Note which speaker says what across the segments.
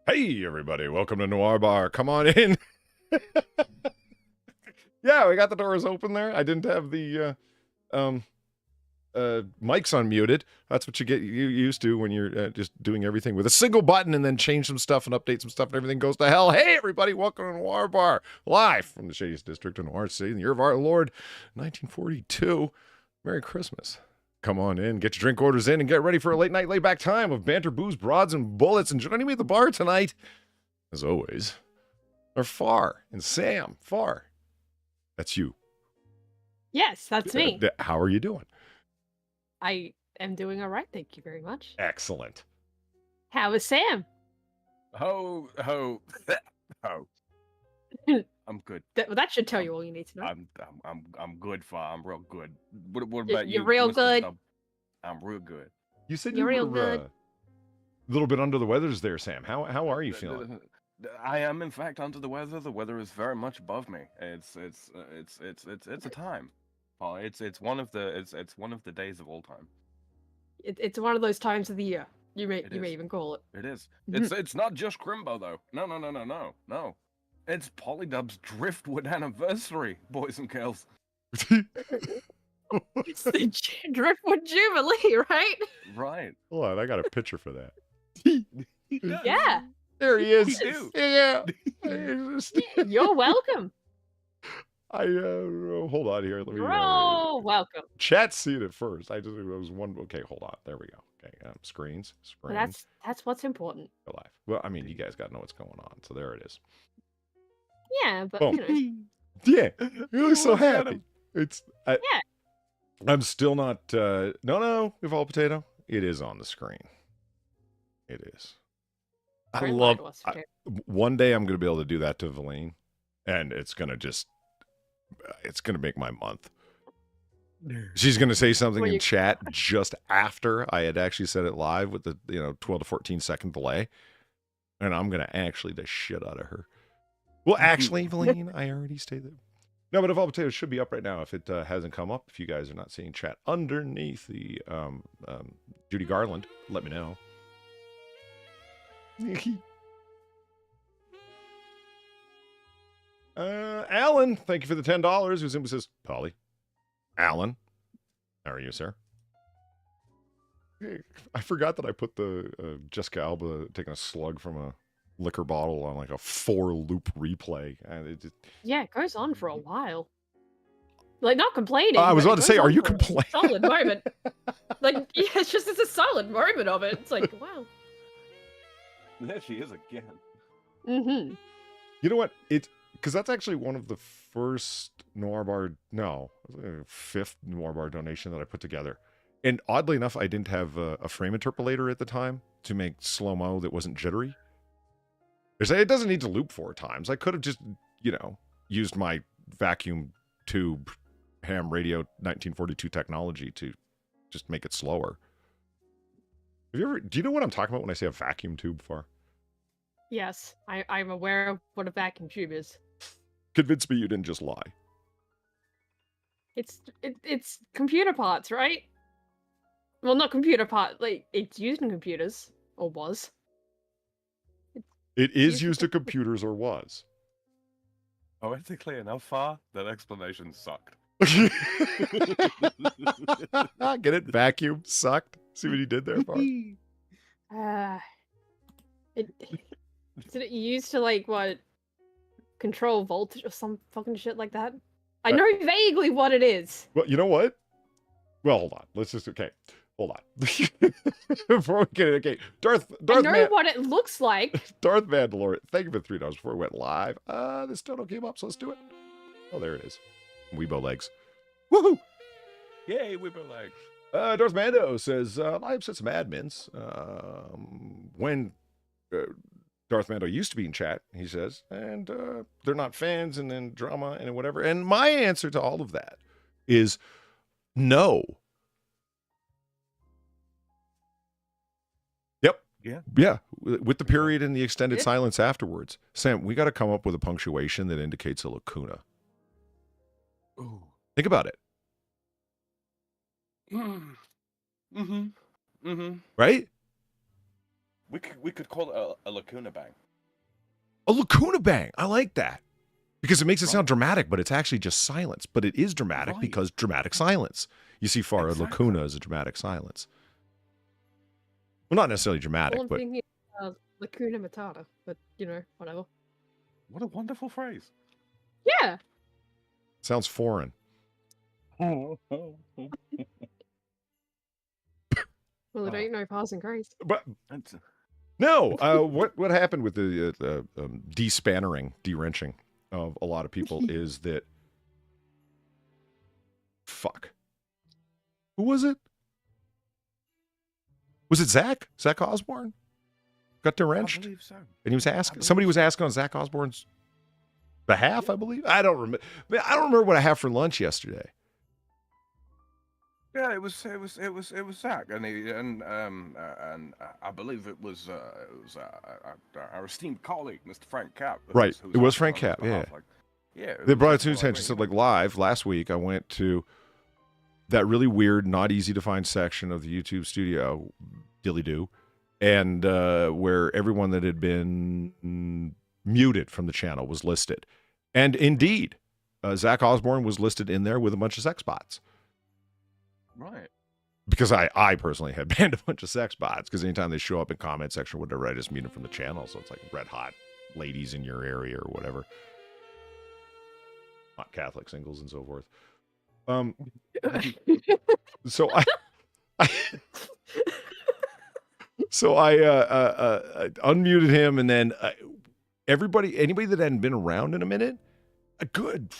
Speaker 1: Hey, everybody. Welcome to Noir Bar. Come on in. Yeah, we got the doors open there. I didn't have the mics unmuted. That's what you get used to when you're just doing everything with a single button and then change some stuff and update some stuff and everything goes to hell. Hey, everybody. Welcome to Noir Bar. Live from the shadiest district in Noir City in the year of our Lord, 1942. Merry Christmas. Come on in, get your drink orders in, and get ready for a late night, laid back time of banter, booze, broads, and bullets. And joining me at the bar tonight, as always, are Far and Sam. Far, that's you.
Speaker 2: Yes, that's me.
Speaker 1: How are you doing?
Speaker 2: I am doing all right, thank you very much.
Speaker 1: Excellent.
Speaker 2: How is Sam?
Speaker 3: Ho. I'm good.
Speaker 2: That should tell you all you need to know.
Speaker 3: I'm good, Far. I'm real good. What about you?
Speaker 2: You're real good.
Speaker 3: I'm real good.
Speaker 1: You said
Speaker 2: You're
Speaker 1: you
Speaker 2: real
Speaker 1: were
Speaker 2: good.
Speaker 1: a little bit under the weathers there, Sam. How are you feeling?
Speaker 3: I am, in fact, under the weather. The weather is very much above me. It's a time. Oh, it's one of the days of all time.
Speaker 2: It's one of those times of the year. You may even call it.
Speaker 3: It is. It's not just Crimbo though. No. It's Polydub's Driftwood anniversary, boys and girls.
Speaker 2: It's the Driftwood Jubilee, right?
Speaker 3: Right.
Speaker 1: Hold on, I got a picture for that.
Speaker 2: Yeah.
Speaker 1: There he is.
Speaker 3: You
Speaker 1: Yeah.
Speaker 2: You're welcome.
Speaker 1: Hold on here. Let me.
Speaker 2: Oh, welcome.
Speaker 1: Chat's seen it first. I was one. Okay, hold on. There we go. Okay, screens.
Speaker 2: Well, that's what's important.
Speaker 1: Go live. Well, I mean, you guys got to know what's going on. So there it is.
Speaker 2: Yeah, but
Speaker 1: Boom.
Speaker 2: you know.
Speaker 1: Yeah, you're so happy.
Speaker 2: Yeah.
Speaker 1: I'm still not. No, Evolve Potato. It is on the screen. It is. I love. One day I'm going to be able to do that to Valine, and it's going to make my month. She's going to say something in chat just after I had actually said it live with the 12 to 14 second delay, and I'm going to actually the shit out of her. Well, actually, Valine, I already stated. No, but Evolve Potato should be up right now if it hasn't come up. If you guys are not seeing chat underneath the Judy Garland, let me know. Alan, thank you for the $10. Who's in says, Polly. Alan, how are you, sir? I forgot that I put the Jessica Alba taking a slug from a liquor bottle on like a 4-loop replay. And
Speaker 2: yeah, it goes on for a while. Like, not complaining.
Speaker 1: I was about to say, are you complaining?
Speaker 2: Solid moment. Like, yeah, it's a solid moment of it. It's like, wow.
Speaker 3: There she is again.
Speaker 2: Mm-hmm.
Speaker 1: You know what? Because that's actually one of the first Noir Bar, fifth Noir Bar donation that I put together. And oddly enough, I didn't have a frame interpolator at the time to make slow-mo that wasn't jittery. It doesn't need to loop 4 times. I could have just, used my vacuum tube ham radio 1942 technology to just make it slower. Do you know what I'm talking about when I say a vacuum tube, Far?
Speaker 2: Yes, I'm aware of what a vacuum tube is.
Speaker 1: Convince me you didn't just lie.
Speaker 2: It's computer parts, right? Well, not computer part. Like, it's used in computers, or was.
Speaker 1: It is used in computers, or was.
Speaker 3: Poetically enough, Far, that explanation sucked.
Speaker 1: Get it? Vacuum sucked. See what he did there, Far?
Speaker 2: Did it used to, like, what, control voltage or some fucking shit like that? I know vaguely what it is.
Speaker 1: Well, you know what? Well, hold on. Hold on. Before we get it, okay. Darth
Speaker 2: I know what it looks like.
Speaker 1: Darth Mandalorian. Thank you for $3 before we went live. This still came up, so let's do it. Oh, there it is. Weebo legs. Woohoo!
Speaker 3: Yay, Weebo legs.
Speaker 1: Darth Mando says, I upset some admins. When Darth Mando used to be in chat, he says, and they're not fans, and then drama and whatever. And my answer to all of that is no. Yep. Yeah. With the period and the extended silence afterwards. Sam, we got to come up with a punctuation that indicates a lacuna.
Speaker 3: Ooh.
Speaker 1: Think about it.
Speaker 3: Mm-hmm.
Speaker 1: Right?
Speaker 3: we could call it a lacuna bang.
Speaker 1: A lacuna bang. I like that. Because it makes it sound dramatic, but it's actually just silence. But it is dramatic because dramatic silence. You see, a lacuna is a dramatic silence. Well, not necessarily dramatic, but...
Speaker 2: thinking lacuna matata, but, whatever.
Speaker 3: What a wonderful phrase.
Speaker 2: Yeah.
Speaker 1: Sounds foreign.
Speaker 2: Well, it ain't no passing craze.
Speaker 1: But... No, what happened with the de-spannering, de-wrenching of a lot of people is that... Fuck. Who was it? Was it Zach? Zach Osborne? Got de-wrenched?
Speaker 3: I believe so.
Speaker 1: And he was asking... Somebody was asking on Zach Osborne's behalf, I believe? I don't remember. I don't remember what I had for lunch yesterday.
Speaker 3: Yeah, it was Zach, and I believe it was our esteemed colleague, Mr. Frank Cap.
Speaker 1: Right, it was Frank Cap. Yeah,
Speaker 3: yeah.
Speaker 1: They brought it to his attention. So, like live last week, I went to that really weird, not easy to find section of the YouTube studio, Dilly Doo, and where everyone that had been muted from the channel was listed, and indeed, Zach Osborne was listed in there with a bunch of sex bots.
Speaker 3: Right.
Speaker 1: Because I personally had banned a bunch of sex bots, because anytime they show up in comment section or whatever, I just mute them from the channel. So it's like red hot ladies in your area or whatever. Not Catholic singles and so forth. So I unmuted him, and then anybody that hadn't been around in a minute, a good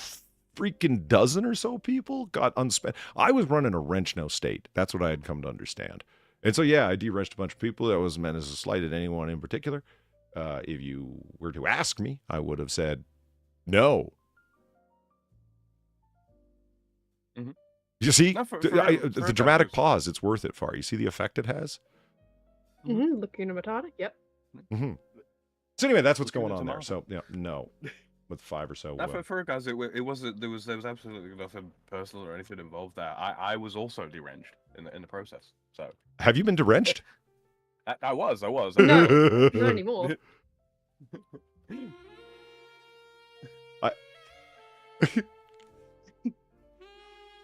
Speaker 1: freaking dozen or so people got unspent. I was running a wrench no state. That's what I had come to understand. And so, yeah, I de-wrenched a bunch of people. That wasn't meant as a slight at anyone in particular. If you were to ask me, I would have said no.
Speaker 3: Mm-hmm.
Speaker 1: You see, the dramatic pause, it's worth it, Far. You see the effect it has?
Speaker 2: Mm-hmm. Lacuna matata, yep.
Speaker 1: Mm-hmm. So anyway, that's what's going on there. So, yeah, no. With 5 or so.
Speaker 3: For guys, there was absolutely nothing personal or anything involved there. I was also de-wrenched in the process. So
Speaker 1: have you been de-wrenched?
Speaker 3: I was.
Speaker 2: No, not anymore.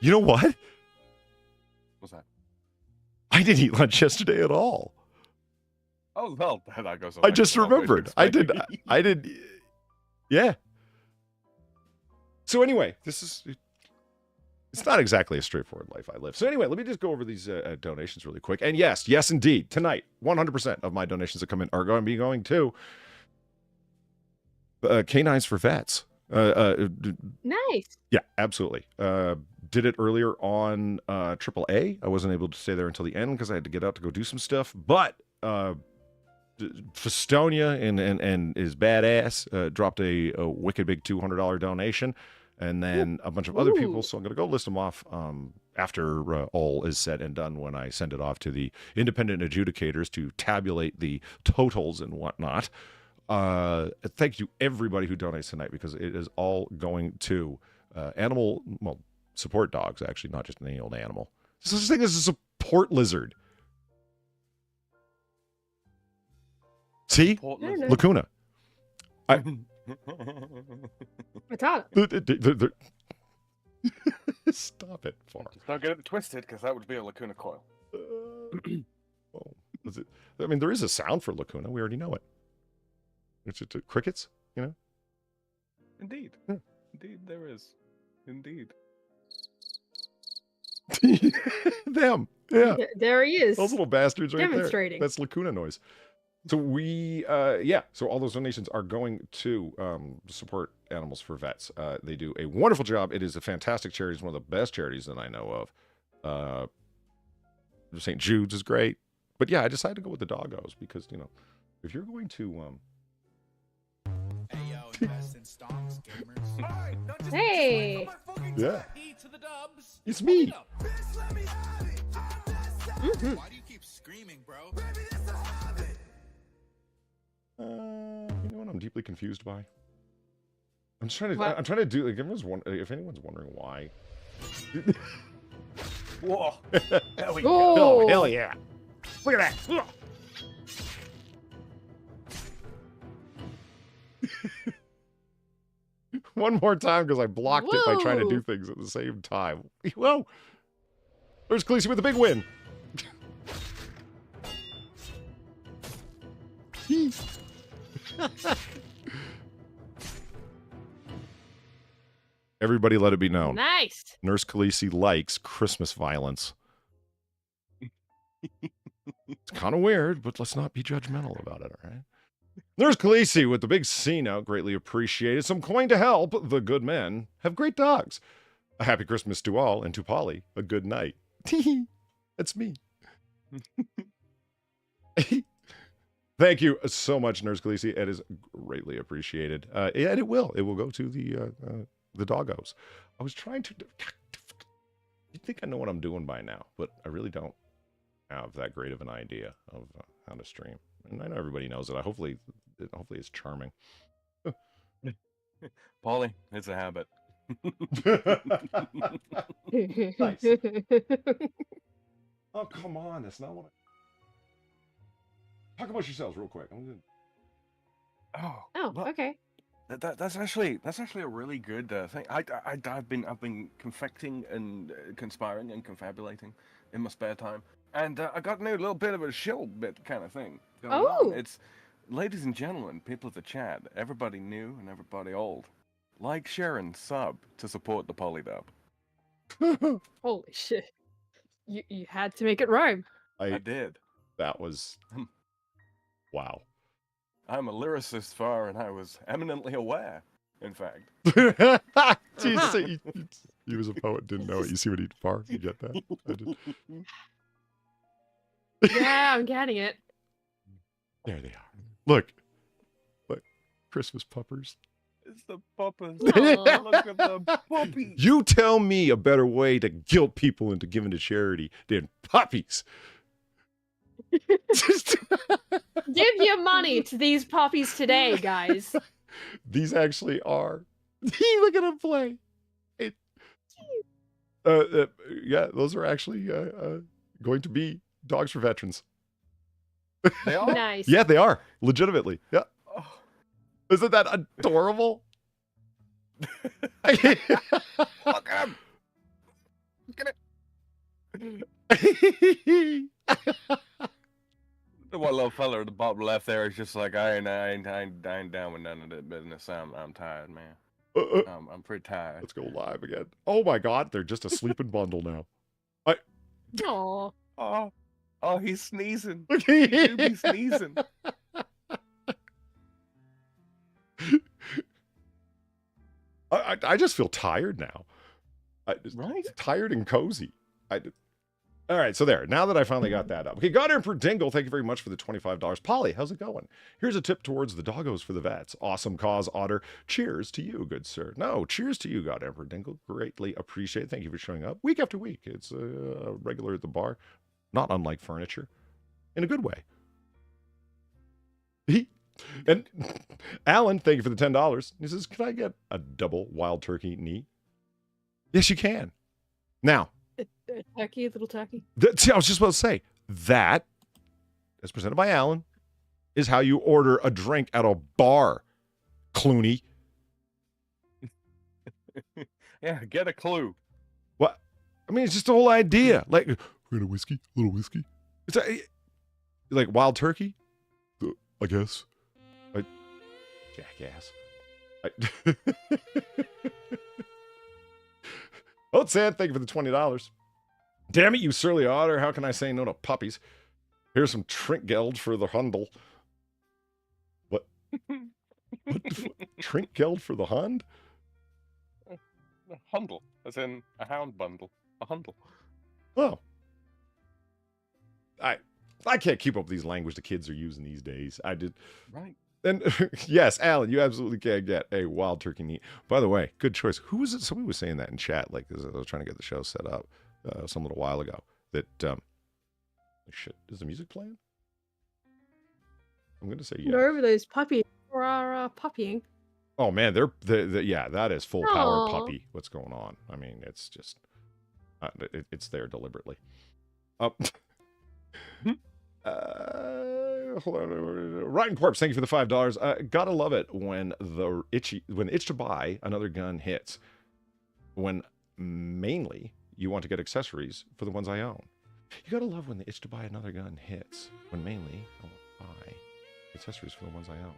Speaker 1: You know what?
Speaker 3: What's that?
Speaker 1: I didn't eat lunch yesterday at all.
Speaker 3: Oh well, that goes.
Speaker 1: I just remembered. I did. Yeah. So anyway, it's not exactly a straightforward life I live. So anyway, let me just go over these donations really quick. And yes, indeed, tonight, 100% of my donations that come in are going to be going to Canines for Vets.
Speaker 2: Nice.
Speaker 1: Yeah, absolutely. Did it earlier on AAA. I wasn't able to stay there until the end because I had to get out to go do some stuff. But Festonia and is badass dropped a wicked big $200 donation, and then a bunch of other people. So I'm gonna go list them off after all is said and done, when I send it off to the independent adjudicators to tabulate the totals and whatnot. Thank you everybody who donates tonight, because it is all going to support dogs, actually, not just any old animal. There's such a thing as a support lizard. See? Lacuna.
Speaker 2: Matata.
Speaker 1: Stop it, Far.
Speaker 3: Just don't get it twisted, because that would be a lacuna coil.
Speaker 1: Well, I mean, there is a sound for lacuna. We already know it. It's just crickets, you know?
Speaker 3: Indeed.
Speaker 1: Yeah.
Speaker 3: Indeed, there is. Indeed.
Speaker 1: Them. Yeah.
Speaker 2: There he is.
Speaker 1: Those little bastards right
Speaker 2: demonstrating.
Speaker 1: There. That's lacuna noise. So so all those donations are going to support Animals for Vets. They do a wonderful job. It is a fantastic charity. It's one of the best charities that I know of. St. Jude's is great. But yeah, I decided to go with the doggos because, if you're going to...
Speaker 2: Hey!
Speaker 1: Yeah. It's me.
Speaker 2: Mm-hmm.
Speaker 4: Why do you keep screaming, bro?
Speaker 1: You know what I'm deeply confused by? I'm trying to do, like, if anyone's wondering why.
Speaker 3: Whoa. There we
Speaker 2: go.
Speaker 1: Oh, hell yeah. Look at that. One more time because I blocked it by trying to do
Speaker 2: Woo!
Speaker 1: things at the same time. Whoa! There's Khaleesi with a big win. Everybody let it be known.
Speaker 2: Nice.
Speaker 1: Nurse Khaleesi likes Christmas violence. It's kind of weird, but let's not be judgmental about it, all right? Nurse Khaleesi with the big C note, greatly appreciated. Some coin to help the good men have great dogs. A happy Christmas to all, and to Polly, a good night. That's me. Thank you so much, Nurse Khaleesi. It is greatly appreciated. And it will go to the doggos. I was trying to... I think I know what I'm doing by now, but I really don't have that great of an idea of how to stream. And I know everybody knows it. Hopefully it's charming.
Speaker 3: Polly, it's a habit.
Speaker 1: Nice. Oh, come on. That's not what I... Talk about yourselves real quick. I'm good.
Speaker 2: Oh, okay.
Speaker 3: That's actually a really good thing. I've been confecting and conspiring and confabulating in my spare time, and I got a little bit of a shill bit kind of thing going on. It's, ladies and gentlemen, people of the chat, everybody new and everybody old, like, share, and sub to support the Polydub.
Speaker 2: Holy shit! You had to make it rhyme.
Speaker 3: I did.
Speaker 1: That was wow.
Speaker 3: I'm a lyricist far, and I was eminently aware, in fact.
Speaker 1: Jesus, he was a poet, didn't know it. You see what he did far? You get that? I did.
Speaker 2: Yeah, I'm getting it.
Speaker 1: There they are. Look. Christmas puppers.
Speaker 3: It's the puppers.
Speaker 2: Aw.
Speaker 3: Look at the puppies.
Speaker 1: You tell me a better way to guilt people into giving to charity than puppies.
Speaker 2: Give your money to these puppies today, guys.
Speaker 1: These actually are. Look at him play. Yeah, those are actually going to be dogs for veterans.
Speaker 3: They are?
Speaker 2: Nice.
Speaker 1: Yeah, they are. Legitimately. Yeah.
Speaker 3: Oh.
Speaker 1: Isn't that adorable?
Speaker 3: Look at him. Look at it. The one little fella at the bottom left there is just like, I ain't down with none of that business. I'm tired, man. I'm pretty tired.
Speaker 1: Let's go live again. Oh my God, they're just a sleeping bundle now.
Speaker 2: Aw.
Speaker 3: Oh, he's sneezing. He do be sneezing.
Speaker 1: I just feel tired now.
Speaker 3: Right?
Speaker 1: Tired and cozy. All right, so there. Now that I finally got that up. Okay, Garter and Dingle, thank you very much for the $25. Polly, how's it going? Here's a tip towards the doggos for the vets. Awesome cause, Otter. Cheers to you, good sir. No, cheers to you, Garter and Dingle. Greatly appreciate it. Thank you for showing up week after week. It's a regular at the bar, not unlike furniture, in a good way. And Alan, thank you for the $10. He says, can I get a double wild turkey knee? Yes, you can. Now,
Speaker 2: Turkey, little turkey.
Speaker 1: I was just about to say, that, as presented by Alan, is how you order a drink at a bar, Clooney.
Speaker 3: Yeah, get a clue.
Speaker 1: What? I mean, it's just the whole idea. Like, we're gonna whiskey, a little whiskey. It's like wild turkey, I guess. Jackass. Oh, Sad, thank you for the $20. Damn it, you surly otter. How can I say no to puppies? Here's some trinkgeld for the hundle. What? Trinkgeld for the hund?
Speaker 3: A hundle, as in a hound bundle. A hundle.
Speaker 1: Oh. I can't keep up with these language the kids are using these days. I did.
Speaker 3: Right.
Speaker 1: And yes, Alan, you absolutely can get a wild turkey meat. By the way, good choice. Who was it? Somebody was saying that in chat, like as I was trying to get the show set up some little while ago. That shit, is the music playing? I'm gonna say yes.
Speaker 2: No, those puppies are puppying.
Speaker 1: Oh man, they're yeah, that is full power
Speaker 2: Aw.
Speaker 1: puppy. What's going on? I mean, it's just it's there deliberately. hold on. Rotten Corpse, thank you for the $5. Gotta love it when the itch to buy another gun hits. When mainly you want to get accessories for the ones I own. You gotta love when the itch to buy another gun hits. When mainly I want to buy accessories for the ones I own.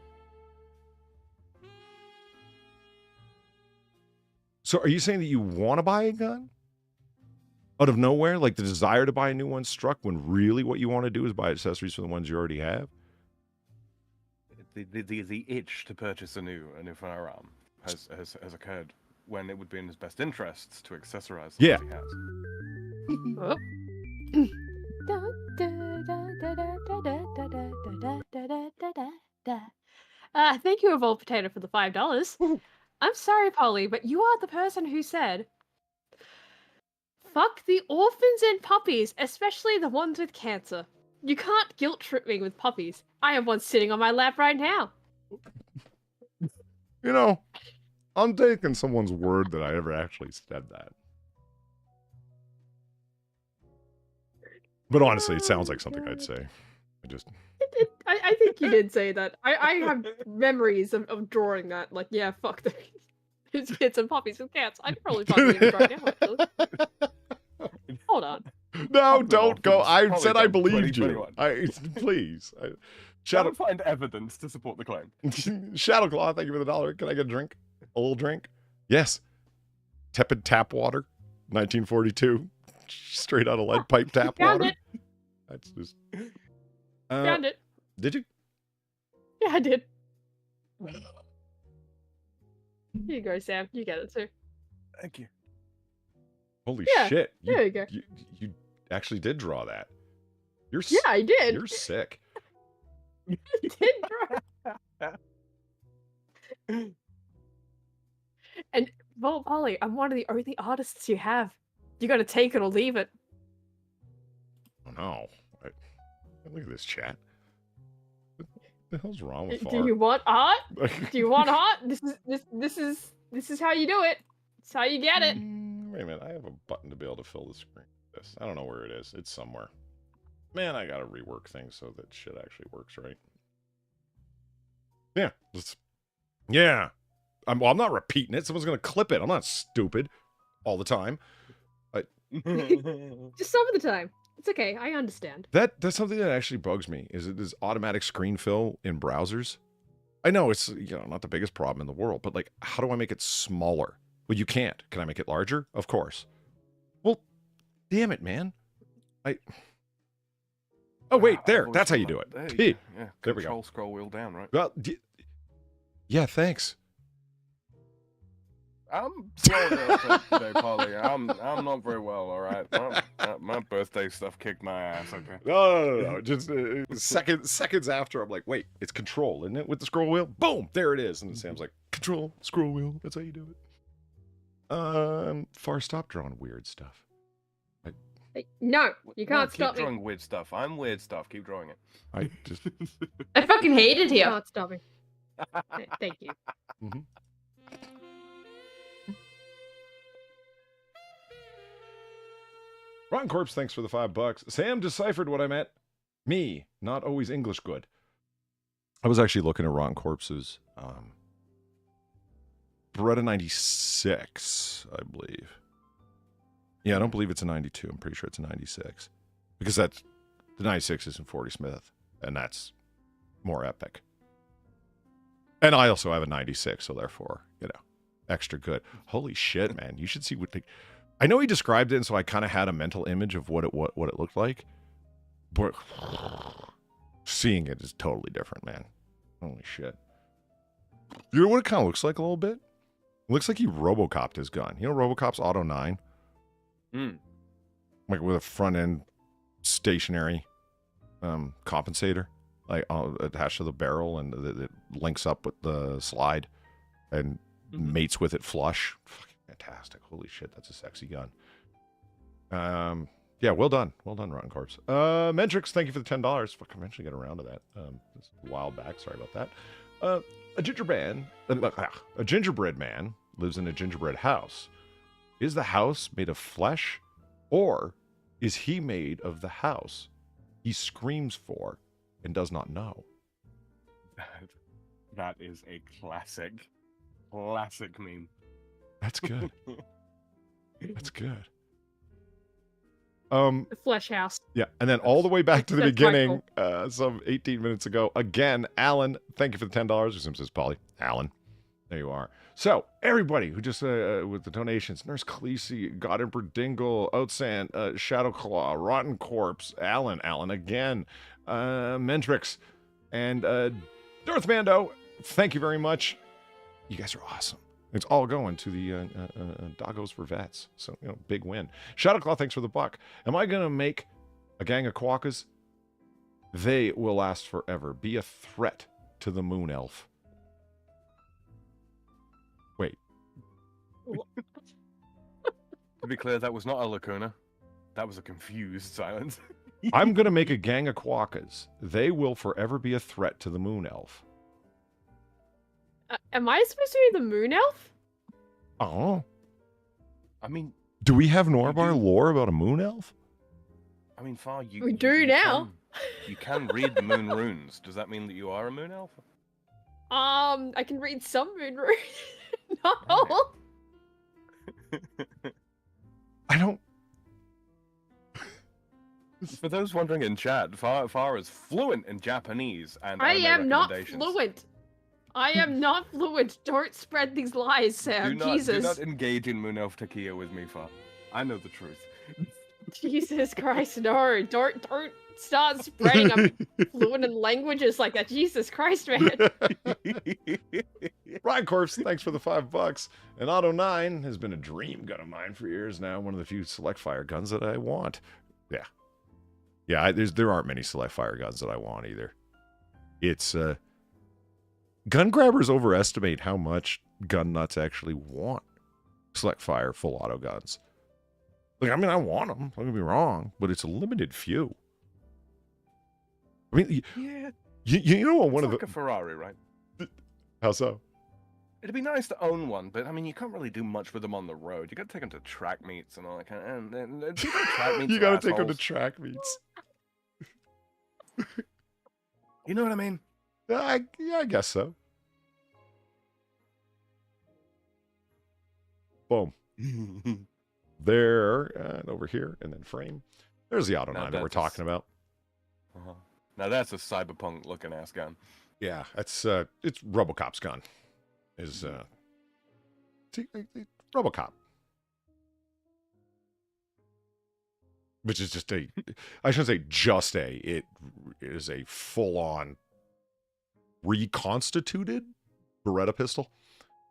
Speaker 1: So are you saying that you want to buy a gun? Out of nowhere? Like the desire to buy a new one struck when really what you want to do is buy accessories for the ones you already have?
Speaker 3: The itch to purchase a new firearm has occurred when it would be in his best interests to accessorize the ones he
Speaker 2: has. Thank you, Evolved Potato, for the $5. I'm sorry, Polly, but you are the person who said, fuck the orphans and puppies, especially the ones with cancer. You can't guilt trip me with puppies. I have one sitting on my lap right now.
Speaker 1: You know, I'm taking someone's word that I ever actually said that. But honestly, it sounds like something I'd say.
Speaker 2: I think you did say that. I have memories of drawing that. Like, yeah, fuck there's kids and puppies with cats. I could probably find the image right now, actually. Hold on.
Speaker 1: No, don't go. I said I believed you. Please.
Speaker 3: Shadow, find evidence to support the claim.
Speaker 1: Shadowclaw, thank you for the $1. Can I get a drink? A little drink? Yes. Tepid tap water, 1942. Straight out of lead pipe tap water.
Speaker 2: It.
Speaker 1: That's just.
Speaker 2: Found it.
Speaker 1: Did you?
Speaker 2: Yeah, I did. Here you go, Sam. You get it too.
Speaker 3: Thank you.
Speaker 1: Holy shit!
Speaker 2: There you go.
Speaker 1: You actually did draw that.
Speaker 2: Yeah, I did.
Speaker 1: You're sick.
Speaker 2: You did draw. And well, Polly, I'm one of the only artists you have. You got to take it or leave it.
Speaker 1: Oh no! Look at this chat. What the hell's wrong with
Speaker 2: Do you want art? Do you want art? This is how you do it. It's how you get it.
Speaker 1: Wait a minute, I have a button to be able to fill the screen with this. I don't know where it is. It's somewhere. Man, I gotta rework things so that shit actually works right. Yeah, yeah. I'm not repeating it. Someone's gonna clip it. I'm not stupid all the time.
Speaker 2: Just some of the time. It's okay. I understand.
Speaker 1: That's something that actually bugs me. Is it this automatic screen fill in browsers? I know it's not the biggest problem in the world, but like, how do I make it smaller? Well, you can't. Can I make it larger? Of course. Well, damn it, man. Oh wait, there. That's how you do it.
Speaker 3: Yeah,
Speaker 1: there we go.
Speaker 3: Control scroll wheel down, right?
Speaker 1: Well, yeah. Thanks.
Speaker 3: I'm slowing down today, Polly. I'm not very well. All right, my birthday stuff kicked my ass. Okay.
Speaker 1: No. Just seconds after, I'm like, wait, it's control, isn't it? With the scroll wheel, boom, there it is. And Sam's like, control, scroll wheel. That's how you do it. Far, stop drawing weird stuff.
Speaker 2: No, you can't stop me.
Speaker 3: Keep drawing weird stuff. I'm weird stuff. Keep drawing it.
Speaker 4: I fucking hate it here.
Speaker 2: Can't stop me. Thank you.
Speaker 1: Mm-hmm. Rotten Corpse, thanks for the $5. Sam deciphered what I meant. Me, not always English good. I was actually looking at Rotten Corpse's Beretta 96, I believe. Yeah, I don't believe it's a 92. I'm pretty sure it's a 96. Because the 96 is in 40 Smith, and that's more epic. And I also have a 96, so therefore, extra good. Holy shit, man. You should see what I know he described it, and so I kind of had a mental image of what it looked like. But seeing it is totally different, man. Holy shit. You know what it kind of looks like a little bit? It looks like he Robocopped his gun. You know Robocop's Auto 9? Like with a front end stationary compensator, like attached to the barrel, and it links up with the slide and mates with it flush. Fucking fantastic. Holy shit, that's a sexy gun. Yeah, well done. Well done, Rotten Corpse. Mentrix, thank you for the $10. Fuck, I'm eventually get around to that. It's a while back. Sorry about that. A gingerbread man lives in a gingerbread house. Is the house made of flesh, or is he made of the house he screams for and does not know.
Speaker 3: That is a classic meme.
Speaker 1: That's good. That's good.
Speaker 2: The Flesh House.
Speaker 1: Yeah, and then all the way back to the
Speaker 2: That's
Speaker 1: beginning, some 18 minutes ago, again, Alan, thank you for the $10. Your sim says Polly. Alan, there you are. So, everybody who just, with the donations, Nurse Khaleesi, God Emperor Dingle, Outsand, Shadowclaw, Rotten Corpse, Alan again, Mentrix, and Darth Mando, thank you very much. You guys are awesome. It's all going to the Doggos for Vets. So, big win. Shadowclaw, thanks for the buck. Am I going to make a gang of quokkas? They will last forever. Be a threat to the moon elf. Wait.
Speaker 3: To be clear, that was not a lacuna. That was a confused silence.
Speaker 1: I'm going to make a gang of quokkas. They will forever be a threat to the moon elf.
Speaker 2: Am I supposed to be the moon elf?
Speaker 1: Oh.
Speaker 3: I mean...
Speaker 1: Do we have Noir Bar lore about a moon elf?
Speaker 3: I mean, Far,
Speaker 2: we do now.
Speaker 3: You can read the moon runes. Does that mean that you are a moon elf?
Speaker 2: I can read some moon runes. Not all.
Speaker 1: I don't...
Speaker 3: For those wondering in chat, Far is fluent in Japanese and
Speaker 2: I am not
Speaker 3: recommendations.
Speaker 2: fluent. I am not fluent. Don't spread these lies, Sam. Jesus.
Speaker 3: Do not engage in Moon Elf Takia with me, Far. I know the truth.
Speaker 2: Jesus Christ, no. Don't start spreading I'm fluent in languages like that. Jesus Christ, man.
Speaker 1: Ryan Corpse, thanks for the $5. And Auto 9 has been a dream gun of mine for years now. One of the few select fire guns that I want. Yeah. Yeah, there aren't many select fire guns that I want either. It's, gun grabbers overestimate how much gun nuts actually want select fire full auto guns. Like, I mean, I want them, don't get me wrong, but it's a limited few. I mean,
Speaker 3: yeah,
Speaker 1: you know what? One
Speaker 3: it's
Speaker 1: of
Speaker 3: like a Ferrari, right?
Speaker 1: How so?
Speaker 3: It'd be nice to own one, but I mean, you can't really do much with them on the road. You got to take them to track meets and all that kind of. And people at track meets
Speaker 1: You
Speaker 3: got
Speaker 1: to take them to track meets.
Speaker 3: You know what I mean?
Speaker 1: Yeah, I guess so. Boom. There, and over here, and then frame. There's the Auto 9 that we're talking about.
Speaker 3: Now that's a cyberpunk looking ass gun.
Speaker 1: Yeah, it's RoboCop's gun. Is RoboCop, which is just I shouldn't say just it is a full-on reconstituted Beretta pistol,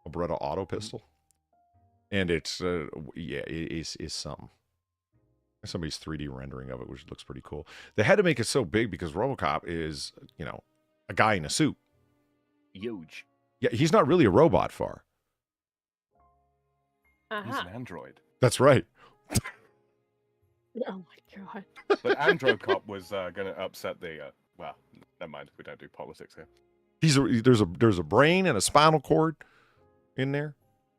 Speaker 1: a Beretta auto pistol, and it's it is something. Somebody's 3D rendering of it, which looks pretty cool. They had to make it so big because RoboCop is, a guy in a suit.
Speaker 3: Huge.
Speaker 1: Yeah, he's not really a robot, Far.
Speaker 3: He's an android.
Speaker 1: That's right.
Speaker 2: Oh my god.
Speaker 3: But Android Cop was going to upset the. Well, never mind. We don't do politics here.
Speaker 1: There's a brain and a spinal cord in there.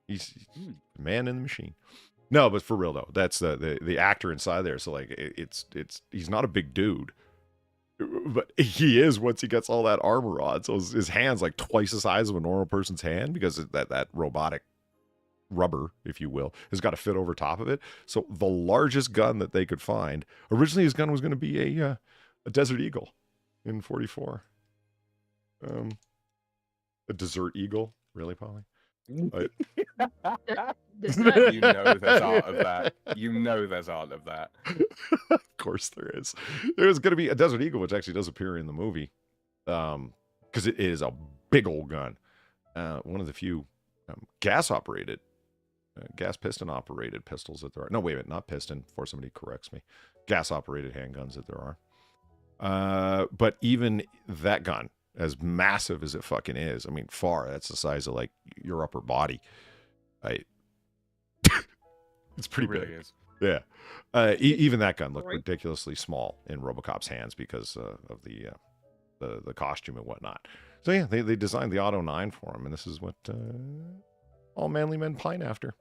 Speaker 1: He's a man in the machine. No, but for real though, that's the actor inside there. So like, it's he's not a big dude, but he is once he gets all that armor on. So his hand's like twice the size of a normal person's hand because that robotic rubber, if you will, has got to fit over top of it. So the largest gun that they could find, originally his gun was going to be a Desert Eagle in 44. A Desert Eagle, really, Polly?
Speaker 3: You know there's art of that. You know there's art of that.
Speaker 1: Of course there is. There's going to be a Desert Eagle, which actually does appear in the movie, because it is a big old gun. One of the few gas piston operated pistols that there are. No, wait a minute, not piston. Before somebody corrects me, gas operated handguns that there are. But even that gun, as massive as it fucking is, I mean, Far, that's the size of like your upper body. It's pretty
Speaker 3: really
Speaker 1: big.
Speaker 3: Is.
Speaker 1: Yeah. Even that gun looked ridiculously small in RoboCop's hands because of the costume and whatnot. So yeah, they designed the Auto 9 for him, and this is what all manly men pine after.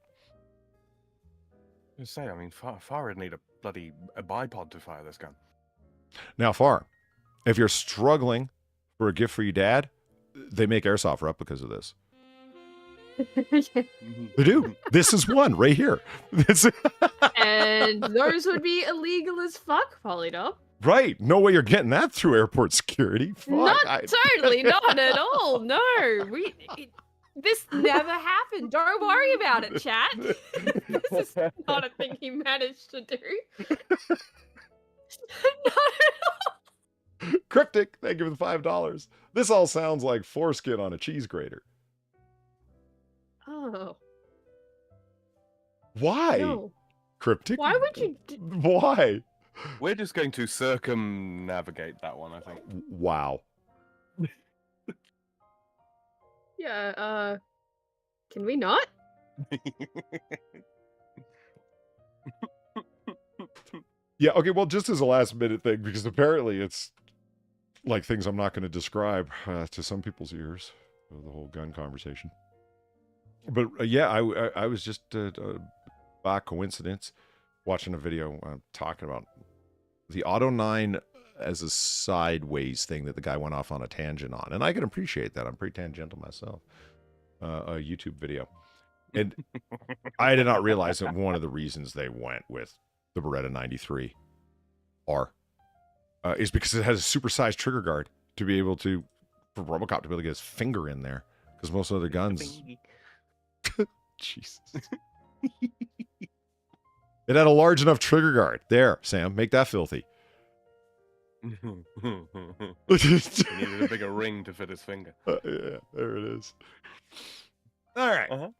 Speaker 3: I say, I mean, Far would need a bloody bipod to fire this gun.
Speaker 1: Now, Far, If you're struggling for a gift for your dad, they make airsoft replicas of this. They do. This is one right here.
Speaker 2: And those would be illegal as fuck, Polydop.
Speaker 1: Right. No way you're getting that through airport security. Fuck,
Speaker 2: Totally not at all. No. This never happened. Don't worry about it, chat. This is not a thing he managed to do. Not at all.
Speaker 1: Cryptic, thank you for the $5. This all sounds like foreskin on a cheese grater.
Speaker 2: Oh.
Speaker 1: Why?
Speaker 2: No.
Speaker 1: Cryptic?
Speaker 2: Why would you...
Speaker 1: Why?
Speaker 3: We're just going to circumnavigate that one, I think.
Speaker 1: Wow.
Speaker 2: Yeah, can we not?
Speaker 1: Yeah, okay, well, just as a last minute thing, because apparently it's like things I'm not going to describe to some people's ears, the whole gun conversation. But yeah, I was just, by coincidence, watching a video talking about the Auto 9 as a sideways thing that the guy went off on a tangent on. And I can appreciate that. I'm pretty tangential myself. A YouTube video. And I did not realize that one of the reasons they went with the Beretta 93 R is because it has a supersized trigger guard to be able to, for Robocop to be able to get his finger in there. Because most other guns... Jesus. It had a large enough trigger guard. There, Sam, make that filthy.
Speaker 3: He needed a bigger ring to fit his finger.
Speaker 1: Yeah, there it is. All right.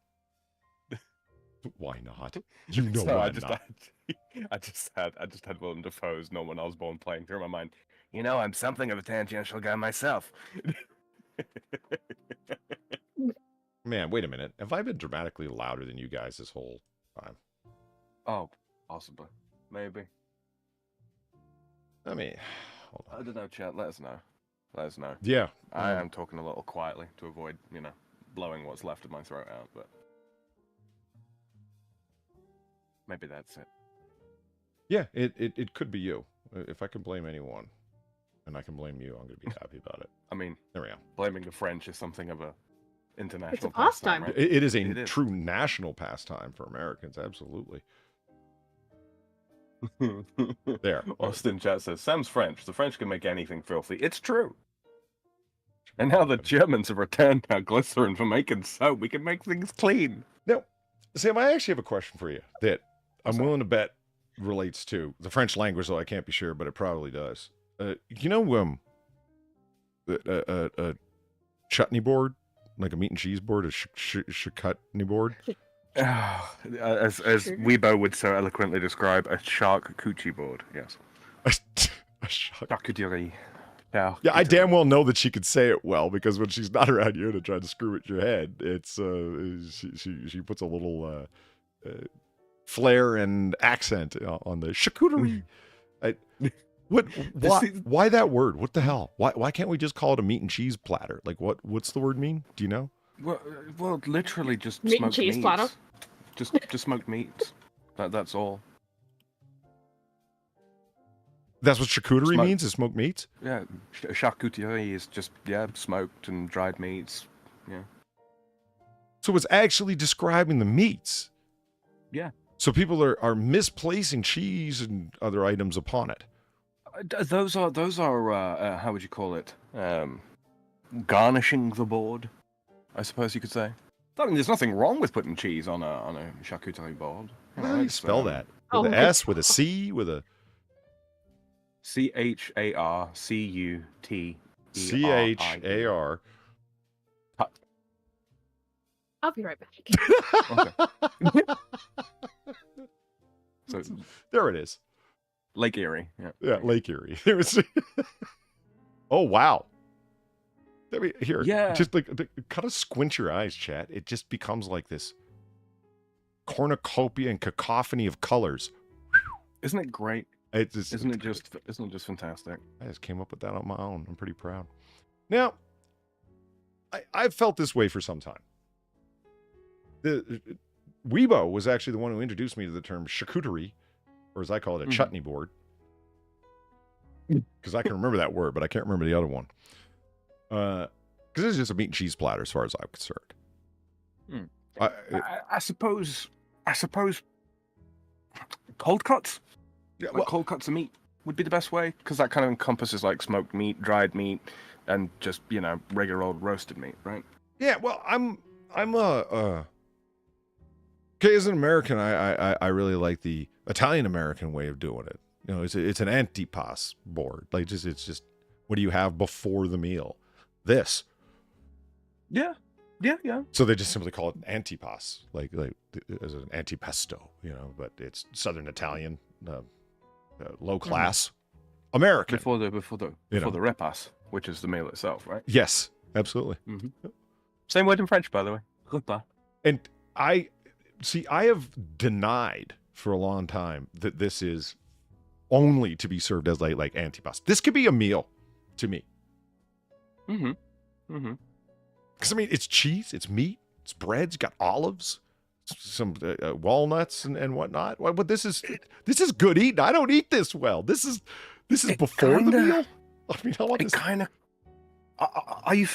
Speaker 1: Why not? You know
Speaker 3: So
Speaker 1: why
Speaker 3: I just
Speaker 1: not.
Speaker 3: I just had Willem Dafoe's Norman Osborn playing through my mind. You know, I'm something of a tangential guy myself.
Speaker 1: Man, wait a minute. Have I been dramatically louder than you guys this whole time?
Speaker 3: Oh, possibly. Maybe.
Speaker 1: I mean, hold on.
Speaker 3: I don't know, chat. Let us know. Let us know.
Speaker 1: Yeah.
Speaker 3: I am talking a little quietly to avoid, you know, blowing what's left of my throat out, but maybe that's it.
Speaker 1: Yeah, it could be you. If I can blame anyone, and I can blame you, I'm going to be happy about it.
Speaker 3: I mean,
Speaker 1: there we go.
Speaker 3: Blaming the French is something of a international
Speaker 2: It's a pastime.
Speaker 3: right?
Speaker 1: It is a
Speaker 3: It is.
Speaker 1: true national pastime for Americans, absolutely. There.
Speaker 3: Austin chat says, Sam's French. The French can make anything filthy. It's true. And now the Germans have returned our glycerin for making soap. We can make things clean.
Speaker 1: Now, Sam, I actually have a question for you that I'm willing to bet relates to the French language, though I can't be sure, but it probably does. You know, a chutney board, like a meat and cheese board, a charcuterie board.
Speaker 3: As Weibo would so eloquently describe, a charcuterie board. Yes. Charcuterie.
Speaker 1: Yeah, I damn well know that she could say it well, because when she's not around you to try to screw with your head, it's she puts a little flair and accent on the charcuterie. Why that word? What the hell? Why can't we just call it a meat and cheese platter? Like what's the word mean? Do you know?
Speaker 3: Well, literally just
Speaker 2: meat and
Speaker 3: smoked
Speaker 2: cheese
Speaker 3: meats.
Speaker 2: platter.
Speaker 3: Just smoked meats. That's all.
Speaker 1: That's what charcuterie means, is smoked meats?
Speaker 3: Yeah, charcuterie is just, smoked and dried meats. Yeah.
Speaker 1: So it's actually describing the meats.
Speaker 3: Yeah.
Speaker 1: So people are misplacing cheese and other items upon it.
Speaker 3: Those are how would you call it? Garnishing the board, I suppose you could say. I mean, there's nothing wrong with putting cheese on a charcuterie board.
Speaker 1: How do you spell that? With an S, with a C, with a...
Speaker 3: CHARCUTER.
Speaker 1: CHAR.
Speaker 2: I'll be right back.
Speaker 3: Okay. So
Speaker 1: there it is.
Speaker 3: Lake Erie.
Speaker 1: Yeah, Lake Erie. There was... Oh, wow. Here, just like kind of squint your eyes, chat. It just becomes like this cornucopia and cacophony of colors.
Speaker 3: Isn't it great? Isn't it just fantastic?
Speaker 1: I just came up with that on my own. I'm pretty proud. Now, I've felt this way for some time. Weibo was actually the one who introduced me to the term charcuterie, or as I call it, a chutney board. because I can remember that word, but I can't remember the other one. Because it's just a meat and cheese platter, as far as I'm concerned.
Speaker 3: I suppose cold cuts.
Speaker 1: Yeah,
Speaker 3: Like cold cuts of meat would be the best way, because that kind of encompasses like smoked meat, dried meat, and just regular old roasted meat, right?
Speaker 1: Yeah, well, I'm okay, as an American, I really like the Italian American way of doing it. You know, it's an antipasto board. Like it's just what do you have before the meal? This.
Speaker 3: Yeah.
Speaker 1: So they just simply call it an antipasto, like as an antipesto, but it's Southern Italian, low class, American.
Speaker 3: Before the repas, which is the meal itself, right?
Speaker 1: Yes, absolutely.
Speaker 3: Mm-hmm. Same word in French, by the way. Repas.
Speaker 1: And I have denied for a long time that this is only to be served as like antipasto. This could be a meal to me. Because I mean, it's cheese, it's meat, it's bread, it's got olives, some walnuts and whatnot. But this is good eating. I don't eat this well. This is before the meal. I mean, I want this.
Speaker 3: Are you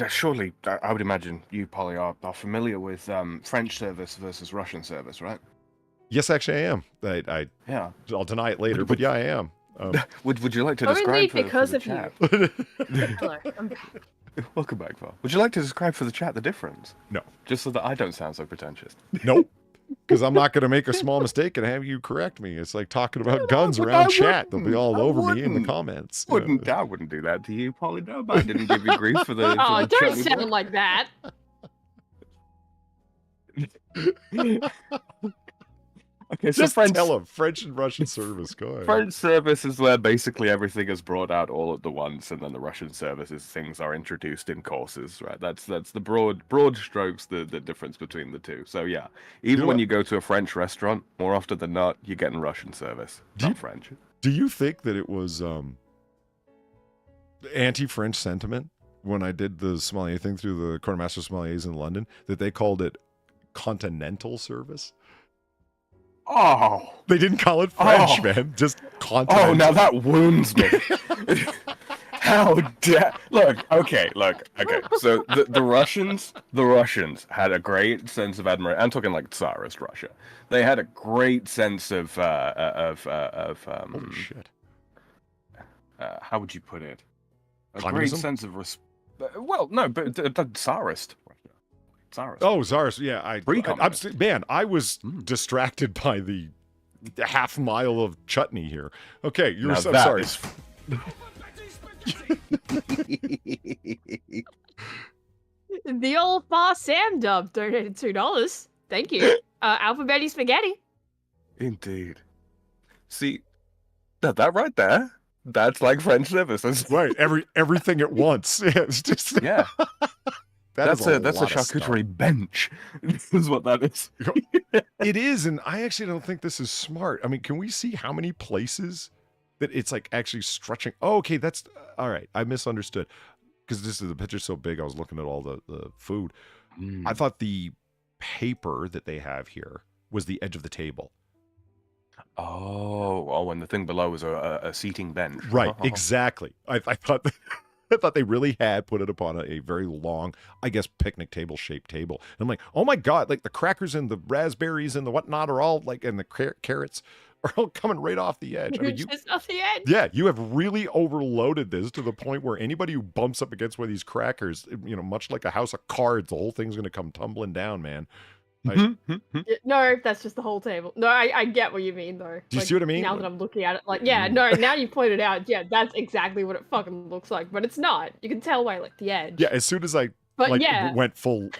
Speaker 3: surely? I would imagine you, Polly, are familiar with French service versus Russian service, right?
Speaker 1: Yes, actually, I am. I'll deny it later, but yeah, I am.
Speaker 3: Would you like to describe for the chat?
Speaker 2: Hello, I'm back.
Speaker 3: Welcome back, Paul. Would you like to describe for the chat the difference?
Speaker 1: No.
Speaker 3: Just so that I don't sound so pretentious.
Speaker 1: Nope. Because I'm not going to make a small mistake and have you correct me. It's like talking about guns around chat. They'll be all over me in the comments.
Speaker 3: I wouldn't do that to you, Polly. No, I didn't give you grief for the.
Speaker 2: Oh, don't sound like that.
Speaker 3: Okay, so
Speaker 1: Just tell them French and Russian service. Go ahead.
Speaker 3: French service is where basically everything is brought out all at the once, and then the Russian service is things are introduced in courses, right? That's the broad strokes, the difference between the two. So yeah, even when you go to a French restaurant, more often than not, you're getting Russian service, not French.
Speaker 1: Do you think that it was anti-French sentiment when I did the sommelier thing through the Quartermaster Sommeliers in London that they called it continental service?
Speaker 3: Oh,
Speaker 1: they didn't call it French, man. Just continental.
Speaker 3: Oh, now that wounds me. How dare? Look. Okay. So the Russians had a great sense of admiration. I'm talking like Tsarist Russia. They had a great sense of
Speaker 1: holy shit.
Speaker 3: How would you put it? A
Speaker 1: Communism?
Speaker 3: Great sense of respect. Well, no, but the Tsarist. Tsarist.
Speaker 1: Oh, Tsarist. Yeah, I was distracted by the half mile of chutney here. Okay, I'm sorry.
Speaker 2: The old Far Sam dub donated $2. Thank you. Alphabeti Spaghetti.
Speaker 3: Indeed. See, that right there, that's like French service. That's
Speaker 1: right. Everything at once. Yeah, it's just
Speaker 3: yeah. That's a charcuterie
Speaker 1: stuff.
Speaker 3: Bench. Is what that is.
Speaker 1: It is, and I actually don't think this is smart. I mean, can we see how many places that it's like actually stretching? Oh, okay, that's all right. I misunderstood because the picture's so big. I was looking at all the food. I thought the paper that they have here was the edge of the table.
Speaker 3: Oh, and the thing below is a seating bench.
Speaker 1: Right, exactly. I thought. I thought they really had put it upon a very long, I guess, picnic table shaped table. And I'm like, oh my God, like the crackers and the raspberries and the whatnot are all like, and the carrots are all coming right off the edge. I mean,
Speaker 2: just off the edge.
Speaker 1: Yeah, you have really overloaded this to the point where anybody who bumps up against one of these crackers, much like a house of cards, the whole thing's going to come tumbling down, man.
Speaker 2: No, that's just the whole table. No, I get what you mean, though.
Speaker 1: Do you see what I mean?
Speaker 2: Now that I'm looking at it, now you pointed out, that's exactly what it fucking looks like, but it's not. You can tell by, like, the edge.
Speaker 1: Yeah, as soon as I went full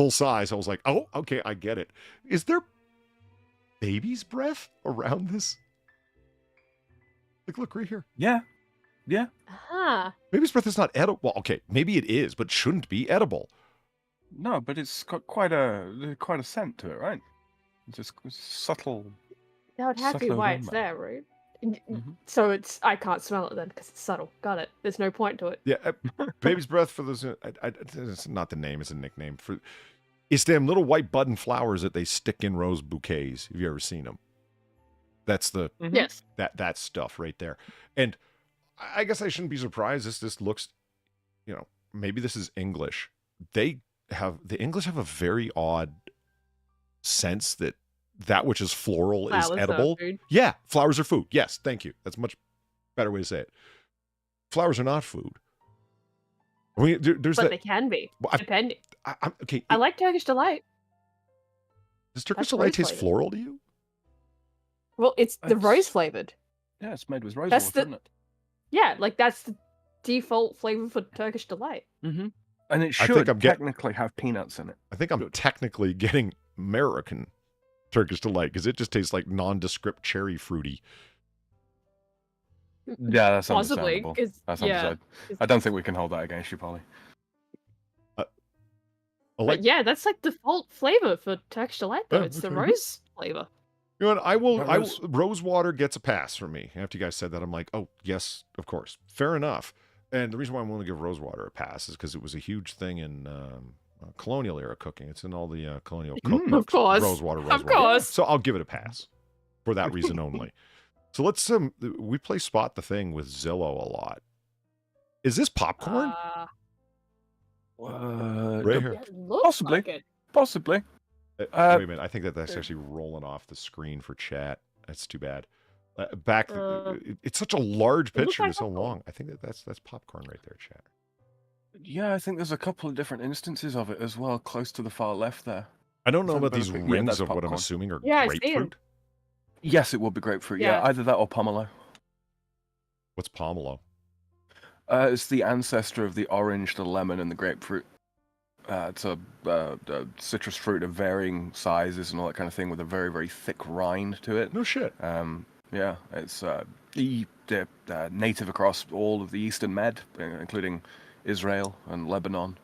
Speaker 1: size, I was like, oh, okay, I get it. Is there baby's breath around this? Like, look right here.
Speaker 3: Yeah.
Speaker 2: Uh-huh.
Speaker 1: Baby's breath is not edible. Well, okay, maybe it is, but shouldn't be edible.
Speaker 3: No, but it's got quite a scent to it, right? Just subtle.
Speaker 2: That would have to be why it's there, right? So I can't smell it then because it's subtle. Got it. There's no point to it.
Speaker 1: Yeah, baby's breath for those. It's not the name; it's a nickname for. It's them little white button flowers that they stick in rose bouquets. Have you ever seen them? That's the
Speaker 2: yes.
Speaker 1: That stuff right there, and I guess I shouldn't be surprised. This looks, maybe this is English. The English have a very odd sense that which is floral is edible. Yeah, flowers are food. Yes, thank you. That's a much better way to say it. Flowers are not food. I mean,
Speaker 2: but they can be, depending.
Speaker 1: Okay.
Speaker 2: I like Turkish Delight.
Speaker 1: Does Turkish Delight taste floral to you?
Speaker 2: Well, it's the rose flavored.
Speaker 3: Yeah, it's made with rose water, isn't it?
Speaker 2: Yeah, like that's the default flavor for Turkish Delight.
Speaker 3: Mm-hmm. And it should technically have peanuts in it.
Speaker 1: I think I'm technically getting American Turkish Delight because it just tastes like nondescript cherry fruity.
Speaker 3: Yeah, that's
Speaker 2: possibly.
Speaker 3: Understandable. That's understood. I don't think we can hold that against you, Polly.
Speaker 2: But yeah, that's like default flavor for Turkish Delight, though. It's the rose flavor.
Speaker 1: You know what? Rose water gets a pass from me. After you guys said that, I'm like, oh, yes, of course. Fair enough. And the reason why I'm willing to give rose water a pass is because it was a huge thing in colonial era cooking. It's in all the colonial cookbooks.
Speaker 2: Of course.
Speaker 1: Rose water.
Speaker 2: Of course.
Speaker 1: So I'll give it a pass for that reason only. So let's, we play Spot the Thing with Zillow a lot. Is this popcorn? Right here.
Speaker 3: Possibly.
Speaker 2: Like it.
Speaker 3: Possibly.
Speaker 1: Wait a minute. I think that's actually rolling off the screen for chat. That's too bad. It's such a large picture and so long. I think that's popcorn right there, chat.
Speaker 3: Yeah, I think there's a couple of different instances of it as well, close to the far left there.
Speaker 1: I don't know about these rings of what I'm assuming are grapefruit.
Speaker 3: Yes, it will be grapefruit. Yeah, either that or pomelo.
Speaker 1: What's pomelo?
Speaker 3: It's the ancestor of the orange, the lemon, and the grapefruit. It's a citrus fruit of varying sizes and all that kind of thing with a very, very thick rind to it.
Speaker 1: No shit.
Speaker 3: Yeah, it's native across all of the Eastern Med, including Israel and Lebanon.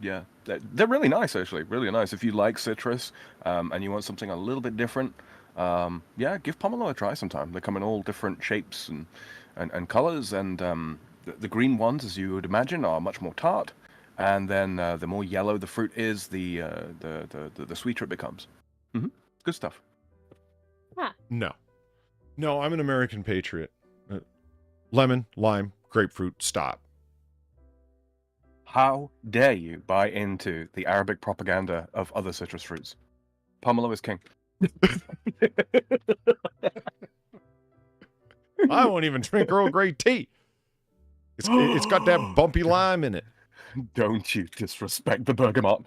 Speaker 3: Yeah, they're really nice, actually. Really nice. If you like citrus and you want something a little bit different, yeah, give pomelo a try sometime. They come in all different shapes and colors, and the green ones, as you would imagine, are much more tart. And then the more yellow the fruit is, the sweeter it becomes. Mm-hmm. Good stuff.
Speaker 2: Huh.
Speaker 1: No, I'm an American patriot. Lemon, lime, grapefruit, stop.
Speaker 3: How dare you buy into the Arabic propaganda of other citrus fruits? Pomelo is king.
Speaker 1: I won't even drink Earl Grey tea. It's got that bumpy lime in it.
Speaker 3: Don't you disrespect the bergamot.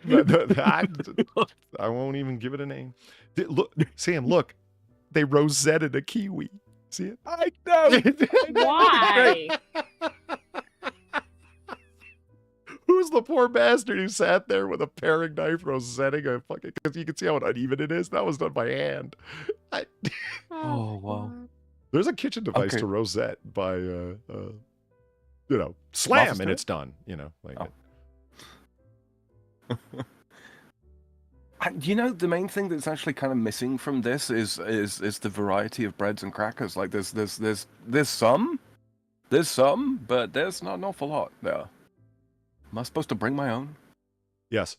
Speaker 1: I won't even give it a name. Look, Sam, look. They rosetted a kiwi. See it?
Speaker 3: I know.
Speaker 2: Why?
Speaker 1: Who's the poor bastard who sat there with a paring knife rosetting a fucking... Because you can see how uneven it is. That was done by hand.
Speaker 3: Oh, wow.
Speaker 1: There's a kitchen device to rosette by, slam, and it's done.
Speaker 3: The main thing that's actually kind of missing from this is the variety of breads and crackers. Like there's some, but there's not an awful lot there. Am I supposed to bring my own?
Speaker 1: Yes.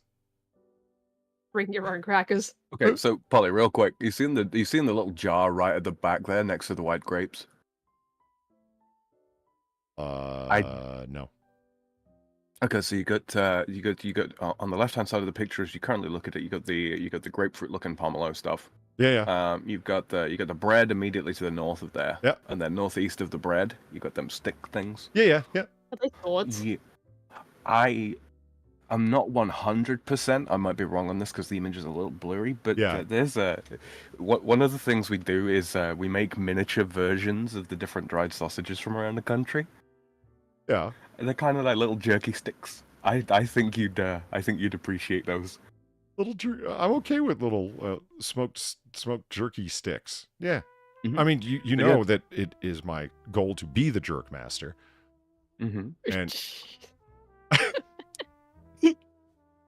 Speaker 2: Bring your own crackers.
Speaker 3: Okay, so Polly, real quick, you seen the little jar right at the back there next to the white grapes?
Speaker 1: No.
Speaker 3: Okay, so you got on the left hand side of the picture as you currently look at it, you got the grapefruit looking pomelo stuff.
Speaker 1: Yeah.
Speaker 3: You've got the bread immediately to the north of there.
Speaker 1: Yeah.
Speaker 3: And then northeast of the bread, you got them stick things.
Speaker 1: Yeah.
Speaker 2: Are they thoughts?
Speaker 3: Yeah. I'm not 100%. I might be wrong on this because the image is a little blurry. But there's one of the things we do is we make miniature versions of the different dried sausages from around the country.
Speaker 1: Yeah.
Speaker 3: And they're kind of like little jerky sticks. I think you'd appreciate those.
Speaker 1: I'm okay with little smoked jerky sticks. Yeah.
Speaker 3: Mm-hmm.
Speaker 1: I mean, you know that it is my goal to be the jerk master.
Speaker 3: Mm-hmm.
Speaker 1: And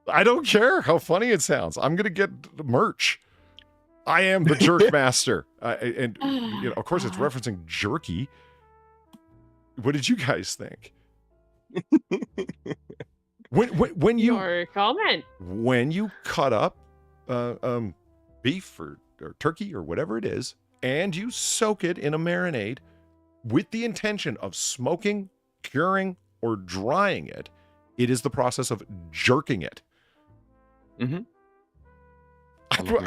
Speaker 1: I don't care how funny it sounds. I'm gonna get merch. I am the jerk master, and of course, it's referencing jerky. What did you guys think? When you
Speaker 2: Your comment.
Speaker 1: When you cut up beef or turkey or whatever it is, and you soak it in a marinade, with the intention of smoking, curing, or drying it, it is the process of jerking it.
Speaker 3: Mm-hmm.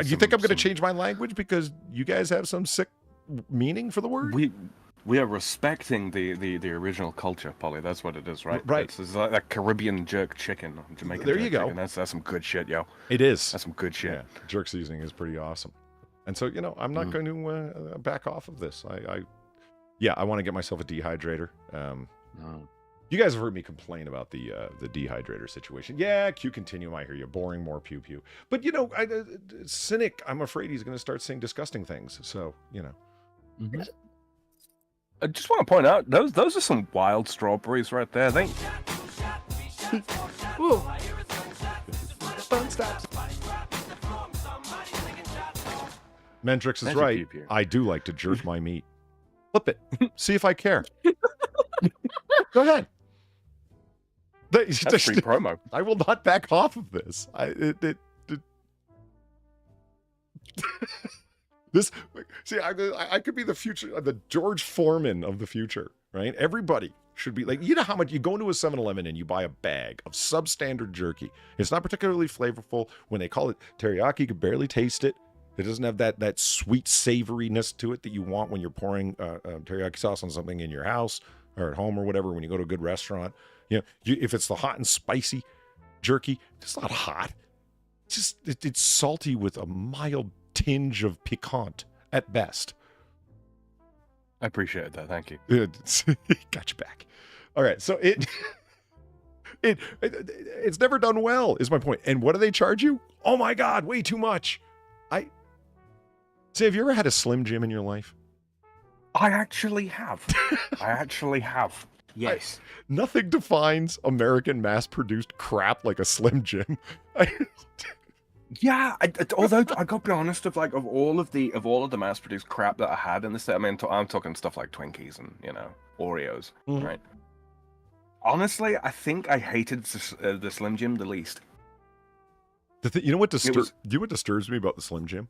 Speaker 1: You think I'm going to change my language because you guys have some sick meaning for the word?
Speaker 3: We are respecting the original culture, Polly. That's what it is, right?
Speaker 1: Right.
Speaker 3: It's like that Caribbean jerk chicken, Jamaican.
Speaker 1: There
Speaker 3: jerk
Speaker 1: you go.
Speaker 3: Chicken. That's some good shit, yo.
Speaker 1: It is.
Speaker 3: That's some good shit.
Speaker 1: Yeah, jerk seasoning is pretty awesome. And so, I'm not going to back off of this. I want to get myself a dehydrator. You guys have heard me complain about the dehydrator situation. Yeah, Q continuum, I hear you. Boring, more pew pew. But, Cynic, I'm afraid he's going to start saying disgusting things. So,
Speaker 3: Mm-hmm. I just want to point out, those are some wild strawberries right there.
Speaker 2: Ooh.
Speaker 1: Fun stops. Mendrix is
Speaker 3: That's a
Speaker 1: right.
Speaker 3: pew-pew.
Speaker 1: I do like to jerk my meat. Flip it. See if I care. Go ahead.
Speaker 3: That's free promo.
Speaker 1: I will not back off of this. I could be the future, the George Foreman of the future, right? Everybody should be like, how much you go into a 7-Eleven and you buy a bag of substandard jerky. It's not particularly flavorful. When they call it teriyaki, you can barely taste it. It doesn't have that sweet savoriness to it that you want when you're pouring teriyaki sauce on something in your house or at home or whatever, when you go to a good restaurant. If it's the hot and spicy jerky, it's not hot. It's just, it's salty with a mild tinge of piquant at best.
Speaker 3: I appreciate that. Thank you.
Speaker 1: Got you back. All right. So it's never done well, is my point. And what do they charge you? Oh my God, way too much. Have you ever had a Slim Jim in your life?
Speaker 3: I actually have. Yes.
Speaker 1: Nothing defines American mass-produced crap like a Slim Jim.
Speaker 3: Yeah, although I got to be honest, of all of the mass-produced crap that I had in this, I mean, I'm talking stuff like Twinkies and Oreos, right? Honestly, I think I hated the Slim Jim the least.
Speaker 1: You know what disturbs me about the Slim Jim?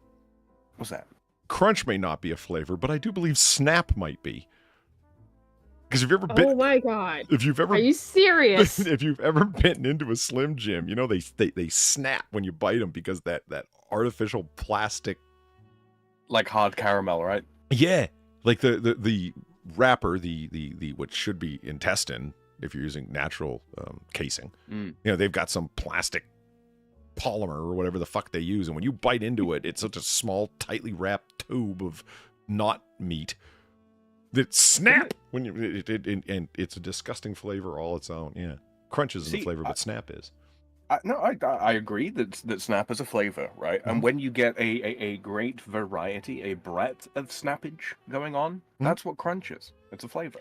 Speaker 3: What's that?
Speaker 1: Crunch may not be a flavor, but I do believe Snap might be. Because if you've ever been,
Speaker 2: oh my God,
Speaker 1: are
Speaker 2: you serious?
Speaker 1: If you've ever bitten into a Slim Jim, they snap when you bite them because that artificial plastic,
Speaker 3: like hard caramel, right?
Speaker 1: Yeah, like the wrapper, the what should be intestine if you're using natural casing. They've got some plastic polymer or whatever the fuck they use, and when you bite into it, it's such a small, tightly wrapped tube of not meat that snap when you and it's a disgusting flavor all its own. Yeah, Crunch isn't a flavor, but Snap is.
Speaker 3: I agree that Snap is a flavor, right? And when you get a great variety, a breadth of snappage going on, that's what Crunch is. It's a flavor.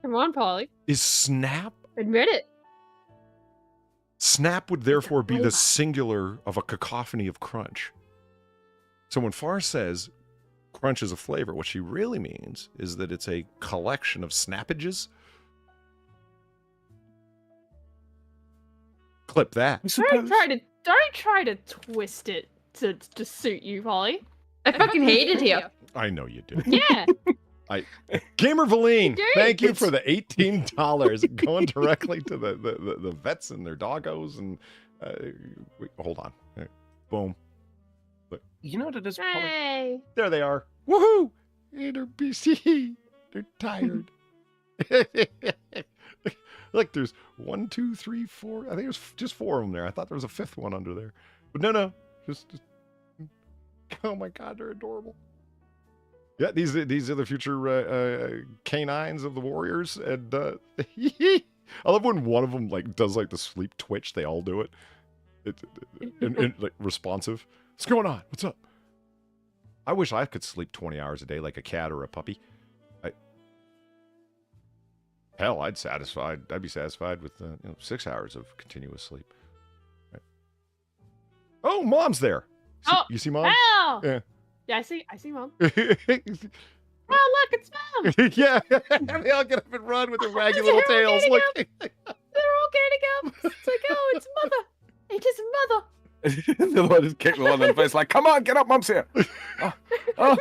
Speaker 2: Come on, Polly.
Speaker 1: Is Snap?
Speaker 2: Admit it.
Speaker 1: Snap would therefore be the singular of a cacophony of Crunch. So when Far says Crunch is a flavor, what she really means is that it's a collection of snappages. Clip that.
Speaker 2: Don't try to twist it to suit you, Polly.
Speaker 4: I fucking hate it here.
Speaker 1: I know you do.
Speaker 2: Yeah.
Speaker 1: Gamer Valine, thank you for the $18 going directly to the vets and their doggos. And wait, hold on. Right. Boom. Look.
Speaker 3: You know what it is, Polly?
Speaker 2: Hey.
Speaker 1: There they are. Woohoo! They're busy. They're tired. Look, there's 1, 2, 3, 4. I think there's just 4 of them there. I thought there was a 5th one under there. But no. Just oh my God, they're adorable. Yeah, these are the future canines of the Warriors, and I love when one of them does the sleep twitch. They all do it. It's responsive. What's going on? What's up? I wish I could sleep 20 hours a day like a cat or a puppy. Hell, I'd be satisfied with 6 hours of continuous sleep. Right. Oh, Mom's there. You see Mom?
Speaker 2: Wow.
Speaker 1: Yeah.
Speaker 2: Yeah, I see Mom. Oh, look, it's Mom.
Speaker 1: Yeah, they all get up and run with their raggy little tails. Look.
Speaker 2: They're all getting up. It's like, oh, it's Mother. It is Mother.
Speaker 3: The other one just kicked the one in the face, like, come on, get up, Mom's here. Oh,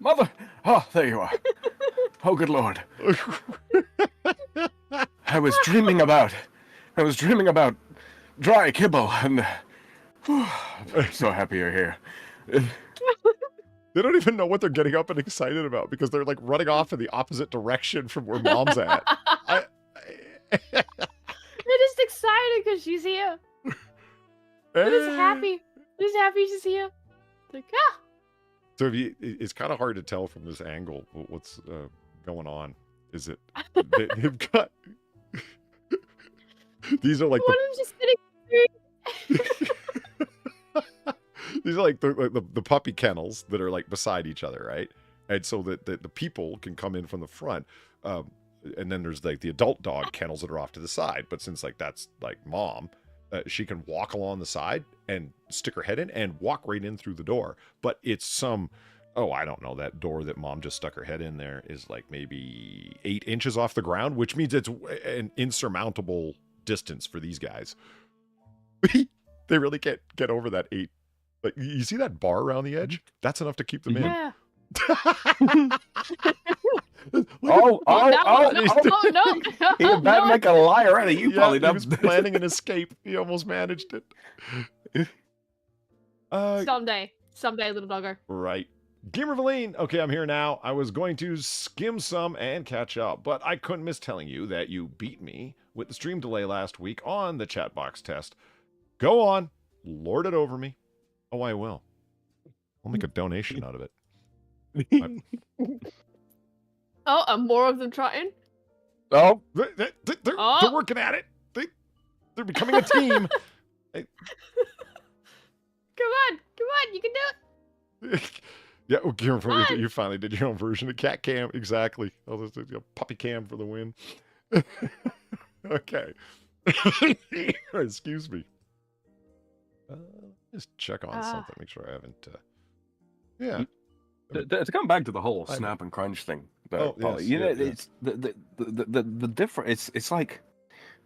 Speaker 3: mother. Oh, there you are. Oh, good Lord. I was dreaming about dry kibble, and I'm so happy you're here.
Speaker 1: They don't even know what they're getting up and excited about because they're like running off in the opposite direction from where Mom's at.
Speaker 2: They're just excited because she's here. They're just happy. They're just happy she's here. Like, ah.
Speaker 1: So it's kind of hard to tell from this angle what's going on. Is it they've got these are like
Speaker 2: one of them's just sitting.
Speaker 1: These are like the puppy kennels that are like beside each other, right? And so that the people can come in from the front. And then there's like the adult dog kennels that are off to the side. But since like that's like Mom, she can walk along the side and stick her head in and walk right in through the door. But it's some, I don't know, that door that Mom just stuck her head in there is like maybe 8 inches off the ground, which means it's an insurmountable distance for these guys. They really can't get over that 8. Like, you see that bar around the edge? That's enough to keep them in.
Speaker 2: Yeah.
Speaker 3: No. He about to make a liar out of you,
Speaker 1: yeah,
Speaker 3: Polly.
Speaker 1: He was planning an escape. He almost managed it.
Speaker 2: Someday, little doggo.
Speaker 1: Right. Gamer Valine, okay, I'm here now. I was going to skim some and catch up, but I couldn't miss telling you that you beat me with the stream delay last week on the chat box test. Go on, lord it over me. Oh, I will. I'll make a donation out of it.
Speaker 2: Oh, and more of them trying?
Speaker 1: Oh, they're working at it. They're becoming a team.
Speaker 2: Come on, you can do it.
Speaker 1: Yeah, you finally did your own version of cat cam. Exactly. Oh, there's a puppy cam for the win. Okay. Excuse me. Just check on something. Make sure I haven't. Yeah.
Speaker 3: To come back to the whole snap and crunch thing, though, Polly, it's the difference. It's like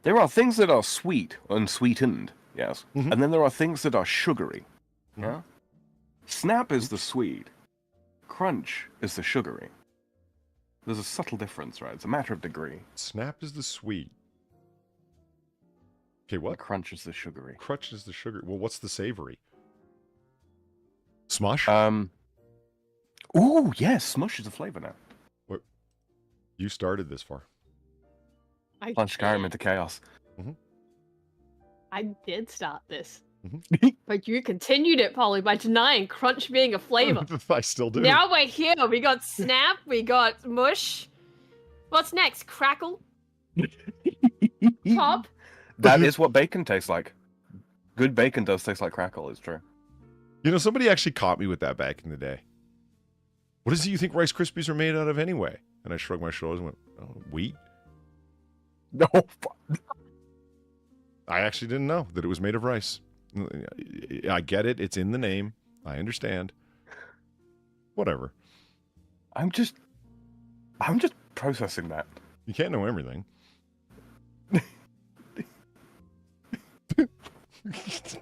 Speaker 3: there are things that are sweet and sweetened, yes, and then there are things that are sugary. Yeah. Snap is the sweet. Crunch is the sugary. There's a subtle difference, right? It's a matter of degree.
Speaker 1: Snap is the sweet. Okay, what?
Speaker 3: The crunch is the sugary.
Speaker 1: Crunch is the sugar. Well, what's the savory? Smush?
Speaker 3: Ooh, yes, smush is a flavor now.
Speaker 1: What? You started this far.
Speaker 3: Plunge Skyrim into chaos.
Speaker 2: I did start this. But you continued it, Polly, by denying crunch being a flavor.
Speaker 1: I still do.
Speaker 2: Now we're here. We got snap. We got mush. What's next? Crackle? Pop?
Speaker 3: That is what bacon tastes like. Good bacon does taste like crackle, it's true.
Speaker 1: You know, somebody actually caught me with that back in the day. What does you think Rice Krispies are made out of anyway? And I shrugged my shoulders and went, wheat?
Speaker 3: No.
Speaker 1: I actually didn't know that it was made of rice. I get it. It's in the name. I understand. Whatever.
Speaker 3: I'm just processing that.
Speaker 1: You can't know everything.
Speaker 2: It's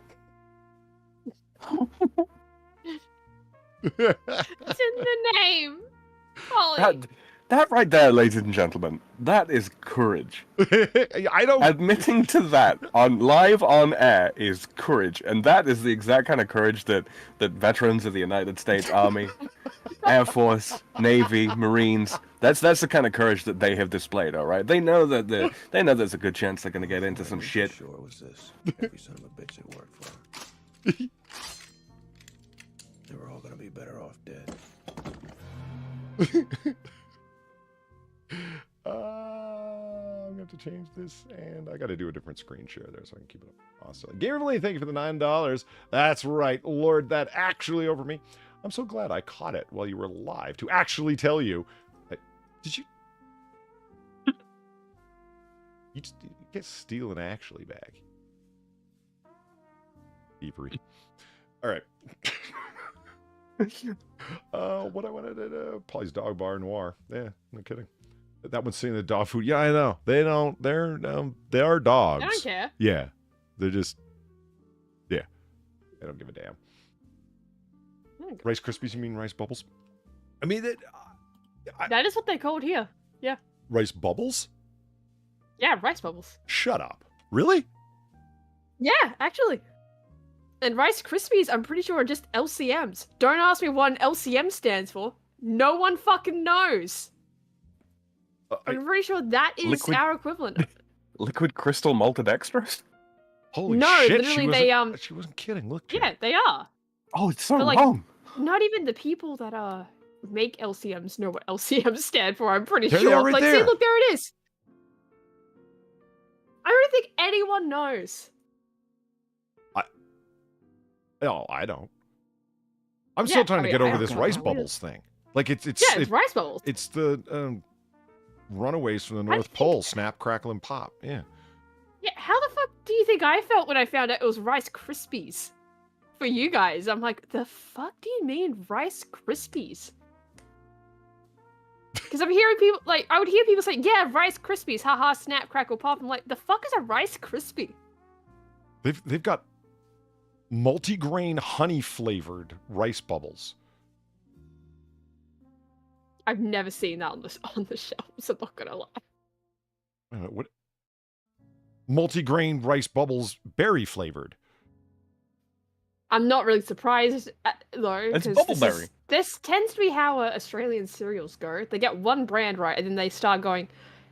Speaker 2: in the name. Polly.
Speaker 3: That right there, ladies and gentlemen, that is courage.
Speaker 1: I don't...
Speaker 3: Admitting to that live on air is courage, and that is the exact kind of courage that veterans of the United States Army, Air Force, Navy, Marines, that's the kind of courage that they have displayed, all right? They know that there's a good chance they're going to get into some shit.
Speaker 5: Sure was this. Every son of a bitch that worked for him. They were all going to be better off dead.
Speaker 1: I'm going to have to change this, and I got to do a different screen share there so I can keep it up. Awesome. Gamerly, thank you for the $9. That's right, Lord, that actually over me. I'm so glad I caught it while you were live to actually tell you. Did you? You can't steal an actually bag. Thievery. All right. What I wanted to Polly's Dog Bar Noir. Yeah, no kidding. That one's seeing the dog food. Yeah, I know. They don't. They are dogs.
Speaker 2: I don't care.
Speaker 1: Yeah, they're just. Yeah. They don't give a damn.
Speaker 2: Okay.
Speaker 1: Rice Krispies, you mean rice bubbles? I mean,
Speaker 2: That is what they called here. Yeah.
Speaker 1: Rice bubbles?
Speaker 2: Yeah, rice bubbles.
Speaker 1: Shut up. Really?
Speaker 2: Yeah, actually. And Rice Krispies, I'm pretty sure, are just LCMs. Don't ask me what an LCM stands for. No one fucking knows. I'm pretty sure that is our equivalent.
Speaker 3: Liquid crystal maltodextrose?
Speaker 1: Holy
Speaker 2: No,
Speaker 1: shit!
Speaker 2: literally
Speaker 1: she wasn't kidding. Look.
Speaker 2: Yeah, they are.
Speaker 3: Oh, it's so
Speaker 2: But, like,
Speaker 3: wrong.
Speaker 2: Not even the people that make LCMs know what LCMs stand for. I'm pretty
Speaker 1: There they
Speaker 2: sure.
Speaker 1: are right
Speaker 2: Like,
Speaker 1: there.
Speaker 2: see, look, there it is. I don't think anyone knows.
Speaker 1: No, I don't. I'm still trying to get over this
Speaker 2: don't
Speaker 1: rice
Speaker 2: know.
Speaker 1: bubbles thing. Like it's
Speaker 2: rice bubbles.
Speaker 1: It's the runaways from the
Speaker 2: I
Speaker 1: North
Speaker 2: think-
Speaker 1: Pole, snap, crackle, and pop. Yeah.
Speaker 2: Yeah, how the fuck do you think I felt when I found out it was Rice Krispies? For you guys, I'm like, the fuck do you mean Rice Krispies? Because I'm hearing people, like, I would hear people say, yeah, Rice Krispies, haha, snap, crackle, pop. I'm like, the fuck is a Rice Krispie?
Speaker 1: They've got multigrain honey flavored rice bubbles.
Speaker 2: I've never seen that on the shelves, I'm not gonna lie.
Speaker 1: What? Multigrain rice bubbles, berry flavored.
Speaker 2: I'm not really surprised, though.
Speaker 3: It's
Speaker 2: 'cause
Speaker 3: bubbleberry.
Speaker 2: This tends to be how Australian cereals go. They get one brand right, and then they start going,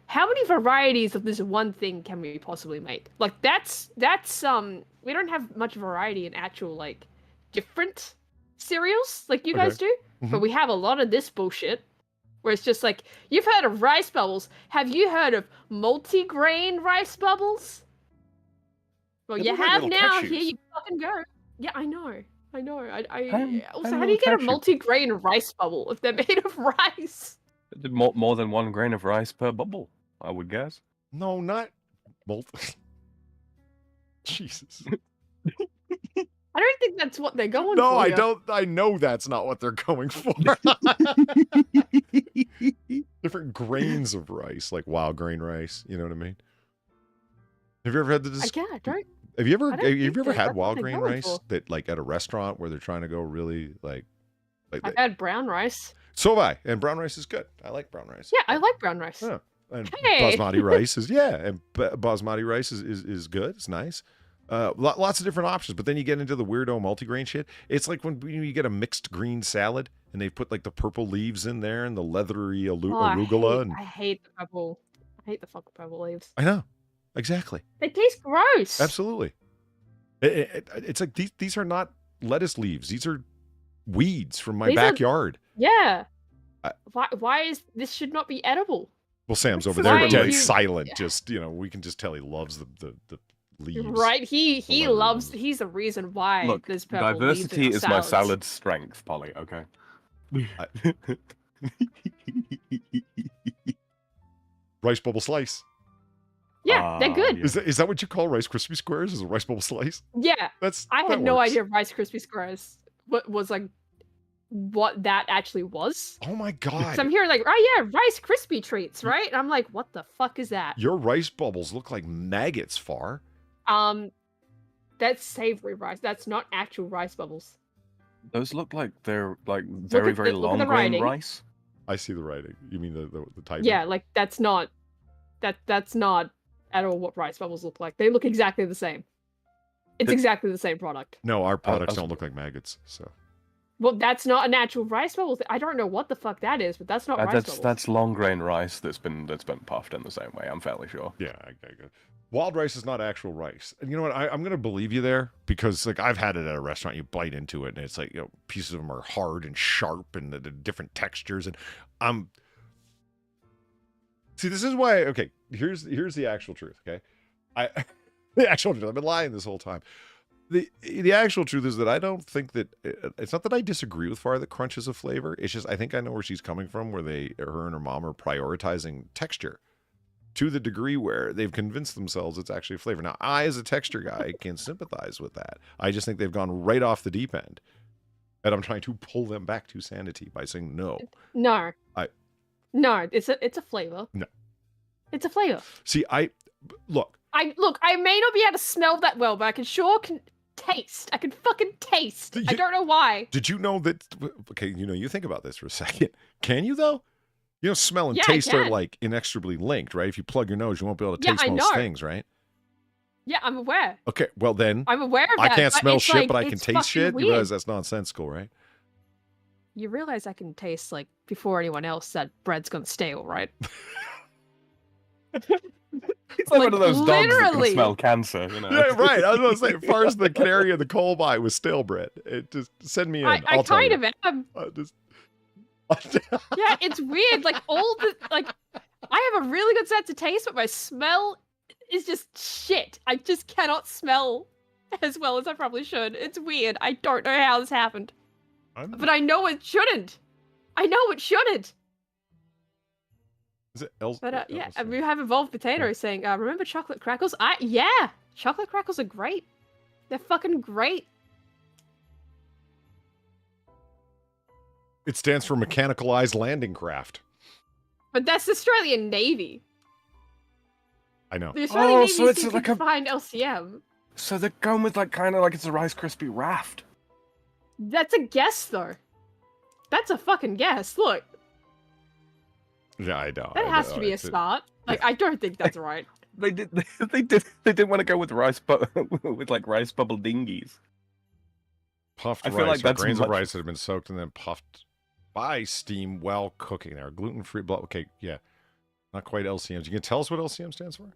Speaker 2: how many varieties of this one thing can we possibly make? Like, that's we don't have much variety in actual, like, different cereals, like you guys do. But we have a lot of this bullshit, where it's just like, you've heard of rice bubbles. Have you heard of multi-grain rice bubbles? Well,
Speaker 3: They
Speaker 2: you
Speaker 3: look like
Speaker 2: have
Speaker 3: little
Speaker 2: now.
Speaker 3: cashews.
Speaker 2: Here you fucking go. Yeah, I know.
Speaker 3: I'm
Speaker 2: Also,
Speaker 3: a
Speaker 2: how do
Speaker 3: little
Speaker 2: you get a
Speaker 3: cashew.
Speaker 2: multi-grain rice bubble if they're made of rice?
Speaker 3: More than 1 grain of rice per bubble, I would guess.
Speaker 1: No, not Jesus.
Speaker 2: I don't think that's what they're going
Speaker 1: No,
Speaker 2: for.
Speaker 1: I
Speaker 2: here.
Speaker 1: don't. I know that's not what they're going for. Different grains of rice, like wild grain rice. You know what I mean? Have you ever had the?
Speaker 2: I don't.
Speaker 1: Have you ever?
Speaker 2: I don't
Speaker 1: Have you
Speaker 2: think
Speaker 1: ever
Speaker 2: that-
Speaker 1: had
Speaker 2: that's what
Speaker 1: wild
Speaker 2: they're
Speaker 1: grain
Speaker 2: going
Speaker 1: rice
Speaker 2: for.
Speaker 1: that, like, at a restaurant where they're trying to go really like
Speaker 2: I've had brown rice.
Speaker 1: So have I, and brown rice is good. I like brown rice.
Speaker 2: Yeah, I like brown rice.
Speaker 1: Yeah. And
Speaker 2: Hey!
Speaker 1: basmati rice is and basmati rice is good. It's nice. Lots of different options, but then you get into the weirdo multigrain shit. It's like when you get a mixed green salad and they put like the purple leaves in there and the leathery arugula.
Speaker 2: I hate the purple. I hate the fucking purple leaves.
Speaker 1: I know, exactly.
Speaker 2: They taste gross.
Speaker 1: Absolutely. It's like these are not lettuce leaves. These are weeds from my
Speaker 2: These are-
Speaker 1: backyard.
Speaker 2: Yeah. Why is this should not be edible?
Speaker 1: Well, Sam's over
Speaker 2: Why
Speaker 1: there
Speaker 2: are
Speaker 1: dead
Speaker 2: you-
Speaker 1: silent. Just, we can just tell he loves the leaves.
Speaker 2: Right? He
Speaker 1: The
Speaker 2: loves.
Speaker 1: leaves.
Speaker 2: He's the reason why
Speaker 3: Look,
Speaker 2: there's purple
Speaker 3: diversity
Speaker 2: leaves in
Speaker 3: is my
Speaker 2: salads.
Speaker 3: salad strength, Polly, okay?
Speaker 1: Rice bubble slice.
Speaker 2: Yeah, they're good.
Speaker 3: yeah.
Speaker 1: Is that what you call Rice Krispie squares? Is a rice bubble slice?
Speaker 2: Yeah, I had
Speaker 1: that
Speaker 2: no
Speaker 1: works.
Speaker 2: idea Rice Krispie squares was like what that actually was.
Speaker 1: Oh my
Speaker 2: So
Speaker 1: god.
Speaker 2: I'm hearing like, oh yeah, Rice Krispie treats, right? And I'm like, what the fuck is that?
Speaker 1: Your rice bubbles look like maggots, Far.
Speaker 2: That's savory rice. That's not actual rice bubbles.
Speaker 3: Those look like they're like very,
Speaker 2: at
Speaker 3: very
Speaker 2: the- look at
Speaker 3: long
Speaker 2: the
Speaker 3: grain
Speaker 2: writing.
Speaker 3: rice.
Speaker 1: I see the writing. You mean the type?
Speaker 2: Yeah, like that's not at all what rice bubbles look like. They look exactly the same. It's exactly the same product.
Speaker 1: No, our products
Speaker 3: was-
Speaker 1: don't look like maggots. So
Speaker 2: Well, that's not a natural rice bubble. I don't know what the fuck that is, but that's not rice bubbles.
Speaker 3: That's long grain rice that's been puffed in the same way. I'm fairly sure.
Speaker 1: yeah, I get. Wild rice is not actual rice. And you know what? I'm gonna believe you there because like I've had it at a restaurant. You bite into it and it's like pieces of them are hard and sharp and the different textures. And see, this is why. Okay, here's the actual truth. Okay, the actual truth. I've been lying this whole time. The actual truth is that I don't think that it's not that I disagree with Far that crunch is a flavor. It's just I think I know where she's coming from, where her and her mom are prioritizing texture to the degree where they've convinced themselves it's actually a flavor. Now, I as a texture guy can sympathize with that. I just think they've gone right off the deep end, and I'm trying to pull them back to sanity by saying no.
Speaker 2: No. No, it's a flavor.
Speaker 1: No.
Speaker 2: It's a flavor.
Speaker 1: See, look.
Speaker 2: I may not be able to smell that well, but I can taste. I can fucking taste. I don't know why.
Speaker 1: Did you know that? Okay, you think about this for a second. Can you though? Smell and taste are like inextricably linked, right? If you plug your nose, you won't be able to taste most things, right?
Speaker 2: Yeah, I'm aware.
Speaker 1: Okay, well then.
Speaker 2: I'm aware of
Speaker 1: I
Speaker 2: that.
Speaker 1: can't smell shit,
Speaker 2: like,
Speaker 1: but I can taste shit.
Speaker 2: Weird.
Speaker 1: You realize that's nonsensical, right?
Speaker 2: You realize I can taste, like, before anyone else that bread's gonna stale, right?
Speaker 3: It's like one of those dogs that can smell cancer,
Speaker 1: Yeah, right. I was going to say, as far as the canary in the coal mine with stale bread, just send me in.
Speaker 2: I kind of am. Yeah, it's weird. Like, I have a really good sense of taste, but my smell is just shit. I just cannot smell as well as I probably should. It's weird. I don't know how this happened. But I know it shouldn't. I know it shouldn't.
Speaker 1: Is it
Speaker 2: But yeah, we have Evolved Potato saying, remember chocolate crackles? Yeah, chocolate crackles are great. They're fucking great.
Speaker 1: It stands for Mechanicalized Landing Craft.
Speaker 2: But that's the Australian Navy.
Speaker 1: I know.
Speaker 2: The Australian Navy
Speaker 3: so it's
Speaker 2: seems
Speaker 3: like
Speaker 2: to find LCM.
Speaker 3: So they're going with like kind of like it's a Rice Krispie raft.
Speaker 2: That's a guess, though. That's a fucking guess. Look.
Speaker 1: Yeah, I know.
Speaker 2: That has to be a start. Like, I don't think that's right.
Speaker 3: They didn't want to go with with like rice bubble dinghies.
Speaker 1: Puffed
Speaker 3: I
Speaker 1: rice,
Speaker 3: feel like that's
Speaker 1: grains of rice that have been soaked and then puffed by steam while cooking. They're gluten-free. Okay, yeah. Not quite LCMs. You can tell us what LCM stands for?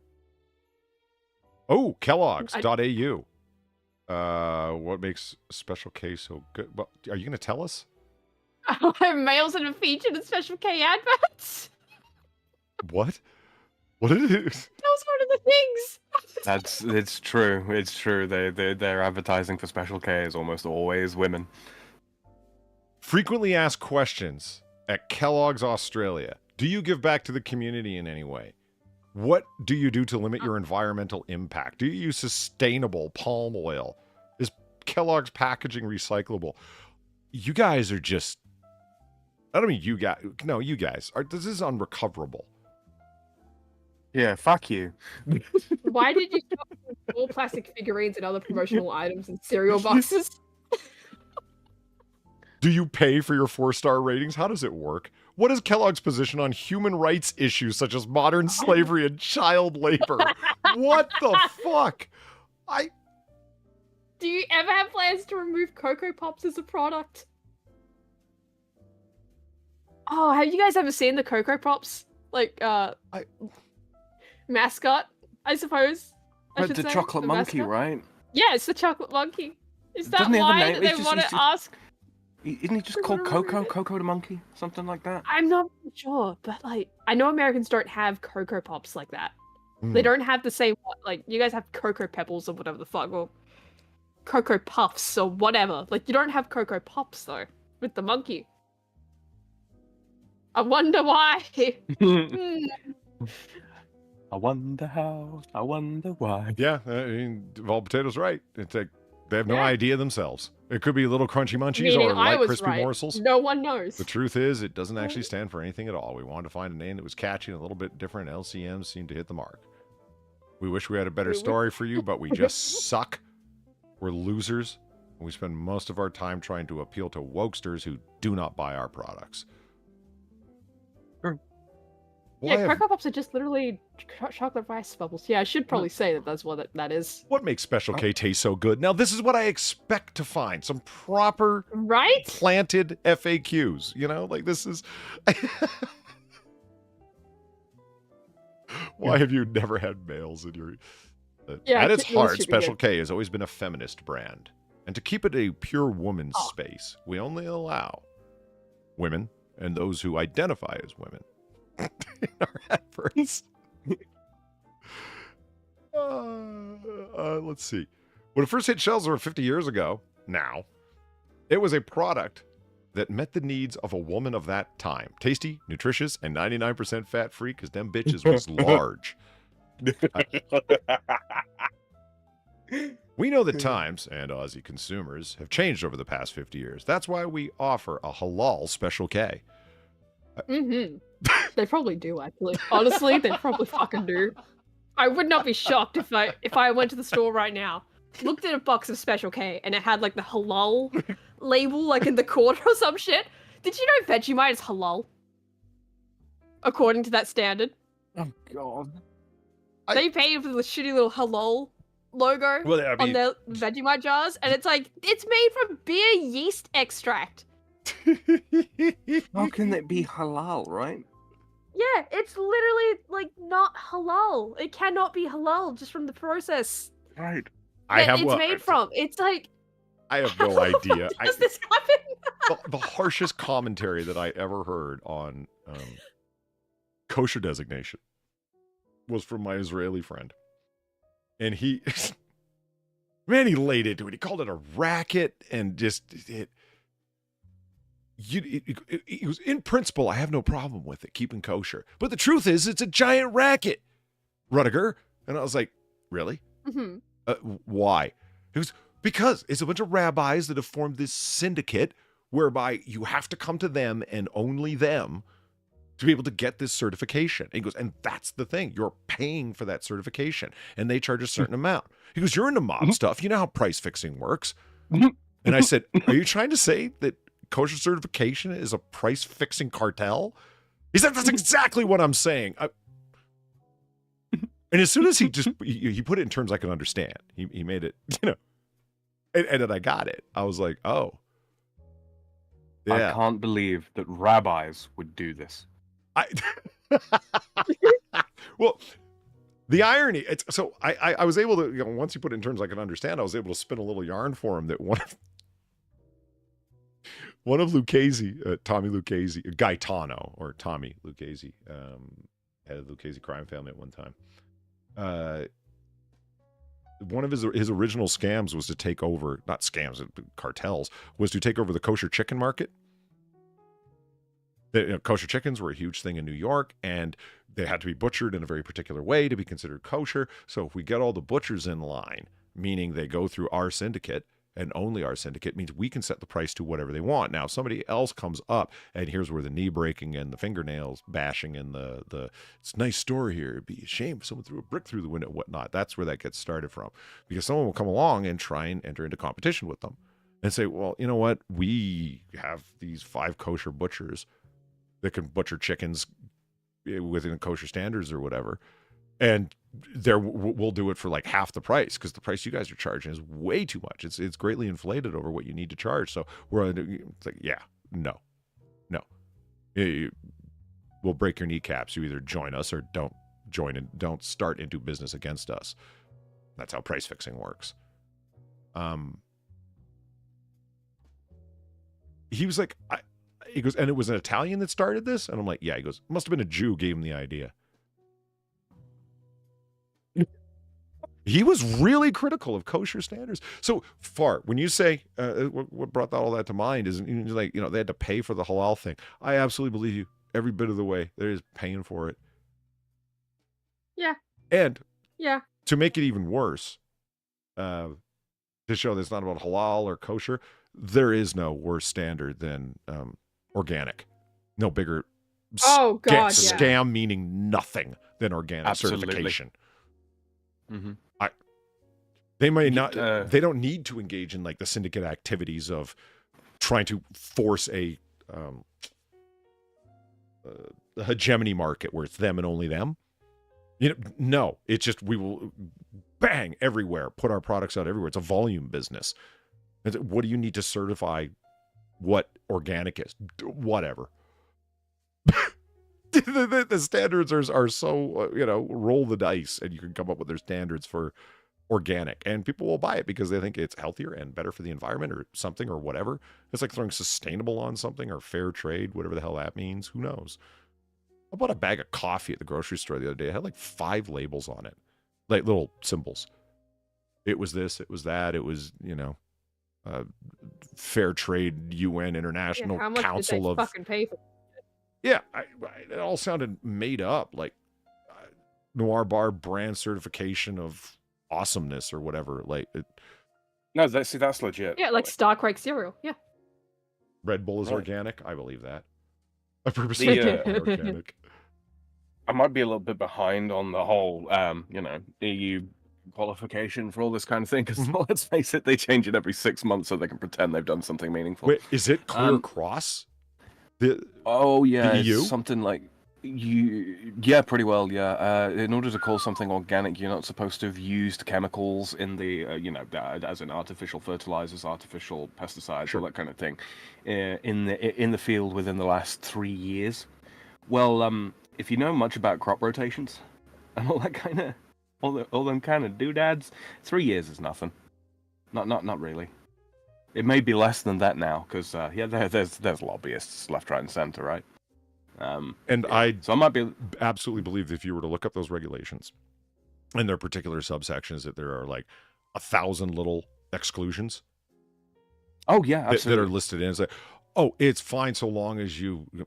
Speaker 1: Oh, Kellogg's.au. What makes Special K so good? Well, are you going to tell us?
Speaker 2: Males that are featured in Special K adverts.
Speaker 1: What? What is it?
Speaker 2: That was one of the things.
Speaker 3: It's true. It's true. Their advertising for Special K is almost always women.
Speaker 1: Frequently asked questions at Kellogg's Australia. Do you give back to the community in any way? What do you do to limit your environmental impact? Do you use sustainable palm oil? Is Kellogg's packaging recyclable? You guys are just... I don't mean you guys. No, you guys. This is unrecoverable.
Speaker 3: Yeah, fuck you.
Speaker 2: Why did you shop all plastic figurines and other promotional items in cereal boxes?
Speaker 1: Do you pay for your 4-star ratings? How does it work? What is Kellogg's position on human rights issues such as modern slavery and child labor? What the fuck?
Speaker 2: Do you ever have plans to remove Cocoa Pops as a product? Oh, have you guys ever seen the Cocoa Pops? Like, mascot, I suppose.
Speaker 3: But the chocolate monkey,
Speaker 2: mascot?
Speaker 3: right?
Speaker 2: Yeah, it's the chocolate monkey. Is that
Speaker 3: Doesn't he have a
Speaker 2: why
Speaker 3: name?
Speaker 2: they want to ask?
Speaker 3: Isn't he just called Coco? Coco the monkey? Something like that?
Speaker 2: I'm not sure, but like, I know Americans don't have Cocoa Pops like that. They don't have the same, like, you guys have Cocoa Pebbles or whatever the fuck, or Cocoa Puffs or whatever. Like, you don't have Cocoa Pops, though, with the monkey. I wonder why.
Speaker 3: I wonder how. I wonder why.
Speaker 1: Yeah, I mean, Evolved Potato's right. It's like they have no idea themselves. It could be little crunchy munchies
Speaker 2: Meaning
Speaker 1: or light crispy
Speaker 2: right.
Speaker 1: morsels.
Speaker 2: No one knows.
Speaker 1: The truth is, it doesn't actually stand for anything at all. We wanted to find a name that was catchy and a little bit different. LCMs seemed to hit the mark. We wish we had a better story for you, but we just suck. We're losers. And we spend most of our time trying to appeal to wokesters who do not buy our products.
Speaker 2: Yeah, Cocoa Pops are just literally chocolate rice bubbles. Yeah, I should probably say that that's what that is.
Speaker 1: What makes Special K taste so good? Now, this is what I expect to find. Some proper, planted FAQs. You know, like this is... Why have you never had males in your... At its heart, Special K has always been a feminist brand. And to keep it a pure woman's space, we only allow women and those who identify as women in our adverts. Let's see. When it first hit shelves over 50 years ago, now, it was a product that met the needs of a woman of that time. Tasty, nutritious, and 99% fat-free, because them bitches was large. We know that times and Aussie consumers have changed over the past 50 years. That's why we offer a halal Special K.
Speaker 2: They probably do, actually. Honestly, they probably fucking do. I would not be shocked if I went to the store right now. looked at a box of Special K and it had like the halal label like in the corner or some shit. Did you know Vegemite is halal? According to that standard.
Speaker 3: Oh god.
Speaker 2: They pay for the shitty little halal logo on their Vegemite jars, and it's like, it's made from beer yeast extract.
Speaker 3: How can it be halal, right?
Speaker 2: Yeah, it's literally like not halal. It cannot be halal just from the process.
Speaker 3: Right.
Speaker 2: It's made from. It's like,
Speaker 1: I have no idea.
Speaker 2: Does this happen?
Speaker 1: The harshest commentary that I ever heard on kosher designation was from my Israeli friend. And he, man, he laid into it. He called it a racket and just, it was, in principle, I have no problem with it, keeping kosher. But the truth is, it's a giant racket, Rudiger. And I was like, really?
Speaker 2: Mm-hmm.
Speaker 1: Why? He goes, because it's a bunch of rabbis that have formed this syndicate whereby you have to come to them and only them to be able to get this certification. And he goes, and that's the thing. You're paying for that certification. And they charge a certain amount. He goes, you're into mob stuff. You know how price fixing works. And I said, are you trying to say that kosher certification is a price fixing cartel? He said, that's exactly what I'm saying. And as soon as he put it in terms I can understand, he made it, and then I got it. I was like, oh. Yeah.
Speaker 3: I can't believe that rabbis would do this.
Speaker 1: Well, the irony, so I was able to, once you put it in terms I can understand, I was able to spin a little yarn for him that one of Lucchese, Tommy Lucchese, Gaetano, or Tommy Lucchese, head of the Lucchese crime family at one time. One of his original scams was to take over, not scams, cartels, was to take over the kosher chicken market. Kosher chickens were a huge thing in New York, and they had to be butchered in a very particular way to be considered kosher. So if we get all the butchers in line, meaning they go through our syndicate, and only our syndicate, means we can set the price to whatever they want. Now, if somebody else comes up, and here's where the knee breaking and the fingernails bashing and the it's a nice store here. It'd be a shame if someone threw a brick through the window and whatnot. That's where that gets started from. Because someone will come along and try and enter into competition with them and say, well, you know what? We have these 5 kosher butchers that can butcher chickens within kosher standards or whatever. And we'll do it for like half the price, because the price you guys are charging is way too much. It's greatly inflated over what you need to charge. So it's like, yeah, no. We'll break your kneecaps. You either join us or don't join and don't start into business against us. That's how price fixing works. He was like, he goes, and it was an Italian that started this? And I'm like, yeah. He goes, must have been a Jew who gave him the idea. He was really critical of kosher standards. So far, when you say, what brought all that to mind is, like, they had to pay for the halal thing. I absolutely believe you every bit of the way. There is paying for it.
Speaker 2: Yeah.
Speaker 1: And
Speaker 2: yeah,
Speaker 1: to make it even worse, to show that it's not about halal or kosher, there is no worse standard than organic. No bigger scam meaning nothing than organic certification.
Speaker 3: Mm-hmm.
Speaker 1: They may not. They don't need to engage in like the syndicate activities of trying to force a hegemony market where it's them and only them. No, it's just we will bang everywhere, put our products out everywhere. It's a volume business. What do you need to certify what organic is? Whatever. The standards are so, roll the dice and you can come up with their standards for organic, and people will buy it because they think it's healthier and better for the environment or something or whatever. It's like throwing sustainable on something or fair trade, whatever the hell that means. Who knows? I bought a bag of coffee at the grocery store the other day. It had like 5 labels on it, like little symbols. It was this, it was that, it was, fair trade, UN, International
Speaker 2: how much
Speaker 1: Council
Speaker 2: did they
Speaker 1: of
Speaker 2: fucking pay for?
Speaker 1: Yeah, it all sounded made up, like Noir Bar brand certification of awesomeness or whatever. Like,
Speaker 3: no, that's legit.
Speaker 2: Yeah, like Starquake cereal. Yeah,
Speaker 1: Red Bull is
Speaker 3: Right.
Speaker 1: organic. I believe that. I purposely organic.
Speaker 3: I might be a little bit behind on the whole, EU qualification for all this kind of thing. Because let's face it, they change it every 6 months so they can pretend they've done something meaningful.
Speaker 1: Wait, is it clear across the?
Speaker 3: Oh yeah,
Speaker 1: the EU?
Speaker 3: it's something like yeah, pretty well. Yeah, in order to call something organic, you're not supposed to have used chemicals in the as in artificial fertilizers, artificial pesticides, all that kind of thing, in the field within the last 3 years. Well, if you know much about crop rotations and all that kind of all them kind of doodads, 3 years is nothing. Not really. It may be less than that now, because there's lobbyists left, right, and center, right?
Speaker 1: And I
Speaker 3: might be
Speaker 1: absolutely believe that if you were to look up those regulations and their particular subsections, that there are like 1,000 little exclusions.
Speaker 3: Oh yeah, absolutely.
Speaker 1: That are listed in. It's like, oh, it's fine so long as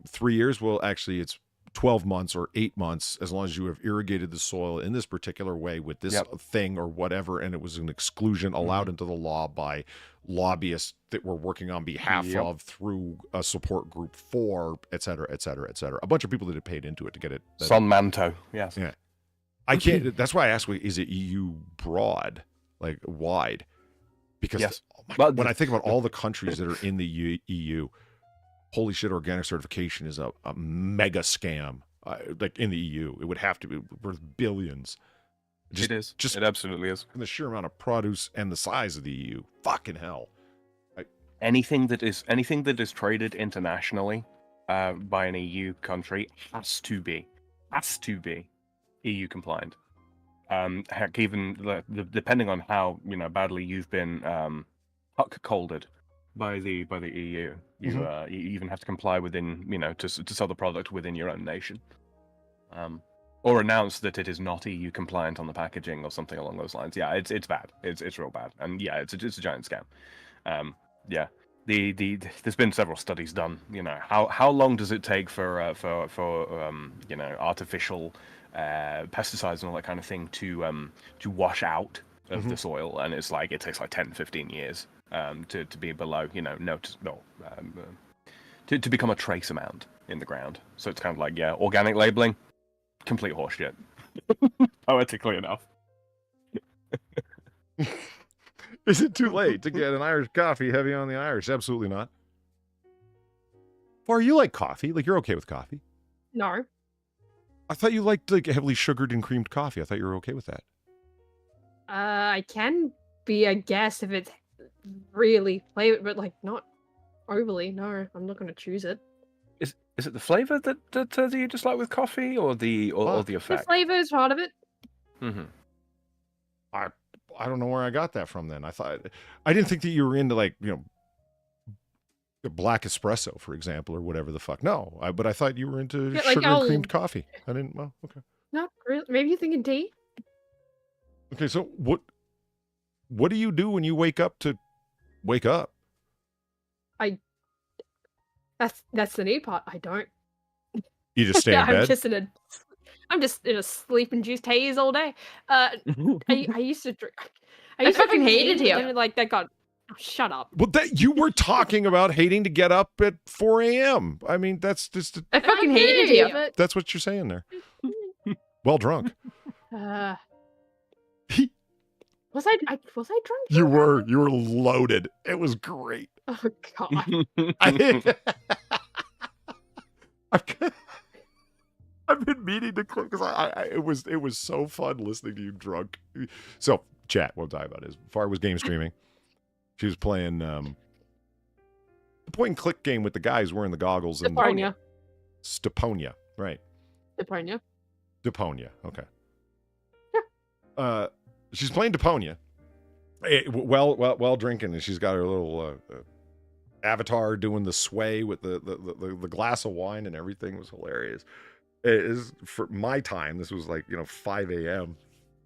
Speaker 1: 3 years. Well, actually, it's 12 months or 8 months as long as you have irrigated the soil in this particular way with this thing or whatever, and it was an exclusion allowed into the law by lobbyists that were working on behalf of through a support group for, et cetera, et cetera, et cetera. A bunch of people that had paid into it to get it.
Speaker 3: Son Manto, yes.
Speaker 1: Yeah. I can't, that's why I asked, is it EU broad, like wide? Because when I think about all the countries that are in the EU, holy shit, organic certification is a mega scam. Like in the EU, it would have to be worth billions.
Speaker 3: It is. It absolutely is.
Speaker 1: And the sheer amount of produce and the size of the EU. Fucking hell.
Speaker 3: Anything that is traded internationally by an EU country has to be EU compliant. Heck, even depending on how badly you've been cuckolded by the EU, you even have to comply within to sell the product within your own nation. Or announce that it is not EU compliant on the packaging or something along those lines. Yeah, it's bad. It's real bad, and yeah, it's a giant scam. Yeah, there's been several studies done. How long does it take for artificial pesticides and all that kind of thing to wash out of the soil, and it's like it takes like 10-15 years to be below to become a trace amount in the ground. So it's kind of like organic labeling. Complete horseshit. Poetically enough.
Speaker 1: Is it too late to get an Irish coffee heavy on the Irish? Absolutely not. Or you like coffee? Like you're okay with coffee?
Speaker 2: No.
Speaker 1: I thought you liked like heavily sugared and creamed coffee. I thought you were okay with that.
Speaker 2: I can be, I guess, if it's really flavored, but like not overly. No, I'm not going to choose it.
Speaker 3: Is it the flavor that you dislike with coffee, or the effect?
Speaker 2: The flavor is part of it.
Speaker 3: Mm-hmm.
Speaker 1: I don't know where I got that from. Then I didn't think that you were into like black espresso, for example, or whatever the fuck. No, but I thought you were into sugar and creamed coffee. I didn't. Well, okay.
Speaker 2: Not really. Maybe you're thinking tea.
Speaker 1: Okay, so what do you do when you wake up to wake up?
Speaker 2: That's the neat part. I don't.
Speaker 1: You just stay in bed?
Speaker 2: I'm just in a sleep-induced haze all day. I used to drink.
Speaker 4: I fucking hated you.
Speaker 2: Like that got. Oh, shut up.
Speaker 1: Well, you were talking about hating to get up at 4 a.m. I mean, that's just.
Speaker 4: I fucking hated you.
Speaker 1: That's what you're saying there. Well drunk.
Speaker 2: Was I drunk?
Speaker 1: You were loaded. It was great.
Speaker 2: Oh God.
Speaker 1: I've been meaning to click because it was so fun listening to you drunk. So chat, what I'm talking about is Far was game streaming. She was playing the point and click game with the guys wearing the goggles and Steponia, right? Deponia, okay.
Speaker 2: Yeah.
Speaker 1: She's playing Deponia while drinking, and she's got her little avatar doing the sway with the glass of wine and everything. It was hilarious. It is for my time. This was like 5 a.m.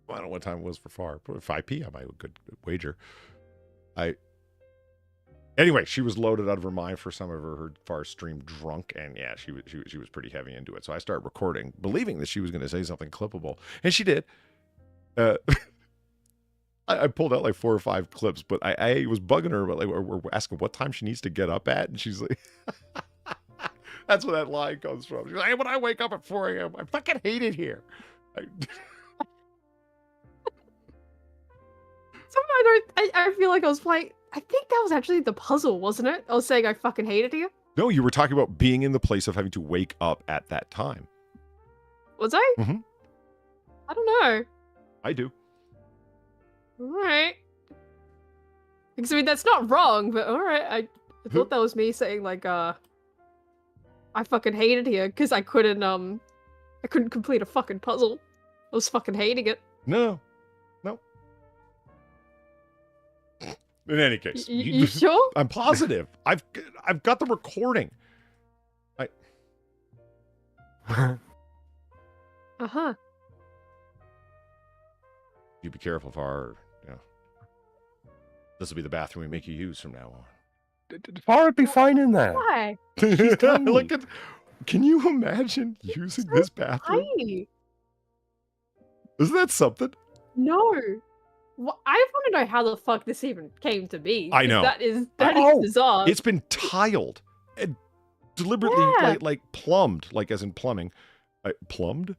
Speaker 1: I don't know what time it was for Far. 5 p.m. I could wager. Anyway, she was loaded out of her mind for some of her Far stream drunk, and yeah, she was pretty heavy into it. So I started recording, believing that she was going to say something clippable, and she did. I pulled out like 4 or 5 clips, but I was bugging her about we're asking what time she needs to get up at, and she's like, that's where that line comes from. She's like, hey, when I wake up at 4 a.m., I fucking hate it here.
Speaker 2: I feel like I was playing. I think that was actually the puzzle, wasn't it? I was saying I fucking hated you.
Speaker 1: No, you were talking about being in the place of having to wake up at that time.
Speaker 2: Was I?
Speaker 1: Mm-hmm.
Speaker 2: I don't know.
Speaker 1: I do.
Speaker 2: All right. Because I mean that's not wrong, but all right. I thought that was me saying like I fucking hated here because I couldn't complete a fucking puzzle. I was fucking hating it.
Speaker 1: No. In any case,
Speaker 2: you sure?
Speaker 1: I'm positive. I've got the recording.
Speaker 2: Uh-huh.
Speaker 1: You be careful, Far. Yeah. This will be the bathroom we make you use from now on.
Speaker 3: Far would be fine in there.
Speaker 2: Why?
Speaker 1: Look at. Can you imagine using this bathroom?
Speaker 2: Tiny.
Speaker 1: Isn't that something?
Speaker 2: No. Well, I want to know how the fuck this even came to be.
Speaker 1: I know.
Speaker 2: That is bizarre.
Speaker 1: It's been tiled and deliberately like plumbed, like as in plumbing. Plumbed?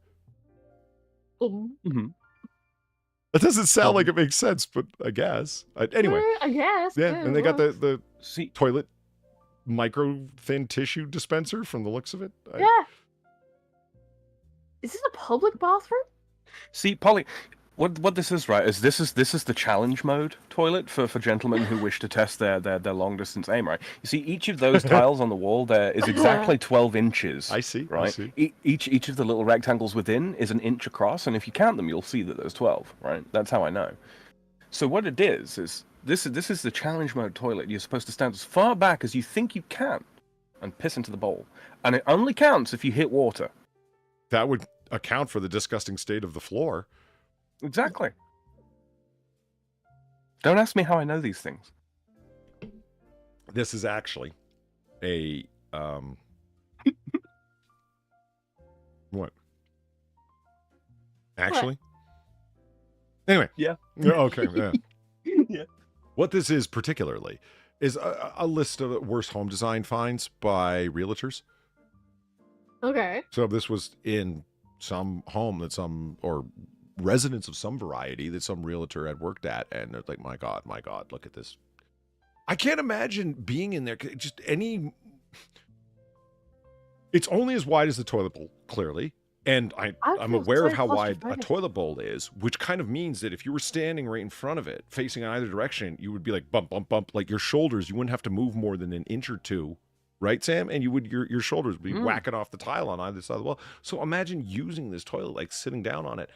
Speaker 2: Mm-hmm.
Speaker 1: That doesn't sound like it makes sense, but I guess. Anyway.
Speaker 2: I guess.
Speaker 1: Yeah, and they got the
Speaker 3: See,
Speaker 1: toilet micro thin tissue dispenser from the looks of it.
Speaker 2: Yeah. Is this a public bathroom?
Speaker 3: See, Polly, what this is, right, is this is the challenge mode toilet for gentlemen who wish to test their long distance aim, right? You see, each of those tiles on the wall there is exactly 12 inches.
Speaker 1: I see.
Speaker 3: Right.
Speaker 1: I see.
Speaker 3: Each of the little rectangles within is an inch across, and if you count them, you'll see that there's 12. Right. That's how I know. So what it is this is the challenge mode toilet. You're supposed to stand as far back as you think you can, and piss into the bowl, and it only counts if you hit water.
Speaker 1: That would account for the disgusting state of the floor.
Speaker 3: Exactly. Don't ask me how I know these things.
Speaker 1: This is actually a what? Actually? Anyway.
Speaker 3: Yeah.
Speaker 1: Okay. Yeah.
Speaker 3: Yeah.
Speaker 1: What this is particularly is a list of worst home design finds by realtors.
Speaker 2: Okay.
Speaker 1: So this was in some home that or residents of some variety that some realtor had worked at, and they're like, my God, look at this. I can't imagine being in there. Just any. It's only as wide as the toilet bowl, clearly. And I'm aware of how wide a toilet bowl is, which kind of means that if you were standing right in front of it, facing in either direction, you would be like bump, bump, bump, like your shoulders. You wouldn't have to move more than an inch or two, right, Sam? And your shoulders would be whacking off the tile on either side of the wall. So imagine using this toilet, like sitting down on it.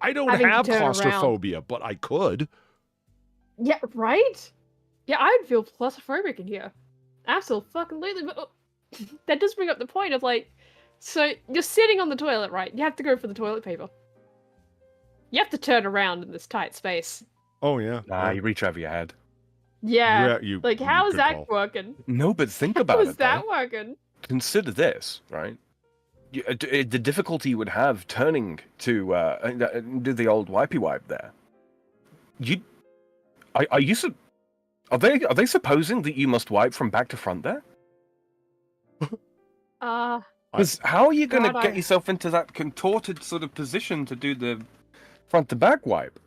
Speaker 1: I don't have claustrophobia, but I could.
Speaker 2: Yeah, right? Yeah, I'd feel claustrophobic in here. Absolutely. But that does bring up the point of like, so you're sitting on the toilet, right? You have to go for the toilet paper. You have to turn around in this tight space.
Speaker 1: Oh, yeah.
Speaker 3: Nah, you reach over your head.
Speaker 2: Yeah. Like, how is that working?
Speaker 3: No, but think about it.
Speaker 2: How is that working?
Speaker 3: Consider this, right? The difficulty you would have turning to do the old wipey wipe there. Are they supposing that you must wipe from back to front there? Because how are you going to get yourself into that contorted sort of position to do the front to back wipe?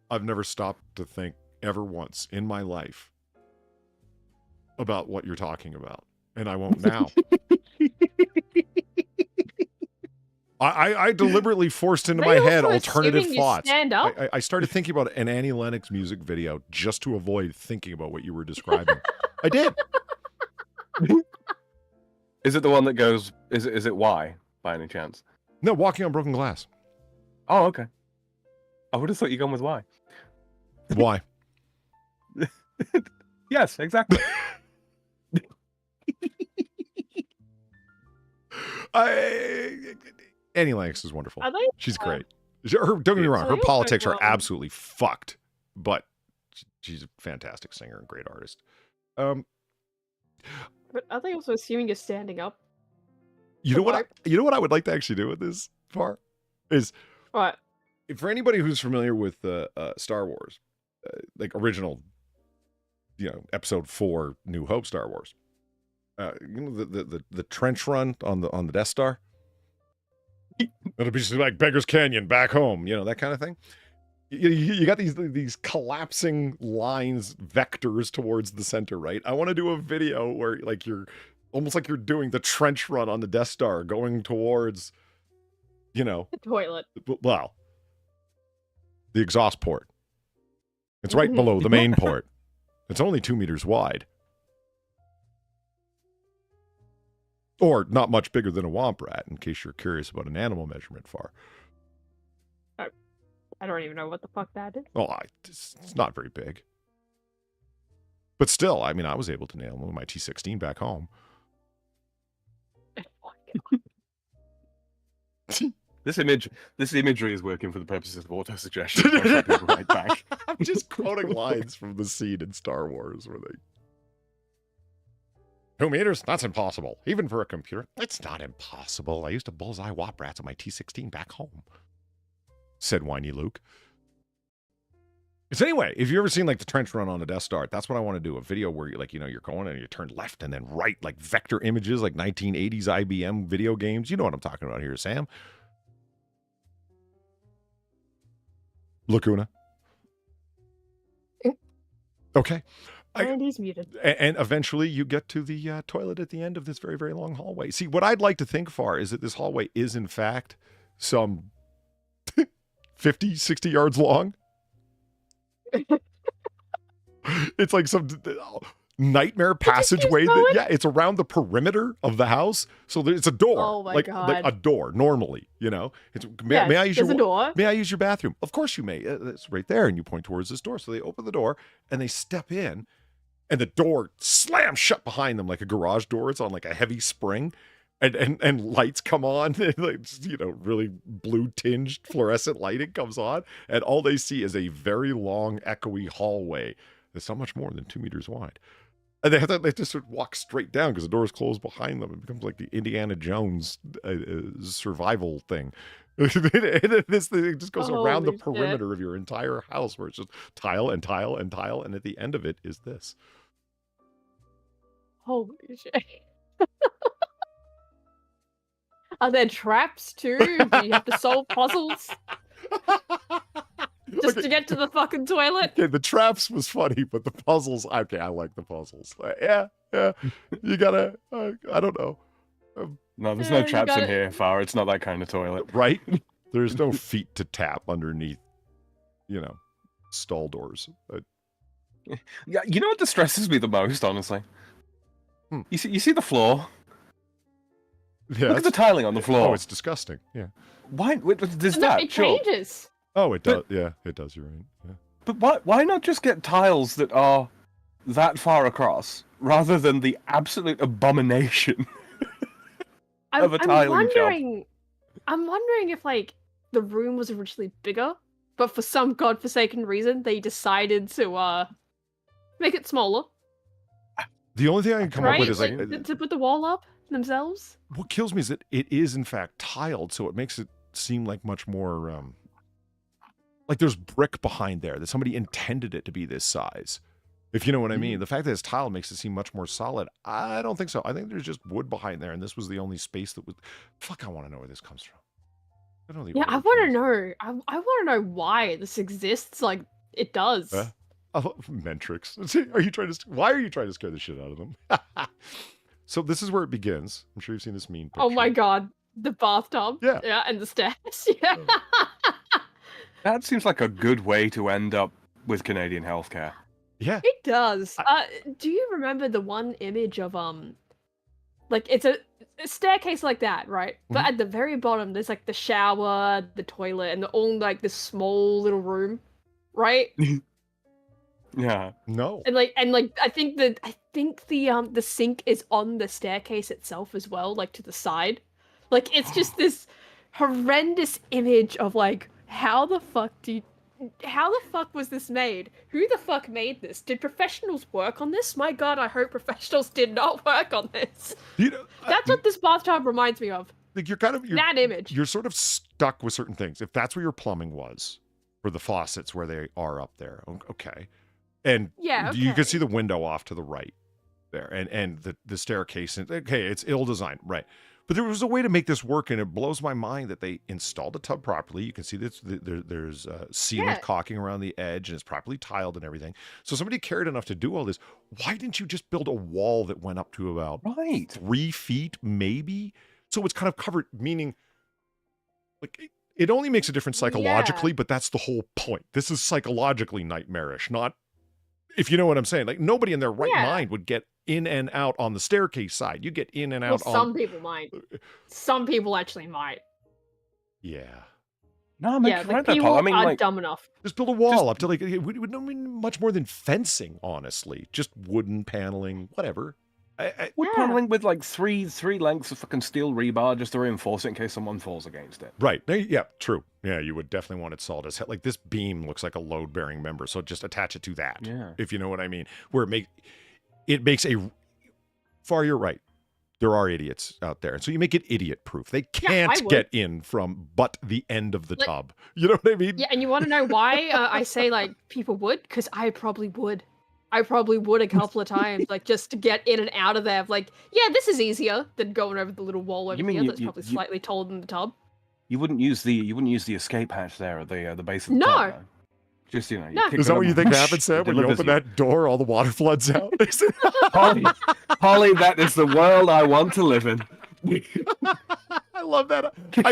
Speaker 1: I've never stopped to think ever once in my life about what you're talking about, and I won't now. I deliberately forced into my head alternative thoughts. I started thinking about an Annie Lennox music video just to avoid thinking about what you were describing. I did.
Speaker 3: Is it the one that goes, is it Why, by any chance?
Speaker 1: No, Walking on Broken Glass.
Speaker 3: Oh, okay. I would have thought you'd gone with Why.
Speaker 1: Why?
Speaker 3: Yes, exactly.
Speaker 1: Annie Lennox is wonderful. She's great. Don't get me wrong, her politics are absolutely fucked, but she's a fantastic singer and great artist.
Speaker 2: But are they also assuming you're standing up?
Speaker 1: You know what I would like to actually do with this far is
Speaker 2: what?
Speaker 1: For anybody who's familiar with Star Wars, like original, Episode 4, New Hope Star Wars. The trench run on the Death Star. It'll be just like Beggar's Canyon back home, you know, that kind of thing. You got these collapsing lines, vectors towards the center, right? I want to do a video where like you're almost like you're doing the trench run on the Death Star, going towards, you know,
Speaker 2: the toilet.
Speaker 1: Well, the exhaust port. It's right below the main port. It's only 2 meters wide. Or not much bigger than a womp rat, in case you're curious about an animal measurement far.
Speaker 2: I don't even know what the fuck that is.
Speaker 1: Oh, it's not very big. But still, I mean, I was able to nail them with my T16 back home.
Speaker 2: Oh my
Speaker 3: God. This imagery is working for the purposes of auto suggestion. Right back.
Speaker 1: I'm just quoting lines from the scene in Star Wars where they 2 meters? That's impossible. Even for a computer. It's not impossible. I used to bullseye wop rats on my T16 back home, said whiny Luke. So anyway, if you've ever seen like the trench run on the Death Star, that's what I want to do. A video where you like, you know, you're going and you turn left and then right, like vector images, like 1980s IBM video games. You know what I'm talking about here, Sam. Lacuna. Okay.
Speaker 2: And he's muted.
Speaker 1: And eventually you get to the toilet at the end of this very, very long hallway. See, what I'd like to think far is that this hallway is, in fact, some 50, 60 yards long. It's like some nightmare passageway. It's around the perimeter of the house. So it's a door.
Speaker 2: Oh my God.
Speaker 1: Like a door, normally, you know. May I use your door? May I use your bathroom? Of course you may. It's right there. And you point towards this door. So they open the door and they step in. And the door slams shut behind them like a garage door. It's on like a heavy spring. And lights come on. Like, you know, really blue tinged fluorescent lighting comes on. And all they see is a very long, echoey hallway that's not much more than 2 meters wide. And they just sort of walk straight down because the door is closed behind them. It becomes like the Indiana Jones survival thing. This thing just goes around the perimeter of your entire house where it's just tile and tile and tile. And at the end of it is this.
Speaker 2: Holy shit. Are there traps too? Do you have to solve puzzles? Just to get to the fucking toilet?
Speaker 1: Yeah, the traps was funny, but the puzzles, okay, I like the puzzles. Yeah. You gotta, I don't know.
Speaker 3: No, there's no traps in here, Far. It's not that kind of toilet.
Speaker 1: Right? There's no feet to tap underneath, you know, stall doors.
Speaker 3: Yeah, you know what distresses me the most, honestly? You see the floor?
Speaker 1: Yeah,
Speaker 3: look at the tiling on the floor.
Speaker 1: Oh, it's disgusting. Yeah.
Speaker 3: Why? There's
Speaker 2: no,
Speaker 3: that.
Speaker 2: it changes.
Speaker 1: Oh, it does. Yeah, it does. You're right. Yeah.
Speaker 3: But why not just get tiles that are that far across rather than the absolute abomination of a tiling job?
Speaker 2: I'm wondering if like the room was originally bigger, but for some godforsaken reason they decided to make it smaller.
Speaker 1: The only thing I can come up with is
Speaker 2: like to put the wall up themselves.
Speaker 1: What kills me is that it is in fact tiled, so it makes it seem like much more like there's brick behind there, that somebody intended it to be this size. If you know what I mean. The fact that it's tiled makes it seem much more solid. I don't think so. I think there's just wood behind there, and this was the only space that was. Fuck, I want to know where this comes from. I want
Speaker 2: to know. I want to know why this exists. Like it does.
Speaker 1: Mentrix. Why are you trying to scare the shit out of them? So this is where it begins. I'm sure you've seen this meme picture.
Speaker 2: Oh my God. The bathtub. Yeah, and the stairs. Yeah.
Speaker 3: That seems like a good way to end up with Canadian healthcare.
Speaker 1: Yeah.
Speaker 2: It does. Do you remember the one image of like it's a staircase like that, right? But at the very bottom there's like the shower, the toilet, and all like this small little room, right?
Speaker 3: Yeah.
Speaker 1: No.
Speaker 2: And I think the sink is on the staircase itself as well, like to the side. Like it's just this horrendous image of like how the fuck was this made? Who the fuck made this? Did professionals work on this? My God, I hope professionals did not work on this.
Speaker 1: You know,
Speaker 2: that's what this bathtub reminds me of.
Speaker 1: Like you're
Speaker 2: that image.
Speaker 1: You're sort of stuck with certain things. If that's where your plumbing was, for the faucets where they are up there, okay. And you can see the window off to the right there, and the staircase. And okay, it's ill-designed, right? But there was a way to make this work, and it blows my mind that they installed the tub properly. You can see that there's sealant caulking around the edge, and it's properly tiled and everything. So somebody cared enough to do all this. Why didn't you just build a wall that went up to about 3 feet, maybe? So it's kind of covered, meaning, like, it only makes a difference psychologically, but that's the whole point. This is psychologically nightmarish, not, if you know what I'm saying. Like, nobody in their right mind would get in and out on the staircase side. You get in and out on...
Speaker 2: Some people might. Some people actually might.
Speaker 1: Yeah.
Speaker 3: No, I mean,
Speaker 2: like, people are dumb enough.
Speaker 1: Just build a wall up to, like, it would not mean much more than fencing, honestly. Just wooden paneling, whatever.
Speaker 3: Wood paneling with like three lengths of fucking steel rebar just to reinforce it in case someone falls against it.
Speaker 1: Right. Yeah, true. Yeah, you would definitely want it solid as hell. Like, this beam looks like a load-bearing member, so just attach it to that.
Speaker 3: Yeah.
Speaker 1: If you know what I mean. Where it makes a... Far, you're right. There are idiots out there. And so you make it idiot-proof. They can't get in from but the end of the tub. You know what I mean?
Speaker 2: Yeah, and you want to know why I say, like, people would? Because I probably would. I probably would a couple of times, like, just to get in and out of there. Like, yeah, this is easier than going over the little wall over here that's probably slightly taller than the tub.
Speaker 3: You wouldn't use the escape hatch there at the base of the tub, though. Just, you know,
Speaker 1: is that what you think happens, Sam? When you open that door, all the water floods out?
Speaker 3: Holly, that is the world I want to live in.
Speaker 1: I love that. I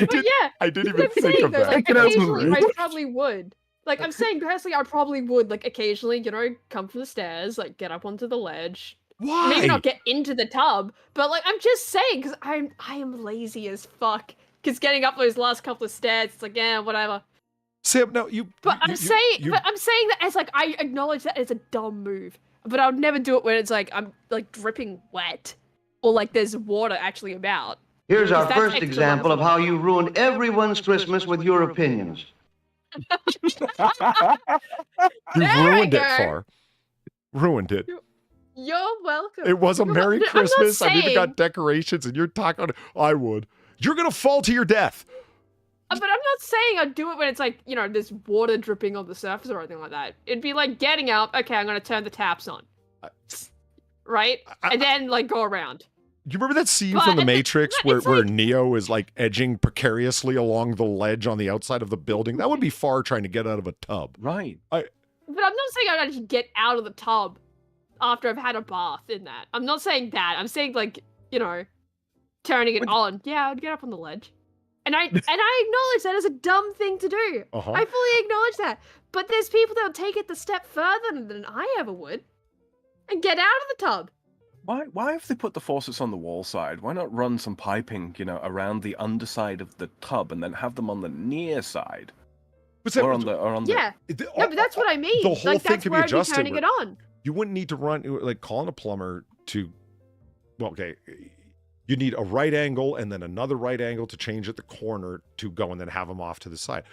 Speaker 1: didn't even think of that.
Speaker 2: Like, occasionally, I probably would. Like, I'm saying, personally, I probably would, like, occasionally, you know, come from the stairs, like, get up onto the ledge.
Speaker 1: Why?
Speaker 2: Maybe not get into the tub, but, like, I'm just saying, because I am lazy as fuck. Because getting up those last couple of stairs, it's like, yeah, whatever.
Speaker 1: Sam, no, you...
Speaker 2: But I'm saying that as, like, I acknowledge that it's a dumb move. But I would never do it when it's, like, I'm, like, dripping wet. Or, like, there's water actually about.
Speaker 6: Here's our first example of how you ruin everyone's Christmas with your opinions.
Speaker 1: You ruined it, Far. Ruined it.
Speaker 2: You're welcome.
Speaker 1: It was a Merry Christmas. I even got decorations, and you're talking. I would. You're gonna fall to your death.
Speaker 2: But I'm not saying I'd do it when it's like, you know, there's water dripping on the surface or anything like that. It'd be like getting up. Okay, I'm gonna turn the taps on. Right, and then like go around.
Speaker 1: Do you remember that scene from The Matrix where Neo is like edging precariously along the ledge on the outside of the building? That would be Far trying to get out of a tub.
Speaker 3: Right.
Speaker 2: But I'm not saying I'd actually get out of the tub after I've had a bath in that. I'm not saying that. I'm saying, like, you know, turning it on. Yeah, I'd get up on the ledge. And I acknowledge that as a dumb thing to do. I fully acknowledge that. But there's people that'll take it the step further than I ever would and get out of the tub.
Speaker 3: Why have they put the faucets on the wall side? Why not run some piping, you know, around the underside of the tub and then have them on the near side? Or on the...
Speaker 2: No, but that's what I mean.
Speaker 1: The whole
Speaker 2: like,
Speaker 1: thing
Speaker 2: that's
Speaker 1: can
Speaker 2: where
Speaker 1: be
Speaker 2: I'd be
Speaker 1: adjusted.
Speaker 2: turning it on.
Speaker 1: You wouldn't need to run, like, calling a plumber to... Well, okay. You need a right angle and then another right angle to change at the corner to go and then have them off to the side.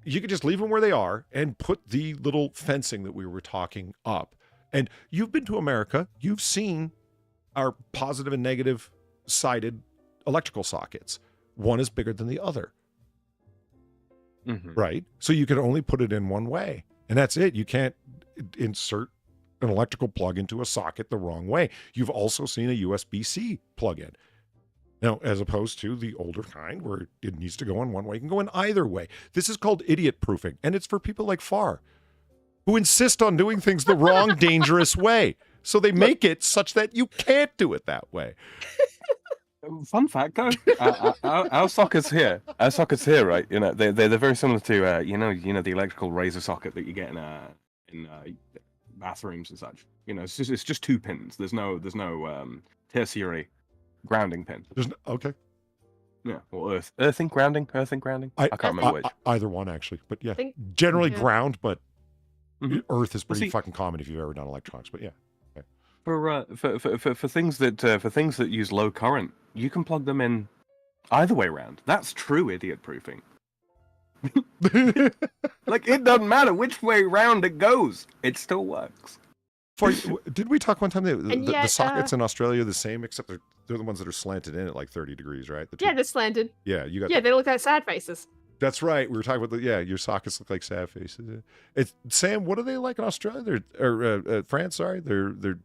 Speaker 1: You could just leave them where they are and put the little fencing that we were talking up. And you've been to America. You've seen our positive and negative sided electrical sockets. One is bigger than the other. Right? So you can only put it in one way. And that's it. You can't insert an electrical plug into a socket the wrong way. You've also seen a USB-C plug-in. Now, as opposed to the older kind where it needs to go in one way, it can go in either way. This is called idiot-proofing. And it's for people like Far, who insist on doing things the wrong, dangerous way. So they make it such that you can't do it that way.
Speaker 3: Fun fact, though, our sockets here, right? You know, they're very similar to you know the electrical razor socket that you get in bathrooms and such. You know, it's just 2 pins. There's no tertiary grounding pin.
Speaker 1: Okay.
Speaker 3: Yeah, or earthing grounding. I can't remember which.
Speaker 1: Either one actually, but yeah, generally ground, but earth is pretty
Speaker 3: See,
Speaker 1: fucking common if you've ever done electronics. But yeah.
Speaker 3: For things that use low current, you can plug them in either way around. That's true idiot proofing. Like, it doesn't matter which way round it goes, it still works.
Speaker 1: Did we talk one time that the sockets in Australia are the same, except they're the ones that are slanted in at like 30 degrees, right?
Speaker 2: They're slanted.
Speaker 1: Yeah, you got.
Speaker 2: Yeah, they look like sad faces.
Speaker 1: That's right. We were talking about your sockets look like sad faces. Sam, what are they like in Australia? France, sorry. They're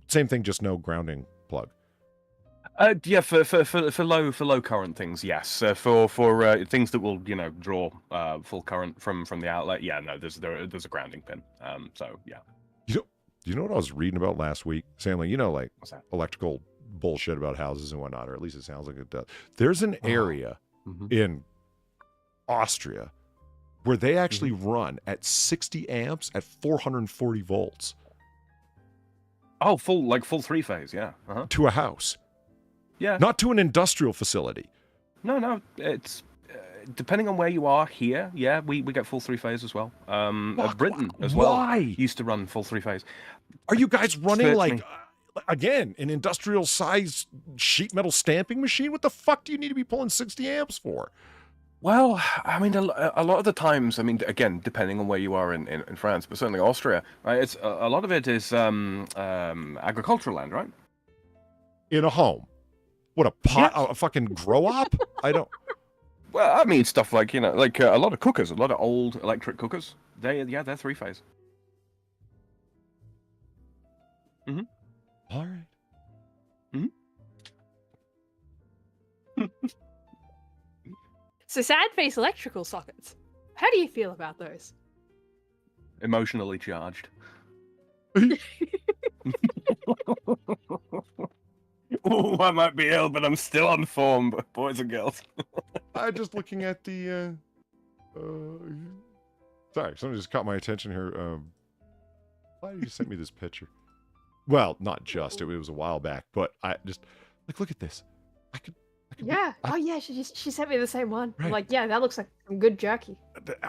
Speaker 1: same thing, just no grounding plug.
Speaker 3: Yeah, for low current things, yes. For things that will draw full current from the outlet, yeah, no, there's a grounding pin. So yeah.
Speaker 1: You know what I was reading about last week, Sam? Like,
Speaker 3: What's that?
Speaker 1: electrical bullshit about houses and whatnot, or at least it sounds like it does. There's an area in Austria where they actually run at 60 amps at 440 volts.
Speaker 3: Oh, full 3-phase, yeah.
Speaker 1: To a house.
Speaker 3: Yeah.
Speaker 1: Not to an industrial facility.
Speaker 3: No, it's depending on where you are here. Yeah, we get full 3-phase as well. Britain as well.
Speaker 1: Why
Speaker 3: used to run full 3-phase.
Speaker 1: Are you guys running
Speaker 3: Certainly.
Speaker 1: again, an industrial size sheet metal stamping machine? What the fuck do you need to be pulling 60 amps for?
Speaker 3: Well, I mean, a lot of the times, I mean, again, depending on where you are in France, but certainly Austria, right? It's a lot of it is agricultural land, right?
Speaker 1: In a home. What, a fucking grow op? I don't.
Speaker 3: Well, I mean, stuff like, a lot of cookers, a lot of old electric cookers. They're 3-phase.
Speaker 1: All right.
Speaker 2: So sad face electrical sockets. How do you feel about those?
Speaker 3: Emotionally charged. Oh, I might be ill, but I'm still on form, boys and girls.
Speaker 1: I'm just looking at the. Sorry, something just caught my attention here. Why did you send me this picture? Well, not just. It was a while back, but I just look at this. I could
Speaker 2: Yeah. Oh yeah, she sent me the same one.
Speaker 1: Right.
Speaker 2: I'm like, yeah, that looks like some good jerky.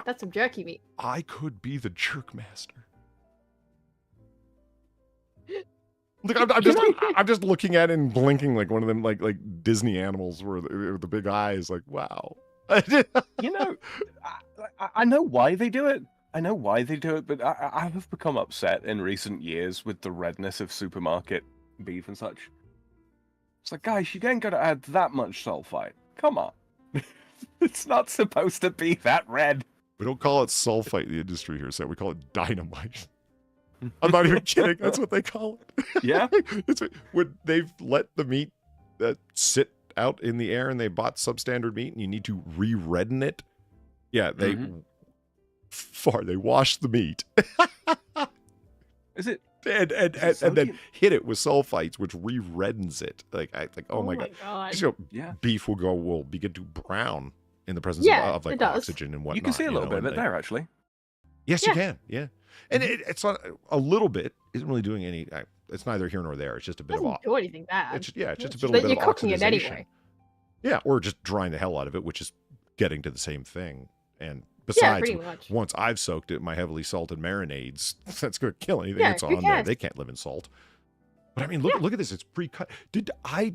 Speaker 2: That's some jerky meat.
Speaker 1: I could be the jerk master. Look, I'm just looking at it and blinking like one of them like Disney animals where the big eyes. Like, wow.
Speaker 3: I know why they do it. But I have become upset in recent years with the redness of supermarket beef and such. It's like, guys, you ain't gonna add that much sulfite. Come on. It's not supposed to be that red.
Speaker 1: We don't call it sulfite in the industry here, so we call it dynamite. I'm not even kidding. That's what they call it.
Speaker 3: Yeah.
Speaker 1: When they've let the meat sit out in the air and they bought substandard meat and you need to re-redden it. Yeah, they wash the meat.
Speaker 3: Is it?
Speaker 1: And then hit it with sulfites, which re-reddens it. Oh my god. Beef will begin to brown in the presence of oxygen and whatnot.
Speaker 3: You can see a little bit of it there, actually.
Speaker 1: Yes, you can. Yeah. And it's not a little bit isn't really doing any. It's neither here nor there. It's just a bit
Speaker 2: doesn't do anything bad.
Speaker 1: It's just a bit of
Speaker 2: you're cooking it
Speaker 1: oxidization.
Speaker 2: anyway.
Speaker 1: Yeah, or just drying the hell out of it, which is getting to the same thing. And besides, once I've soaked it in my heavily salted marinades, that's going to kill anything that's on there. They can't live in salt. But I mean, look at this. It's pre-cut. I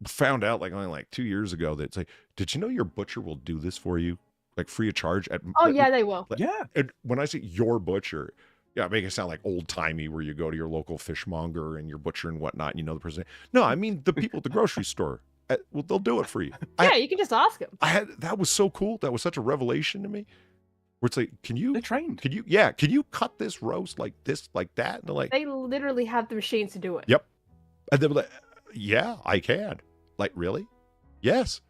Speaker 1: found out only 2 years ago that it's like, did you know your butcher will do this for you? Free of charge.
Speaker 2: They will.
Speaker 3: Yeah.
Speaker 1: And when I say your butcher, make it sound like old timey where you go to your local fishmonger and your butcher and whatnot, and you know the person. No, I mean the people at the grocery store. Well, they'll do it for you.
Speaker 2: You can just ask them.
Speaker 1: That was so cool. That was such a revelation to me. Where it's like,
Speaker 3: they're trained.
Speaker 1: Can you cut this roast like this, like that? And they're like,
Speaker 2: they literally have the machines to do it.
Speaker 1: Yep. And they're like, yeah, I can. Like, really? Yes.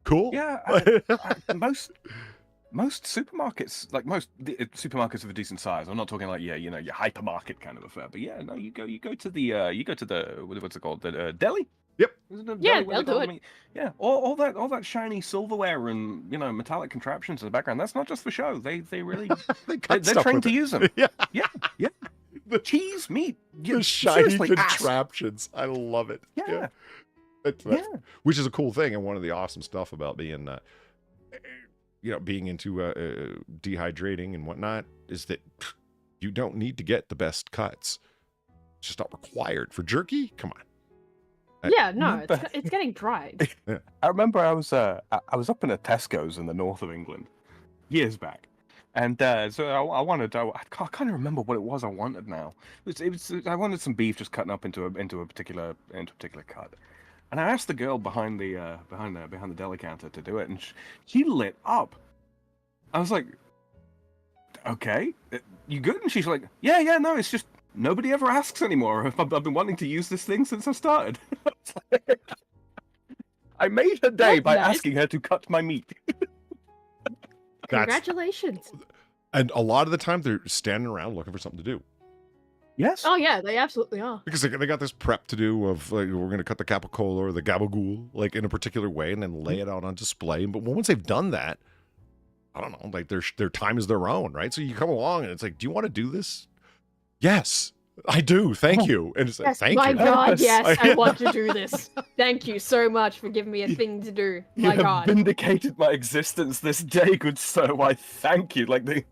Speaker 1: Cool.
Speaker 3: Yeah. Most supermarkets, most supermarkets of a decent size. I'm not talking your hypermarket kind of affair. But yeah, no, you go to the what's it called, the deli.
Speaker 1: Yep.
Speaker 2: They'll do it.
Speaker 3: Yeah, all that shiny silverware and metallic contraptions in the background. That's not just for show. They really they're trained to use them. Yeah. The cheese, meat,
Speaker 1: the shiny contraptions. I love it.
Speaker 3: Yeah.
Speaker 1: Which is a cool thing, and one of the awesome stuff about being being into dehydrating and whatnot is that you don't need to get the best cuts. It's just not required for jerky. Come on.
Speaker 2: It's getting dried.
Speaker 1: Yeah.
Speaker 3: I remember I was up in a Tesco's in the north of England years back, and so I can't remember what it was I wanted now. I wanted some beef just cutting up into a particular cut. And I asked the girl behind the deli counter to do it, and she lit up. I was like, "Okay, you good?" And she's like, "Yeah, no, it's just nobody ever asks anymore. I've been wanting to use this thing since I started. I made her day by asking her to cut my meat.
Speaker 2: Congratulations.
Speaker 1: And a lot of the time, they're standing around looking for something to do.
Speaker 3: Yes.
Speaker 2: Oh yeah, they absolutely are.
Speaker 1: Because they got this prep to do of like, we're going to cut the capicola or the gabagool like in a particular way and then lay it out on display. But once they've done that, I don't know, like their time is their own, right? So you come along and it's like, do you want to do this? Yes, I do. Thank you. And it's like,
Speaker 2: Yes,
Speaker 1: thank
Speaker 2: my
Speaker 1: you.
Speaker 2: God, yes, I want to do this. Thank you so much for giving me a thing to do.
Speaker 3: You
Speaker 2: My
Speaker 3: have
Speaker 2: God.
Speaker 3: vindicated my existence this day, good sir. Why, thank you. Like they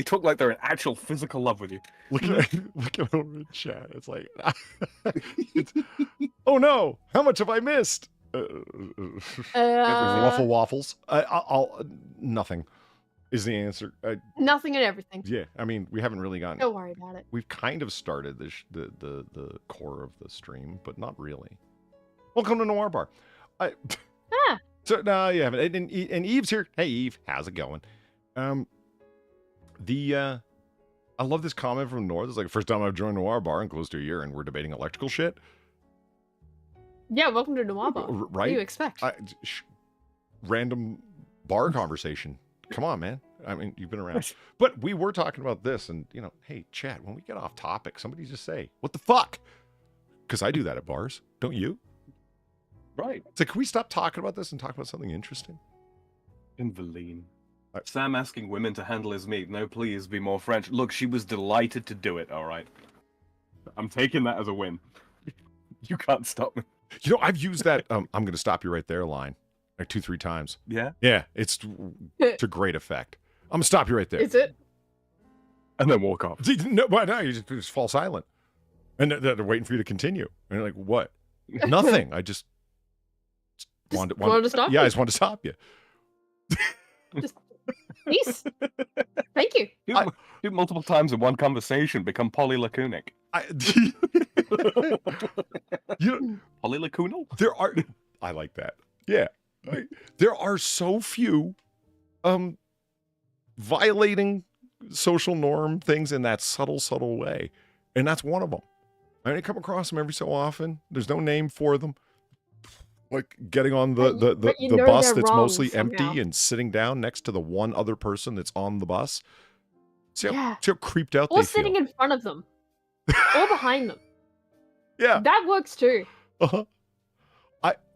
Speaker 3: talk like they're in actual physical love with you.
Speaker 1: Look at over in chat. It's like, oh no, how much have I missed? Waffles. I'll nothing is the answer.
Speaker 2: Nothing and everything.
Speaker 1: Yeah, I mean, we haven't really gotten.
Speaker 2: Don't worry about it.
Speaker 1: We've kind of started the core of the stream, but not really. Welcome to Noir Bar. So no, you haven't. And Eve's here. Hey, Eve, how's it going? I love this comment from North. It's like, first time I've joined Noir Bar in close to a year, and we're debating electrical shit.
Speaker 2: Yeah, welcome to Noir Bar.
Speaker 1: Right?
Speaker 2: What do you expect?
Speaker 1: Random bar conversation. Come on, man. I mean, you've been around. But we were talking about this, and, you know, hey, chat, when we get off topic, somebody just say, what the fuck? Because I do that at bars. Don't you?
Speaker 3: Right.
Speaker 1: It's like, can we stop talking about this and talk about something interesting?
Speaker 3: Invaline. Sam asking women to handle his meat. No, please be more French. Look, she was delighted to do it, all right? I'm taking that as a win. You can't stop me.
Speaker 1: You know, I've used that I'm going to stop you right there line like 2-3 times.
Speaker 3: Yeah?
Speaker 1: Yeah, it's to great effect. I'm going to stop you right there.
Speaker 2: Is it?
Speaker 3: And then walk off.
Speaker 1: No, you just fall silent. And they're waiting for you to continue. And you're like, what? Nothing. I just wanted
Speaker 2: to stop you?
Speaker 1: Yeah, I just wanted to stop you.
Speaker 2: Just peace. Thank you.
Speaker 3: Do multiple times in one conversation, become polylacunic. Polylacunal?
Speaker 1: There are. I like that. Yeah. There are so few violating social norm things in that subtle way. And that's one of them. I come across them every so often. There's no name for them. Like getting on the bus that's mostly empty and sitting down next to the one other person that's on the bus. See how creeped out they feel.
Speaker 2: Or sitting in front of them. Or behind them.
Speaker 1: Yeah.
Speaker 2: That works too.
Speaker 1: Uh-huh.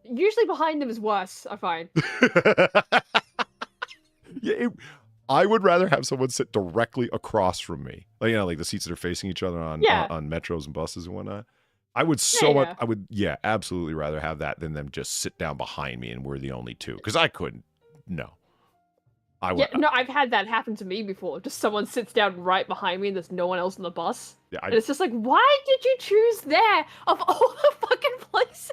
Speaker 2: Usually behind them is worse, I find.
Speaker 1: Yeah, I would rather have someone sit directly across from me. Like, you know, like the seats that are facing each other on metros and buses and whatnot. I would absolutely rather have that than them just sit down behind me and we're the only two. Because I couldn't. No. I would.
Speaker 2: Yeah, no, I've had that happen to me before. Just someone sits down right behind me and there's no one else on the bus. Yeah, and it's just like, why did you choose there of all the fucking places?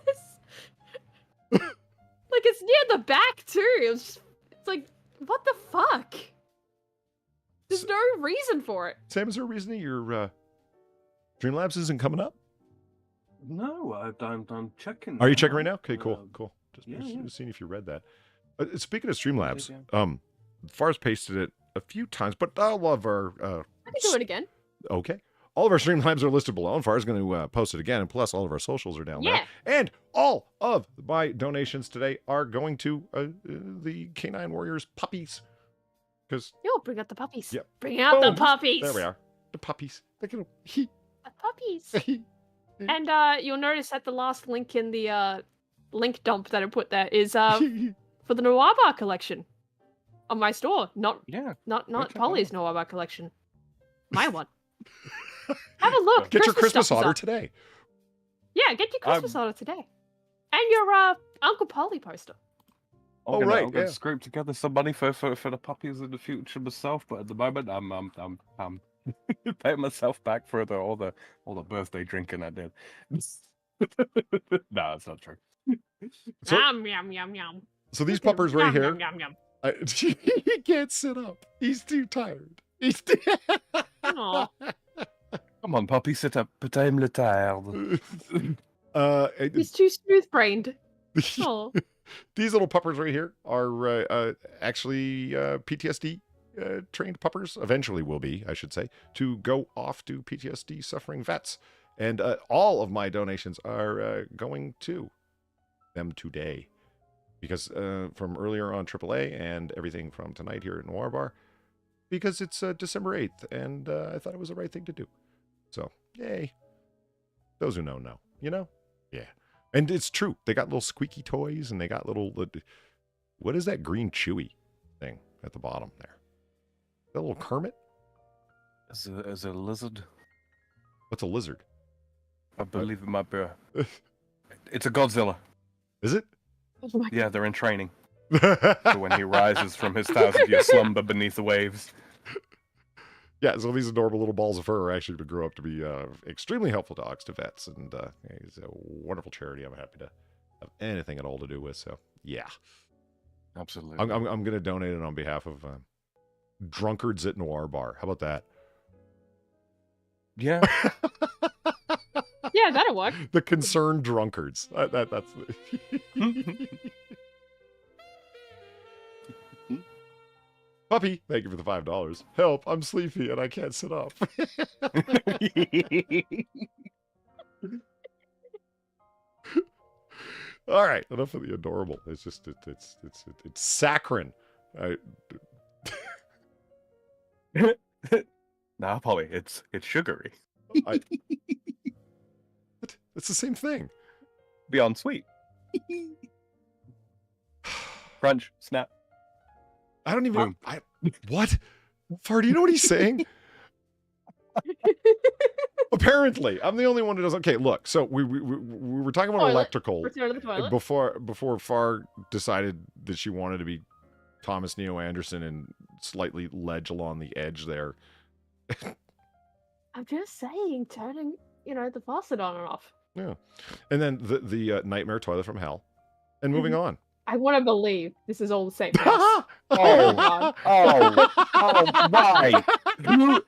Speaker 2: Like, it's near the back too. It's like, what the fuck? There's no reason for it.
Speaker 1: Sam, is there a reason that your Streamlabs isn't coming up?
Speaker 3: No, I'm checking.
Speaker 1: Are you checking right now? Okay, cool. Just
Speaker 3: yeah.
Speaker 1: seeing if you read that. Speaking of Streamlabs, Far's pasted it a few times, but all of our
Speaker 2: I can do it again.
Speaker 1: Okay. All of our Streamlabs are listed below, and Far's going to post it again, and plus all of our socials are down there. And all of my donations today are going to the K9 Warriors puppies.
Speaker 2: Yo, bring out the puppies.
Speaker 1: Yep.
Speaker 2: Bring out the puppies.
Speaker 1: There we are. The puppies.
Speaker 2: The puppies. And you'll notice that the last link in the link dump that I put there is for the Noir Bar collection on my store. Not Polly's Noir Bar collection. My one. Have a look.
Speaker 1: Get your Christmas order today.
Speaker 2: Yeah, get your Christmas order today. And your Uncle Polly poster.
Speaker 3: I'm gonna scrape together some money for the puppies in the future myself, but at the moment I'm paying myself back for all the birthday drinking I did. No, that's not true.
Speaker 1: So,
Speaker 2: yum yum yum.
Speaker 1: So these puppers right here.
Speaker 2: Yum, yum.
Speaker 1: He can't sit up. He's too tired. He's too...
Speaker 3: Come on, puppy, sit up. I'm le tired.
Speaker 2: He's too smooth-brained. Oh.
Speaker 1: These little puppers right here are actually PTSD trained puppers, eventually will be, I should say, to go off to PTSD suffering vets. And all of my donations are going to them today. Because from earlier on AAA and everything from tonight here at Noir Bar, because it's December 8th, and I thought it was the right thing to do. So, yay. Those who know, know. You know? Yeah. And it's true. They got little squeaky toys, and they got little... What is that green chewy thing at the bottom there? That little Kermit?
Speaker 3: As a lizard.
Speaker 1: What's a lizard?
Speaker 3: I believe it might be It's a Godzilla.
Speaker 1: Is it?
Speaker 2: Oh my
Speaker 3: Yeah, they're in training. For when he rises from his 1,000-year slumber beneath the waves.
Speaker 1: Yeah, so these adorable little balls of fur actually grew up to be extremely helpful dogs to vets, and it's a wonderful charity. I'm happy to have anything at all to do with. So yeah,
Speaker 3: absolutely.
Speaker 1: I'm going to donate it on behalf of drunkards at Noir Bar. How about that?
Speaker 3: Yeah.
Speaker 2: Yeah, that'll work.
Speaker 1: The concerned drunkards. That's. Puppy, thank you for the $5. Help, I'm sleepy and I can't sit up. All right, enough of the adorable. It's just it's saccharine.
Speaker 3: Nah, Polly, it's sugary.
Speaker 1: It's the same thing.
Speaker 3: Beyond sweet. Crunch, snap.
Speaker 1: I don't even. What? Far, do you know what he's saying? Apparently, I'm the only one who doesn't. Okay, look. So we were talking about electrical before Far decided that she wanted to be Thomas Neo Anderson and slightly ledge along the edge there.
Speaker 2: I'm just saying, turning the faucet on and off.
Speaker 1: Yeah, and then the nightmare toilet from hell, and moving on.
Speaker 2: I want to believe this is all the same house.
Speaker 3: Oh, why? Who?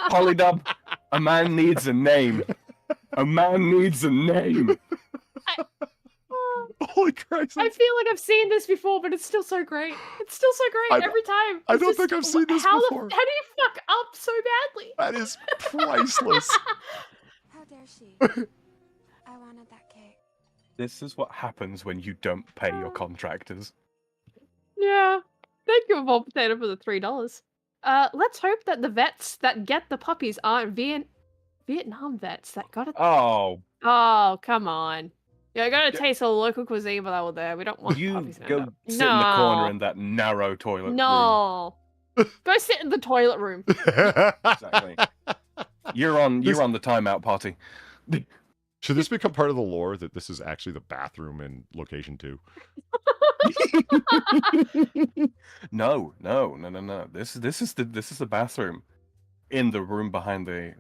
Speaker 3: Polydub, a man needs a name. A man needs a name.
Speaker 1: Holy Christ.
Speaker 2: I feel like I've seen this before, but it's still so great. It's still so great every time.
Speaker 1: I don't think I've seen this before.
Speaker 2: How do you fuck up so badly?
Speaker 1: That is priceless.
Speaker 7: How dare she? I wanted that cake.
Speaker 3: This is what happens when you don't pay your contractors.
Speaker 2: Yeah. Thank you, Evolved Potato, for the $3. Let's hope that the vets that get the puppies aren't Vietnam vets that got it.
Speaker 3: Oh,
Speaker 2: come on. Yeah, I gotta taste all the local cuisine while they were there. We don't want
Speaker 3: you
Speaker 2: puppies
Speaker 3: go sit in the corner in that narrow toilet room.
Speaker 2: No. Go sit in the toilet room.
Speaker 3: Exactly. You're on the timeout party.
Speaker 1: Should this become part of the lore that this is actually the bathroom in location 2?
Speaker 3: No. This is the bathroom in the room behind the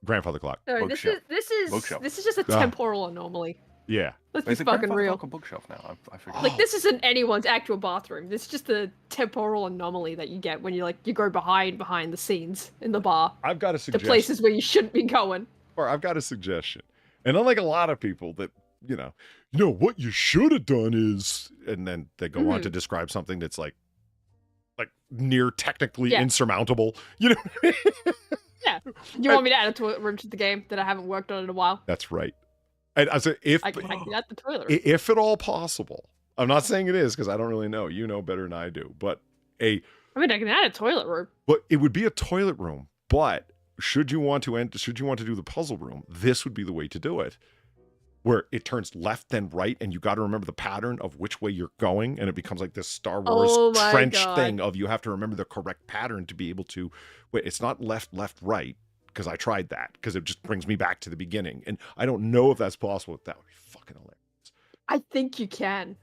Speaker 1: grandfather clock.
Speaker 2: No, this is just a temporal anomaly.
Speaker 1: Yeah.
Speaker 2: Let's be fucking real.
Speaker 3: A bookshelf now. I figured.
Speaker 2: Like, this isn't anyone's actual bathroom. This is just a temporal anomaly that you get when you go behind the scenes in the bar.
Speaker 1: I've got a suggestion.
Speaker 2: The places where you shouldn't be going.
Speaker 1: Or I've got a suggestion. And unlike a lot of people that, what you should have done is, and then they go on to describe something that's like near technically insurmountable. You know?
Speaker 2: Yeah. You want me to add a toilet room to the game that I haven't worked on in a while?
Speaker 1: That's right. And I said,
Speaker 2: I can add the toilet room.
Speaker 1: If at all possible, I'm not saying it is because I don't really know. You know better than I do. But I
Speaker 2: can add a toilet room.
Speaker 1: But it would be a toilet room. But should you want to do the puzzle room, this would be the way to do it. Where it turns left then right, and you got to remember the pattern of which way you're going, and it becomes like this Star Wars trench thing of you have to remember the correct pattern to be able to. Wait, it's not left, right, because I tried that because it just brings me back to the beginning, and I don't know if that's possible. That would be fucking hilarious.
Speaker 2: I think you can.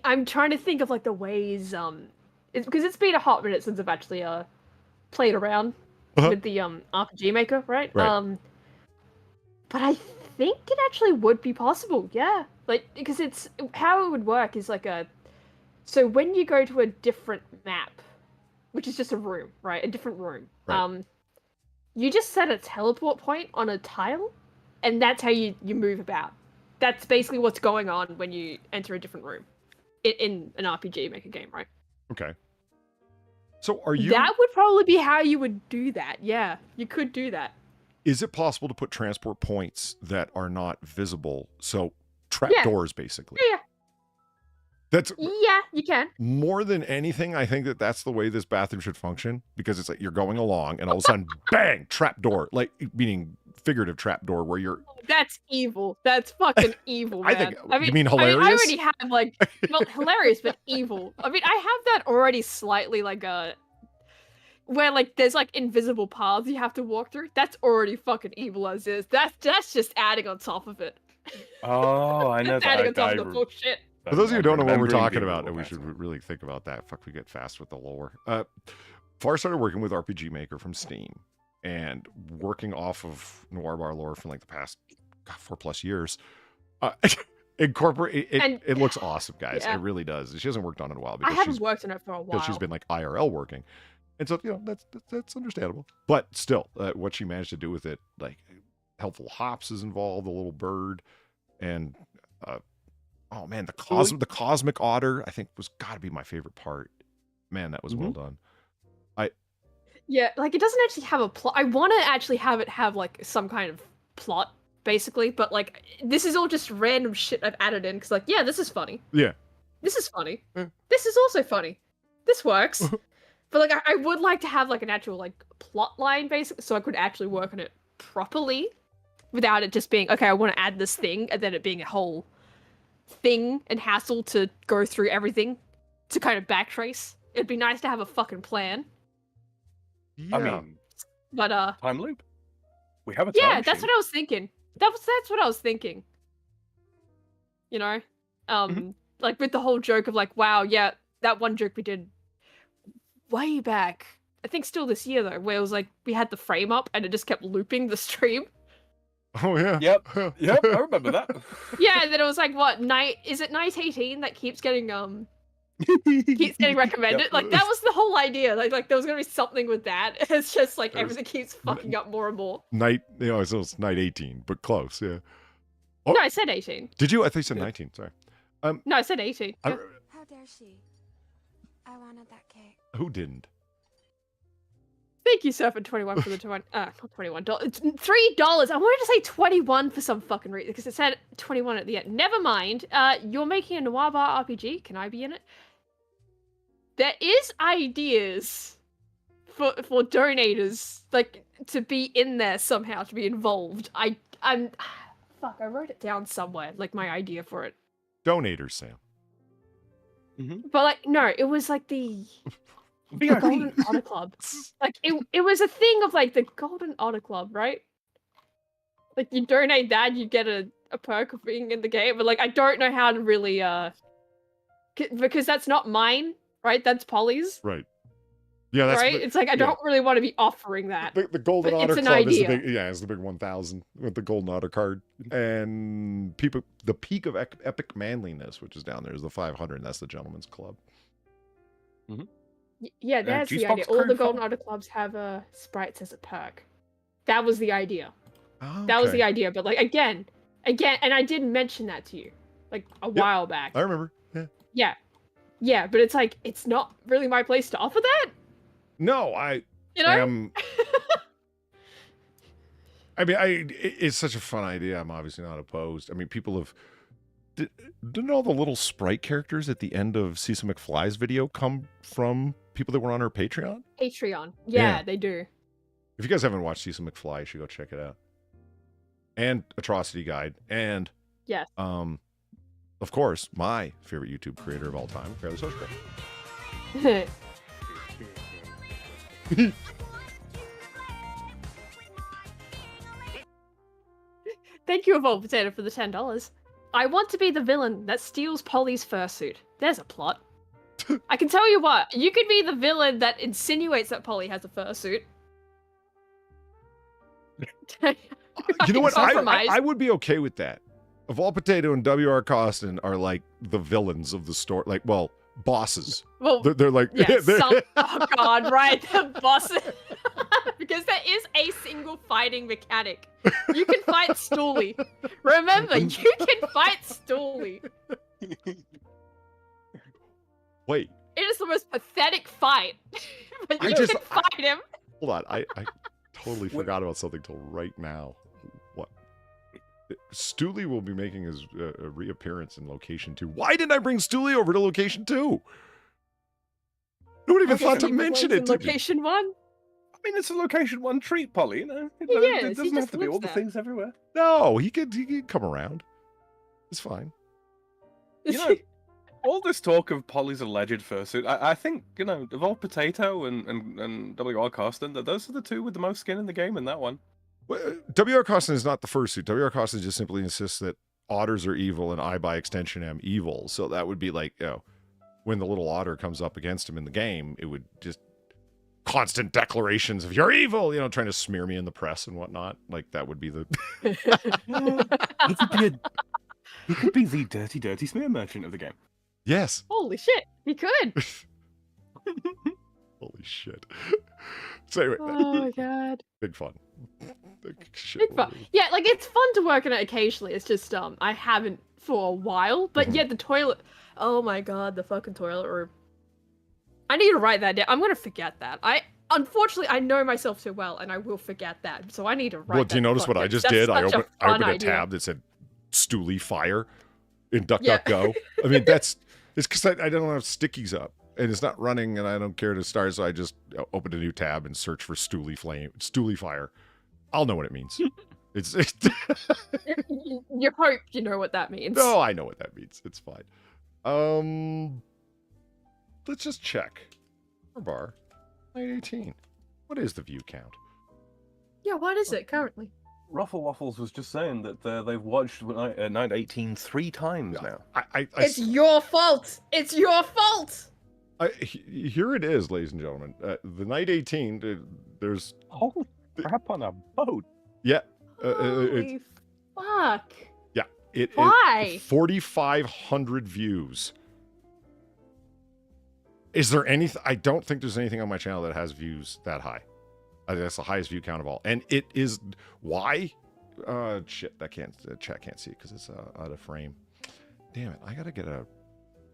Speaker 2: I'm trying to think of the ways. Because it's been a hot minute since I've actually played around with the RPG Maker, right? But I think it actually would be possible, yeah. Because it's how it would work is so when you go to a different map, which is just a room, right? A different room.
Speaker 1: Right.
Speaker 2: You just set a teleport point on a tile, and that's how you move about. That's basically what's going on when you enter a different room. in an RPG Maker game, right?
Speaker 1: Okay. So are you...
Speaker 2: That would probably be how you would do that. Yeah, you could do that.
Speaker 1: Is it possible to put transport points that are not visible? So trapdoors, basically.
Speaker 2: Yeah.
Speaker 1: That's
Speaker 2: Yeah, you can.
Speaker 1: more than anything. I think that that's the way this bathroom should function, because it's like you're going along and all of a sudden, bang, trapdoor, like meaning figurative trapdoor where you're...
Speaker 2: That's evil. That's fucking evil, man.
Speaker 1: You mean hilarious?
Speaker 2: I already have like, well, hilarious, but evil. I mean, I have that already slightly like where like there's like invisible paths you have to walk through. That's already fucking evil as is. That's just adding on top of it.
Speaker 3: Oh, I know
Speaker 2: That's
Speaker 3: that.
Speaker 2: adding on top of the bullshit.
Speaker 1: For those of you who don't know what we're
Speaker 3: Remembering
Speaker 1: talking
Speaker 3: the
Speaker 1: about, and we
Speaker 3: evil
Speaker 1: should really think about that. Fuck, we get fast with the lore. Far started working with RPG Maker from Steam and working off of Noir Bar lore for like the past 4+ years. It looks awesome, guys.
Speaker 2: Yeah.
Speaker 1: It really does. She hasn't worked on it in a while
Speaker 2: I
Speaker 1: because
Speaker 2: haven't worked on it for a while.
Speaker 1: because she's been like IRL working, and so that's understandable. But still, what she managed to do with it, like helpful hops is involved, a little bird, and oh man, the cosmic otter, I think was got to be my favorite part. Man, that was well done.
Speaker 2: Yeah, like it doesn't actually have a plot. I want to actually have it have like some kind of plot, basically, but like this is all just random shit I've added in because like, yeah, this is funny.
Speaker 1: Yeah.
Speaker 2: This is funny.
Speaker 1: Yeah.
Speaker 2: This is also funny. This works. But like I would like to have like an actual like plot line basically so I could actually work on it properly without it just being, okay, I want to add this thing and then it being a whole thing and hassle to go through everything to kind of backtrace. It'd be nice to have a fucking plan.
Speaker 1: Yeah.
Speaker 3: I mean,
Speaker 2: But
Speaker 3: time loop. We have a time
Speaker 2: yeah,
Speaker 3: machine.
Speaker 2: that's what I was thinking. That's what I was thinking. You know? Like with the whole joke of like, wow, yeah, that one joke we did way back. I think still this year though, where it was like we had the frame up and it just kept looping the stream.
Speaker 1: Oh yeah.
Speaker 3: Yep. Yep, I remember that.
Speaker 2: Yeah, and then it was like what, is it night 18 that keeps getting recommended?
Speaker 3: Yep.
Speaker 2: Like that was the whole idea. Like there was gonna be something with that. It's just like everything keeps fucking up more and more.
Speaker 1: So it's night 18, but close, yeah. Oh,
Speaker 2: No, I said 18.
Speaker 1: did you? I think you said 19, sorry.
Speaker 2: No, I said 18. Yeah.
Speaker 7: How dare she? I wanted that cake.
Speaker 1: Who didn't?
Speaker 2: Thank you, sir, for 21 for the 20. Not $21. It's $3. I wanted to say 21 for some fucking reason because it said 21 at the end. Never mind. You're making a Noir Bar RPG. Can I be in it? There is ideas for donators, like to be in there somehow, to be involved. I'm fuck. I wrote it down somewhere, like my idea for it.
Speaker 1: Donators, Sam.
Speaker 2: But like, no, it was like the Golden Otter Club. Like it was a thing of like the Golden Otter Club, right? Like you donate that, you get a perk of being in the game. But like I don't know how to really because that's not mine, right? That's Polly's.
Speaker 1: Right. Yeah, that's
Speaker 2: right. It's like I don't really want to be offering that.
Speaker 1: The Golden
Speaker 2: But
Speaker 1: Otter
Speaker 2: it's an
Speaker 1: Club is the
Speaker 2: idea.
Speaker 1: big, it's the big 1,000 with the Golden Otter card, and the peak of epic manliness, which is down there, is the 500. And that's the Gentleman's Club.
Speaker 2: Yeah, that's the
Speaker 3: Juicebox
Speaker 2: idea. All
Speaker 3: card
Speaker 2: the Golden
Speaker 3: fun?
Speaker 2: Otter Clubs have sprites as a perk. That was the idea.
Speaker 1: Oh,
Speaker 2: That was
Speaker 1: okay.
Speaker 2: the idea. But like again, and I did mention that to you like a while back.
Speaker 1: I remember. Yeah.
Speaker 2: Yeah, but it's like it's not really my place to offer that.
Speaker 1: No,
Speaker 2: You know?
Speaker 1: I mean, it's such a fun idea. I'm obviously not opposed. I mean, people have... Didn't all the little sprite characters at the end of Cecil McFly's video come from people that were on her Patreon?
Speaker 2: Patreon.
Speaker 1: Yeah.
Speaker 2: Yeah, they do.
Speaker 1: If you guys haven't watched Cecil McFly, you should go check it out. And Atrocity Guide. And,
Speaker 2: Yes.
Speaker 1: of course, my favorite YouTube creator of all time, Fairly Social.
Speaker 2: Thank you, Evolved Potato, for the $10. I want to be the villain that steals Polly's fursuit. There's a plot. I can tell you what, you could be the villain that insinuates that Polly has a fursuit.
Speaker 1: You know what?
Speaker 2: Compromise.
Speaker 1: I would be okay with that. Evolved Potato and W.R. Costin are like the villains of the story. Like, well, bosses.
Speaker 2: Well,
Speaker 1: They're like...
Speaker 2: yeah,
Speaker 1: they're-
Speaker 2: oh god, right, the boss. Because there is a single fighting mechanic. You can fight Stoolie. Remember, you can fight Stoolie.
Speaker 1: Wait.
Speaker 2: It is the most pathetic fight. But you can fight him.
Speaker 1: Hold on. I totally forgot about something till right now. What? Stooley will be making his reappearance in Location 2. Why didn't I bring Stooley over to Location 2? Nobody even thought to mention it to
Speaker 2: Location 1?
Speaker 3: I mean, it's a Location 1 treat, Polly, you know? It doesn't have to be all the things everywhere.
Speaker 1: No, he could come around. It's fine.
Speaker 3: You know, all this talk of Polly's alleged fursuit, I think, you know, Evolved Potato and W.R. Costin, those are the two with the most skin in the game in that one.
Speaker 1: Well, W.R. Costin is not the fursuit. W.R. Costin just simply insists that otters are evil and I, by extension, am evil. So that would be like, you know, when the little otter comes up against him in the game, it would just constant declarations of you're evil, you know, trying to smear me in the press and whatnot. Like that would be the...
Speaker 3: He could be the dirty, dirty smear merchant of the game.
Speaker 1: Yes.
Speaker 2: Holy shit, he could.
Speaker 1: Holy shit. So anyway,
Speaker 2: oh my god.
Speaker 1: Big fun.
Speaker 2: Big fun. Yeah, like it's fun to work on it occasionally. It's just I haven't for a while. But yet the toilet. Oh my god, the fucking toilet room. I need to write that down. I'm gonna forget that. Unfortunately I know myself too well, and I will forget that. So I need to write.
Speaker 1: Well, do you notice what I just did? I opened a tab that said Stooley Fire in DuckDuckGo. I mean, it's because I don't have stickies up. And it's not running, and I don't care to start, so I just opened a new tab and search for Stooley Fire. I'll know what it means.
Speaker 2: You hope you know what that means.
Speaker 1: No, I know what that means. It's fine. Let's just check. Noir Bar, 918. What is the view count?
Speaker 2: Yeah, what is it currently?
Speaker 3: Ruffle Waffles was just saying that they've watched Night 18 3 times now.
Speaker 2: It's your fault. It's your fault.
Speaker 1: Here it is, ladies and gentlemen. The Night 18. There's
Speaker 3: holy crap on a boat.
Speaker 1: Yeah.
Speaker 2: Holy fuck.
Speaker 1: Yeah.
Speaker 2: Why?
Speaker 1: 4,500 views. Is there anything? I don't think there's anything on my channel that has views that high. I think that's the highest view count of all. And it is why? Shit, that chat can't see it because it's out of frame. Damn it! I gotta get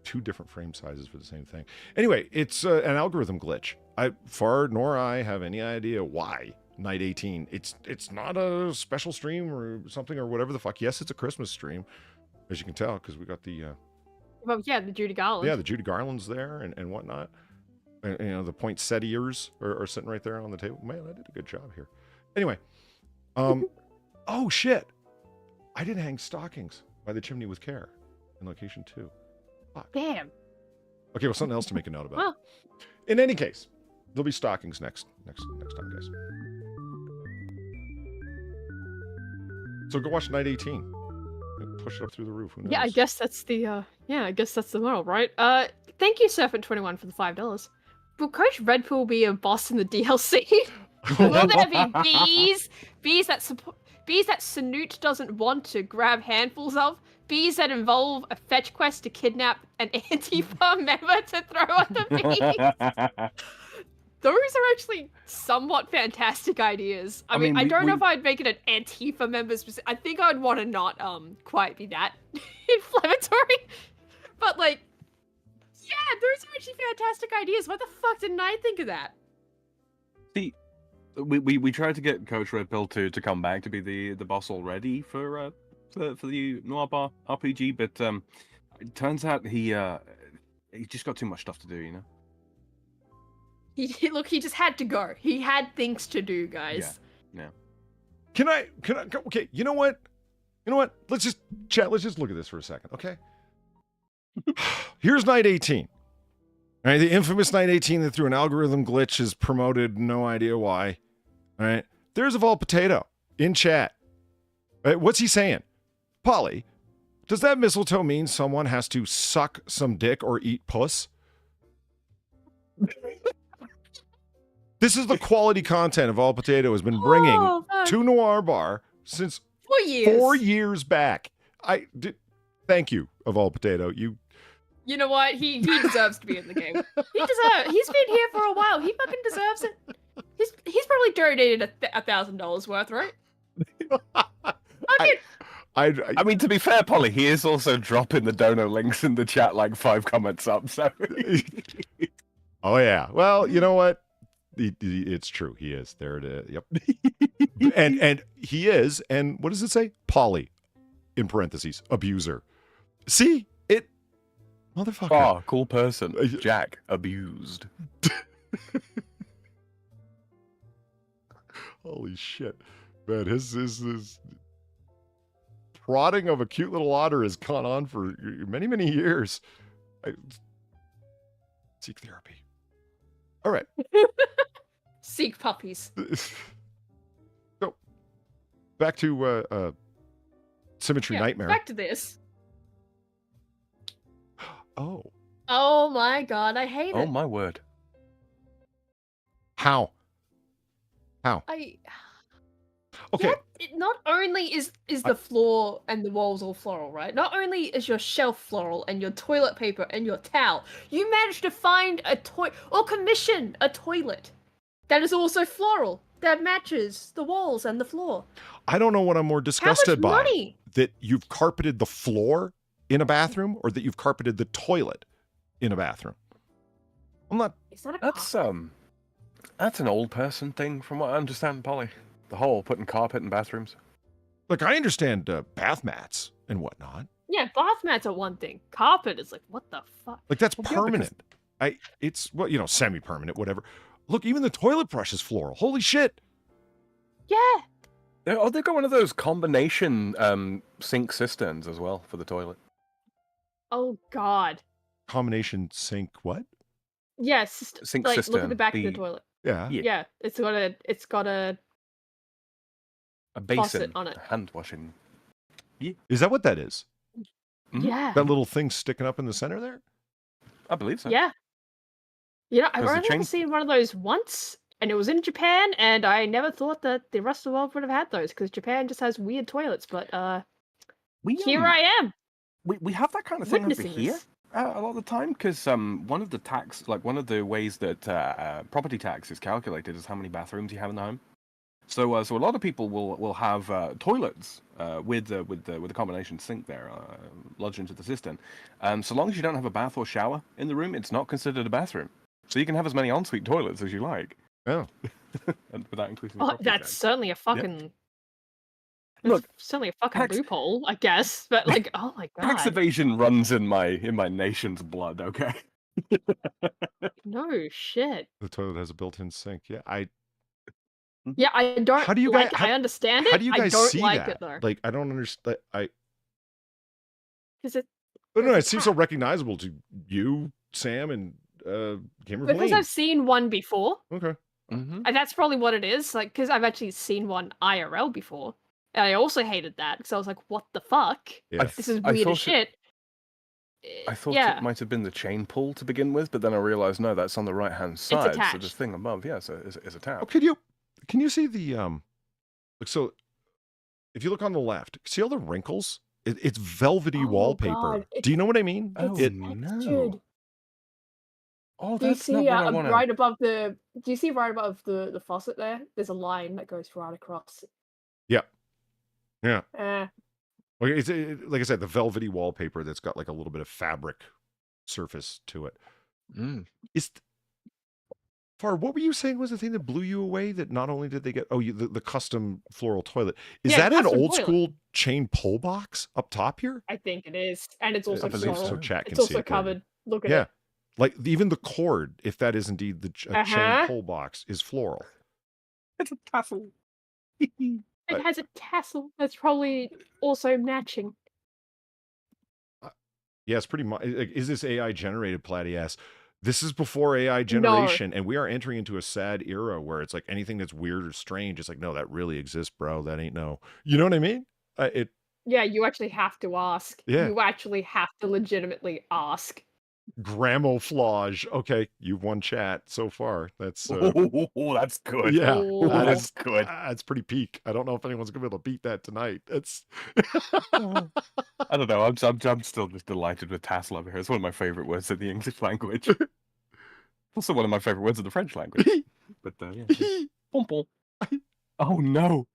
Speaker 1: two different frame sizes for the same thing. Anyway, it's an algorithm glitch. Far nor I have any idea why Night 18. It's not a special stream or something or whatever the fuck. Yes, it's a Christmas stream, as you can tell, because we got the.
Speaker 2: Well, yeah, the Judy Garland.
Speaker 1: Yeah, the Judy Garland's there and whatnot. And, you know, the poinsettias are sitting right there on the table. Man, I did a good job here. Anyway, oh shit, I didn't hang stockings by the chimney with care in Location 2. Fuck.
Speaker 2: Damn.
Speaker 1: Okay, well, something else to make a note about. Well, in any case, there'll be stockings next time, guys. So go watch Night 18. Push it up through the roof. Who knows?
Speaker 2: Yeah, I guess that's the I guess that's the model, right? Thank you, Serpent21, for the $5. Will Coach Redpool be a boss in the DLC? Will there be bees? Bees that Snoot doesn't want to grab handfuls of? Bees that involve a fetch quest to kidnap an Antifa member to throw at the bees? Those are actually somewhat fantastic ideas. I mean, I don't know if I'd make it an Antifa member specific. I think I'd want to not quite be that inflammatory. But like, yeah, those are actually fantastic ideas. What the fuck didn't I think of that?
Speaker 3: See, we tried to get Coach Red Pill to come back to be the boss already for the Noir Bar RPG, but it turns out he just got too much stuff to do, you know.
Speaker 2: He just had to go. He had things to do, guys.
Speaker 3: Yeah.
Speaker 1: Can I go? Okay, you know what? Let's just chat. Let's just look at this for a second, okay? Here's Night 18. All right, the infamous Night 18 that through an algorithm glitch is promoted, no idea why. All right, there's Evolved Potato in chat. Right, what's he saying? Polly, does that mistletoe mean someone has to suck some dick or eat puss? This is the quality content Evolved Potato has been bringing to Noir Bar since
Speaker 2: 4 years.
Speaker 1: 4 years back. Thank you, Evolved Potato.
Speaker 2: You know what? He deserves to be in the game. He's been here for a while. He fucking deserves it. He's probably donated $1,000 worth, right?
Speaker 3: I mean, to be fair, Polly, he is also dropping the dono links in the chat like 5 comments up. So.
Speaker 1: Oh yeah. Well, you know what? It's true. He is. There it is. Yep. and he is. And what does it say? Polly, in parentheses, abuser. See it, motherfucker.
Speaker 3: Oh, cool person. Jack abused.
Speaker 1: Holy shit, man! His prodding of a cute little otter has gone on for many years. Seek therapy. All right.
Speaker 2: Seek puppies.
Speaker 1: So, back to Symmetry Nightmare.
Speaker 2: Back to this.
Speaker 1: Oh.
Speaker 2: Oh my god, I hate it.
Speaker 3: Oh my word.
Speaker 1: How? Okay.
Speaker 2: Yeah, not only is the floor and the walls all floral, right? Not only is your shelf floral and your toilet paper and your towel, you managed to find or commission a toilet that is also floral, that matches the walls and the floor.
Speaker 1: I don't know what I'm more disgusted by.
Speaker 2: How much money?
Speaker 1: That you've carpeted the floor in a bathroom, or that you've carpeted the toilet in a bathroom. I'm not.
Speaker 2: Is that a
Speaker 3: That's an old person thing, from what I understand, Polly. The whole putting carpet in bathrooms.
Speaker 1: Like, I understand bath mats and whatnot.
Speaker 2: Yeah, bath mats are one thing. Carpet is like, what the fuck?
Speaker 1: Like, that's permanent. It's, well, you know, semi-permanent, whatever. Look, even the toilet brush is floral. Holy shit.
Speaker 2: Yeah.
Speaker 3: Oh, they've got one of those combination sink cisterns as well for the toilet.
Speaker 2: Oh, God.
Speaker 1: Combination sink what?
Speaker 2: Yes.
Speaker 3: Sink
Speaker 2: like,
Speaker 3: cistern.
Speaker 2: Look at the back of the toilet.
Speaker 1: Yeah.
Speaker 2: Yeah. It's got a
Speaker 3: basin
Speaker 2: faucet on it.
Speaker 3: Hand washing. Yeah.
Speaker 1: Is that what that is?
Speaker 3: Mm-hmm.
Speaker 2: Yeah.
Speaker 1: That little thing sticking up in the center there?
Speaker 3: I believe so.
Speaker 2: Yeah. You know, I've
Speaker 3: Has the
Speaker 2: only
Speaker 3: chain-
Speaker 2: ever seen one of those once, and it was in Japan, and I never thought that the rest of the world would have had those, because Japan just has weird toilets, but here I am.
Speaker 3: We have that kind of thing over
Speaker 2: witnessing
Speaker 3: here
Speaker 2: this.
Speaker 3: a lot of the time, because one of the ways that property tax is calculated is how many bathrooms you have in the home. So a lot of people will have toilets with the combination sink there lodged into the cistern. So long as you don't have a bath or shower in the room, it's not considered a bathroom. So you can have as many ensuite toilets as you like.
Speaker 1: Oh.
Speaker 3: And without increasing.
Speaker 2: Oh, that's certainly a fucking.
Speaker 3: Yeah. Look,
Speaker 2: certainly a fucking loophole, I guess. But like, oh my god,
Speaker 3: tax evasion runs in my nation's blood. Okay.
Speaker 2: no shit.
Speaker 1: The toilet has a built-in sink. Yeah, I
Speaker 2: don't.
Speaker 1: How do you
Speaker 2: like
Speaker 1: guys?
Speaker 2: I understand it.
Speaker 1: How do you guys
Speaker 2: I don't
Speaker 1: see
Speaker 2: like
Speaker 1: that?
Speaker 2: it though.
Speaker 1: Like, I don't understand.
Speaker 2: Because it.
Speaker 1: I don't know. It seems so recognizable to you, Sam, and Gamer
Speaker 2: Because I've seen one before.
Speaker 1: Okay.
Speaker 3: Mm-hmm.
Speaker 2: And that's probably what it is. Like, because I've actually seen one IRL before, and I also hated that because I was like, "What the fuck?
Speaker 1: Yeah.
Speaker 2: This is weird as shit."
Speaker 3: I thought
Speaker 2: yeah.
Speaker 3: it might have been the chain pull to begin with, but then I realized no, that's on the right hand side. So
Speaker 2: attached.
Speaker 3: this thing above, yeah, is attached.
Speaker 1: Oh, can you see the like, so if you look on the left, see all the wrinkles? It's velvety wallpaper.
Speaker 2: God.
Speaker 1: Do you know what I mean?
Speaker 3: Oh
Speaker 2: It's
Speaker 3: no!
Speaker 2: textured.
Speaker 3: Oh,
Speaker 2: Do you
Speaker 3: that's not
Speaker 2: see
Speaker 3: what I want.
Speaker 2: right above the? Do you see right above the faucet there? There's a line that goes right across.
Speaker 1: Yeah. Yeah.
Speaker 2: Uh,
Speaker 1: Like, like I said, the velvety wallpaper that's got like a little bit of fabric surface to it. Far, what were you saying was the thing that blew you away? That not only did they get the custom floral toilet, is
Speaker 2: Yeah,
Speaker 1: that an
Speaker 2: custom
Speaker 1: old
Speaker 2: toilet.
Speaker 1: school chain pull box up top here?
Speaker 2: I think it is, and it's also
Speaker 1: I believe
Speaker 2: floral.
Speaker 1: so. Chat can
Speaker 2: It's
Speaker 1: see
Speaker 2: also
Speaker 1: it there.
Speaker 2: covered. Look at
Speaker 1: Yeah,
Speaker 2: it.
Speaker 1: like even the cord, if that is indeed the chain pull box, is floral.
Speaker 3: It's a tassel.
Speaker 2: It has a tassel that's probably also matching.
Speaker 1: Yeah, it's pretty much. Is this AI generated, Platty asks? This is before AI generation, and we are entering into a sad era where it's like anything that's weird or strange, it's like, no, that really exists, bro. That ain't no. You know what I mean?
Speaker 2: Yeah, you actually have to ask.
Speaker 1: Yeah.
Speaker 2: You actually have to legitimately ask.
Speaker 1: Gramouflage. Okay, you've won chat so far. That's
Speaker 3: That's good.
Speaker 1: yeah,
Speaker 2: Oh.
Speaker 3: That's good.
Speaker 1: that's pretty peak. I don't know if anyone's gonna be able to beat that tonight. That's
Speaker 3: I don't know. I'm still just delighted with tassel over here. It's one of my favorite words in the English language. Also one of my favorite words in the French language. But yeah. Pom pom. Oh no.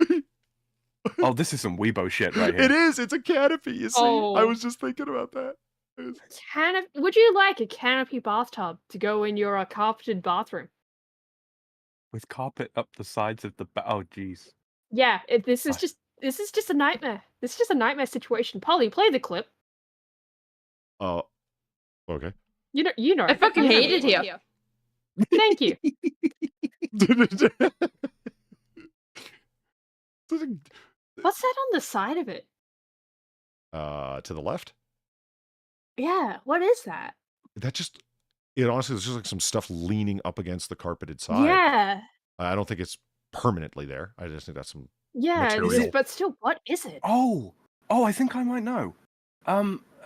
Speaker 3: Oh, this is some Weibo shit right here.
Speaker 1: It is. It's a canopy. You see, I
Speaker 2: Oh.
Speaker 1: was just thinking about that.
Speaker 2: Would you like a canopy bathtub to go in your carpeted bathroom?
Speaker 3: With carpet up the sides of the oh jeez.
Speaker 2: Yeah, this is just a nightmare. This is just a nightmare situation. Polly, play the clip.
Speaker 1: Oh, okay.
Speaker 2: You know.
Speaker 4: I fucking hate it here.
Speaker 2: Thank you. What's that on the side of it?
Speaker 1: To the left.
Speaker 2: Yeah, what is that?
Speaker 1: That just, it honestly is just like some stuff leaning up against the carpeted side.
Speaker 2: Yeah.
Speaker 1: I don't think it's permanently there. I just think that's some.
Speaker 2: Yeah,
Speaker 1: Material.
Speaker 2: but still, what is it?
Speaker 3: Oh, I think I might know.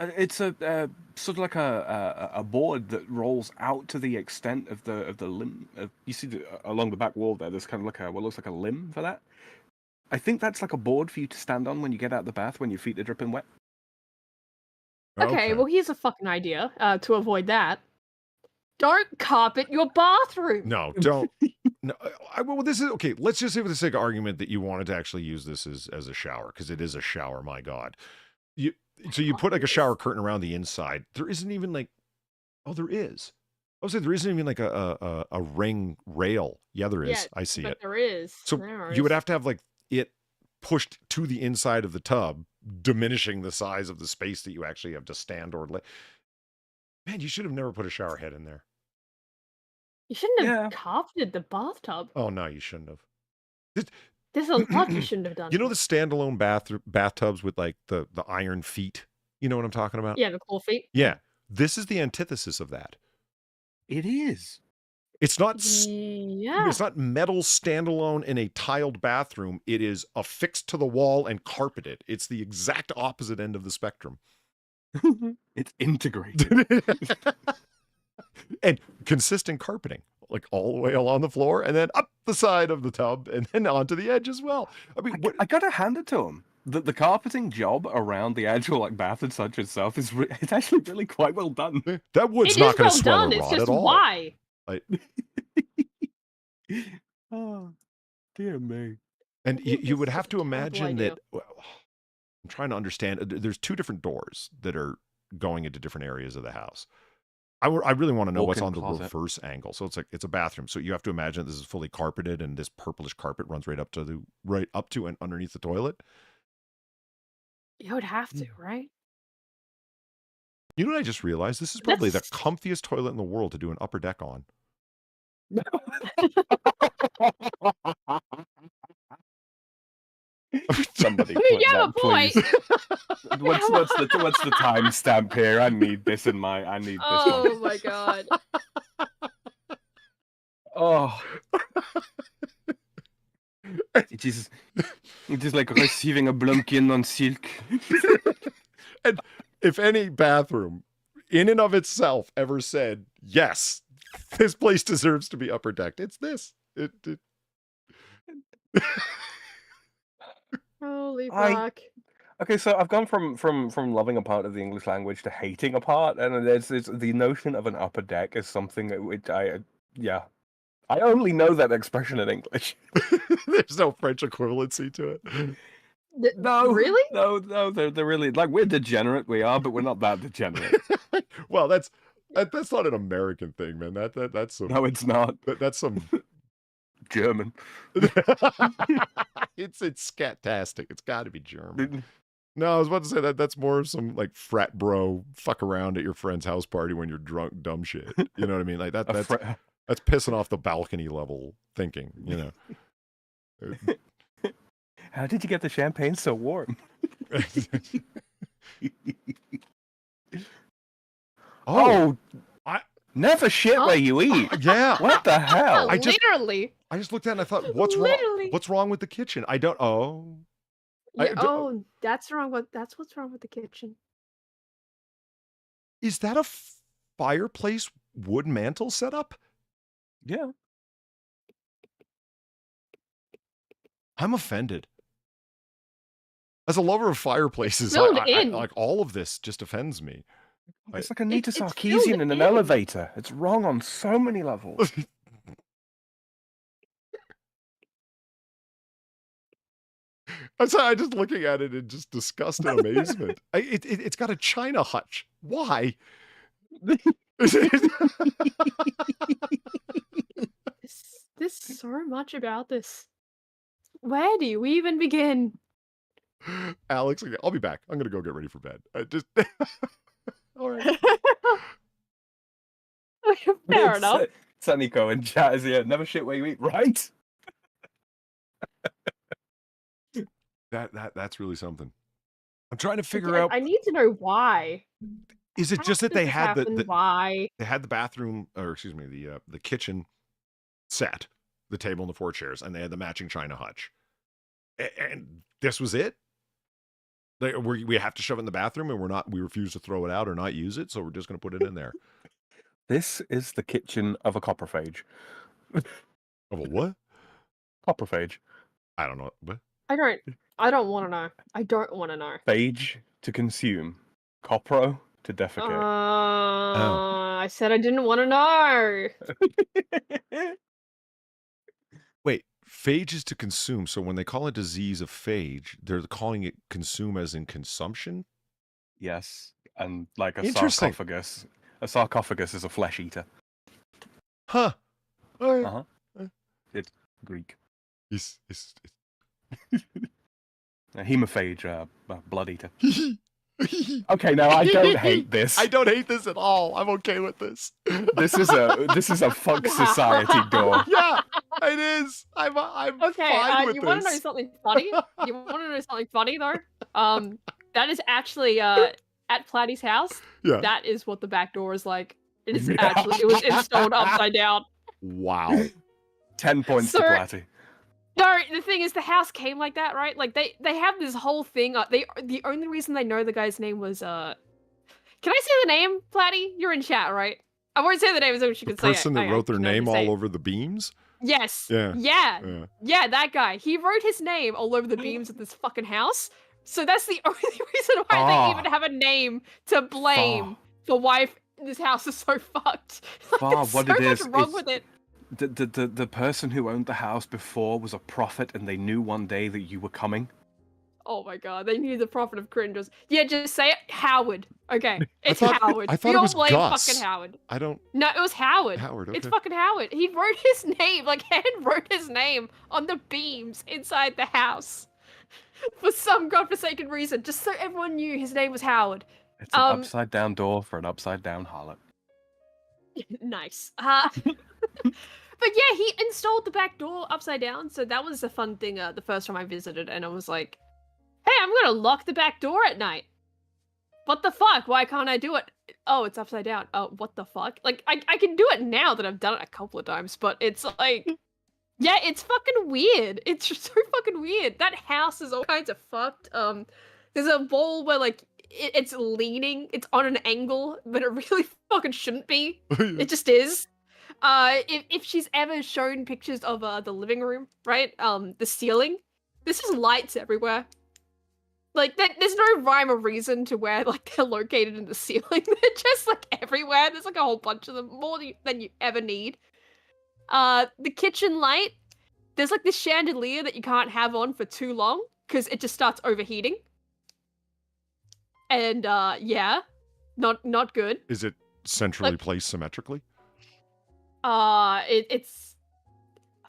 Speaker 3: It's a sort of like a board that rolls out to the extent of the limb. You see along the back wall there. There's kind of like what looks like a limb for that. I think that's like a board for you to stand on when you get out of the bath when your feet are dripping wet.
Speaker 2: Okay, well, here's a fucking idea to avoid that. Don't carpet your bathroom.
Speaker 1: No, don't. No, well, this is okay. Let's just say, for the sake of argument, that you wanted to actually use this as a shower, because it is a shower. My God, so you put like a shower curtain around the inside. There isn't even like, there is. I would say there isn't even like a ring rail. Yeah, there is.
Speaker 2: Yeah,
Speaker 1: I see it.
Speaker 2: There is.
Speaker 1: So you would have to have like it pushed to the inside of the tub, diminishing the size of the space that you actually have to stand or lay. Man, you should have never put a shower head in there.
Speaker 2: You shouldn't have carpeted the bathtub.
Speaker 1: Oh no, you shouldn't have.
Speaker 2: There's a lot you shouldn't have done.
Speaker 1: You know the standalone bathtubs with like the iron feet? You know what I'm talking about?
Speaker 2: Yeah, the cool feet.
Speaker 1: Yeah. This is the antithesis of that.
Speaker 3: It is.
Speaker 1: It's not
Speaker 2: Yeah.
Speaker 1: It's not metal standalone in a tiled bathroom. It is affixed to the wall and carpeted. It's the exact opposite end of the spectrum.
Speaker 3: It's integrated.
Speaker 1: And consistent carpeting, like all the way along the floor and then up the side of the tub and then onto the edge as well. I mean,
Speaker 3: I gotta hand it to him. The carpeting job around the actual like bath and such itself is it's actually really quite well done.
Speaker 1: That wood's not going to swell or rot
Speaker 2: at all. Why?
Speaker 3: Oh, dear me.
Speaker 1: And you would have to imagine that. Well, I'm trying to understand. There's two different doors that are going into different areas of the house. I really want to know what's on the reverse angle. So it's a bathroom. So you have to imagine this is fully carpeted, and this purplish carpet runs right up to and underneath the toilet.
Speaker 2: You would have to, right?
Speaker 1: You know what I just realized? This is probably the comfiest toilet in the world to do an upper deck on.
Speaker 3: Somebody
Speaker 2: put that,
Speaker 3: please. What's the timestamp here? I need this in my. I need this.
Speaker 2: Oh my god.
Speaker 3: Oh. It is like receiving a blumpkin on silk.
Speaker 1: And if any bathroom in and of itself ever said, yes, this place deserves to be upper decked, it's this.
Speaker 2: Holy fuck.
Speaker 3: Okay, so I've gone from loving a part of the English language to hating a part, and it's the notion of an upper deck is something which I only know that expression in English.
Speaker 1: There's no French equivalency to it.
Speaker 2: No, really?
Speaker 3: No, they're really like we're degenerate. We are, but we're not that degenerate.
Speaker 1: Well, that's not an American thing, man. That's some.
Speaker 3: No, it's not.
Speaker 1: That's some
Speaker 3: German.
Speaker 1: It's scat-tastic. It's got to be German. No, I was about to say that's more of some like frat bro fuck around at your friend's house party when you're drunk, dumb shit. You know what I mean? Like that's pissing off the balcony level thinking. You know.
Speaker 3: How did you get the champagne so warm? Never shit where you eat.
Speaker 1: Yeah.
Speaker 3: What the hell?
Speaker 2: I just
Speaker 1: looked at it and I thought, what's wrong? What's wrong with the kitchen? I don't.
Speaker 2: That's wrong. That's what's wrong with the kitchen.
Speaker 1: Is that a fireplace wood mantle setup?
Speaker 3: Yeah.
Speaker 1: I'm offended. As a lover of fireplaces, like all of this just offends me.
Speaker 3: It's like a Nita Sarkeesian in an elevator. It's wrong on so many levels.
Speaker 1: I'm just looking at it in just disgust and amazement. It's got a China hutch. Why?
Speaker 2: There's so much about this. Where do you even begin?
Speaker 1: Alex, I'll be back. I'm gonna go get ready for bed. All right.
Speaker 2: Fair enough.
Speaker 3: Saniko in chat is here. Never shit where you eat, right?
Speaker 1: That's really something. I'm trying to figure out.
Speaker 2: I need to know why.
Speaker 1: Is it just that they had
Speaker 2: why?
Speaker 1: They had the bathroom, or excuse me, the kitchen set, the table and the 4 chairs, and they had the matching China hutch, and this was it. We have to shove it in the bathroom, and we refuse to throw it out or not use it, so we're just going to put it in there.
Speaker 3: This is the kitchen of a coprophage.
Speaker 1: Of a what?
Speaker 3: Coprophage.
Speaker 1: I don't know. What?
Speaker 2: I don't want to know. I don't want to know.
Speaker 3: Phage to consume. Copro to defecate.
Speaker 2: I said I didn't want to know.
Speaker 1: Wait, phage is to consume. So when they call a disease a phage, they're calling it consume as in consumption?
Speaker 3: Yes. And like a
Speaker 1: Interesting.
Speaker 3: sarcophagus. A sarcophagus is a flesh eater.
Speaker 1: Huh. All right.
Speaker 3: Uh-huh. It's Greek.
Speaker 1: It's
Speaker 3: A hemophage, blood eater. Okay, now I don't hate this.
Speaker 1: I don't hate this at all. I'm okay with this.
Speaker 3: This is a fuck society door.
Speaker 1: Yeah, it is. I'm
Speaker 2: Okay,
Speaker 1: fine with
Speaker 2: you
Speaker 1: this.
Speaker 2: want to know something funny? You want to know something funny though? That is actually at Platty's house.
Speaker 1: Yeah.
Speaker 2: That is what the back door is like. It is actually it was installed upside down.
Speaker 1: Wow.
Speaker 3: 10 points to Platty.
Speaker 2: No, the thing is, the house came like that, right? Like they have this whole thing. The only reason they know the guy's name was Can I say the name, Platty? You're in chat, right? I won't say the name so she can say it.
Speaker 1: The person that wrote their name all over the beams?
Speaker 2: Yes.
Speaker 1: Yeah,
Speaker 2: that guy. He wrote his name all over the beams of this fucking house. So that's the only reason why they even have a name to blame for why this house is so fucked. Like,
Speaker 3: What
Speaker 2: so
Speaker 3: it is
Speaker 2: much wrong with it.
Speaker 3: The person who owned the house before was a prophet, and they knew one day that you were coming.
Speaker 2: Oh my god, they knew the prophet of cringes. Yeah, just say it, Howard. Okay, it's
Speaker 1: Howard.
Speaker 2: I
Speaker 1: thought it was
Speaker 2: blame
Speaker 1: Gus.
Speaker 2: fucking Howard.
Speaker 1: I don't.
Speaker 2: No, it was Howard.
Speaker 1: Howard. Okay.
Speaker 2: It's fucking Howard. He wrote his name, like hand wrote his name on the beams inside the house for some godforsaken reason, just so everyone knew his name was Howard.
Speaker 3: It's an upside down door for an upside down harlot.
Speaker 2: Nice. But yeah, he installed the back door upside down, so that was a fun thing the first time I visited, and I was like, hey, I'm gonna lock the back door at night. What the fuck? Why can't I do it? Oh, it's upside down. Oh, what the fuck? Like, I can do it now that I've done it a couple of times, but it's like, yeah, it's fucking weird. It's just so fucking weird. That house is all kinds of fucked. There's a wall where, like, it's leaning, it's on an angle, but it really fucking shouldn't be. It just is. If she's ever shown pictures of the living room, right? The ceiling, there's just lights everywhere. Like, there's no rhyme or reason to where, like, they're located in the ceiling. They're just, like, everywhere. There's, like, a whole bunch of them, more than you ever need. The kitchen light, there's, like, this chandelier that you can't have on for too long, because it just starts overheating. And, yeah, not good.
Speaker 1: Is it centrally placed symmetrically?
Speaker 2: It's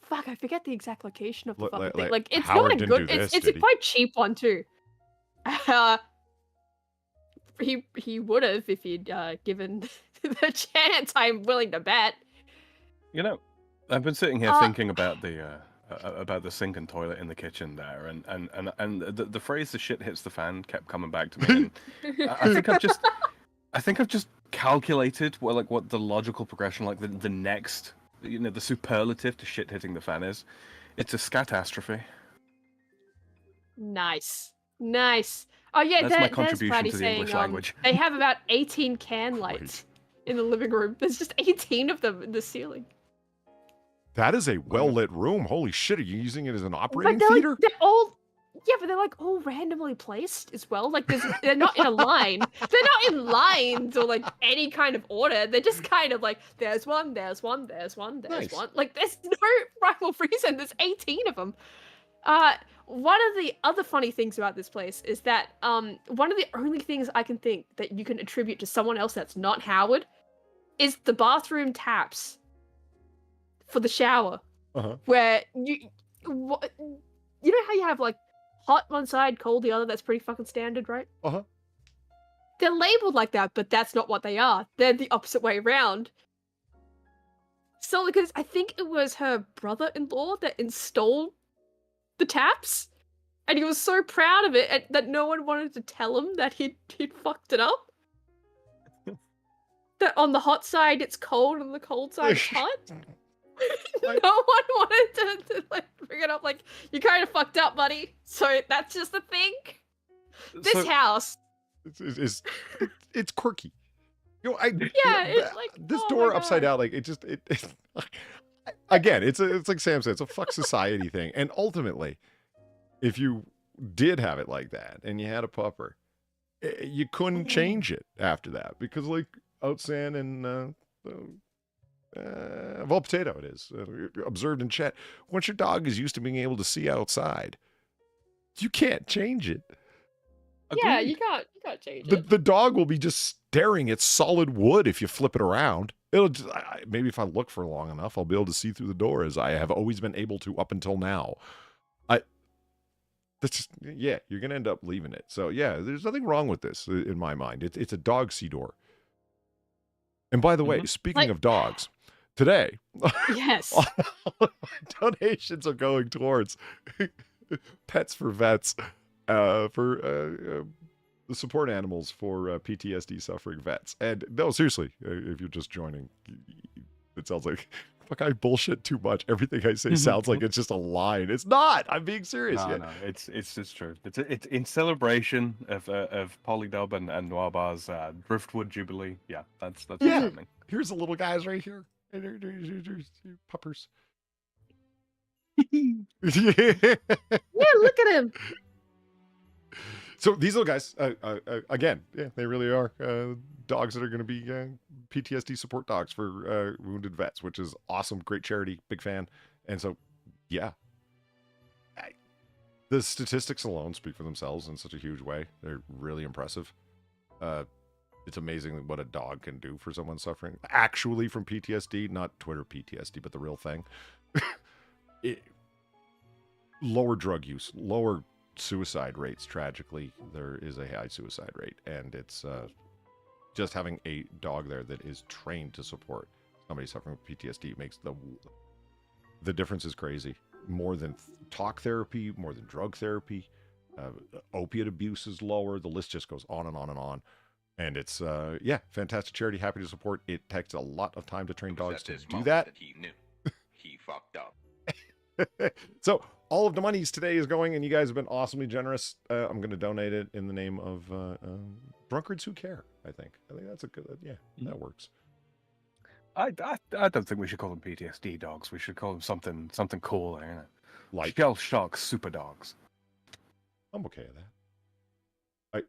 Speaker 2: fuck, I forget the exact location of the fucking thing. Like, it's
Speaker 1: Howard
Speaker 2: not a good. It's a quite cheap one too. He would have if he'd given the chance. I'm willing to bet.
Speaker 3: You know, I've been sitting here thinking about the sink and toilet in the kitchen there, and the phrase "the shit hits the fan" kept coming back to me. And I think I've just calculated what the logical progression, like the next, the superlative to shit hitting the fan is. It's a scatastrophe.
Speaker 2: Nice. Oh yeah,
Speaker 3: that's my contribution to the English language.
Speaker 2: They have about 18 can lights in the living room. There's just 18 of them in the ceiling.
Speaker 1: That is a well-lit room. Holy shit, are you using it as an operating
Speaker 2: But
Speaker 1: theater?
Speaker 2: They're all... Yeah, but they're like all randomly placed as well. Like they're not in a line. They're not in lines or like any kind of order. They're just kind of like, there's one, there's one, there's one, there's one. Like there's no rhyme or reason. There's 18 of them. One of the other funny things about this place is that one of the only things I can think that you can attribute to someone else that's not Howard is the bathroom taps for the shower, where you know how you have like hot one side, cold the other. That's pretty fucking standard, right? They're labeled like that, but that's not what they are. They're the opposite way around. So because I think it was her brother-in-law that installed the taps, and he was so proud of it that no one wanted to tell him that he'd fucked it up. That on the hot side it's cold, and the cold side it's hot. No one wanted to like bring it up. Like, you kind of fucked up, buddy. So that's just the thing. This house.
Speaker 1: It's quirky. You know,
Speaker 2: it's like
Speaker 1: this door upside down. Like it again. It's like Sam said. It's a fuck society thing. And ultimately, if you did have it like that and you had a pupper, you couldn't change it after that because like Outsan and Vol Potato, it is observed in chat. Once your dog is used to being able to see outside, you can't change it.
Speaker 2: Yeah, you can't change it.
Speaker 1: The dog will be just staring at solid wood if you flip it around. It'll just, maybe if I look for long enough, I'll be able to see through the door as I have always been able to up until now. That's just, yeah, you're gonna end up leaving it. So yeah, there's nothing wrong with this in my mind. It's a dog sea door. And by the way, speaking of dogs, today,
Speaker 2: yes,
Speaker 1: all donations are going towards Pets for Vets. For the support animals for PTSD suffering vets. And no, seriously, if you're just joining, it sounds like, fuck, I bullshit too much. Everything I say sounds like it's just a line. It's not. I'm being serious.
Speaker 3: No, it's true. It's in celebration of Polydub and Noir Bar's Driftwood Jubilee. Yeah, that's what's happening.
Speaker 1: Here's the little guys right here. Here's puppers.
Speaker 2: Yeah, look at him.
Speaker 1: So these little guys, again, yeah, they really are dogs that are going to be PTSD support dogs for wounded vets, which is awesome. Great charity, big fan. And so, yeah, the statistics alone speak for themselves in such a huge way. They're really impressive. It's amazing what a dog can do for someone suffering actually from PTSD, not Twitter PTSD, but the real thing. Lower drug use, lower suicide rates. Tragically, there is a high suicide rate, and it's just having a dog there that is trained to support somebody suffering with PTSD makes the difference is crazy. More than talk therapy, more than drug therapy, opiate abuse is lower. The list just goes on and on and on. And it's yeah, fantastic charity. Happy to support. It takes a lot of time to train dogs to do that.
Speaker 8: He knew he fucked up.
Speaker 1: So all of the monies today is going, and you guys have been awesomely generous. I'm going to donate it in the name of Drunkards Who Care. I think that's a good. Yeah, that works.
Speaker 3: I don't think we should call them PTSD dogs. We should call them something cooler, you know?
Speaker 1: Like
Speaker 3: Shell Shock Super Dogs.
Speaker 1: I'm okay with that.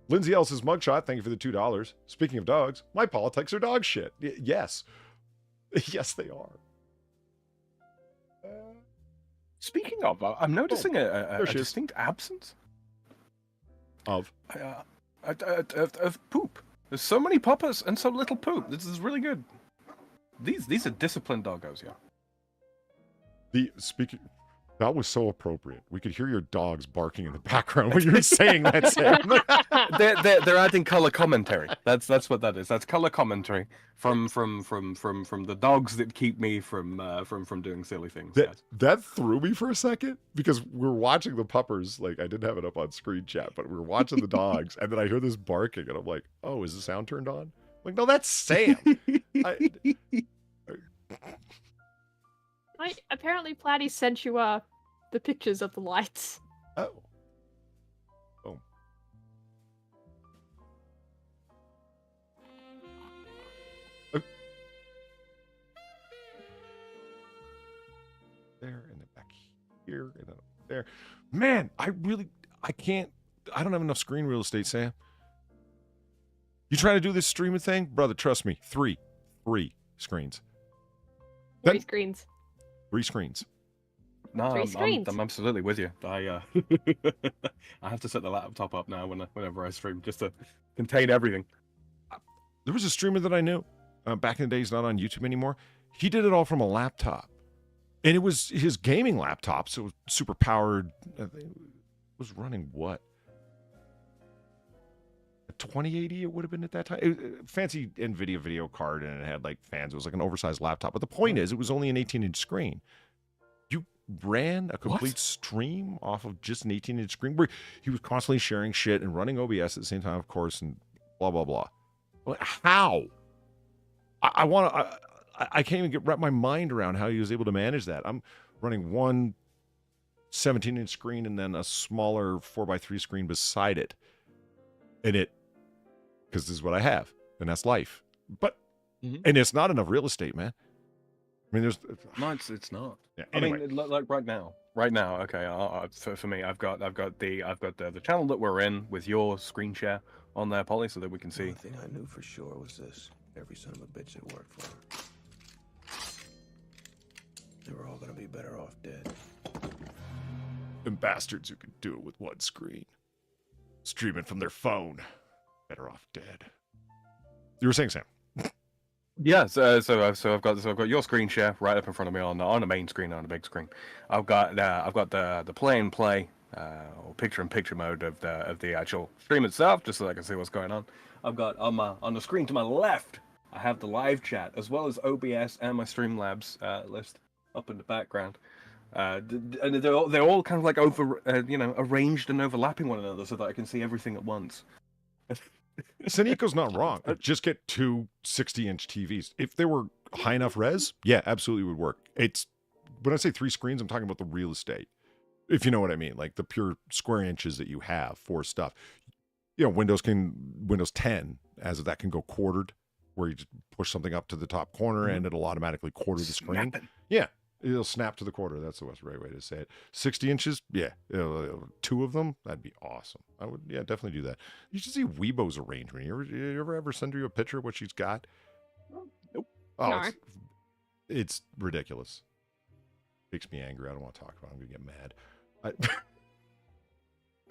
Speaker 1: Lindsay Ellis's mugshot. Thank you for the $2. Speaking of dogs, my politics are dog shit. Yes, yes they are.
Speaker 3: Speaking of, I'm noticing a distinct absence
Speaker 1: of
Speaker 3: poop. There's so many poppers and so little poop. This is really good. These are disciplined doggos, yeah.
Speaker 1: That was so appropriate. We could hear your dogs barking in the background when you were saying that, Sam.
Speaker 3: they're adding color commentary. That's what that is. That's color commentary from the dogs that keep me from doing silly things.
Speaker 1: That threw me for a second because we're watching the puppers. Like, I didn't have it up on screen chat, but we were watching the dogs, and then I hear this barking, and I'm like, "Oh, is the sound turned on?" I'm like, no, that's Sam.
Speaker 2: Apparently Platty sent you the pictures of the lights.
Speaker 1: Oh. There and then back here and then up there. Man, I don't have enough screen real estate, Sam. You trying to do this streaming thing? Brother, trust me. Three screens.
Speaker 2: Three screens.
Speaker 1: 3 screens.
Speaker 3: No,
Speaker 2: 3
Speaker 3: I'm
Speaker 2: screens.
Speaker 3: absolutely with you. I I have to set the laptop up now whenever I stream just to contain everything.
Speaker 1: There was a streamer that I knew back in the day. He's not on YouTube anymore. He did it all from a laptop, and it was his gaming laptop, so it was super powered. It was running what? A 2080 it would have been at that time. Fancy NVIDIA video card, and it had like fans. It was like an oversized laptop. But the point is, it was only an 18-inch screen. You ran a complete stream off of just an 18-inch screen where he was constantly sharing shit and running OBS at the same time, of course, and blah, blah, blah. How? I can't even wrap my mind around how he was able to manage that. I'm running one 17-inch screen and then a smaller 4x3 screen beside it. And because this is what I have, and that's life. But, and it's not enough real estate, man. I mean, there's...
Speaker 3: No, it's not.
Speaker 1: Yeah,
Speaker 3: anyway. I mean, like right now, okay, for me, I've got the channel that we're in with your screen share on there, Polly, so that we can see.
Speaker 5: The thing I knew for sure was this: every son of a bitch that worked for him, they were all gonna be better off dead.
Speaker 1: Them bastards who could do it with one screen, streaming from their phone, better off dead. You were saying, Sam?
Speaker 3: Yeah, so I've got your screen share right up in front of me on the main screen, on the big screen. I've got the play and play or picture-in-picture mode of the actual stream itself, just so I can see what's going on. I've got on the screen to my left, I have the live chat as well as OBS and my Streamlabs list up in the background. And they're all kind of like arranged and overlapping one another so that I can see everything at once.
Speaker 1: Seniko's not wrong. Just get two 60-inch TVs. If they were high enough res, yeah, absolutely would work. It's when I say 3 screens, I'm talking about the real estate. If you know what I mean, like the pure square inches that you have for stuff. You know, Windows 10, as of that, can go quartered, where you just push something up to the top corner and it'll automatically quarter the screen. Yeah, it'll snap to the quarter. That's the right way to say it. 60 inches, yeah, 2 of them, that'd be awesome. I would, yeah, definitely do that. You should see Weibo's arrangement. You ever send her a picture of what she's got?
Speaker 3: Nope.
Speaker 1: Oh,
Speaker 2: No.
Speaker 1: it's ridiculous. Makes me angry. I don't want to talk about it. I'm gonna get mad.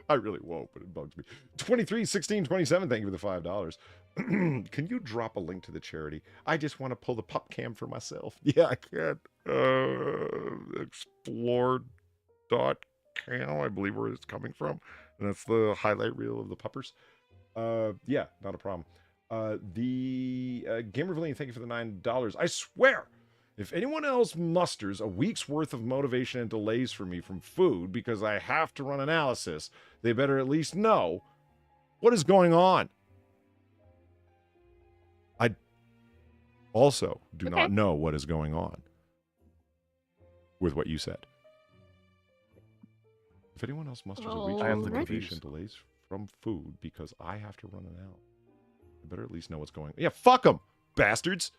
Speaker 1: I really won't, but it bugs me. 23, 16, 27, thank you for the $5. Can you drop a link to the charity? I just want to pull the pup cam for myself. Yeah, I can. Explore.cam, I believe where it's coming from. And that's the highlight reel of the puppers. Yeah, not a problem. The Gamer Villain, thank you for the $9. I swear, if anyone else musters a week's worth of motivation and delays for me from food because I have to run analysis, they better at least know what is going on. I also do not know what is going on with what you said. If anyone else musters a week's worth of motivation and delays from food because I have to run an analysis, they better at least know what's going on. Yeah, fuck them, bastards.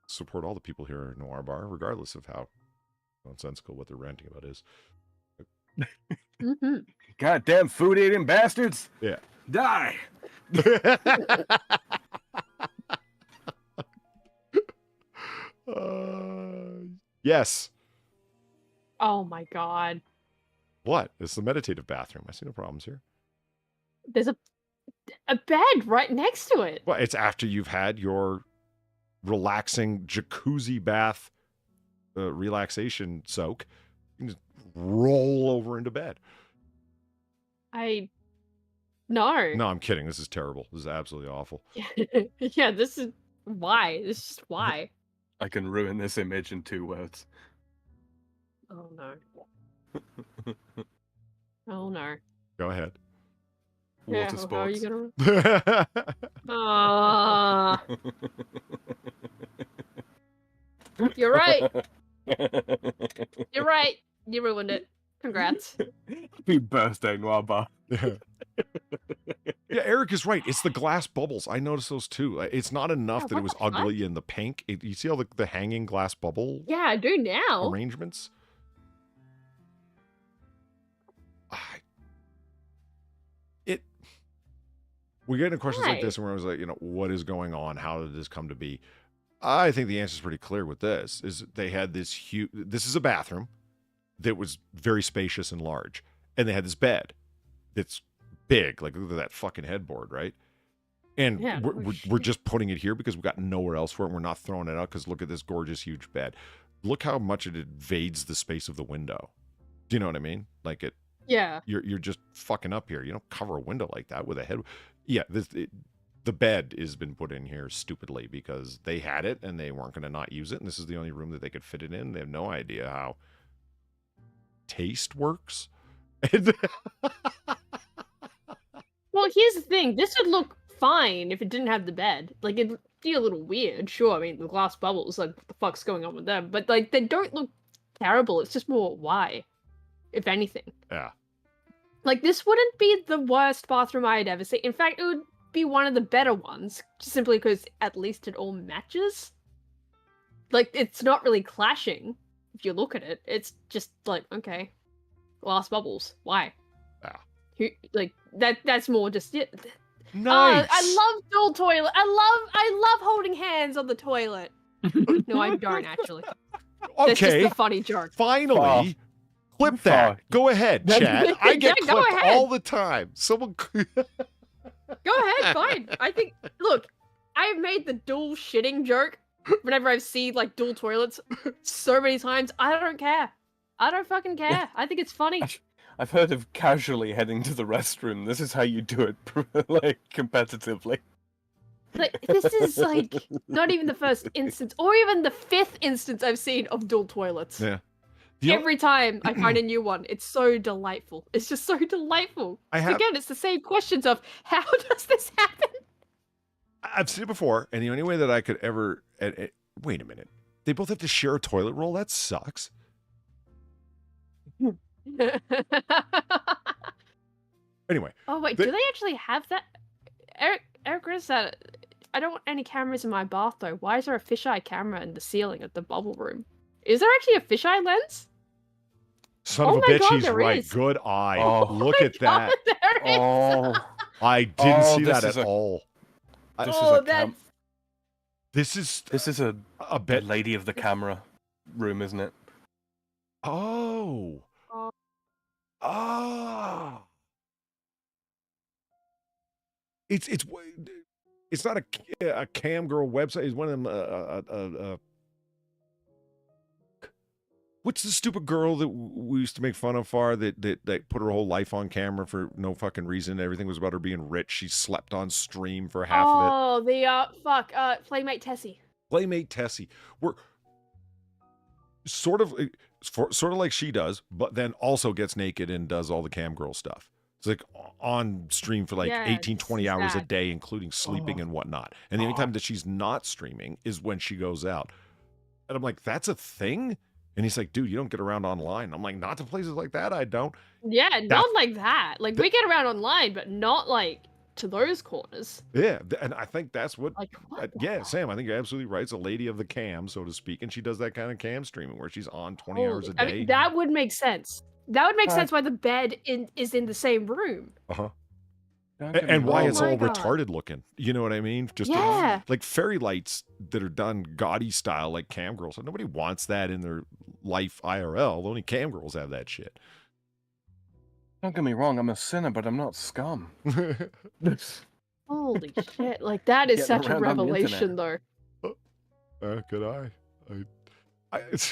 Speaker 1: Support all the people here at Noir Bar, regardless of how nonsensical what they're ranting about is.
Speaker 3: Goddamn food eating bastards!
Speaker 1: Yeah.
Speaker 3: Die!
Speaker 1: Yes.
Speaker 2: Oh my god.
Speaker 1: What? It's the meditative bathroom. I see no problems here.
Speaker 2: There's a bed right next to it.
Speaker 1: Well, it's after you've had your relaxing jacuzzi bath relaxation soak. You can just roll over into bed.
Speaker 2: No,
Speaker 1: I'm kidding. This is terrible. This is absolutely awful.
Speaker 2: Yeah, this is why. This is just why.
Speaker 3: I can ruin this image in 2 words.
Speaker 2: Oh no. Oh no.
Speaker 1: Go ahead.
Speaker 3: Water
Speaker 2: How are you
Speaker 3: sports.
Speaker 2: gonna... You're right. You're right. You ruined it. Congrats.
Speaker 3: Happy birthday, Noir Bar.
Speaker 1: Yeah, Eric is right. It's the glass bubbles. I noticed those too. It's not enough that it was ugly in the pink. You see all the hanging glass bubble
Speaker 2: Yeah, I do now.
Speaker 1: arrangements? We get into questions like this, and where I was like, what is going on? How did this come to be? I think the answer is pretty clear with this. Is they had this huge. This is a bathroom that was very spacious and large, and they had this bed that's big. Like look at that fucking headboard, right? And
Speaker 2: Yeah,
Speaker 1: we're just putting it here because we've got nowhere else for it. We're not throwing it out because look at this gorgeous huge bed. Look how much it invades the space of the window. Do you know what I mean? Like it.
Speaker 2: Yeah.
Speaker 1: You're just fucking up here. You don't cover a window like that with a head. Yeah, the bed has been put in here stupidly because they had it and they weren't going to not use it. And this is the only room that they could fit it in. They have no idea how taste works.
Speaker 2: Well, here's the thing. This would look fine if it didn't have the bed. Like, it'd be a little weird. Sure, I mean, the glass bubbles, like, what the fuck's going on with them? But, like, they don't look terrible. It's just more why, if anything.
Speaker 1: Yeah.
Speaker 2: Like, this wouldn't be the worst bathroom I'd ever seen. In fact, it would be one of the better ones, just simply because at least it all matches. Like, it's not really clashing, if you look at it. It's just like, okay, glass bubbles. Why?
Speaker 1: Yeah.
Speaker 2: Like, that's more just it.
Speaker 1: Nice.
Speaker 2: I love dual toilet. I love holding hands on the toilet. No, I don't actually. That's just
Speaker 1: Okay.
Speaker 2: a funny joke.
Speaker 1: Finally. Clip that. Go ahead, Chad. I get
Speaker 2: Yeah, go
Speaker 1: clipped
Speaker 2: ahead.
Speaker 1: all the time. Someone.
Speaker 2: Go ahead, fine. I think. Look, I've made the dual shitting joke whenever I've seen like dual toilets so many times. I don't care. I don't fucking care.
Speaker 3: Yeah.
Speaker 2: I think it's funny.
Speaker 3: I've heard of casually heading to the restroom. This is how you do it, like competitively.
Speaker 2: Like, this is like not even the first instance, or even the 5th instance I've seen of dual toilets.
Speaker 1: Yeah.
Speaker 2: Every time I find a new one, it's so delightful. It's just so delightful. Again, it's the same questions of how does this happen?
Speaker 1: I've seen it before, and the only way that I could ever wait a minute. They both have to share a toilet roll? That sucks. Anyway.
Speaker 2: Oh wait, do they actually have that? Eric Grizz said, I don't want any cameras in my bath though. Why is there a fisheye camera in the ceiling of the bubble room? Is there actually a fisheye lens?
Speaker 1: Son of a bitch, he's right. Good eye.
Speaker 3: Oh.
Speaker 1: Look at that.
Speaker 3: Oh,
Speaker 1: I didn't see
Speaker 3: this
Speaker 1: that
Speaker 3: is
Speaker 1: at all.
Speaker 3: This is a
Speaker 1: bit
Speaker 3: lady of the camera room, isn't it?
Speaker 1: Oh. Ah. It's not a cam girl website. It's one of them. What's the stupid girl that we used to make fun of far that put her whole life on camera for no fucking reason? Everything was about her being rich. She slept on stream for half of it.
Speaker 2: Oh, the Playmate Tessie.
Speaker 1: Playmate Tessie. We're sort of like she does, but then also gets naked and does all the cam girl stuff. It's like on stream for like 18, 20 hours a day, including sleeping and whatnot. And the only time that she's not streaming is when she goes out. And I'm like, that's a thing? And he's like, dude, you don't get around online. I'm like, not to places like that, I don't.
Speaker 2: Yeah, not like that. Like, we get around online, but not like to those corners.
Speaker 1: Yeah, and I think that's what.
Speaker 2: Like, what?
Speaker 1: Yeah, Sam, I think you're absolutely right. It's a lady of the cam, so to speak, and she does that kind of cam streaming where she's on 20 hours a day.
Speaker 2: I mean, that would make sense. That would make sense why the bed is in the same room.
Speaker 1: Uh-huh. And why it's all retarded looking. You know what I mean? Just like fairy lights that are done gaudy style like cam girls. So nobody wants that in their life IRL. Only cam girls have that shit.
Speaker 3: Don't get me wrong, I'm a sinner, but I'm not scum.
Speaker 2: Holy shit. Like, that is such a revelation, though.
Speaker 1: Good eye.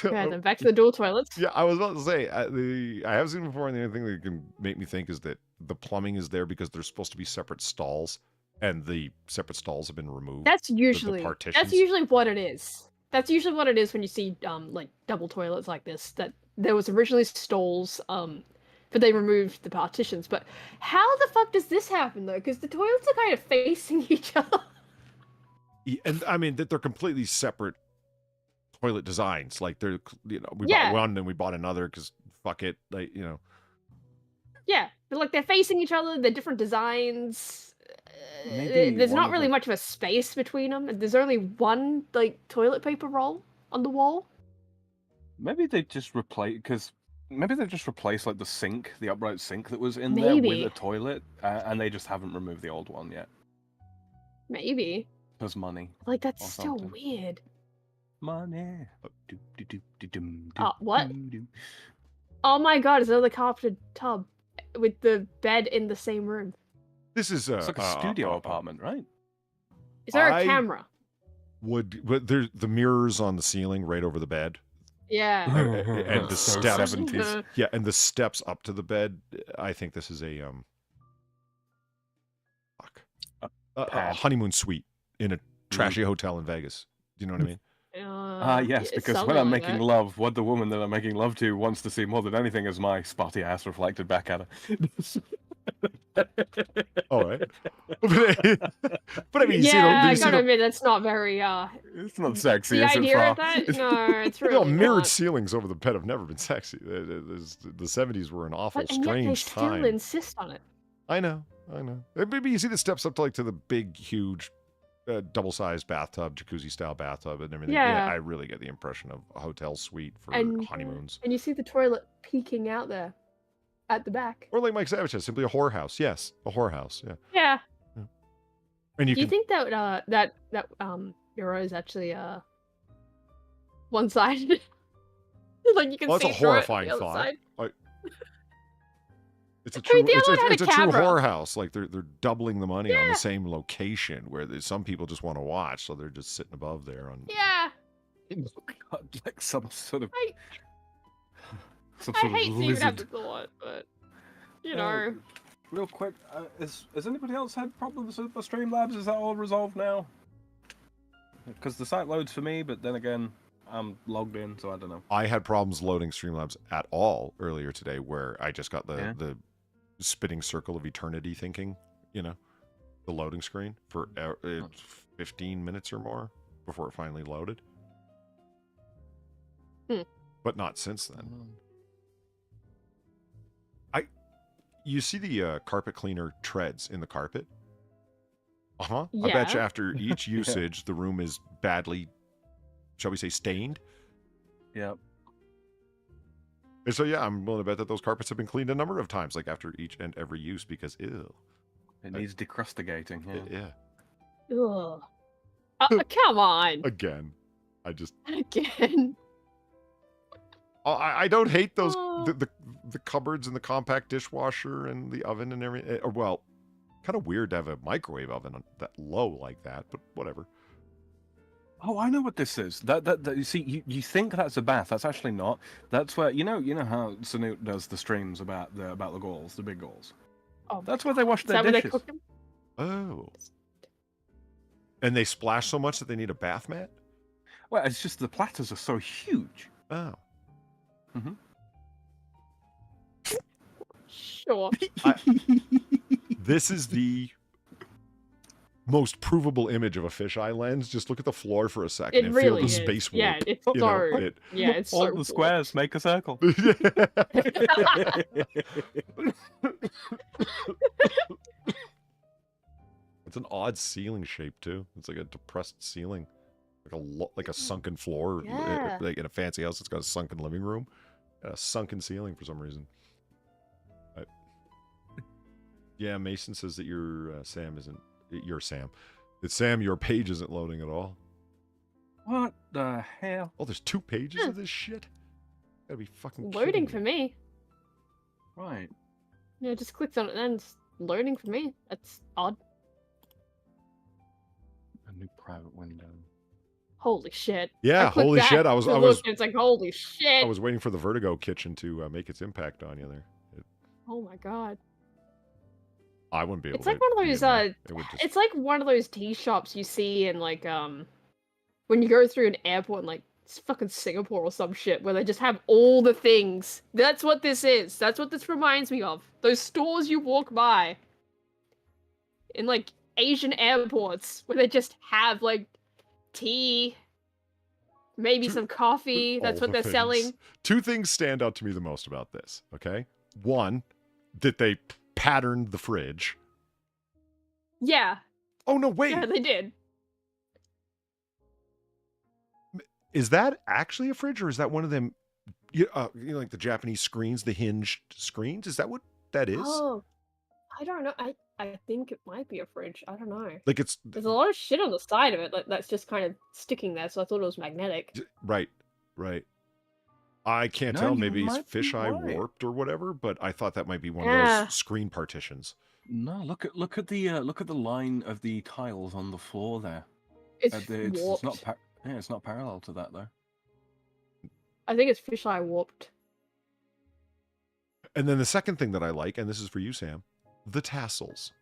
Speaker 2: Yeah, then back to the dual toilets.
Speaker 1: Yeah, I was about to say, I have seen before, and the only thing that can make me think is that the plumbing is there because there's supposed to be separate stalls, and the separate stalls have been removed.
Speaker 2: That's usually what it is. That's usually what it is when you see like double toilets like this. That there was originally stalls, but they removed the partitions. But how the fuck does this happen though? Because the toilets are kind of facing each other.
Speaker 1: Yeah, and I mean that they're completely separate toilet designs. Like they're, we bought one and we bought another because fuck it, like
Speaker 2: Yeah, but like they're facing each other. They're different designs. There's not really much of a space between them. There's only one like toilet paper roll on the wall.
Speaker 3: Maybe they just replace like the sink, the upright sink that was in there with a toilet, and they just haven't removed the old one yet.
Speaker 2: Maybe.
Speaker 3: Because money.
Speaker 2: Like that's still weird.
Speaker 3: money.
Speaker 2: What? Oh my god, it's another carpeted tub with the bed in the same room.
Speaker 1: This is
Speaker 3: It's like a studio apartment, right?
Speaker 2: Is there a camera?
Speaker 1: But there's the mirrors on the ceiling right over the bed.
Speaker 2: Yeah.
Speaker 1: And the
Speaker 3: So
Speaker 1: steps.
Speaker 3: 70s.
Speaker 1: Yeah, and the steps up to the bed. I think this is a a honeymoon suite in a trashy hotel in Vegas. Do you know what I mean?
Speaker 3: Yes, because when I'm making love, what the woman that I'm making love to wants to see more than anything is my spotty ass reflected back at her.
Speaker 1: All right. But I mean,
Speaker 2: yeah,
Speaker 1: you
Speaker 2: I
Speaker 1: see
Speaker 2: gotta admit, that's not very,
Speaker 3: It's not sexy,
Speaker 2: the
Speaker 3: is it,
Speaker 2: idea
Speaker 3: Fra?
Speaker 2: of that? No, it's really
Speaker 1: mirrored
Speaker 2: not.
Speaker 1: ceilings over the bed have never been sexy. The 70s were an awful,
Speaker 2: And yet they
Speaker 1: strange
Speaker 2: still
Speaker 1: time.
Speaker 2: insist on it.
Speaker 1: I know. Maybe you see the steps up to like to the big, huge, double-sized bathtub, jacuzzi-style bathtub, and everything.
Speaker 2: Yeah.
Speaker 1: I really get the impression of a hotel suite for honeymoons.
Speaker 2: And you see the toilet peeking out there, at the back.
Speaker 1: Or like Mike Savage says, simply a whorehouse. Yes, a whorehouse. Yeah.
Speaker 2: Yeah.
Speaker 1: And
Speaker 2: Do you think that that Euro is actually one-sided? Like you can
Speaker 1: Well,
Speaker 2: see
Speaker 1: that's a
Speaker 2: through
Speaker 1: horrifying
Speaker 2: it, the other
Speaker 1: thought.
Speaker 2: side.
Speaker 1: It's a
Speaker 2: I mean,
Speaker 1: true.
Speaker 2: the other one had
Speaker 1: It's
Speaker 2: a
Speaker 1: a true
Speaker 2: camera.
Speaker 1: whorehouse. Like they're doubling the money on
Speaker 2: Yeah.
Speaker 1: the same location where some people just want to watch, so they're just sitting above there.
Speaker 2: Yeah.
Speaker 3: Like some sort of. Some
Speaker 2: I
Speaker 3: sort of
Speaker 2: hate to even have the
Speaker 3: lizard.
Speaker 2: thought, but you know.
Speaker 3: Real quick, has anybody else had problems with the Streamlabs? Is that all resolved now? Because the site loads for me, but then again, I'm logged in, so I don't know.
Speaker 1: I had problems loading Streamlabs at all earlier today, where I just got the spinning circle of eternity thinking, the loading screen for 15 minutes or more before it finally loaded. But not since then. You see the carpet cleaner treads in the carpet? I bet you after each usage, the room is badly, shall we say, stained.
Speaker 3: Yep.
Speaker 1: And so, yeah, I'm willing to bet that those carpets have been cleaned a number of times, like after each and every use, because, ew.
Speaker 3: It needs decrustigating, yeah.
Speaker 2: Ugh. Come on.
Speaker 1: Again.
Speaker 2: Again.
Speaker 1: I don't hate those, the cupboards and the compact dishwasher and the oven and everything. Well, kind of weird to have a microwave oven that low like that, but whatever.
Speaker 3: Oh, I know what this is. That you see, you think that's a bath. That's actually not. That's where you know how Sanute does the streams about the goals, the big goals.
Speaker 2: Oh,
Speaker 3: that's where they wash their
Speaker 2: Is that
Speaker 3: dishes.
Speaker 2: where they cook them?
Speaker 1: Oh. And they splash so much that they need a bath mat?
Speaker 3: Well, it's just the platters are so huge.
Speaker 1: Oh.
Speaker 3: Mm-hmm.
Speaker 2: Sure.
Speaker 1: This is the most provable image of a fisheye lens. Just look at the floor for a second and
Speaker 2: really
Speaker 1: feel the
Speaker 2: is.
Speaker 1: space warp.
Speaker 2: Yeah, it's
Speaker 1: you know,
Speaker 2: so. Yeah, it's
Speaker 3: All
Speaker 2: so.
Speaker 3: the squares make a circle.
Speaker 1: It's an odd ceiling shape too. It's like a depressed ceiling, like a sunken floor.
Speaker 2: Yeah.
Speaker 1: Like in a fancy house, it's got a sunken living room, and a sunken ceiling for some reason. Yeah, Mason says that your Sam isn't. Your Sam. It's Sam. Your page isn't loading at all.
Speaker 3: What the hell?
Speaker 1: Oh, there's 2 pages of this shit. Gotta be fucking
Speaker 2: Loading
Speaker 1: kidding
Speaker 2: for
Speaker 1: me.
Speaker 2: me.
Speaker 3: Right.
Speaker 2: Yeah, just clicked on it and it's loading for me. That's odd.
Speaker 3: A new private window.
Speaker 2: Holy shit.
Speaker 1: Yeah,
Speaker 2: I clicked
Speaker 1: holy
Speaker 2: that
Speaker 1: shit. I
Speaker 2: to
Speaker 1: was
Speaker 2: look, and it's like, holy shit.
Speaker 1: I was waiting for the Vertigo kitchen to make its impact on you there.
Speaker 2: Oh my god.
Speaker 1: I wouldn't be able
Speaker 2: It's
Speaker 1: to.
Speaker 2: like one of those
Speaker 1: it would just...
Speaker 2: it's like one of those tea shops you see in like when you go through an airport in like fucking Singapore or some shit where they just have all the things. That's what this is. That's what this reminds me of. Those stores you walk by in like Asian airports where they just have like tea, maybe some coffee. That's
Speaker 1: all
Speaker 2: what
Speaker 1: the
Speaker 2: they're selling.
Speaker 1: things. 2 things stand out to me the most about this, okay? One, that they patterned the fridge.
Speaker 2: Yeah.
Speaker 1: Oh, no, wait.
Speaker 2: Yeah, they did.
Speaker 1: Is that actually a fridge, or is that one of them, like the Japanese screens, the hinged screens? Is that what that is?
Speaker 2: Oh, I don't know. I think it might be a fridge. I don't know.
Speaker 1: Like it's
Speaker 2: There's a lot of shit on the side of it that's just kind of sticking there, so I thought it was magnetic.
Speaker 1: right. I can't
Speaker 3: No,
Speaker 1: tell.
Speaker 3: you
Speaker 1: Maybe it's
Speaker 3: might be
Speaker 1: fisheye
Speaker 3: right.
Speaker 1: warped or whatever, but I thought that might be one of
Speaker 2: Yeah.
Speaker 1: those screen partitions.
Speaker 3: No, look at the line of the tiles on the floor there.
Speaker 2: It's
Speaker 3: It's
Speaker 2: warped.
Speaker 3: not it's not parallel to that though.
Speaker 2: I think it's fisheye warped.
Speaker 1: And then the second thing that I like, and this is for you, Sam, the tassels.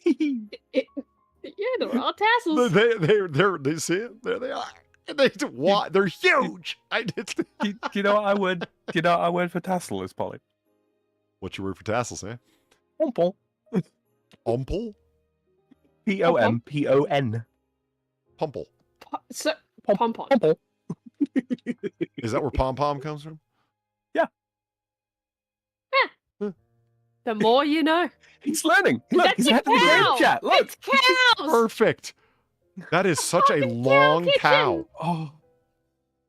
Speaker 2: Yeah, there are tassels.
Speaker 1: They see it? There they are. And they're huge.
Speaker 3: Do you know what I would? Do you know what I word for tassel is, Polly?
Speaker 1: What's your word for tassels, Sam?
Speaker 3: Pompon.
Speaker 1: Umple?
Speaker 3: Pompon.
Speaker 1: Pumple.
Speaker 2: So, pom-pom.
Speaker 3: Pompon.
Speaker 1: Is that where pom-pom comes from?
Speaker 2: The more you know.
Speaker 3: He's learning. Look,
Speaker 2: That's
Speaker 3: he's
Speaker 2: a
Speaker 3: having a great
Speaker 2: cow.
Speaker 3: chat. Look.
Speaker 2: It's cows.
Speaker 1: Perfect. That is such a
Speaker 2: Fucking cow
Speaker 1: long
Speaker 2: kitchen.
Speaker 1: cow.
Speaker 3: Oh,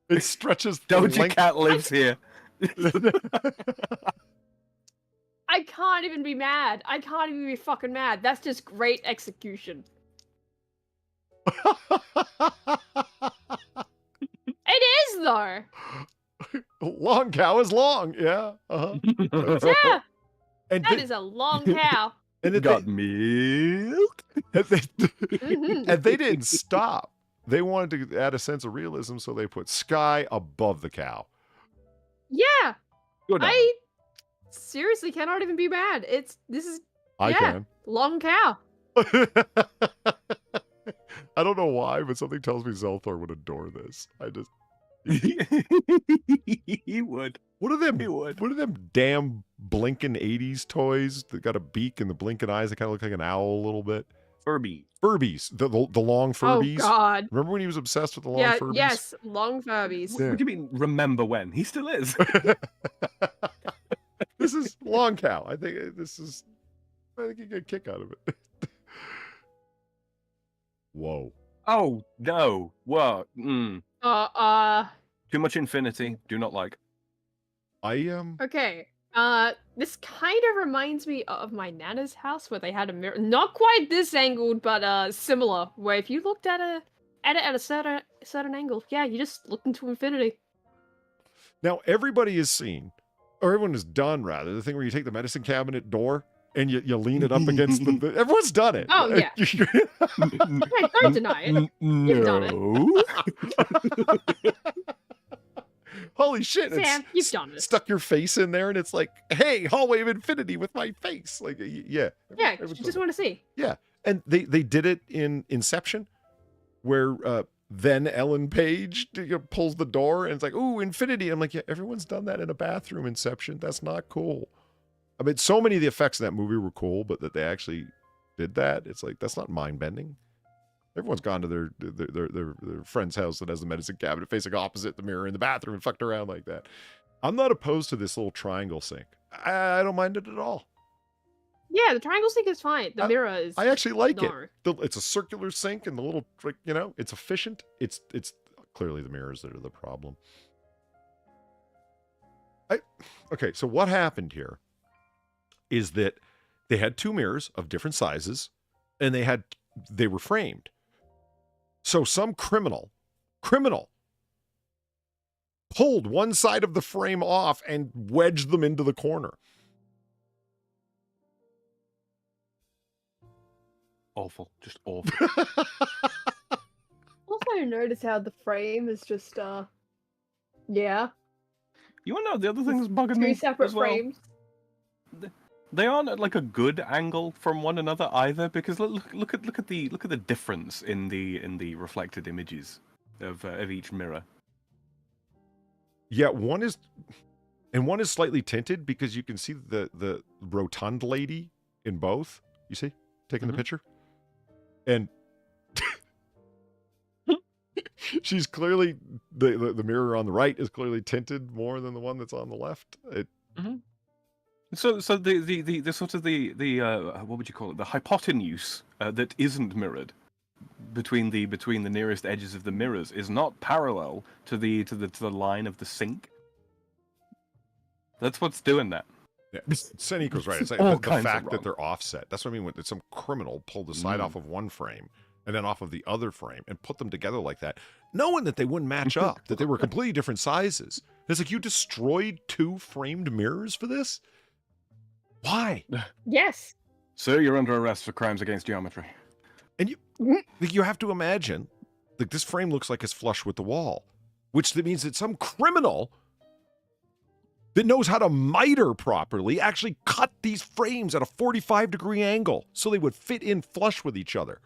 Speaker 1: It stretches the
Speaker 3: Doja
Speaker 1: length.
Speaker 3: Cat lives here.
Speaker 2: I can't even be mad. I can't even be fucking mad. That's just great execution. It is though.
Speaker 1: Long cow is long. Yeah. Uh-huh.
Speaker 2: Yeah,
Speaker 1: And
Speaker 2: that is a long cow.
Speaker 1: and that
Speaker 3: Got milk.
Speaker 1: and they,
Speaker 2: Mhm.
Speaker 1: and they didn't stop. They wanted to add a sense of realism, so they put sky above the cow.
Speaker 2: Yeah,
Speaker 3: Good.
Speaker 2: I seriously cannot even be mad. This is
Speaker 1: I
Speaker 2: yeah,
Speaker 1: can.
Speaker 2: long cow.
Speaker 1: I don't know why, but something tells me Zelthor would adore this. I just
Speaker 3: He would.
Speaker 1: what are them?
Speaker 3: He would.
Speaker 1: What are them damn blinking '80s toys that got a beak and the blinking eyes that kind of look like an owl a little bit?
Speaker 3: Furby.
Speaker 1: Furbies, the long Furbies.
Speaker 2: Oh God.
Speaker 1: Remember when he was obsessed with the long
Speaker 2: Yeah.
Speaker 1: Furbies?
Speaker 2: Yes. Long Furbies.
Speaker 1: Yeah.
Speaker 3: What do you mean? Remember when? He still is.
Speaker 1: This is long cow. I think you get a kick out of it. Whoa.
Speaker 3: Oh no! Whoa! Mm. Too much infinity. Do not like.
Speaker 1: I
Speaker 2: Okay. This kind of reminds me of my nana's house where they had a mirror, not quite this angled, but similar. Where if you looked at it at a certain angle, yeah, you just looked into infinity.
Speaker 1: now everybody has seen, or everyone has done rather, the thing where you take the medicine cabinet door and you lean it up against the everyone's done it.
Speaker 2: Oh, yeah. Hey, don't deny it. You've done
Speaker 3: it.
Speaker 1: Holy shit!
Speaker 2: Sam, you've done it.
Speaker 1: Stuck your face in there, and it's like, hey, hallway of infinity with my face. Like, yeah.
Speaker 2: Yeah,
Speaker 1: everyone's
Speaker 2: you
Speaker 1: done
Speaker 2: just
Speaker 1: it.
Speaker 2: want to see.
Speaker 1: Yeah, and they did it in Inception, where then Ellen Page pulls the door, and it's like, ooh, infinity. I'm like, yeah, everyone's done that in a bathroom. Inception. That's not cool. I mean, so many of the effects in that movie were cool, but that they actually did that, it's like, that's not mind bending. Everyone's gone to their friend's house that has the medicine cabinet facing opposite the mirror in the bathroom and fucked around like that. I'm not opposed to this little triangle sink. I don't mind it at all.
Speaker 2: Yeah, the triangle sink is fine. The mirror is.
Speaker 1: I actually like
Speaker 2: no.
Speaker 1: it. It's a circular sink, and the little, it's efficient. It's clearly the mirrors that are the problem. Okay, so what happened here is that they had two mirrors of different sizes, and they were framed. So some criminal pulled one side of the frame off and wedged them into the corner.
Speaker 3: Awful. Just awful.
Speaker 2: Also, notice how the frame is just yeah,
Speaker 3: You want to know the other thing that's bugging me
Speaker 2: two separate
Speaker 3: as well?
Speaker 2: frames.
Speaker 3: They aren't at like a good angle from one another either, because look at the difference in the reflected images of each mirror.
Speaker 1: Yeah, one is slightly tinted because you can see the rotund lady in both. You see, taking the picture, and she's clearly the mirror on the right is clearly tinted more than the one that's on the left.
Speaker 3: So the sort of the what would you call it? The hypotenuse that isn't mirrored between the nearest edges of the mirrors is not parallel to the line of the sink. That's what's doing that.
Speaker 1: Yeah, Seniko's right. It's like
Speaker 3: All
Speaker 1: the
Speaker 3: kinds of
Speaker 1: fact that
Speaker 3: wrong.
Speaker 1: they're offset. That's what I mean. When some criminal pulled the side off of one frame and then off of the other frame and put them together like that, knowing that they wouldn't match up, that they were completely different sizes. It's like you destroyed 2 framed mirrors for this? Why?
Speaker 2: Yes.
Speaker 3: Sir, you're under arrest for crimes against geometry.
Speaker 1: And you have to imagine, like, this frame looks like it's flush with the wall, which means that some criminal that knows how to miter properly actually cut these frames at a 45-degree angle so they would fit in flush with each other.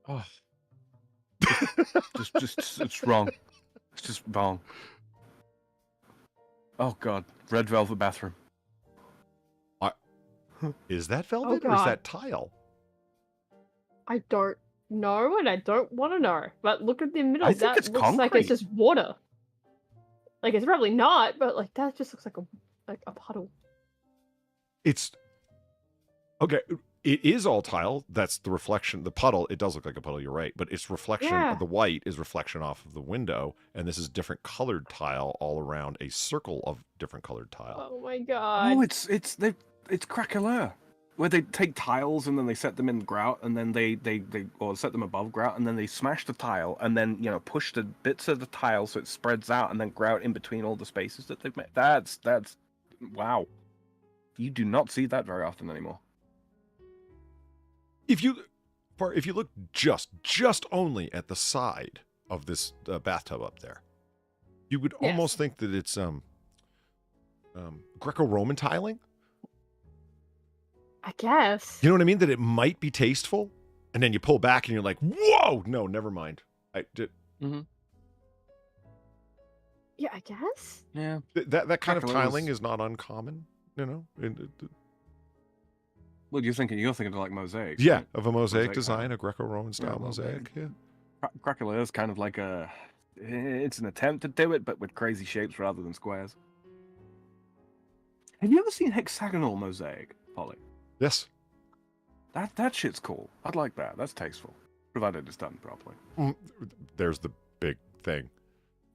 Speaker 3: Oh. just it's wrong. It's just wrong. Oh god, red velvet bathroom.
Speaker 1: Is that velvet or is that tile?
Speaker 2: I don't know, and I don't want to know. But look at the middle.
Speaker 3: I think
Speaker 2: That
Speaker 3: it's
Speaker 2: looks like
Speaker 3: concrete.
Speaker 2: it's just water. Like, it's probably not, but like that just looks like a puddle.
Speaker 1: It's okay. It is all tile. That's the reflection. The puddle, it does look like a puddle. You're right, but its reflection of the white is reflection off of the window, and this is different colored tile all around a circle of different colored tile.
Speaker 2: Oh my god.
Speaker 3: Oh, it's craquelure, where they take tiles and then they set them in grout, and then they or set them above grout, and then they smash the tile, and then push the bits of the tile so it spreads out, and then grout in between all the spaces that they've made. That's wow. You do not see that very often anymore.
Speaker 1: If you look just only at the side of this bathtub up there, you would almost think that it's Greco-Roman tiling.
Speaker 2: I guess.
Speaker 1: You know what I mean? That it might be tasteful, and then you pull back and you're like, "Whoa, no, never mind." I did.
Speaker 2: Yeah, I guess.
Speaker 3: Yeah.
Speaker 1: That kind of
Speaker 3: Craquelure
Speaker 1: tiling
Speaker 3: was-
Speaker 1: is not uncommon, you know.
Speaker 3: Well, you're thinking of like mosaics.
Speaker 1: Yeah,
Speaker 3: right?
Speaker 1: of a mosaic
Speaker 3: Mosaic
Speaker 1: design,
Speaker 3: tile.
Speaker 1: a Greco-Roman style mosaic. Yeah.
Speaker 3: Craquelure is kind of like it's an attempt to do it, but with crazy shapes rather than squares. Have you ever seen hexagonal mosaic, Polly?
Speaker 1: Yes.
Speaker 3: That shit's cool. I'd like that. That's tasteful, provided it's done properly.
Speaker 1: There's the big thing.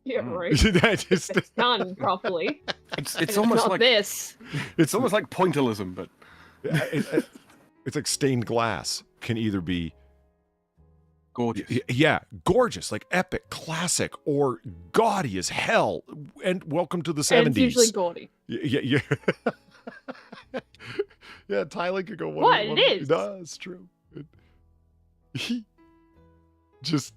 Speaker 2: Yeah, right.
Speaker 1: It's
Speaker 2: It's done properly.
Speaker 3: It's almost
Speaker 2: not
Speaker 3: like
Speaker 2: this.
Speaker 3: It's almost like pointillism, but
Speaker 1: it's like stained glass can either be
Speaker 3: gorgeous.
Speaker 1: Yeah, gorgeous, like epic, classic, or gaudy as hell. And welcome to the 70s.
Speaker 2: And it's usually gaudy.
Speaker 1: Yeah. Yeah, tiling could go one.
Speaker 2: What? It is.
Speaker 1: No, it's true. Just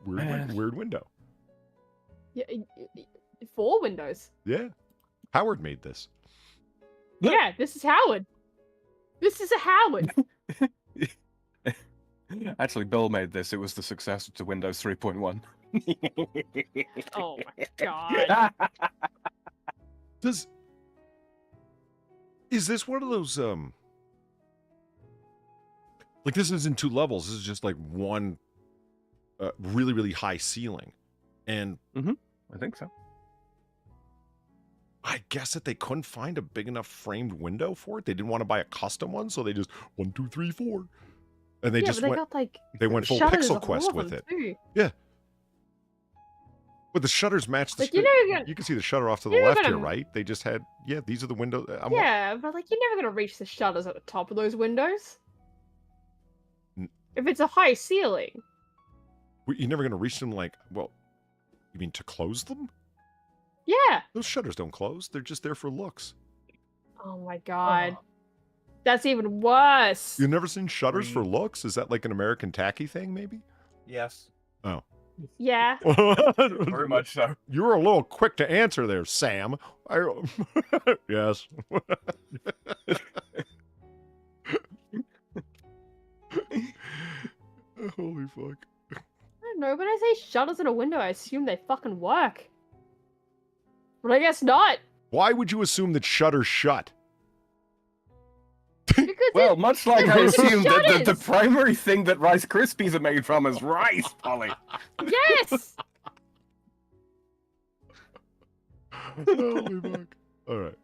Speaker 1: weird window.
Speaker 2: Yeah, 4 windows.
Speaker 1: Yeah. Howard made this.
Speaker 2: Yeah, this is Howard. This is a Howard.
Speaker 3: Actually, Bill made this. It was the successor to Windows 3.1.
Speaker 2: Oh my god.
Speaker 1: Is this one of those like this is in 2 levels. This is just like one really, really high ceiling. And
Speaker 3: I think so.
Speaker 1: I guess that they couldn't find a big enough framed window for it. They didn't want to buy a custom one, so they just 1, 2, 3, 4. And they
Speaker 2: yeah,
Speaker 1: just
Speaker 2: but they
Speaker 1: went
Speaker 2: got like
Speaker 1: they went full
Speaker 2: shutters
Speaker 1: Pixel
Speaker 2: on all
Speaker 1: Quest
Speaker 2: of
Speaker 1: with
Speaker 2: them,
Speaker 1: it.
Speaker 2: too.
Speaker 1: Yeah. But the shutters match the
Speaker 2: Like, you know you're gonna-
Speaker 1: you can see the shutter off to the
Speaker 2: you're
Speaker 1: left
Speaker 2: gonna-
Speaker 1: here, right? They just had these are the windows.
Speaker 2: Yeah, but like you're never gonna reach the shutters at the top of those windows. If it's a high ceiling.
Speaker 1: You're never gonna reach them like, well, you mean to close them?
Speaker 2: Yeah.
Speaker 1: Those shutters don't close. They're just there for looks.
Speaker 2: Oh my god. That's even worse.
Speaker 1: You've never seen shutters for looks? Is that like an American tacky thing, maybe?
Speaker 3: Yes.
Speaker 1: Oh.
Speaker 2: Yeah.
Speaker 3: Very much so.
Speaker 1: You were a little quick to answer there, Sam. Yes. Holy fuck.
Speaker 2: I don't know, when I say shutters in a window, I assume they fucking work. But I guess not.
Speaker 1: Why would you assume that shutters shut?
Speaker 2: Because
Speaker 3: Well, much like I
Speaker 2: It's
Speaker 3: assumed that the
Speaker 2: shutters!
Speaker 3: primary thing that Rice Krispies are made from is rice, Polly.
Speaker 2: Yes!
Speaker 1: Holy fuck. Alright.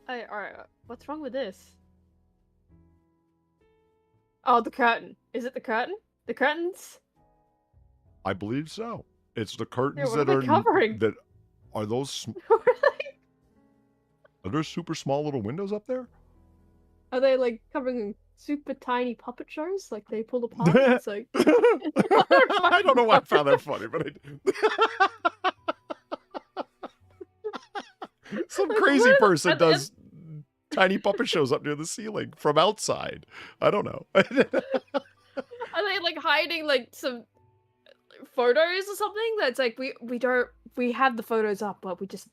Speaker 2: Alright, what's wrong with this? Oh, the curtain. Is it the curtain? The curtains?
Speaker 1: I believe so. It's the curtains
Speaker 2: what are
Speaker 1: that
Speaker 2: they covering?
Speaker 1: that Are those? Are there super small little windows up there?
Speaker 2: Are they like covering super tiny puppet shows? Like they pull apart? It's like
Speaker 1: I don't know why I found that funny, but I did. Some crazy person does tiny puppet shows up near the ceiling from outside. I don't know.
Speaker 2: Are they like hiding like some photos or something? That's like we have the photos up, but we just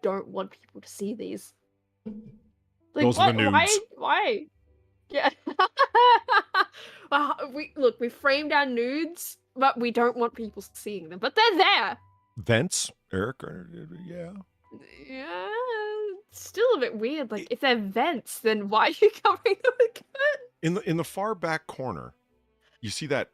Speaker 2: don't want people to see these. Like,
Speaker 1: those are the nudes.
Speaker 2: Why? Yeah. We framed our nudes, but we don't want people seeing them. But they're there.
Speaker 1: Vents, Eric? Yeah.
Speaker 2: Yeah, it's still a bit weird. Like, if they're vents, then why are you covering them with curtains?
Speaker 1: In the far back corner, you see that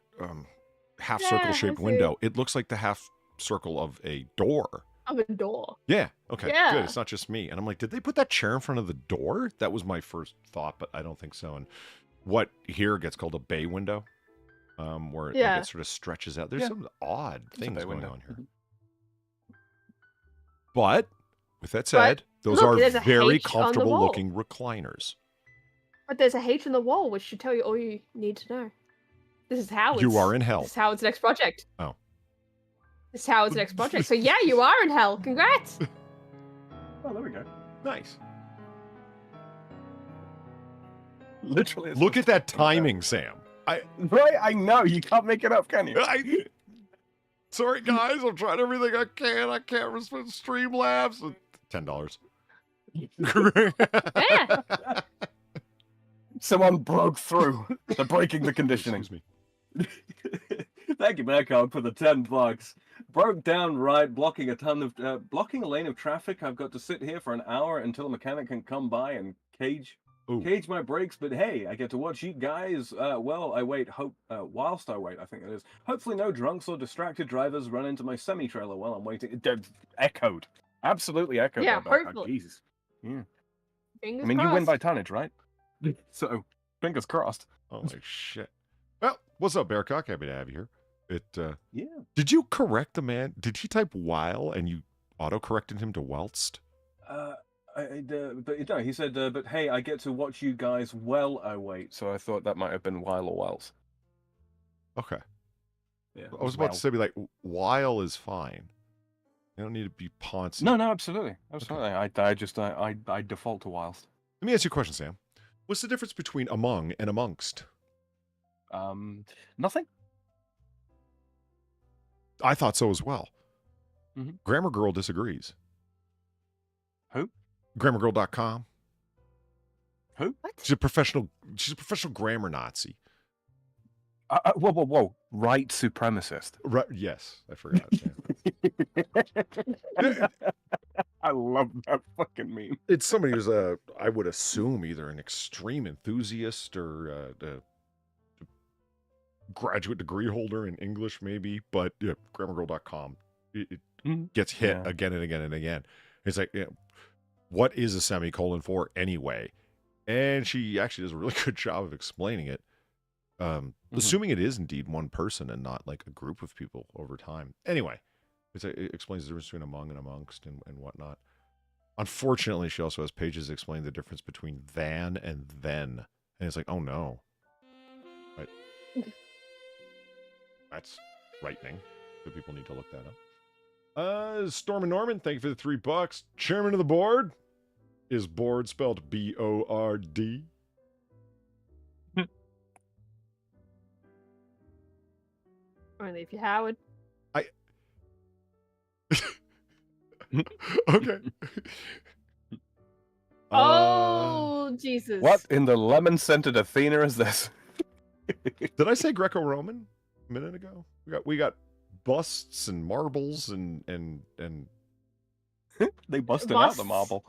Speaker 1: half circle shaped window. It looks like the half circle of a door.
Speaker 2: Of a door.
Speaker 1: Yeah. Okay.
Speaker 2: Yeah.
Speaker 1: Good. It's not just me. And I'm like, did they put that chair in front of the door? That was my first thought, but I don't think so. And what here gets called a bay window, where it sort of stretches out. There's some odd things going on here. But with that said, those are very comfortable looking recliners.
Speaker 2: But there's a H on the wall, which should tell you all you need to know. This is how
Speaker 1: you are in hell.
Speaker 2: This is Howard's next project.
Speaker 1: Oh.
Speaker 2: This is Howard's next project. So yeah, you are in hell. Congrats.
Speaker 3: Oh, there we go.
Speaker 1: Nice.
Speaker 3: Literally.
Speaker 1: Look at that timing, Sam.
Speaker 3: I know. You can't make it up, can you?
Speaker 1: Sorry, guys. I'm trying everything I can. I can't respond Streamlabs. $10.
Speaker 2: Yeah.
Speaker 3: Someone broke through. They're breaking the conditioning.
Speaker 1: Excuse me.
Speaker 3: Thank you, Backup, for the $10. Broke down right, blocking a lane of traffic. I've got to sit here for an hour until a mechanic can come by and cage my brakes. But hey, I get to watch you guys. Whilst I wait. I think it is. Hopefully, no drunks or distracted drivers run into my semi-trailer while I'm waiting. Echoed, absolutely echoed.
Speaker 2: Yeah, hopefully.
Speaker 3: Jesus. Yeah.
Speaker 2: Fingers
Speaker 3: you
Speaker 2: crossed.
Speaker 3: win by tonnage, right? So, fingers crossed.
Speaker 1: Holy shit. Well, what's up, Bearcock? Happy to have you here.
Speaker 3: Yeah.
Speaker 1: Did you correct the man? Did he type while and you auto-corrected him to whilst?
Speaker 3: But no, he said, but hey, I get to watch you guys while I wait. So I thought that might have been while or whilst.
Speaker 1: Okay.
Speaker 3: Yeah.
Speaker 1: I was about to say, while is fine. You don't need to be poncy.
Speaker 3: No, absolutely. Absolutely. Okay. I default to whilst.
Speaker 1: Let me ask you a question, Sam. What's the difference between among and amongst?
Speaker 3: Nothing.
Speaker 1: I thought so as well.
Speaker 3: Mm-hmm.
Speaker 1: Grammar Girl disagrees.
Speaker 3: Who?
Speaker 1: GrammarGirl.com.
Speaker 3: Who?
Speaker 2: What?
Speaker 1: She's a professional grammar Nazi.
Speaker 3: Whoa. Right supremacist.
Speaker 1: Right, yes, I forgot. Yeah.
Speaker 3: I love that fucking meme.
Speaker 1: It's somebody who's I would assume either an extreme enthusiast or a graduate degree holder in English, maybe. But yeah, GrammarGirl.com, it gets hit again and again and again. It's like, what is a semicolon for anyway? And she actually does a really good job of explaining it. Assuming it is indeed one person and not like a group of people over time. Anyway, it explains the difference between among and amongst and whatnot. Unfortunately, she also has pages that explain the difference between than and then. And it's like, oh no. Right. That's frightening. So people need to look that up. Storm and Norman, thank you for the $3. Chairman of the board. Is board spelled B-O-R-D?
Speaker 2: Only if you're Howard.
Speaker 1: Okay.
Speaker 2: Oh, Jesus.
Speaker 3: What in the lemon-scented Athena is this?
Speaker 1: Did I say Greco-Roman a minute ago? We got busts and marbles and
Speaker 3: they busted out the marble.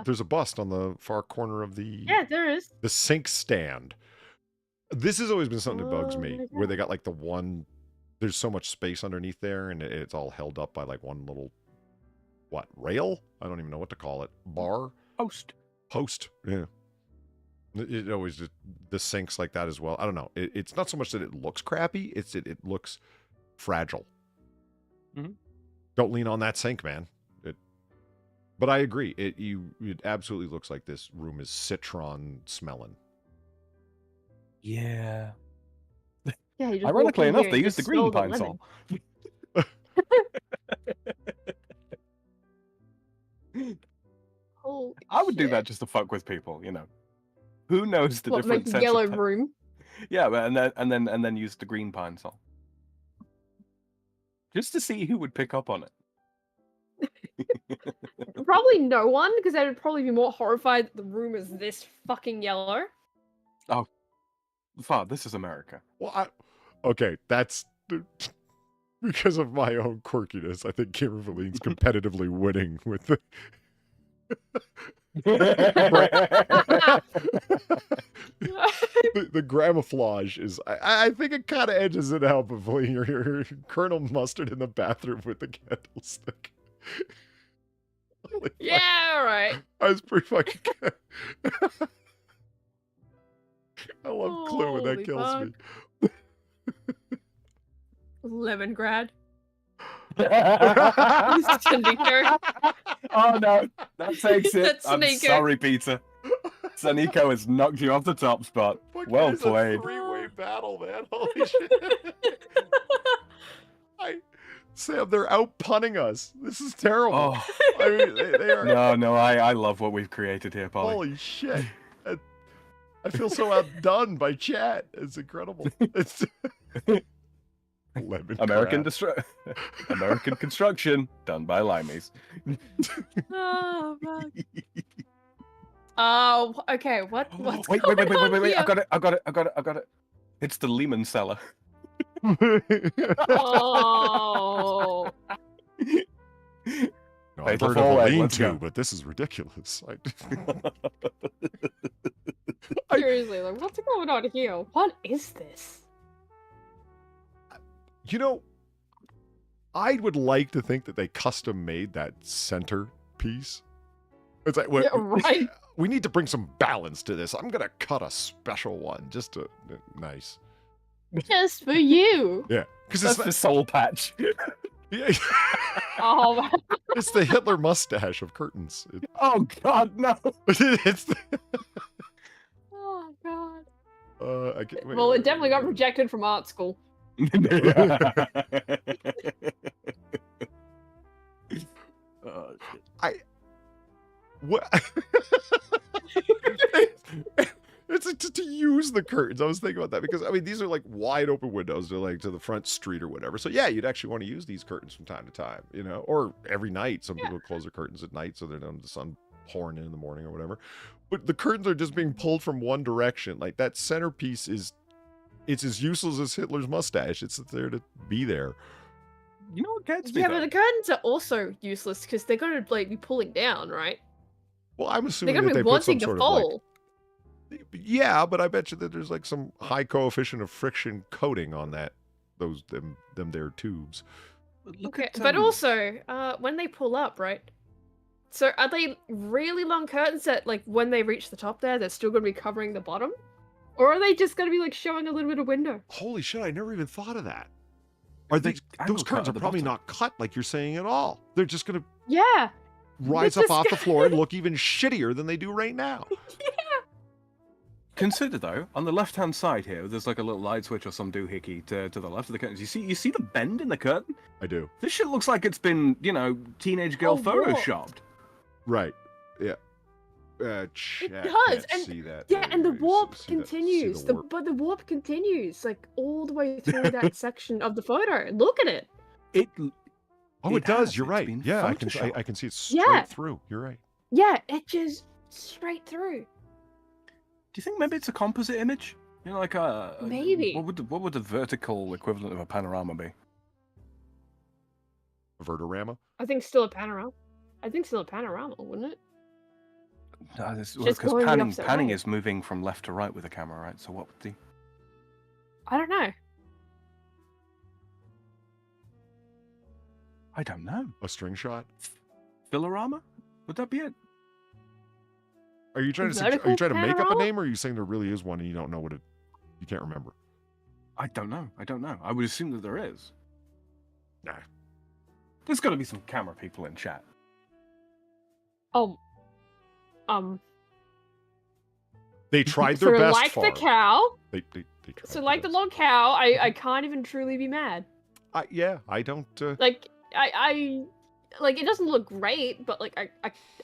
Speaker 1: there's a bust on the far corner of the
Speaker 2: there is
Speaker 1: the sink stand. This has always been something that bugs me, where they got like there's so much space underneath there, and it's all held up by like one little rail? I don't even know what to call it. Bar? Post. Yeah. It always just, the sinks like that as well. I don't know. It's not so much that it looks crappy, it looks fragile.
Speaker 3: Mm-hmm.
Speaker 1: Don't lean on that sink, man. But I agree. It absolutely looks like this room is citron smelling.
Speaker 3: Yeah.
Speaker 2: Yeah, you just
Speaker 3: Ironically
Speaker 2: walk in
Speaker 3: enough,
Speaker 2: here
Speaker 3: they
Speaker 2: and
Speaker 3: used
Speaker 2: just
Speaker 3: the green
Speaker 2: smell the
Speaker 3: pine
Speaker 2: lemon.
Speaker 3: sol.
Speaker 2: Holy
Speaker 3: I would do
Speaker 2: shit.
Speaker 3: that just to fuck with people, you know. Who knows the
Speaker 2: What,
Speaker 3: different
Speaker 2: make a
Speaker 3: sense
Speaker 2: yellow
Speaker 3: of
Speaker 2: room?
Speaker 3: Yeah, but and then use the green pine sol. Just to see who would pick up on it.
Speaker 2: Probably no one, because they would probably be more horrified that the room is this fucking yellow.
Speaker 3: Far, this is America.
Speaker 1: Well, okay, that's because of my own quirkiness. I think Kimberly's competitively winning with the. the camouflage is. I think it kind of edges it out before you're Colonel Mustard in the bathroom with the candlestick.
Speaker 2: Yeah, alright.
Speaker 1: I was pretty fucking good. I love Clue when that
Speaker 2: Holy
Speaker 1: kills
Speaker 2: fuck.
Speaker 1: me.
Speaker 2: Lemongrad.
Speaker 3: Oh no, that takes it.
Speaker 2: That's
Speaker 3: I'm
Speaker 2: Nico.
Speaker 3: sorry, Peter. Sanico has knocked you off the top spot.
Speaker 1: Fuck,
Speaker 3: Well
Speaker 1: it is
Speaker 3: played.
Speaker 1: a three-way battle, man. Holy shit. Sam, they're out punning us. This is terrible.
Speaker 3: Oh.
Speaker 1: I mean, they are.
Speaker 3: No, I love what we've created here, Polly.
Speaker 1: Holy shit. I feel so outdone by chat. It's incredible. It's lemon
Speaker 3: American
Speaker 1: crap.
Speaker 3: American construction done by limeys.
Speaker 2: Oh, fuck. Oh, okay. What's
Speaker 3: Wait!
Speaker 2: going on
Speaker 3: I
Speaker 2: here?
Speaker 3: got it. It's the Lehman cellar.
Speaker 2: Oh.
Speaker 1: No, I've
Speaker 3: Fatal
Speaker 1: heard of a
Speaker 3: four-way, let's
Speaker 1: lean-to,
Speaker 3: go.
Speaker 1: but this is ridiculous.
Speaker 2: Seriously, like, what's going on here? What is this?
Speaker 1: You know, I would like to think that they custom made that center piece. It's like,
Speaker 2: Yeah, right.
Speaker 1: we need to bring some balance to this. I'm gonna cut a special one just to nice.
Speaker 2: Just for you.
Speaker 1: Yeah, because
Speaker 3: That's
Speaker 1: it's
Speaker 3: the soul patch.
Speaker 1: yeah,
Speaker 2: Oh, man.
Speaker 1: it's the Hitler mustache of curtains.
Speaker 3: Oh God, no!
Speaker 1: It's the,
Speaker 2: Oh, God.
Speaker 1: I can't, wait,
Speaker 2: Well,
Speaker 1: wait,
Speaker 2: it definitely got
Speaker 1: wait.
Speaker 2: rejected from art school.
Speaker 3: Oh, shit.
Speaker 1: What? It's to use the curtains. I was thinking about that because I mean these are like wide open windows. They're like to the front street or whatever. So yeah, you'd actually want to use these curtains from time to time, you know, or every night. Some people close their curtains at night so they don't have the sun pouring in the morning or whatever. But the curtains are just being pulled from one direction. Like that centerpiece it's as useless as Hitler's mustache. It's there to be there.
Speaker 3: You know what gets me?
Speaker 2: Yeah,
Speaker 3: though?
Speaker 2: but the curtains are also useless because they're going to like be pulling down, right?
Speaker 1: Well, I'm
Speaker 2: They're
Speaker 1: assuming
Speaker 2: going
Speaker 1: that
Speaker 2: to
Speaker 1: they
Speaker 2: be
Speaker 1: put some
Speaker 2: wanting to
Speaker 1: sort of
Speaker 2: fall.
Speaker 1: like. Yeah, but I bet you that there's like some high coefficient of friction coating on that them there tubes.
Speaker 3: Look
Speaker 2: Okay,
Speaker 3: at,
Speaker 2: but also, when they pull up, right? So are they really long curtains that, like, when they reach the top there, they're still going to be covering the bottom? Or are they just going to be, like, showing a little bit of window?
Speaker 1: Holy shit, I never even thought of that. Are they
Speaker 3: angle
Speaker 1: those
Speaker 3: cut
Speaker 1: curtains
Speaker 3: at
Speaker 1: are
Speaker 3: the
Speaker 1: probably
Speaker 3: bottom.
Speaker 1: not cut like you're saying at all. They're just gonna
Speaker 2: Yeah!
Speaker 1: rise
Speaker 2: It's
Speaker 1: up off the
Speaker 2: just-
Speaker 1: floor and look even shittier than they do right now.
Speaker 3: Consider though, on the left-hand side here, there's like a little light switch or some doohickey to the left of the curtains. You see the bend in the curtain?
Speaker 1: I do.
Speaker 3: This shit looks like it's been, you know, teenage girl
Speaker 2: Oh, what?
Speaker 3: photoshopped.
Speaker 1: Right. Yeah.
Speaker 2: It
Speaker 1: Chat
Speaker 2: does,
Speaker 1: can't
Speaker 2: and
Speaker 1: see that.
Speaker 2: yeah, and the
Speaker 1: You
Speaker 2: warp
Speaker 1: see that- see
Speaker 2: continues.
Speaker 1: the warp.
Speaker 2: But the warp continues, like, all the way through that section of the photo. Look at it!
Speaker 1: Oh, it does.
Speaker 3: has.
Speaker 1: You're
Speaker 3: It's
Speaker 1: right.
Speaker 3: been
Speaker 1: Yeah, I can
Speaker 3: photoshopped.
Speaker 1: see it straight
Speaker 2: Yeah.
Speaker 1: through. You're right.
Speaker 2: Yeah, it just straight through.
Speaker 3: Do you think maybe it's a composite image? You know, like a
Speaker 2: Maybe.
Speaker 3: What would the vertical equivalent of a panorama be?
Speaker 1: A vertorama.
Speaker 2: I think still a panorama. Wouldn't it?
Speaker 3: No,
Speaker 2: Just
Speaker 3: because
Speaker 2: going the opposite
Speaker 3: panning
Speaker 2: way.
Speaker 3: is moving from left to right with the camera, right? So what would the?
Speaker 2: I don't know.
Speaker 3: I don't know.
Speaker 1: A string shot.
Speaker 3: Filorama? Would that be it?
Speaker 1: Are you trying to
Speaker 2: Vertical
Speaker 1: make up a
Speaker 2: panorama?
Speaker 1: name, or are you saying there really is one and you don't know what it? You can't remember.
Speaker 3: I don't know. I would assume that there is.
Speaker 1: Nah.
Speaker 3: There's got to be some camera people in chat.
Speaker 2: Oh.
Speaker 1: They tried
Speaker 2: So
Speaker 1: their best.
Speaker 2: like
Speaker 1: Far.
Speaker 2: the cow.
Speaker 1: They tried.
Speaker 2: So like the long cow, I can't even truly be mad.
Speaker 1: Yeah, I don't.
Speaker 2: Like I like it doesn't look great, but like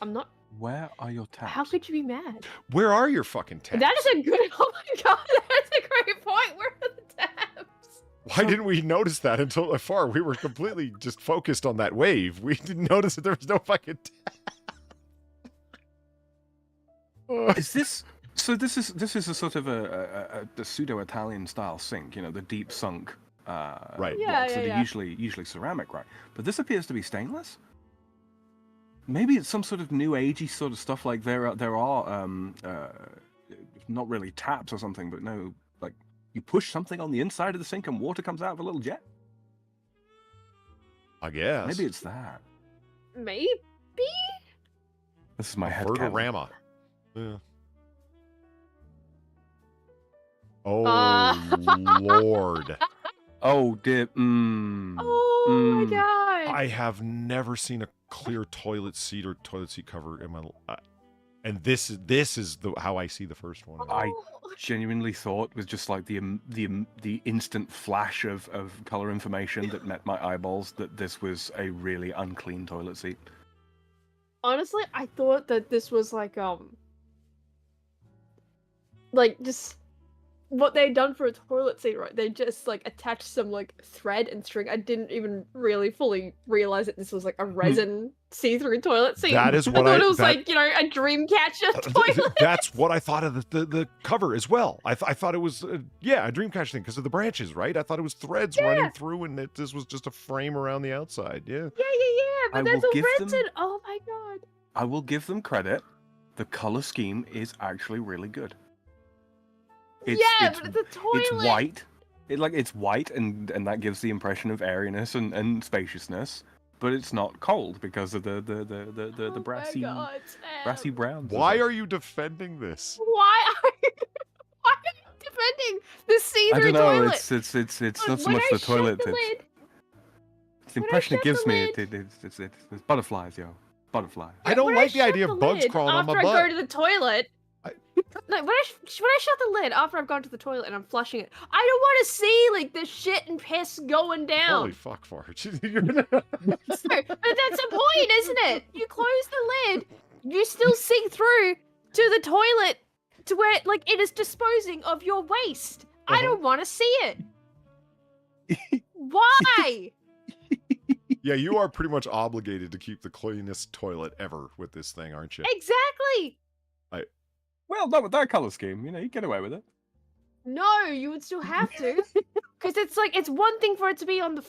Speaker 2: I'm not.
Speaker 3: Where are your tabs?
Speaker 2: How could you be mad?
Speaker 1: Where are your fucking tabs?
Speaker 2: That is a good. Oh my god, that's a great point. Where are the tabs?
Speaker 1: Why didn't we notice that until afar? We were completely just focused on that wave. We didn't notice that there was no fucking tab.
Speaker 3: Is this? So this is a sort of a pseudo-Italian style sink, you know, the deep sunk
Speaker 1: right.
Speaker 3: blocks that are usually ceramic, right? But this appears to be stainless. Maybe it's some sort of new agey sort of stuff. Like there are not really taps or something, but no, like you push something on the inside of the sink and water comes out of a little jet.
Speaker 1: I guess.
Speaker 3: Maybe it's that.
Speaker 2: Maybe.
Speaker 3: This is my head.
Speaker 1: Vertorama. Yeah. Oh Lord.
Speaker 3: Oh dear.
Speaker 2: Oh my god.
Speaker 1: I have never seen a clear toilet seat or toilet seat cover in my and this is how I see the first one.
Speaker 3: I genuinely thought was just like the instant flash of color information that met my eyeballs that this was a really unclean toilet seat.
Speaker 2: Honestly, I thought that this was like just what they'd done for a toilet seat, right? They just like attached some like thread and string. I didn't even really fully realize that this was like a resin see-through toilet seat.
Speaker 1: That is what
Speaker 2: I thought it was like, you know, a dream catcher toilet.
Speaker 1: That's what I thought of the cover as well. I thought it was a dream catcher thing because of the branches, right? I thought it was threads running through and this was just a frame around the outside. Yeah.
Speaker 2: But there's a resin. Oh my god.
Speaker 3: I will give them credit. The color scheme is actually really good.
Speaker 2: But it's a toilet.
Speaker 3: It's white. It's white, and that gives the impression of airiness and spaciousness. But it's not cold because of the brassy browns.
Speaker 1: Why are you defending this?
Speaker 2: Why are you defending the see-through toilet?
Speaker 3: I don't know. It's not so much the toilet. It's the impression it gives me. It's butterflies, yo. Butterflies.
Speaker 1: I don't like the idea of bugs crawling on my butt.
Speaker 2: After I go to the toilet. Like when I shut the lid after I've gone to the toilet and I'm flushing it, I don't want to see like the shit and piss going down.
Speaker 1: Holy fuck, Farge.
Speaker 2: But that's the point, isn't it? You close the lid, you still see through to the toilet to where like it is disposing of your waste. I don't want to see it. Why?
Speaker 1: Yeah, you are pretty much obligated to keep the cleanest toilet ever with this thing, aren't you?
Speaker 2: Exactly.
Speaker 3: Well, not with that color scheme. You know, you get away with it.
Speaker 2: No, you would still have to. Because it's like, it's one thing for it to be on the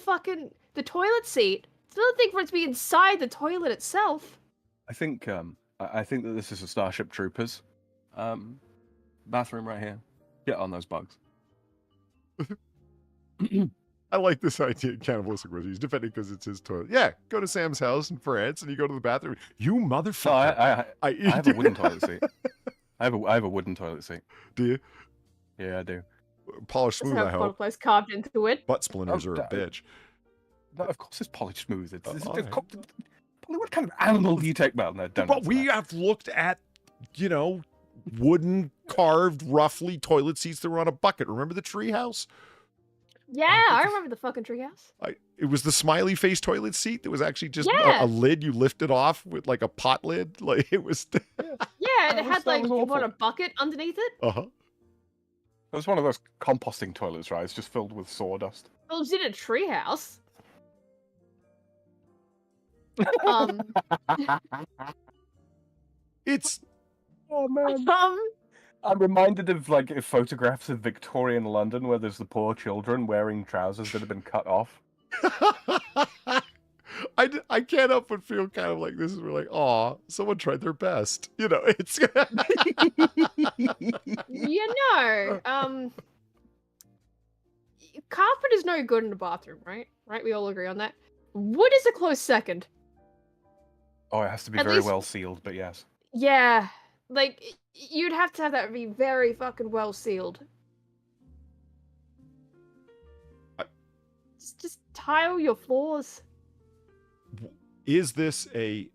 Speaker 2: toilet seat. It's another thing for it to be inside the toilet itself.
Speaker 3: I think that this is a Starship Troopers bathroom right here. Get on those bugs.
Speaker 1: I like this idea, cannibalistic reviews, defending because it's his toilet. Yeah, go to Sam's house in France and you go to the bathroom. You motherfucker.
Speaker 3: No, I have a wooden toilet seat. I have a wooden toilet seat.
Speaker 1: Do you?
Speaker 3: Yeah, I do.
Speaker 1: Polished smooth, I hope.
Speaker 2: Place carved into it.
Speaker 1: Butt splinters are a bitch.
Speaker 3: No, of course it's polished smooth. What kind of animal do you take? Well, no, don't.
Speaker 1: But we have looked at, you know, wooden carved roughly toilet seats that were on a bucket. Remember the tree house?
Speaker 2: Yeah, I remember the fucking treehouse.
Speaker 1: It was the smiley face toilet seat that was actually just a lid you lifted off with like a pot lid. Like it was.
Speaker 2: Yeah, and it had like a bucket underneath it.
Speaker 1: Uh-huh.
Speaker 3: It was one of those composting toilets, right? It's just filled with sawdust.
Speaker 2: Well, it was in a treehouse.
Speaker 1: It's.
Speaker 3: Oh man. I'm reminded of like photographs of Victorian London where there's the poor children wearing trousers that have been cut off.
Speaker 1: I can't help but feel kind of like this is like, aw, someone tried their best. You know, it's.
Speaker 2: You know, carpet is no good in a bathroom, right? Right, we all agree on that. Wood is a close second.
Speaker 3: Oh, it has to be
Speaker 2: At
Speaker 3: very
Speaker 2: least...
Speaker 3: well sealed, but yes.
Speaker 2: Yeah, like you'd have to have that be very fucking well sealed. Just tile your floors.
Speaker 1: is this a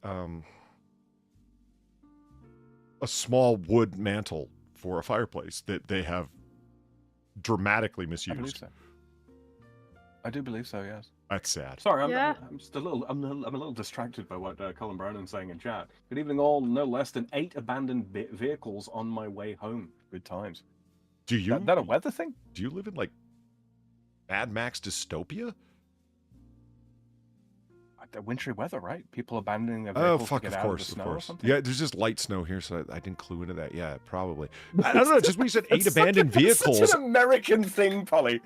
Speaker 1: small wood mantle for a fireplace that they have dramatically misused?
Speaker 3: I do believe so, yes.
Speaker 1: That's sad.
Speaker 3: Sorry, I'm just a little distracted by what Colin Brannan's saying in chat. Good evening, all. No less than 8 abandoned vehicles on my way home. Good times.
Speaker 1: Do you?
Speaker 3: That a weather thing?
Speaker 1: Do you live in like Mad Max dystopia?
Speaker 3: The wintry weather, right? People abandoning their vehicles to get out of the snow or something?
Speaker 1: Yeah, there's just light snow here, so I didn't clue into that. Yeah, probably. I don't know. Just when you said 8 abandoned vehicles.
Speaker 3: It's such an American thing, Polly.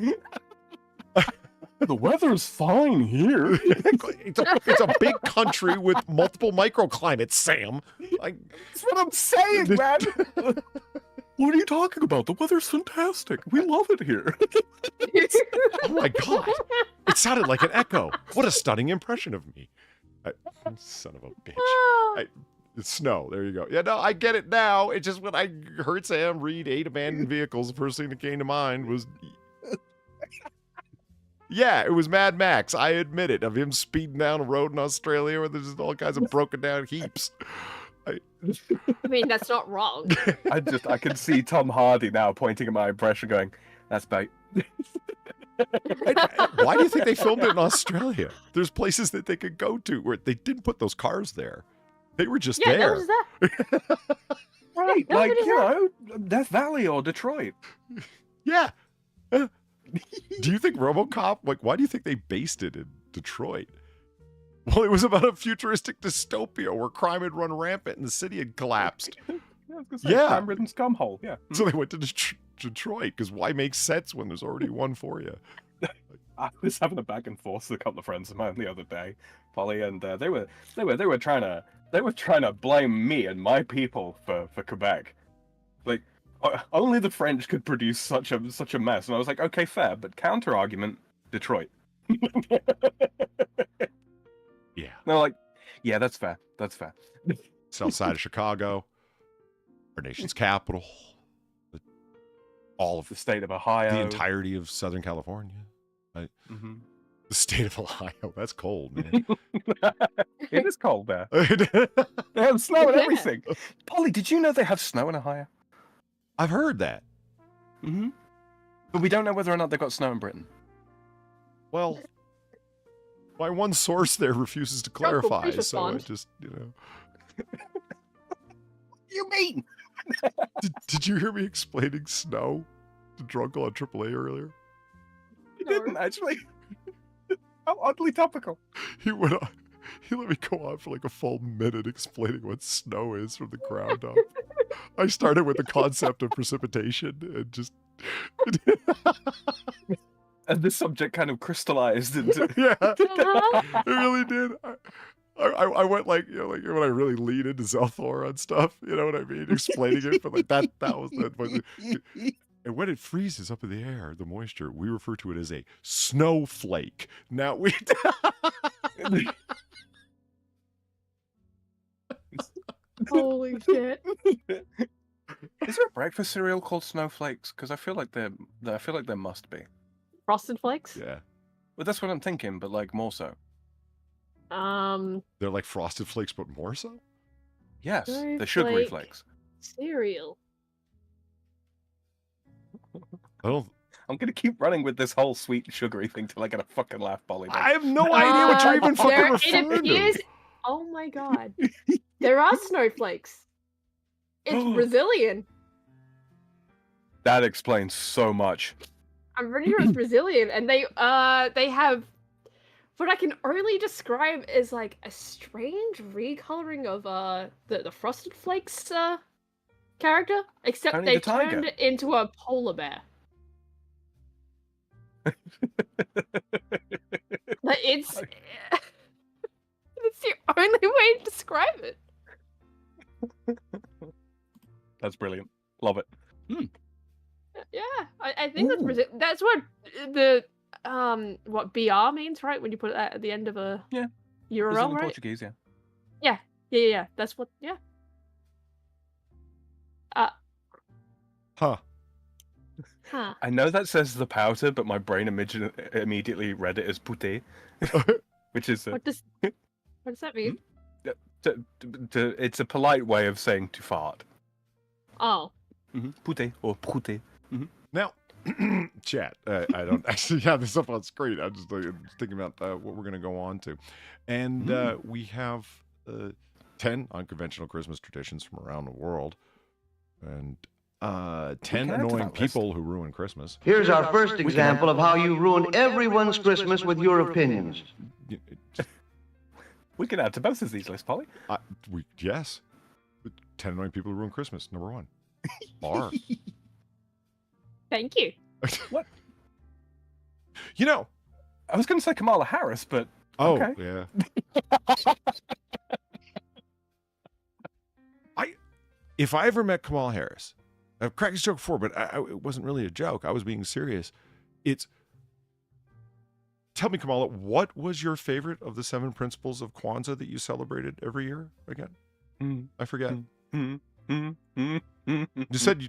Speaker 3: The weather's fine here.
Speaker 1: It's a big country with multiple microclimates, Sam.
Speaker 3: That's what I'm saying, man. What are you talking about? The weather's fantastic. We love it here.
Speaker 1: Oh my God. It sounded like an echo. What a stunning impression of me. Son of a bitch. It's snow. There you go. Yeah, no, I get it now. It's just when I heard Sam read 8 abandoned vehicles, the first thing that came to mind was... Yeah, it was Mad Max. I admit it. Of him speeding down a road in Australia where there's just all kinds of broken down heaps.
Speaker 2: I mean, that's not wrong.
Speaker 3: I can see Tom Hardy now pointing at my impression going, that's bait.
Speaker 1: Why do you think they filmed it in Australia? There's places that they could go to where they didn't put those cars there. They were just there.
Speaker 3: Right, like, you know, Death Valley or Detroit.
Speaker 1: Yeah. Do you think RoboCop, like, why do you think they based it in Detroit? Well, it was about a futuristic dystopia where crime had run rampant and the city had collapsed.
Speaker 3: Yeah. Crime-ridden scumhole, yeah.
Speaker 1: So they went to Detroit, because why make sets when there's already one for you?
Speaker 3: I was having a back and forth with a couple of friends of mine the other day, Polly, and they were trying to blame me and my people for Quebec. Like, only the French could produce such a mess, and I was like, okay, fair, but counter argument, Detroit.
Speaker 1: Yeah.
Speaker 3: They're like, yeah, that's fair. That's fair.
Speaker 1: South side of Chicago, our nation's capital, all of
Speaker 3: the state of Ohio,
Speaker 1: the entirety of Southern California.
Speaker 3: Mm-hmm.
Speaker 1: The state of Ohio. That's cold, man.
Speaker 3: It is cold there. They have snow and everything. Polly, did you know they have snow in Ohio?
Speaker 1: I've heard that.
Speaker 3: Mm-hmm. But we don't know whether or not they've got snow in Britain.
Speaker 1: Well, my one source there refuses to clarify, so I just, you know.
Speaker 3: What do you mean?
Speaker 1: Did you hear me explaining snow to Drunkle on AAA earlier?
Speaker 3: You didn't, actually. How oddly topical.
Speaker 1: He went on. He let me go on for like a full minute explaining what snow is from the ground up. I started with the concept of precipitation and just...
Speaker 3: And this subject kind of crystallized into...
Speaker 1: Yeah, it really did. I went like, you know, like when I really lean into Zelthor on stuff, you know what I mean? Explaining it, but like that was the... And when it freezes up in the air, the moisture, we refer to it as a snowflake. Now we...
Speaker 2: Holy shit.
Speaker 3: Is there a breakfast cereal called Snowflakes? Because I feel like there must be.
Speaker 2: Frosted Flakes?
Speaker 1: Yeah.
Speaker 3: Well, that's what I'm thinking, but like more so.
Speaker 1: They're like Frosted Flakes, but more so?
Speaker 3: Yes, the sugary flakes.
Speaker 2: Cereal.
Speaker 1: I'm
Speaker 3: gonna keep running with this whole sweet sugary thing till I get a fucking laugh, Polly.
Speaker 1: I have no idea what you're even fucking referring to.
Speaker 2: Oh my god. There are snowflakes. It's Brazilian.
Speaker 3: That explains so much.
Speaker 2: I'm pretty sure it's Brazilian, and they have what I can only describe as like a strange recoloring of the Frosted Flakes character, except
Speaker 3: Tony
Speaker 2: they
Speaker 3: the Tiger.
Speaker 2: turned it into a polar bear. But it's the only way to describe it.
Speaker 3: That's brilliant. Love it.
Speaker 2: Yeah, I think that's Brazil. That's what the what BR means, right? When you put it at the end of a URL,
Speaker 3: Brazilian
Speaker 2: right?
Speaker 3: Portuguese,
Speaker 2: Yeah. That's what. Yeah.
Speaker 1: Huh.
Speaker 3: I know that says the powder, but my brain immediately read it as pute, which is
Speaker 2: What does What does that mean?
Speaker 3: It's a polite way of saying to fart.
Speaker 2: Oh.
Speaker 3: Pute or prute.
Speaker 1: Now, chat. I don't actually have this up on screen. I'm just thinking about what we're going to go on to. And we have 10 unconventional Christmas traditions from around the world. And 10 annoying people who ruin Christmas.
Speaker 6: Here's our first example of how you ruin everyone's Christmas with your opinions.
Speaker 3: We can add to both of these lists, Polly.
Speaker 1: Yes. 10 annoying people who ruin Christmas, number 1. Bar.
Speaker 2: Thank you.
Speaker 3: What?
Speaker 1: You know,
Speaker 3: I was going to say Kamala Harris, but
Speaker 1: okay.
Speaker 3: Yeah.
Speaker 1: If I ever met Kamala Harris, I've cracked this joke before, but it wasn't really a joke. I was being serious. Tell me, Kamala, what was your favorite of the 7 principles of Kwanzaa that you celebrated every year again? I forget. You said,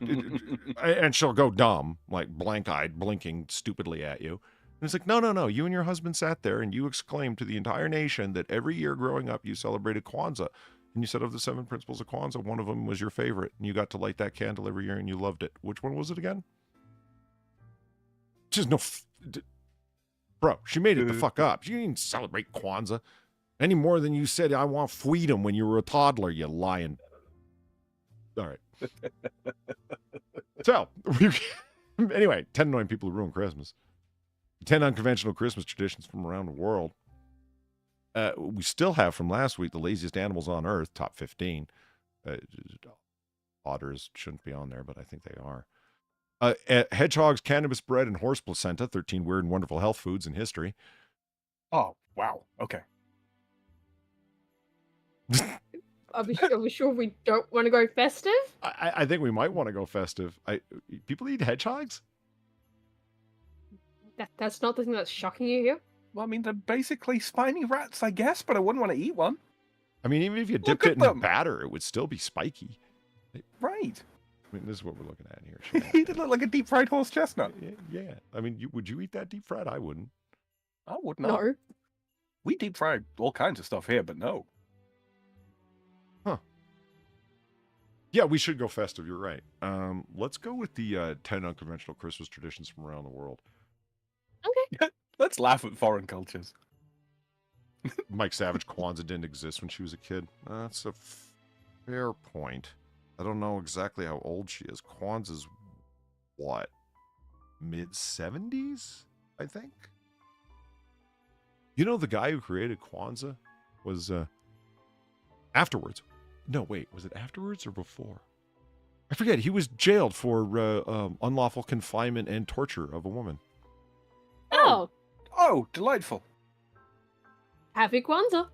Speaker 1: and she'll go dumb, like blank-eyed, blinking stupidly at you. And it's like, no. You and your husband sat there and you exclaimed to the entire nation that every year growing up you celebrated Kwanzaa. And you said of the 7 principles of Kwanzaa, one of them was your favorite. And you got to light that candle every year and you loved it. Which one was it again? Just no... Bro, she made it the fuck up. She didn't celebrate Kwanzaa any more than you said, I want freedom when you were a toddler, you lying. All right. So, anyway, 10 annoying people who ruin Christmas. 10 unconventional Christmas traditions from around the world. We still have from last week the laziest animals on Earth, top 15. Otters shouldn't be on there, but I think they are. Hedgehogs, cannabis bread, and horse placenta, 13 weird and wonderful health foods in history.
Speaker 3: Oh, wow. Okay.
Speaker 2: Are we sure we don't want to go festive?
Speaker 1: I think we might want to go festive. People eat hedgehogs?
Speaker 2: That's not the thing that's shocking you here?
Speaker 3: Well, I mean, they're basically spiny rats, I guess, but I wouldn't want to eat one.
Speaker 1: I mean, even if you dipped it in batter, it would still be spiky.
Speaker 3: Right.
Speaker 1: I mean, this is what we're looking at here.
Speaker 3: He did look like a deep-fried horse chestnut.
Speaker 1: Yeah. I mean, would you eat that deep-fried? I wouldn't.
Speaker 3: I would not.
Speaker 2: No.
Speaker 3: We deep-fry all kinds of stuff here, but no.
Speaker 1: Huh. Yeah, we should go festive. You're right. Let's go with the 10 unconventional Christmas traditions from around the world.
Speaker 2: Okay.
Speaker 3: Let's laugh at foreign cultures.
Speaker 1: Mike Savage, Kwanzaa didn't exist when she was a kid. That's a fair point. I don't know exactly how old she is. Kwanzaa's what? Mid-70s, I think? You know, the guy who created Kwanzaa was afterwards. No, wait, was it afterwards or before? I forget. He was jailed for unlawful confinement and torture of a woman.
Speaker 2: Oh.
Speaker 3: Oh, delightful.
Speaker 2: Happy Kwanzaa.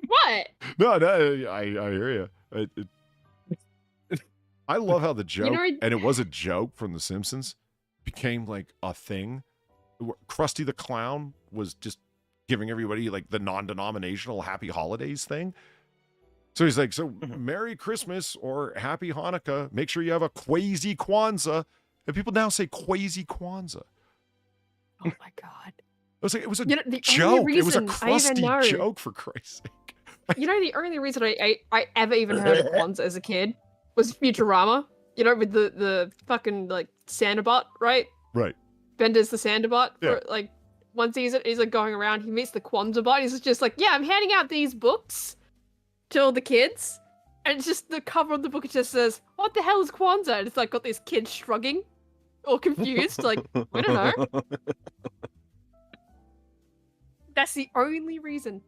Speaker 2: What?
Speaker 1: No, I hear you. I love how the joke, and it was a joke from The Simpsons, became like a thing. Krusty the Clown was just giving everybody like the non-denominational Happy Holidays thing. So he's like, so Merry Christmas or Happy Hanukkah. Make sure you have a Quasi Kwanzaa. And people now say Quasi Kwanzaa.
Speaker 2: Oh my God.
Speaker 1: It was a joke. It was a crusty joke, for Christ's sake.
Speaker 2: You know, the only reason I ever even heard of Kwanzaa as a kid was Futurama. You know, with the fucking like Sandabot, right?
Speaker 1: Right.
Speaker 2: Bender's the Sandabot.
Speaker 1: Yeah.
Speaker 2: For, like one season, he's like going around. He meets the Kwanzaa bot. He's just like, yeah, I'm handing out these books to all the kids, and it's just the cover of the book. It just says, "What the hell is Kwanzaa?" And it's like got these kids shrugging, or confused, like I don't know. That's the only reason,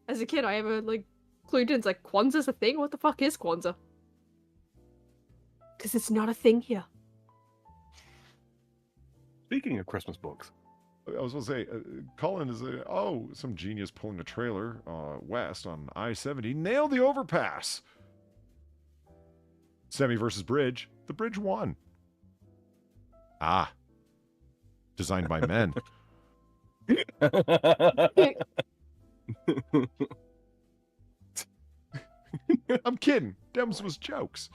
Speaker 2: as a kid, I ever like clued in. It's like Kwanzaa's a thing. What the fuck is Kwanzaa? Because it's not a thing here.
Speaker 3: Speaking of Christmas books,
Speaker 1: I was going to say, Colin is some genius pulling a trailer west on I-70. Nailed the overpass. Semi versus bridge. The bridge won. Designed by men. I'm kidding. Dems was jokes.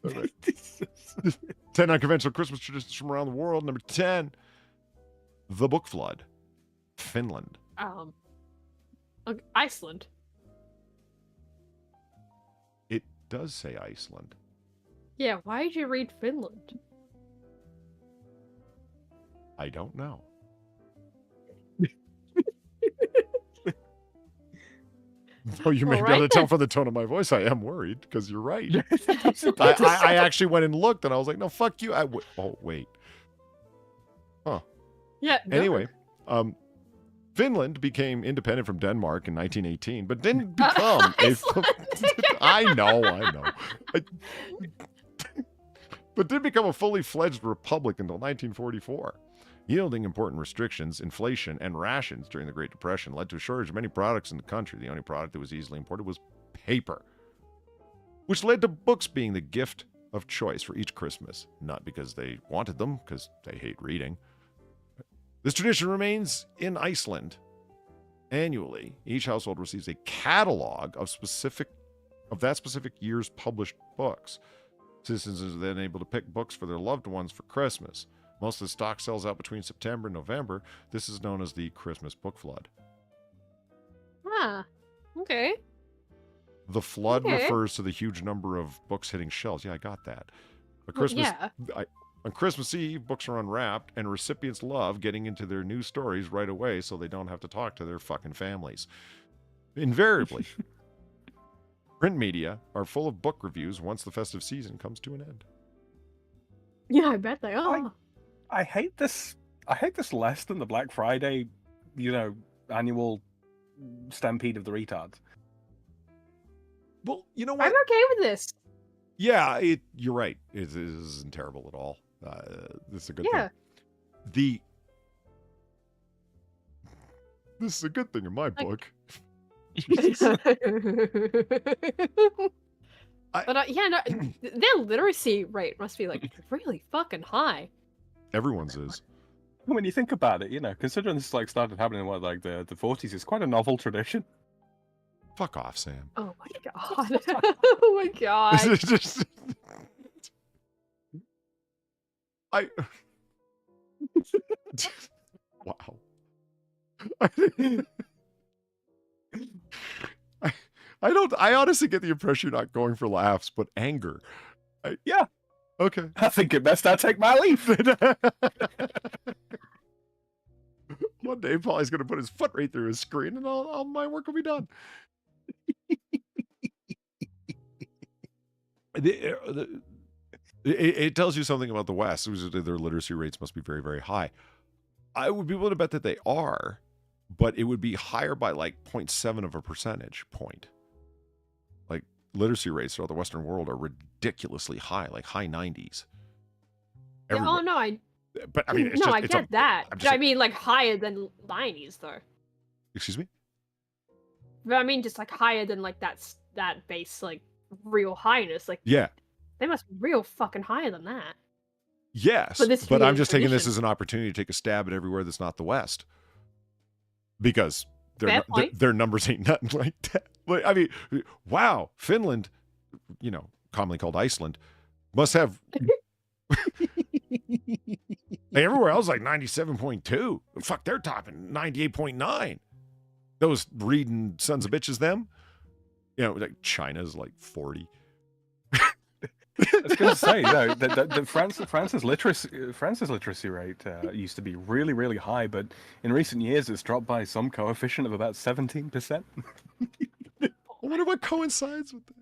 Speaker 1: All right. 10 unconventional Christmas traditions from around the world. Number 10, the book flood. Finland?
Speaker 2: Iceland.
Speaker 1: It does say Iceland.
Speaker 2: Yeah, why did you read Finland?
Speaker 1: I don't know. Though you may be able to tell from the tone of my voice, I am worried because you're right. I actually went and looked and I was like, no, fuck you. Oh, wait. Huh.
Speaker 2: Yeah. No.
Speaker 1: Anyway, Finland became independent from Denmark in 1918, but didn't become I know. But did become a fully fledged republic until 1944. Yielding important restrictions, inflation, and rations during the Great Depression led to a shortage of many products in the country. The only product that was easily imported was paper, which led to books being the gift of choice for each Christmas. Not because they wanted them, because they hate reading. This tradition remains in Iceland. Annually, each household receives a catalog of that specific year's published books. Citizens are then able to pick books for their loved ones for Christmas. Most of the stock sells out between September and November. This is known as the Christmas book flood.
Speaker 2: Ah, okay.
Speaker 1: The flood refers to the huge number of books hitting shelves. Yeah, I got that. On Christmas Eve, books are unwrapped, and recipients love getting into their new stories right away so they don't have to talk to their fucking families. Invariably, print media are full of book reviews once the festive season comes to an end.
Speaker 2: Yeah, I bet they are.
Speaker 3: I hate this less than the Black Friday, annual stampede of the retards.
Speaker 1: Well, you know what?
Speaker 2: I'm okay with this.
Speaker 1: Yeah, you're right. It isn't terrible at all. This is a good thing. This is a good thing in my book.
Speaker 2: Their literacy rate must be like really fucking high.
Speaker 1: Everyone's is.
Speaker 3: When you think about it, considering this started happening in the 40s, it's quite a novel tradition.
Speaker 1: Fuck off, Sam.
Speaker 2: Oh my god. Oh my god.
Speaker 1: Wow. I honestly get the impression you're not going for laughs, but anger.
Speaker 3: Yeah.
Speaker 1: Okay.
Speaker 3: I think it best I take my leave.
Speaker 1: One day, Polly's going to put his foot right through his screen, and all my work will be done. It tells you something about the West. Their literacy rates must be very, very high. I would be willing to bet that they are, but it would be higher by 0.7 of a percentage point. Literacy rates throughout the Western world are ridiculously high, high 90s.
Speaker 2: Yeah, oh no, I get that. I mean, higher than 90s though.
Speaker 1: Excuse me?
Speaker 2: But I mean, just higher than that base real highness.
Speaker 1: Yeah,
Speaker 2: they must be real fucking higher than that.
Speaker 1: Yes, but I'm just taking this as an opportunity to take a stab at everywhere that's not the West, because their numbers ain't nothing like that. I mean, wow, Finland, commonly called Iceland, must have everywhere else 97.2. Fuck, they're topping 98.9. Those reading sons of bitches, them. China's 40.
Speaker 3: I was going to say, no, France's literacy rate used to be really, really high, but in recent years it's dropped by some coefficient of about 17%.
Speaker 1: I wonder what coincides with that.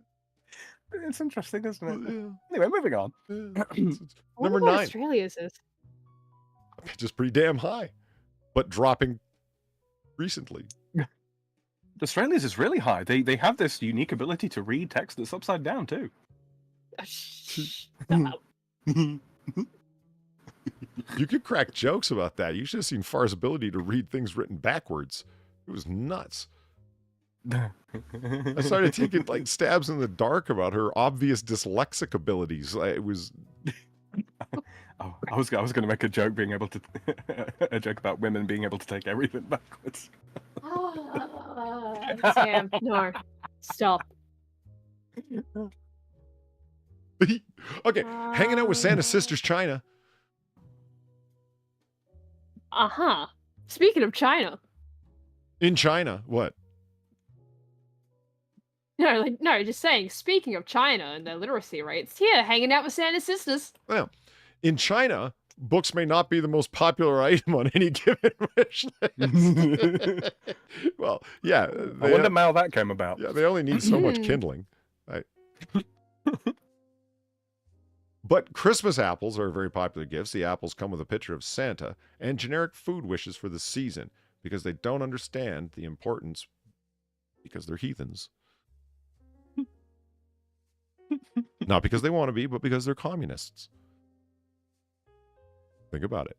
Speaker 3: It's interesting, isn't it?
Speaker 1: Yeah.
Speaker 3: Anyway, moving on.
Speaker 1: Number 9.
Speaker 2: Australia's is.
Speaker 1: Just pretty damn high, but dropping recently.
Speaker 3: Australia's is really high. They have this unique ability to read text that's upside down too.
Speaker 1: You could crack jokes about that. You should have seen Far's ability to read things written backwards. It was nuts. I started taking stabs in the dark about her obvious dyslexic abilities. It was.
Speaker 3: Oh, I was going to make a joke a joke about women being able to take everything backwards.
Speaker 2: Sam, no, stop.
Speaker 1: Okay, hanging out with Santa's sister's China.
Speaker 2: Speaking of China.
Speaker 1: In China, what?
Speaker 2: No, just saying, speaking of China and their literacy rates, here, hanging out with Santa's sisters.
Speaker 1: Well, in China, books may not be the most popular item on any given wish list. Well, yeah.
Speaker 3: I wonder how that came about.
Speaker 1: Yeah, they only need so much kindling. Right? But Christmas apples are very popular gifts. The apples come with a picture of Santa and generic food wishes for the season because they don't understand the importance because they're heathens. Not because they want to be, but because they're communists. Think about it.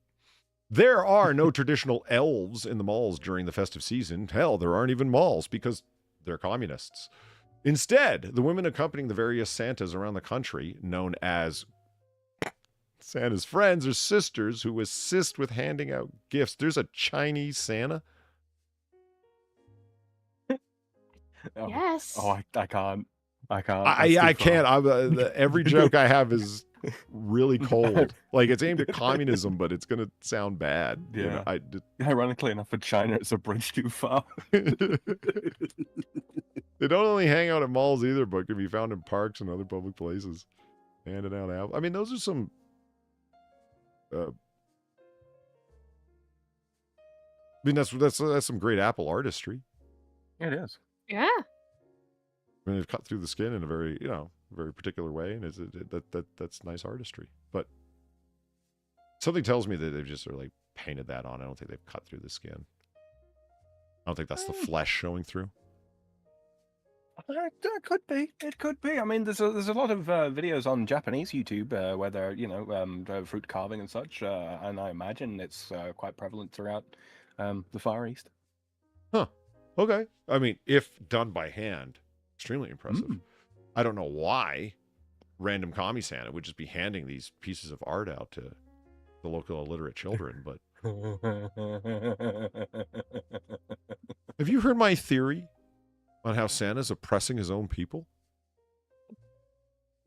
Speaker 1: There are no traditional elves in the malls during the festive season. Hell, there aren't even malls because they're communists. Instead, the women accompanying the various Santas around the country, known as Santa's friends or sisters, who assist with handing out gifts. There's a Chinese Santa?
Speaker 2: Yes.
Speaker 3: Oh, I can't. I can't.
Speaker 1: I can't. Every joke I have is really cold. Like, it's aimed at communism, but it's going to sound bad.
Speaker 3: Yeah.
Speaker 1: You know,
Speaker 3: Ironically enough, for China, it's a bridge too far.
Speaker 1: They don't only hang out at malls either, but can be found in parks and other public places. Handing out apples. I mean, those are some... I mean, that's some great apple artistry.
Speaker 3: It is.
Speaker 2: Yeah.
Speaker 1: I mean, they've cut through the skin in a very, very particular way, and that's nice artistry. But something tells me that they've just sort of like painted that on. I don't think they've cut through the skin. I don't think that's the flesh showing through.
Speaker 3: It could be. It could be. I mean, there's a lot of videos on Japanese YouTube where they're fruit carving and such, and I imagine it's quite prevalent throughout the Far East.
Speaker 1: Huh. Okay. I mean, if done by hand, extremely impressive. I don't know why random commie Santa would just be handing these pieces of art out to the local illiterate children, but have you heard my theory on how Santa's oppressing his own people?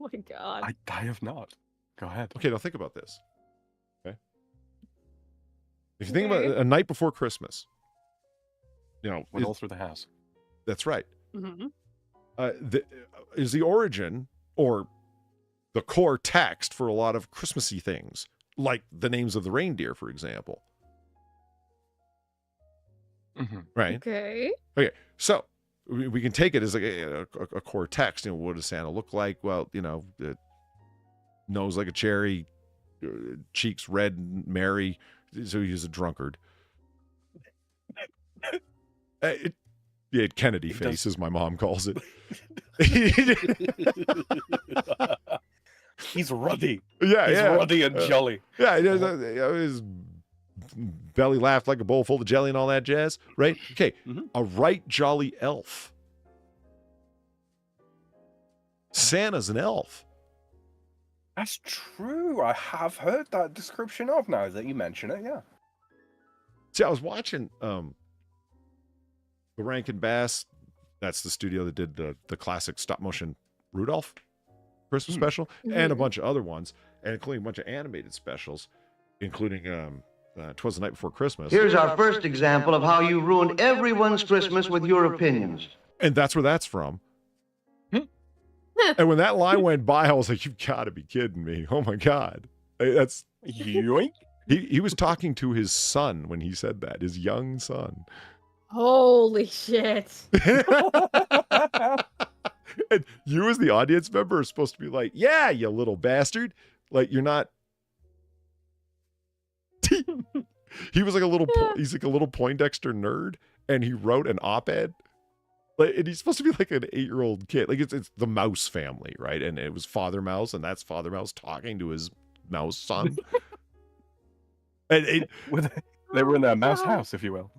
Speaker 2: Oh my God.
Speaker 3: I have not. Go ahead.
Speaker 1: Okay, now think about this. Okay. If you think about a night before Christmas,
Speaker 3: went all through the house.
Speaker 1: That's right.
Speaker 2: Mm-hmm.
Speaker 1: Is the origin or the core text for a lot of Christmassy things, like the names of the reindeer, for example. Right?
Speaker 2: Okay.
Speaker 1: Okay, so we can take it as like a core text. What does Santa look like? Well, nose like a cherry, cheeks red and merry, so he's a drunkard. Kennedy face, as my mom calls it.
Speaker 3: He's ruddy.
Speaker 1: Yeah,
Speaker 3: he's ruddy and jolly.
Speaker 1: Yeah, his belly laughed like a bowl full of jelly and all that jazz, right? Okay, a right jolly elf. Santa's an elf.
Speaker 3: That's true. I have heard that description of now that you mention it, yeah.
Speaker 1: See, I was watching the Rankin Bass, that's the studio that did the classic stop motion Rudolph Christmas special, and a bunch of other ones, and including a bunch of animated specials, including 'Twas the Night Before Christmas.
Speaker 6: Here's our first example of how you ruin everyone's Christmas with your opinions.
Speaker 1: And that's where that's from. And when that line went by, I was like, you've got to be kidding me. Oh my God. That's
Speaker 3: yoink.
Speaker 1: He was talking to his son when he said that, his young son.
Speaker 2: Holy shit.
Speaker 1: And you as the audience member are supposed to be like, yeah, you little bastard. Like, you're not. He was like he's like a little Poindexter nerd, and he wrote an op-ed. Like, and he's supposed to be like an 8-year-old kid. Like, it's the Mouse family, right? And it was Father Mouse, and that's Father Mouse talking to his mouse son. And
Speaker 3: they were in their mouse house, if you will.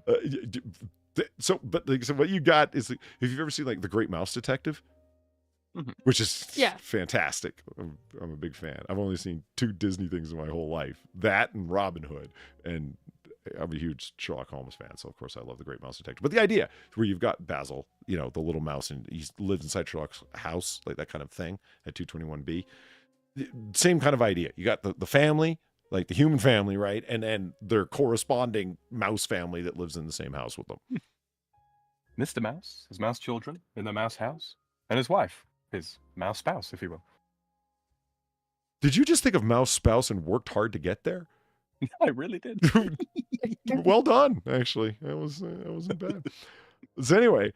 Speaker 1: So what you got is, if you've ever seen like The Great Mouse Detective, which is fantastic. I'm a big fan. I've only seen 2 Disney things in my whole life, that and Robin Hood, and I'm a huge Sherlock Holmes fan, so of course I love The Great Mouse Detective. But the idea where you've got Basil, the little mouse, and he lives inside Sherlock's house, like that kind of thing at 221B. Same kind of idea. You got the family, like the human family, right? And then their corresponding mouse family that lives in the same house with them.
Speaker 3: Mr. Mouse, his mouse children in the mouse house, and his wife, his mouse spouse, if you will.
Speaker 1: Did you just think of mouse spouse and worked hard to get there?
Speaker 3: I really did.
Speaker 1: Well done, actually. That wasn't bad. So anyway,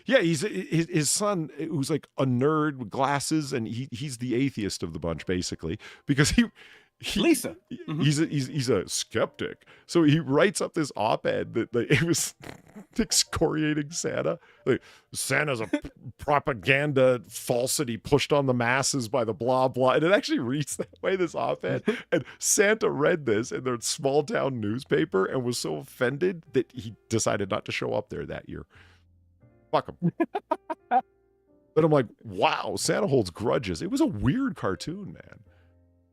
Speaker 1: yeah, his son, who's like a nerd with glasses, and he's the atheist of the bunch, basically, because
Speaker 3: Lisa.
Speaker 1: He's a skeptic. So he writes up this op-ed that it was excoriating Santa. Like, Santa's a propaganda falsity pushed on the masses by the blah blah. And it actually reads that way, this op-ed. And Santa read this in their small town newspaper and was so offended that he decided not to show up there that year. Fuck him. But I'm like, wow, Santa holds grudges. It was a weird cartoon, man.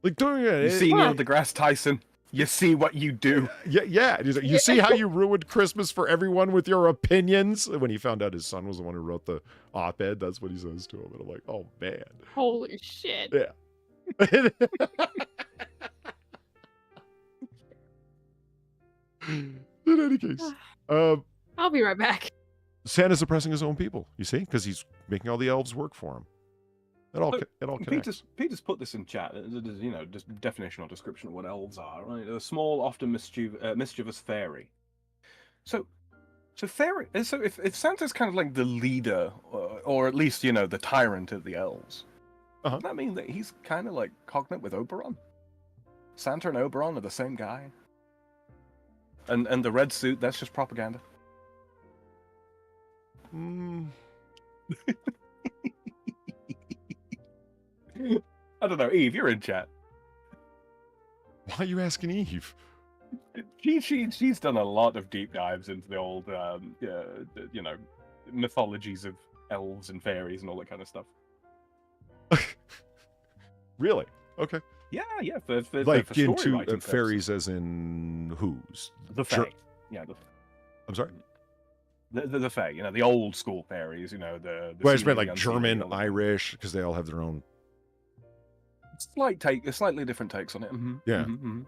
Speaker 1: Like doing it.
Speaker 3: You see Neil deGrasse Tyson. You see what you do.
Speaker 1: Yeah. He's like, you see how you ruined Christmas for everyone with your opinions? When he found out his son was the one who wrote the op-ed, that's what he says to him. And I'm like, oh, man.
Speaker 2: Holy shit.
Speaker 1: Yeah. In any case.
Speaker 2: I'll be right back.
Speaker 1: Santa's oppressing his own people, you see? Because he's making all the elves work for him. It all connects.
Speaker 3: Peter's put this in chat. Just definitional description of what elves are. Right, a small, often mischievous fairy. So fairy. So if Santa's kind of like the leader, or at least the tyrant of the elves, does that mean that he's kind of like cognate with Oberon? Santa and Oberon are the same guy. And the red suit, that's just propaganda. I don't know, Eve, you're in chat.
Speaker 1: Why are you asking Eve?
Speaker 3: She's done a lot of deep dives into the old, mythologies of elves and fairies and all that kind of stuff.
Speaker 1: Really? Okay.
Speaker 3: Yeah. For
Speaker 1: into fairies, as in whose?
Speaker 3: The Fae.
Speaker 1: I'm sorry.
Speaker 3: The Fae. The old school fairies.
Speaker 1: Well, I just meant like German, Irish, because they all have their own.
Speaker 3: Slightly different takes on it. Mm-hmm.
Speaker 1: Yeah.
Speaker 3: Mm-hmm.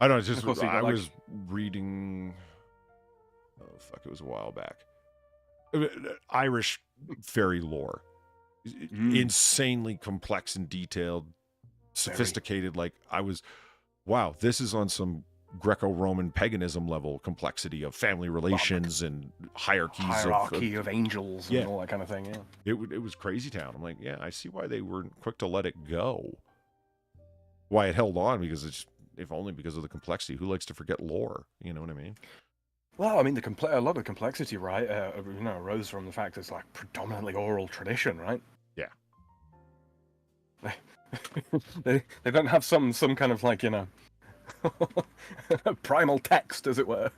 Speaker 1: I don't know. It's just I was reading. Oh fuck! It was a while back. Irish fairy lore, insanely complex and detailed, sophisticated. Like wow, this is on some Greco-Roman paganism level complexity of family relations and hierarchy
Speaker 3: of angels and all that kind of thing. Yeah,
Speaker 1: it was crazy town. I'm like, yeah, I see why they weren't quick to let it go. Why it held on, because it's if only because of the complexity. Who likes to forget lore? You know what I mean?
Speaker 3: Well, I mean, a lot of complexity, right? Arose from the fact it's like predominantly oral tradition, right?
Speaker 1: Yeah.
Speaker 3: they don't have some kind of like primal text, as it were.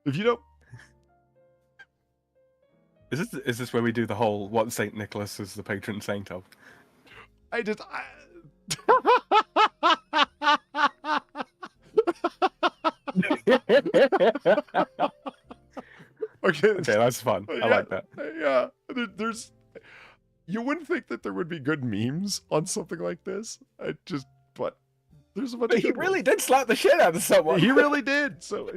Speaker 1: If you don't,
Speaker 3: is this where we do the whole what Saint Nicholas is the patron saint of? Okay, that's fun. I like that.
Speaker 1: Yeah, there's. You wouldn't think that there would be good memes on something like this. But there's a bunch of.
Speaker 3: He really did slap the shit out of someone.
Speaker 1: He really did. So,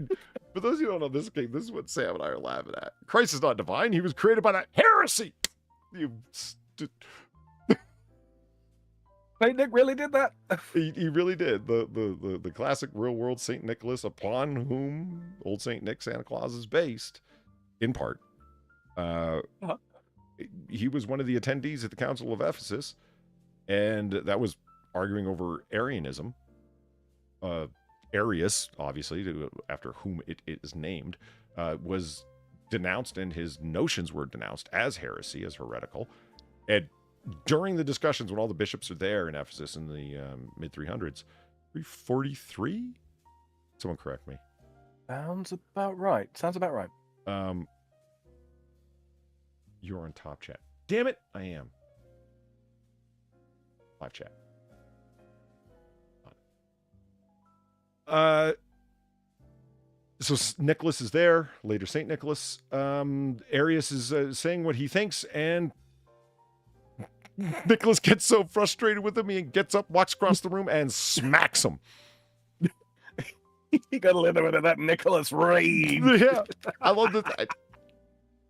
Speaker 1: for those of you who don't know this game, this is what Sam and I are laughing at. Christ is not divine. He was created by that heresy.
Speaker 3: Saint Nick really did that.
Speaker 1: He really did. The classic real world Saint Nicholas, upon whom old Saint Nick Santa Claus is based, in part. He was one of the attendees at the Council of Ephesus, and that was arguing over Arianism. Arius, obviously, after whom it is named, was denounced, and his notions were denounced as heresy, as heretical. And during the discussions, when all the bishops are there in Ephesus in the mid-300s, 343? Someone correct me.
Speaker 3: Sounds about right.
Speaker 1: You're on top chat. Damn it, I am. Live chat. So Nicholas is there, later Saint Nicholas. Arius is saying what he thinks, and Nicholas gets so frustrated with him, he gets up, walks across the room, and smacks him.
Speaker 3: You got a little bit of that Nicholas rage.
Speaker 1: Yeah, I love that.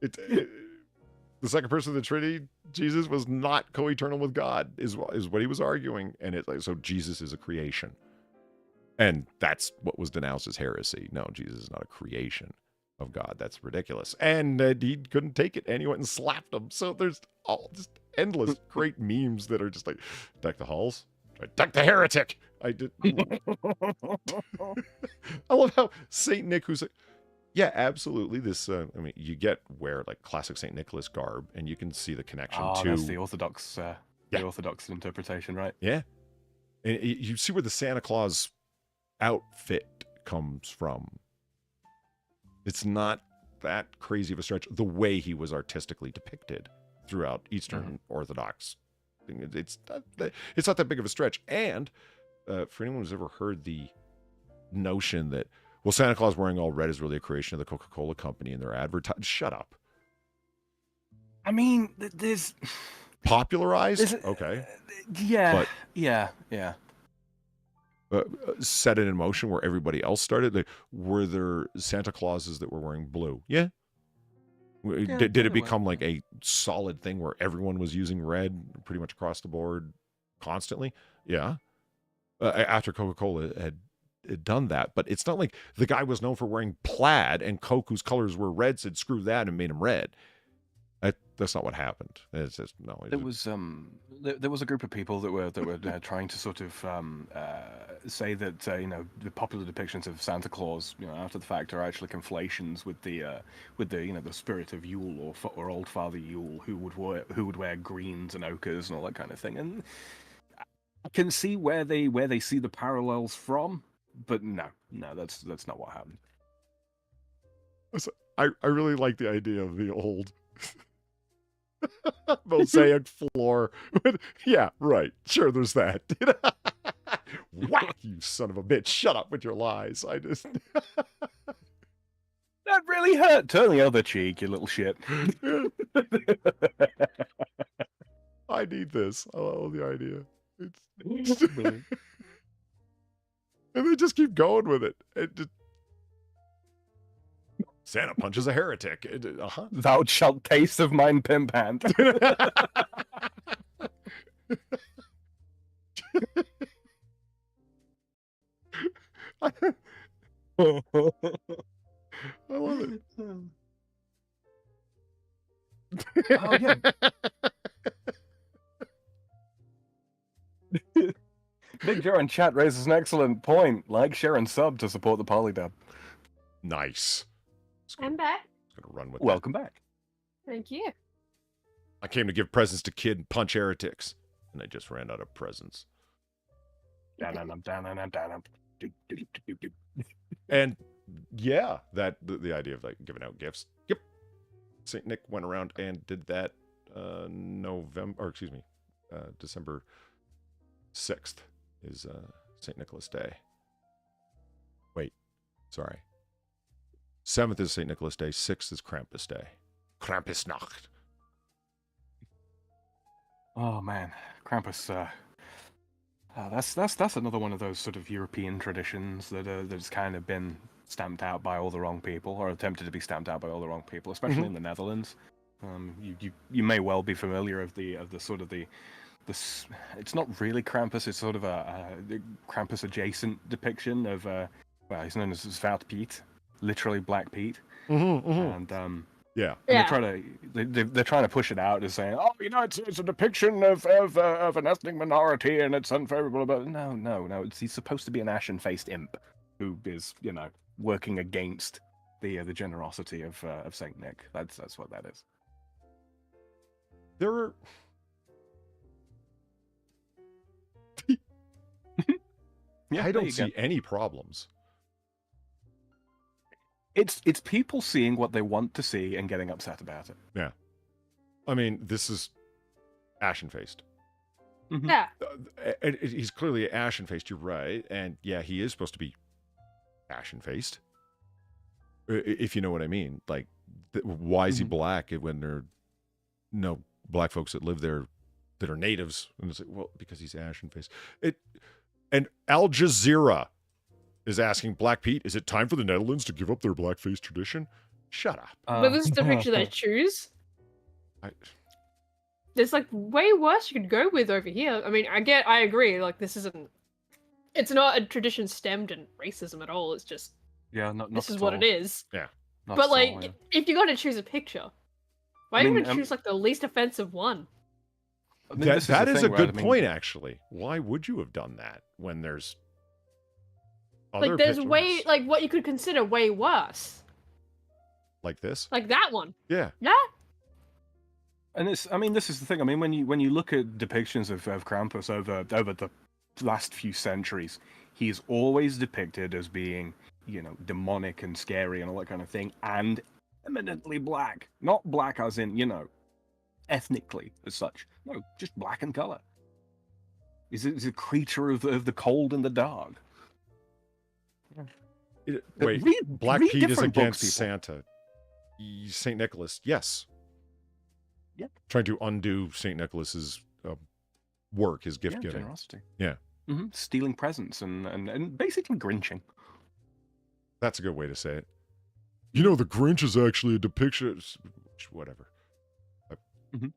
Speaker 1: The second person of the Trinity, Jesus, was not co-eternal with God, is what he was arguing. And it's like, so Jesus is a creation. And that's what was denounced as heresy. No, Jesus is not a creation of God. That's ridiculous. And he couldn't take it, and he went and slapped him. So there's all just endless great memes that are just like, deck the halls, deck the heretic. I love how Saint Nick, who's like, yeah, absolutely. This, I mean, you get where like classic Saint Nicholas garb, and you can see the connection to
Speaker 3: that's the Orthodox, the Orthodox interpretation, right?
Speaker 1: Yeah, and you see where the Santa Claus outfit comes from. It's not that crazy of a stretch. The way he was artistically depicted throughout Eastern Orthodox, it's not that big of a stretch. And for anyone who's ever heard the notion that, well, Santa Claus wearing all red is really a creation of the Coca-Cola company and their advertising. Shut up.
Speaker 3: I mean, there's
Speaker 1: popularized. Okay.
Speaker 3: Yeah.
Speaker 1: But,
Speaker 3: yeah.
Speaker 1: Set it in motion where everybody else started. Like, were there Santa Clauses that were wearing blue? Yeah. Did it become like a solid thing where everyone was using red pretty much across the board constantly? Yeah. After Coca-Cola had done that, but it's not like the guy was known for wearing plaid and Coke, whose colors were red, said screw that and made him red. That's not what happened. It's just no.
Speaker 3: There was a group of people that were trying to sort of say that the popular depictions of Santa Claus after the fact are actually conflations with the the spirit of Yule or Old Father Yule, who would wear greens and ochres and all that kind of thing. And I can see where they see the parallels from, but no, that's not what happened.
Speaker 1: I really like the idea of the old mosaic floor. Yeah, right. Sure, there's that. Whack, you son of a bitch. Shut up with your lies. I just...
Speaker 3: That really hurt. Turn the other cheek, you little shit.
Speaker 1: I need this. I love the idea. It's... And they just keep going with it. Santa punches a heretic.
Speaker 3: Thou shalt taste of mine pimp hand.
Speaker 1: I love it.
Speaker 3: Oh, yeah. Big Joe in chat raises an excellent point. Like, share, and sub to support the polydub.
Speaker 1: Nice.
Speaker 2: I'm back.
Speaker 1: Gonna run with
Speaker 3: Welcome back.
Speaker 2: Thank you.
Speaker 1: I came to give presents to kid and punch heretics, and I just ran out of presents. And yeah, that the idea of like giving out gifts. Yep. Saint Nick went around and did that December 6th is St. Nicholas Day. Wait, sorry. 7th is St. Nicholas Day. 6th is Krampus Day. Krampusnacht.
Speaker 3: Oh man, Krampus. That's another one of those sort of European traditions that's kind of been stamped out by all the wrong people, or attempted to be stamped out by all the wrong people, especially in the Netherlands. You may well be familiar of the sort of the it's not really Krampus. It's sort of a Krampus adjacent depiction of he's known as Zwart Piet, literally Black Pete, and
Speaker 1: yeah.
Speaker 3: they're trying to push it out as saying, oh, it's a depiction of an ethnic minority and it's unfavorable. But no, he's supposed to be an ashen-faced imp who is working against the generosity of Saint Nick. That's what that is.
Speaker 1: There are.
Speaker 3: Yeah,
Speaker 1: I don't see any problems.
Speaker 3: It's people seeing what they want to see and getting upset about it.
Speaker 1: Yeah. I mean, this is ashen-faced.
Speaker 3: Mm-hmm.
Speaker 2: Yeah.
Speaker 1: He's clearly ashen-faced, you're right. And yeah, he is supposed to be ashen-faced. If you know what I mean. Like, why is he black when there are no black folks that live there that are natives? And it's like, well, because he's ashen-faced. And Al Jazeera is asking, Black Pete, is it time for the Netherlands to give up their blackface tradition? Shut up.
Speaker 2: But this is the picture they choose. There's like way worse you could go with over here. I mean, I agree. Like this isn't. It's not a tradition stemmed in racism at all. It's just.
Speaker 3: Yeah, not
Speaker 2: this is what it is.
Speaker 1: Yeah.
Speaker 2: But like, if you got to choose a picture, why are you gonna choose like the least offensive one?
Speaker 3: I mean,
Speaker 1: that is a good point, actually. Why would you have done that when there's other
Speaker 2: like there's
Speaker 1: pictures?
Speaker 2: way like what you could consider way worse.
Speaker 1: Like this?
Speaker 2: Like that one.
Speaker 1: Yeah.
Speaker 2: Yeah.
Speaker 3: And I mean, this is the thing. I mean, when you look at depictions of Krampus over the last few centuries, he is always depicted as being, you know, demonic and scary and all that kind of thing, and eminently black. Not black as in, you know, ethnically as such. No, just black in color. He's a creature of the cold and the dark.
Speaker 1: Wait, Black Pete is against Santa. St. Nicholas, yes.
Speaker 3: Yeah.
Speaker 1: Trying to undo St. Nicholas's work, his gift giving.
Speaker 3: Generosity.
Speaker 1: Yeah.
Speaker 3: Mm-hmm. Stealing presents and basically grinching.
Speaker 1: That's a good way to say it. You know, the Grinch is actually a depiction. Whatever.
Speaker 3: Mm-hmm.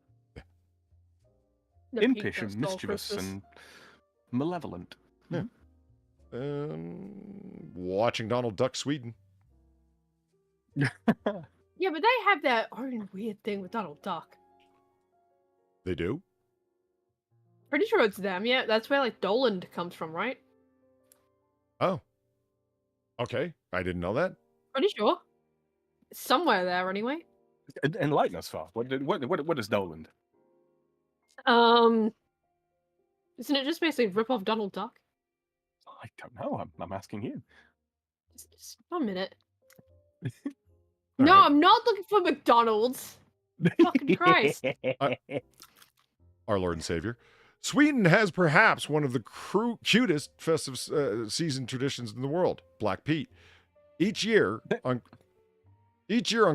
Speaker 2: The
Speaker 3: Impish
Speaker 2: Pete
Speaker 3: and mischievous
Speaker 2: Christmas.
Speaker 3: and malevolent.
Speaker 1: Yeah. Watching Donald Duck Sweden.
Speaker 2: Yeah, but they have their own weird thing with Donald Duck.
Speaker 1: They do?
Speaker 2: Pretty sure it's them. Yeah, that's where like Doland comes from, right?
Speaker 1: Oh. Okay. I didn't know that.
Speaker 2: Pretty sure. Somewhere there, anyway.
Speaker 3: Enlighten us, Far. What is Doland?
Speaker 2: Isn't it just basically rip off Donald Duck?
Speaker 3: I don't know. I'm asking you.
Speaker 2: Just 1 minute.
Speaker 1: All
Speaker 2: No,
Speaker 1: right.
Speaker 2: I'm not looking for McDonald's. Fucking Christ.
Speaker 1: Our Lord and Savior. Sweden has perhaps one of the cutest festive season traditions in the world, Black Pete. Each year on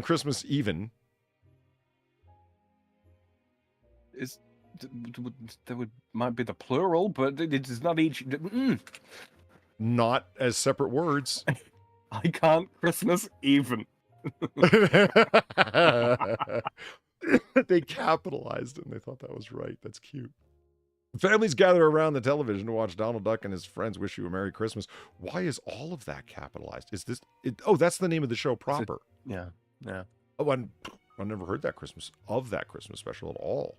Speaker 1: Christmas Even.
Speaker 3: Might be the plural, but it is not each.
Speaker 1: Not as separate words.
Speaker 3: I can't Christmas even.
Speaker 1: They capitalized it and they thought that was right. That's cute. Families gather around the television to watch Donald Duck and his friends wish you a Merry Christmas. Why is all of that capitalized? Is this it? Oh, that's the name of the show proper.
Speaker 3: Yeah.
Speaker 1: Oh, I never heard that Christmas special at all.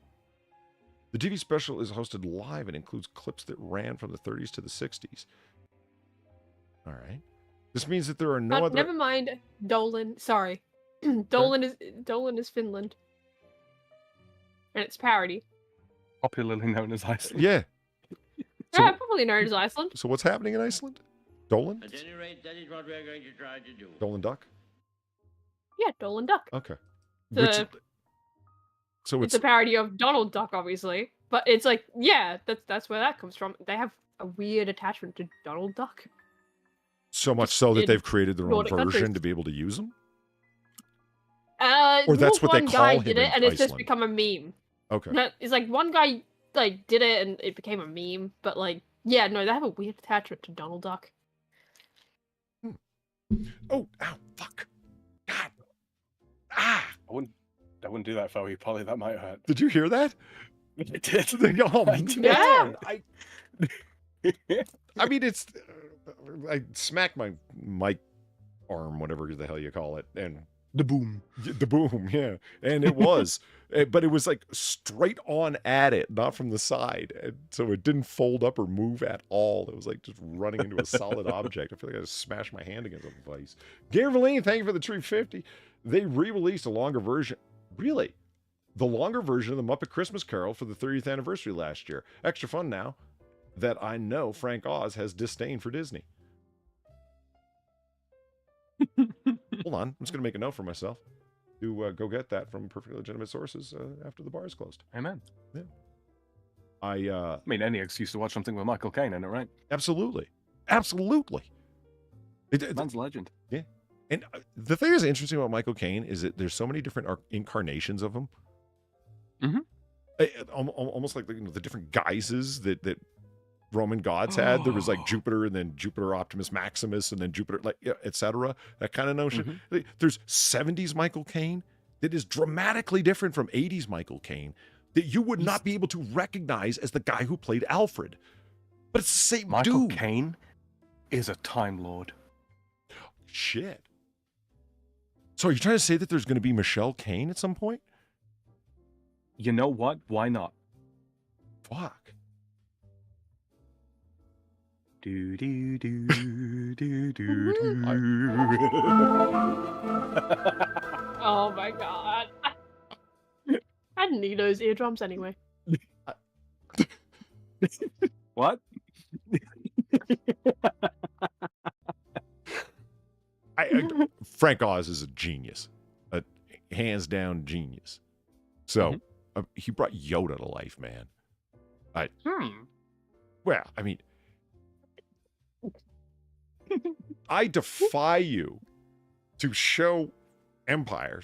Speaker 1: The TV special is hosted live and includes clips that ran from the 30s to the 60s. All right. This means that there are no other.
Speaker 2: Never mind, Dolan. Sorry, Dolan is Finland, and it's parody.
Speaker 3: Popularly known as Iceland.
Speaker 1: Yeah.
Speaker 2: Yeah, probably known as Iceland.
Speaker 1: So what's happening in Iceland? Dolan?
Speaker 8: At any rate, that is what we're going to try to do.
Speaker 1: Dolan Duck?
Speaker 2: Yeah, Dolan Duck.
Speaker 1: Okay.
Speaker 2: It's a parody of Donald Duck, obviously, but it's like, yeah, that's where that comes from. They have a weird attachment to Donald Duck.
Speaker 1: So much so that they've created their own
Speaker 2: Nordic
Speaker 1: version
Speaker 2: countries.
Speaker 1: to be able to use them? Or that's what they
Speaker 2: one
Speaker 1: call
Speaker 2: guy
Speaker 1: him
Speaker 2: did it,
Speaker 1: in
Speaker 2: and it's just
Speaker 1: Iceland.
Speaker 2: become a meme.
Speaker 1: Okay.
Speaker 2: No, it's like one guy like did it, and it became a meme. But like, yeah, no, they have a weird attachment to Donald Duck.
Speaker 1: Oh, ow, fuck. God. Ah!
Speaker 3: I wouldn't do that for you, Polly. That might hurt.
Speaker 1: Did you hear that?
Speaker 3: I did.
Speaker 1: Oh,
Speaker 3: I did.
Speaker 2: Yeah.
Speaker 1: I mean, it's... I smacked my mic arm, whatever the hell you call it, and...
Speaker 3: The boom.
Speaker 1: The boom, yeah. And it was. But it was like straight on at it, not from the side. And so it didn't fold up or move at all. It was like just running into a solid object. I feel like I just smashed my hand against a device. Gary Verlaine, thank you for the Tree 50. They re-released a longer version. Really? The longer version of the Muppet Christmas Carol for the 30th anniversary last year. Extra fun now that I know Frank Oz has disdain for Disney. Hold on. I'm just going to make a note for myself to go get that from perfectly legitimate sources after the bar is closed.
Speaker 3: Amen.
Speaker 1: Yeah. I
Speaker 3: mean, any excuse to watch something with Michael Caine in it, right?
Speaker 1: Absolutely. Absolutely.
Speaker 3: Man's a legend.
Speaker 1: Yeah. And the thing that's interesting about Michael Caine is that there's so many different incarnations of him.
Speaker 3: Mm-hmm.
Speaker 1: Almost like the different guises that Roman gods had. There was like Jupiter and then Jupiter Optimus Maximus and then Jupiter, like, etc. That kind of notion. There's 70s Michael Caine that is dramatically different from 80s Michael Caine that you would not be able to recognize as the guy who played Alfred. But it's the same
Speaker 3: Michael
Speaker 1: dude.
Speaker 3: Caine is a Time Lord.
Speaker 1: Shit. So are you trying to say that there's going to be Michelle Caine at some point?
Speaker 3: You know what? Why not?
Speaker 1: Fuck.
Speaker 3: Do do do do do do.
Speaker 2: Oh my god. I didn't need those eardrums anyway.
Speaker 3: What?
Speaker 1: Frank Oz is a genius, a hands down genius. So he brought Yoda to life, man. Well, I mean, I defy you to show Empire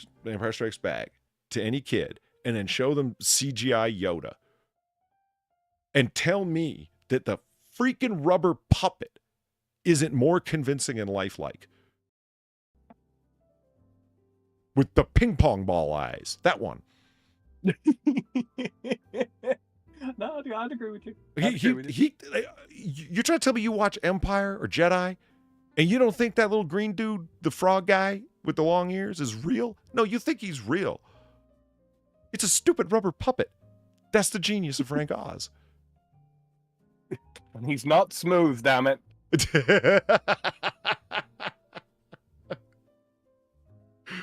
Speaker 1: Strikes Back to any kid and then show them CGI Yoda and tell me that the freaking rubber puppet isn't more convincing and lifelike. With the ping pong ball eyes. That one.
Speaker 3: No, I'd agree with you.
Speaker 1: You're trying to tell me you watch Empire or Jedi and you don't think that little green dude, the frog guy with the long ears, is real? No, you think he's real. It's a stupid rubber puppet. That's the genius of Frank Oz.
Speaker 3: And he's not smooth, damn it.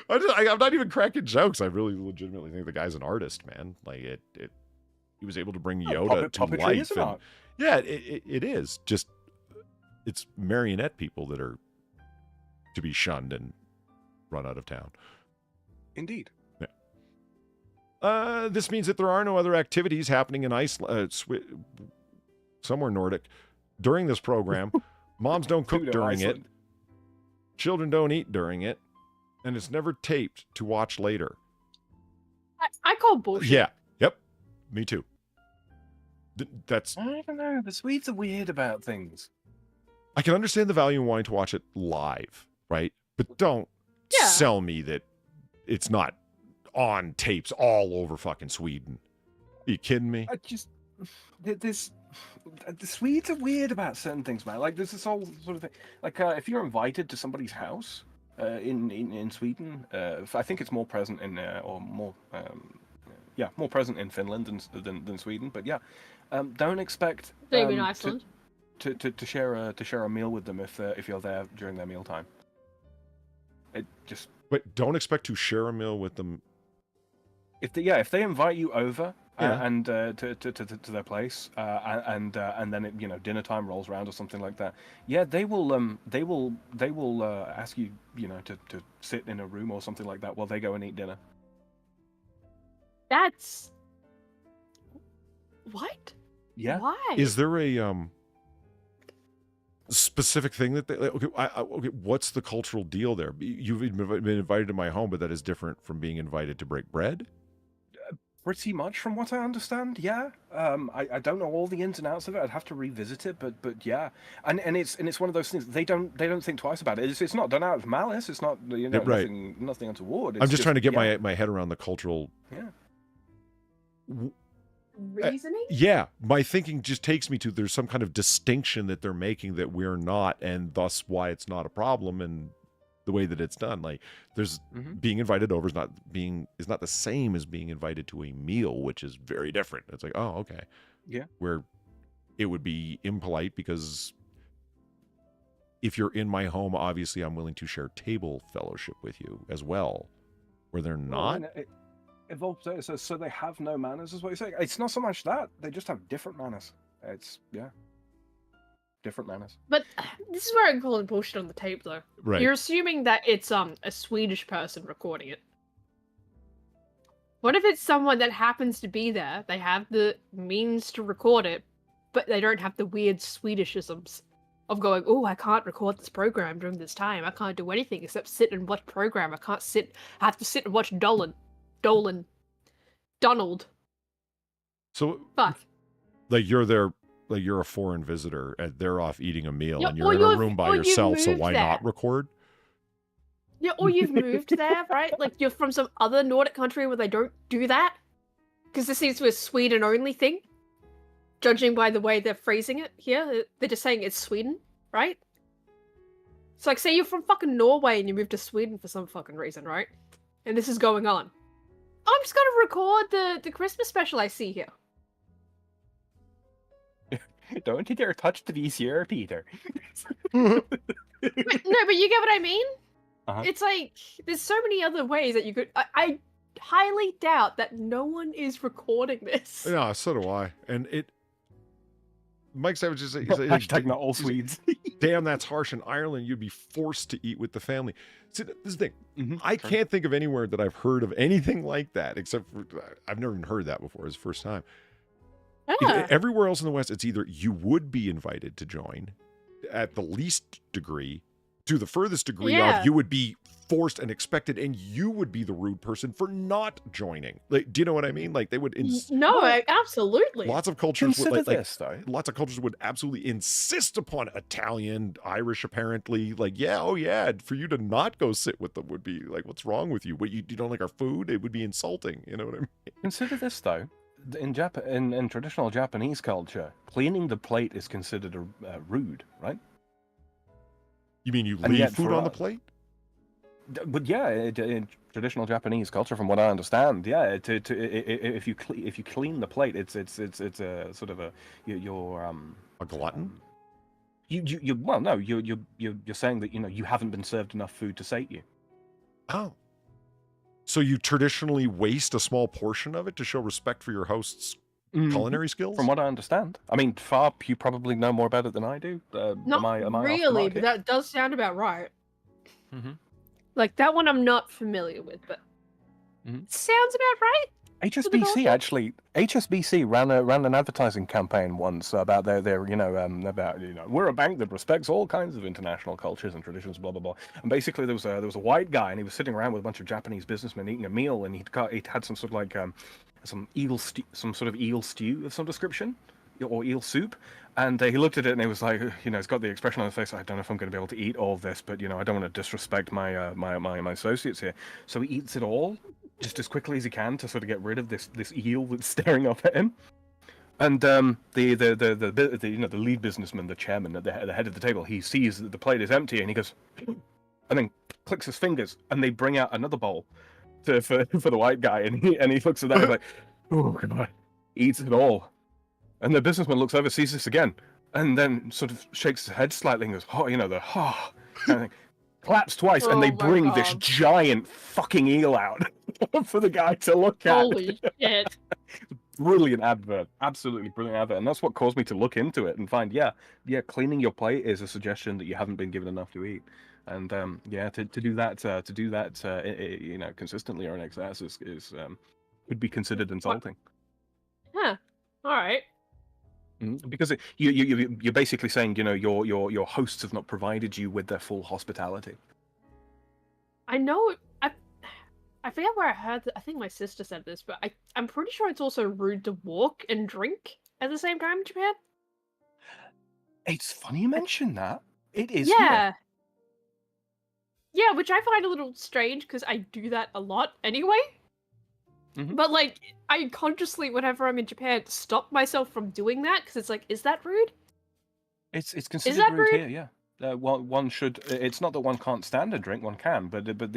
Speaker 1: I'm not even cracking jokes. I really legitimately think the guy's an artist, man. Like he was able to bring Yoda to life. And, yeah, it is. Just it's marionette people that are to be shunned and run out of town.
Speaker 3: Indeed.
Speaker 1: Yeah. This means that there are no other activities happening in Iceland, somewhere Nordic, during this program. Moms don't cook during it. Children don't eat during it. And it's never taped to watch later.
Speaker 2: I call bullshit.
Speaker 1: Yeah. Yep. Me too. That's.
Speaker 3: I don't know. The Swedes are weird about things.
Speaker 1: I can understand the value in wanting to watch it live, right? But don't sell me that it's not on tapes all over fucking Sweden. Are you kidding me?
Speaker 3: The Swedes are weird about certain things, man. Like there's this whole sort of thing. Like if you're invited to somebody's house in Sweden, I think it's more present in more present in Finland than Sweden. But yeah, don't expect
Speaker 2: maybe in Iceland
Speaker 3: to share a meal with them if you're there during their mealtime.
Speaker 1: But don't expect to share a meal with them.
Speaker 3: If they invite you over and to their place and then it, dinner time rolls around or something like that, they will ask you to sit in a room or something like that while they go and eat dinner.
Speaker 2: That's what?
Speaker 3: Yeah.
Speaker 2: Why?
Speaker 1: Is there a specific thing that they okay, what's the cultural deal there? You've been invited to my home, but that is different from being invited to break bread?
Speaker 3: Pretty much, from what I understand, yeah. I don't know all the ins and outs of it. I'd have to revisit it, but yeah. And it's one of those things. They don't think twice about it. It's not done out of malice. It's not
Speaker 1: right.
Speaker 3: nothing untoward.
Speaker 1: I'm just trying to get my head around the cultural.
Speaker 3: Yeah.
Speaker 2: Reasoning?
Speaker 1: Yeah, my thinking just takes me to there's some kind of distinction that they're making that we're not, and thus why it's not a problem, and the way that it's done. Like there's being invited over is not the same as being invited to a meal, which is very different. It's like, oh, okay.
Speaker 3: Yeah.
Speaker 1: Where it would be impolite because if you're in my home, obviously I'm willing to share table fellowship with you as well. Where they're not.
Speaker 3: So they have no manners, is what you're saying. It's not so much that they just have different manners. It's different manners.
Speaker 2: But this is where I'm calling bullshit on the tape, though.
Speaker 1: Right.
Speaker 2: You're assuming that it's a Swedish person recording it. What if it's someone that happens to be there? They have the means to record it, but they don't have the weird Swedishisms of going, oh, I can't record this program during this time. I can't do anything except sit and watch program. I have to sit and watch Donald.
Speaker 1: So
Speaker 2: Fuck.
Speaker 1: Like you're their like you're a foreign visitor and they're off eating a meal
Speaker 2: Yeah,
Speaker 1: and you're in a room by yourself, so why
Speaker 2: there.
Speaker 1: not record?
Speaker 2: Yeah, or you've moved there, right? Like you're from some other Nordic country where they don't do that. Because this seems to be a Sweden only thing. Judging by the way they're phrasing it here, they're just saying it's Sweden, right? It's like, say you're from fucking Norway and you moved to Sweden for some fucking reason, right? And this is going on. I'm just gonna record the Christmas special I see here.
Speaker 3: Don't you dare touch the VCR, Peter.
Speaker 2: No, but you get what I mean?
Speaker 3: Uh-huh.
Speaker 2: It's like, there's so many other ways that you could... I highly doubt that no one is recording this.
Speaker 1: Yeah, so do I. And it... Mike Savage is like,
Speaker 3: hashtag not all Swedes.
Speaker 1: Damn, that's harsh. In Ireland, you'd be forced to eat with the family. See, this is the thing. I can't think of anywhere that I've heard of anything like that, except for... I've never even heard that before. It's the first time.
Speaker 2: Yeah.
Speaker 1: Everywhere else in the West, it's either you would be invited to join at the least degree, to the furthest degree of you would be forced and expected, and you would be the rude person for not joining. Like, do you know what I mean? Like they would.
Speaker 2: Absolutely.
Speaker 1: Lots of cultures would
Speaker 3: this, though.
Speaker 1: Lots of cultures would absolutely insist upon Italian, Irish, apparently. Like, for you to not go sit with them would be like, what's wrong with you? What you don't like our food? It would be insulting. You know what I mean?
Speaker 3: Consider this though. In traditional Japanese culture, cleaning the plate is considered rude, right?
Speaker 1: You mean you leave food on the plate?
Speaker 3: But yeah, in traditional Japanese culture, from what I understand, if you clean the plate, it's a sort of you're
Speaker 1: a glutton.
Speaker 3: You're saying that you haven't been served enough food to sate you.
Speaker 1: Oh. So you traditionally waste a small portion of it to show respect for your host's culinary skills?
Speaker 3: From what I understand. I mean, Farp, you probably know more about it than I do.
Speaker 2: Not really, but that does sound about right. Like, that one I'm not familiar with, but sounds about right.
Speaker 3: HSBC ran an advertising campaign once about their we're a bank that respects all kinds of international cultures and traditions, blah blah blah. And basically there was a white guy and he was sitting around with a bunch of Japanese businessmen eating a meal, and he'd had some sort of like some sort of eel stew of some description, or eel soup. And he looked at it and he was like, he's got the expression on his face, I don't know if I'm going to be able to eat all of this, but I don't want to disrespect my my associates here. So he eats it all just as quickly as he can to sort of get rid of this eel that's staring up at him. And the lead businessman, the chairman at the head of the table, he sees that the plate is empty and he goes, and then clicks his fingers and they bring out another bowl for the white guy, and he looks at that and he's like, oh god, he eats it all. And the businessman looks over, sees this again, and then sort of shakes his head slightly and goes, kind of thing. Claps twice, and they bring this giant fucking eel out for the guy to look at.
Speaker 2: Holy shit.
Speaker 3: Brilliant advert. Absolutely brilliant advert. And that's what caused me to look into it and find, cleaning your plate is a suggestion that you haven't been given enough to eat. And to do that consistently or in excess is could be considered insulting.
Speaker 2: Huh. All right.
Speaker 3: Because you're basically saying, your hosts have not provided you with their full hospitality.
Speaker 2: I know. I forget where I heard. I think my sister said this, but I'm pretty sure it's also rude to walk and drink at the same time in Japan.
Speaker 3: It's funny you mention that. It is.
Speaker 2: Yeah. Yeah, which I find a little strange because I do that a lot anyway. But like, I consciously, whenever I'm in Japan, stop myself from doing that because it's like, is that rude?
Speaker 3: It's considered rude here, yeah. One should. It's not that one can't stand a drink. One can, but the
Speaker 2: but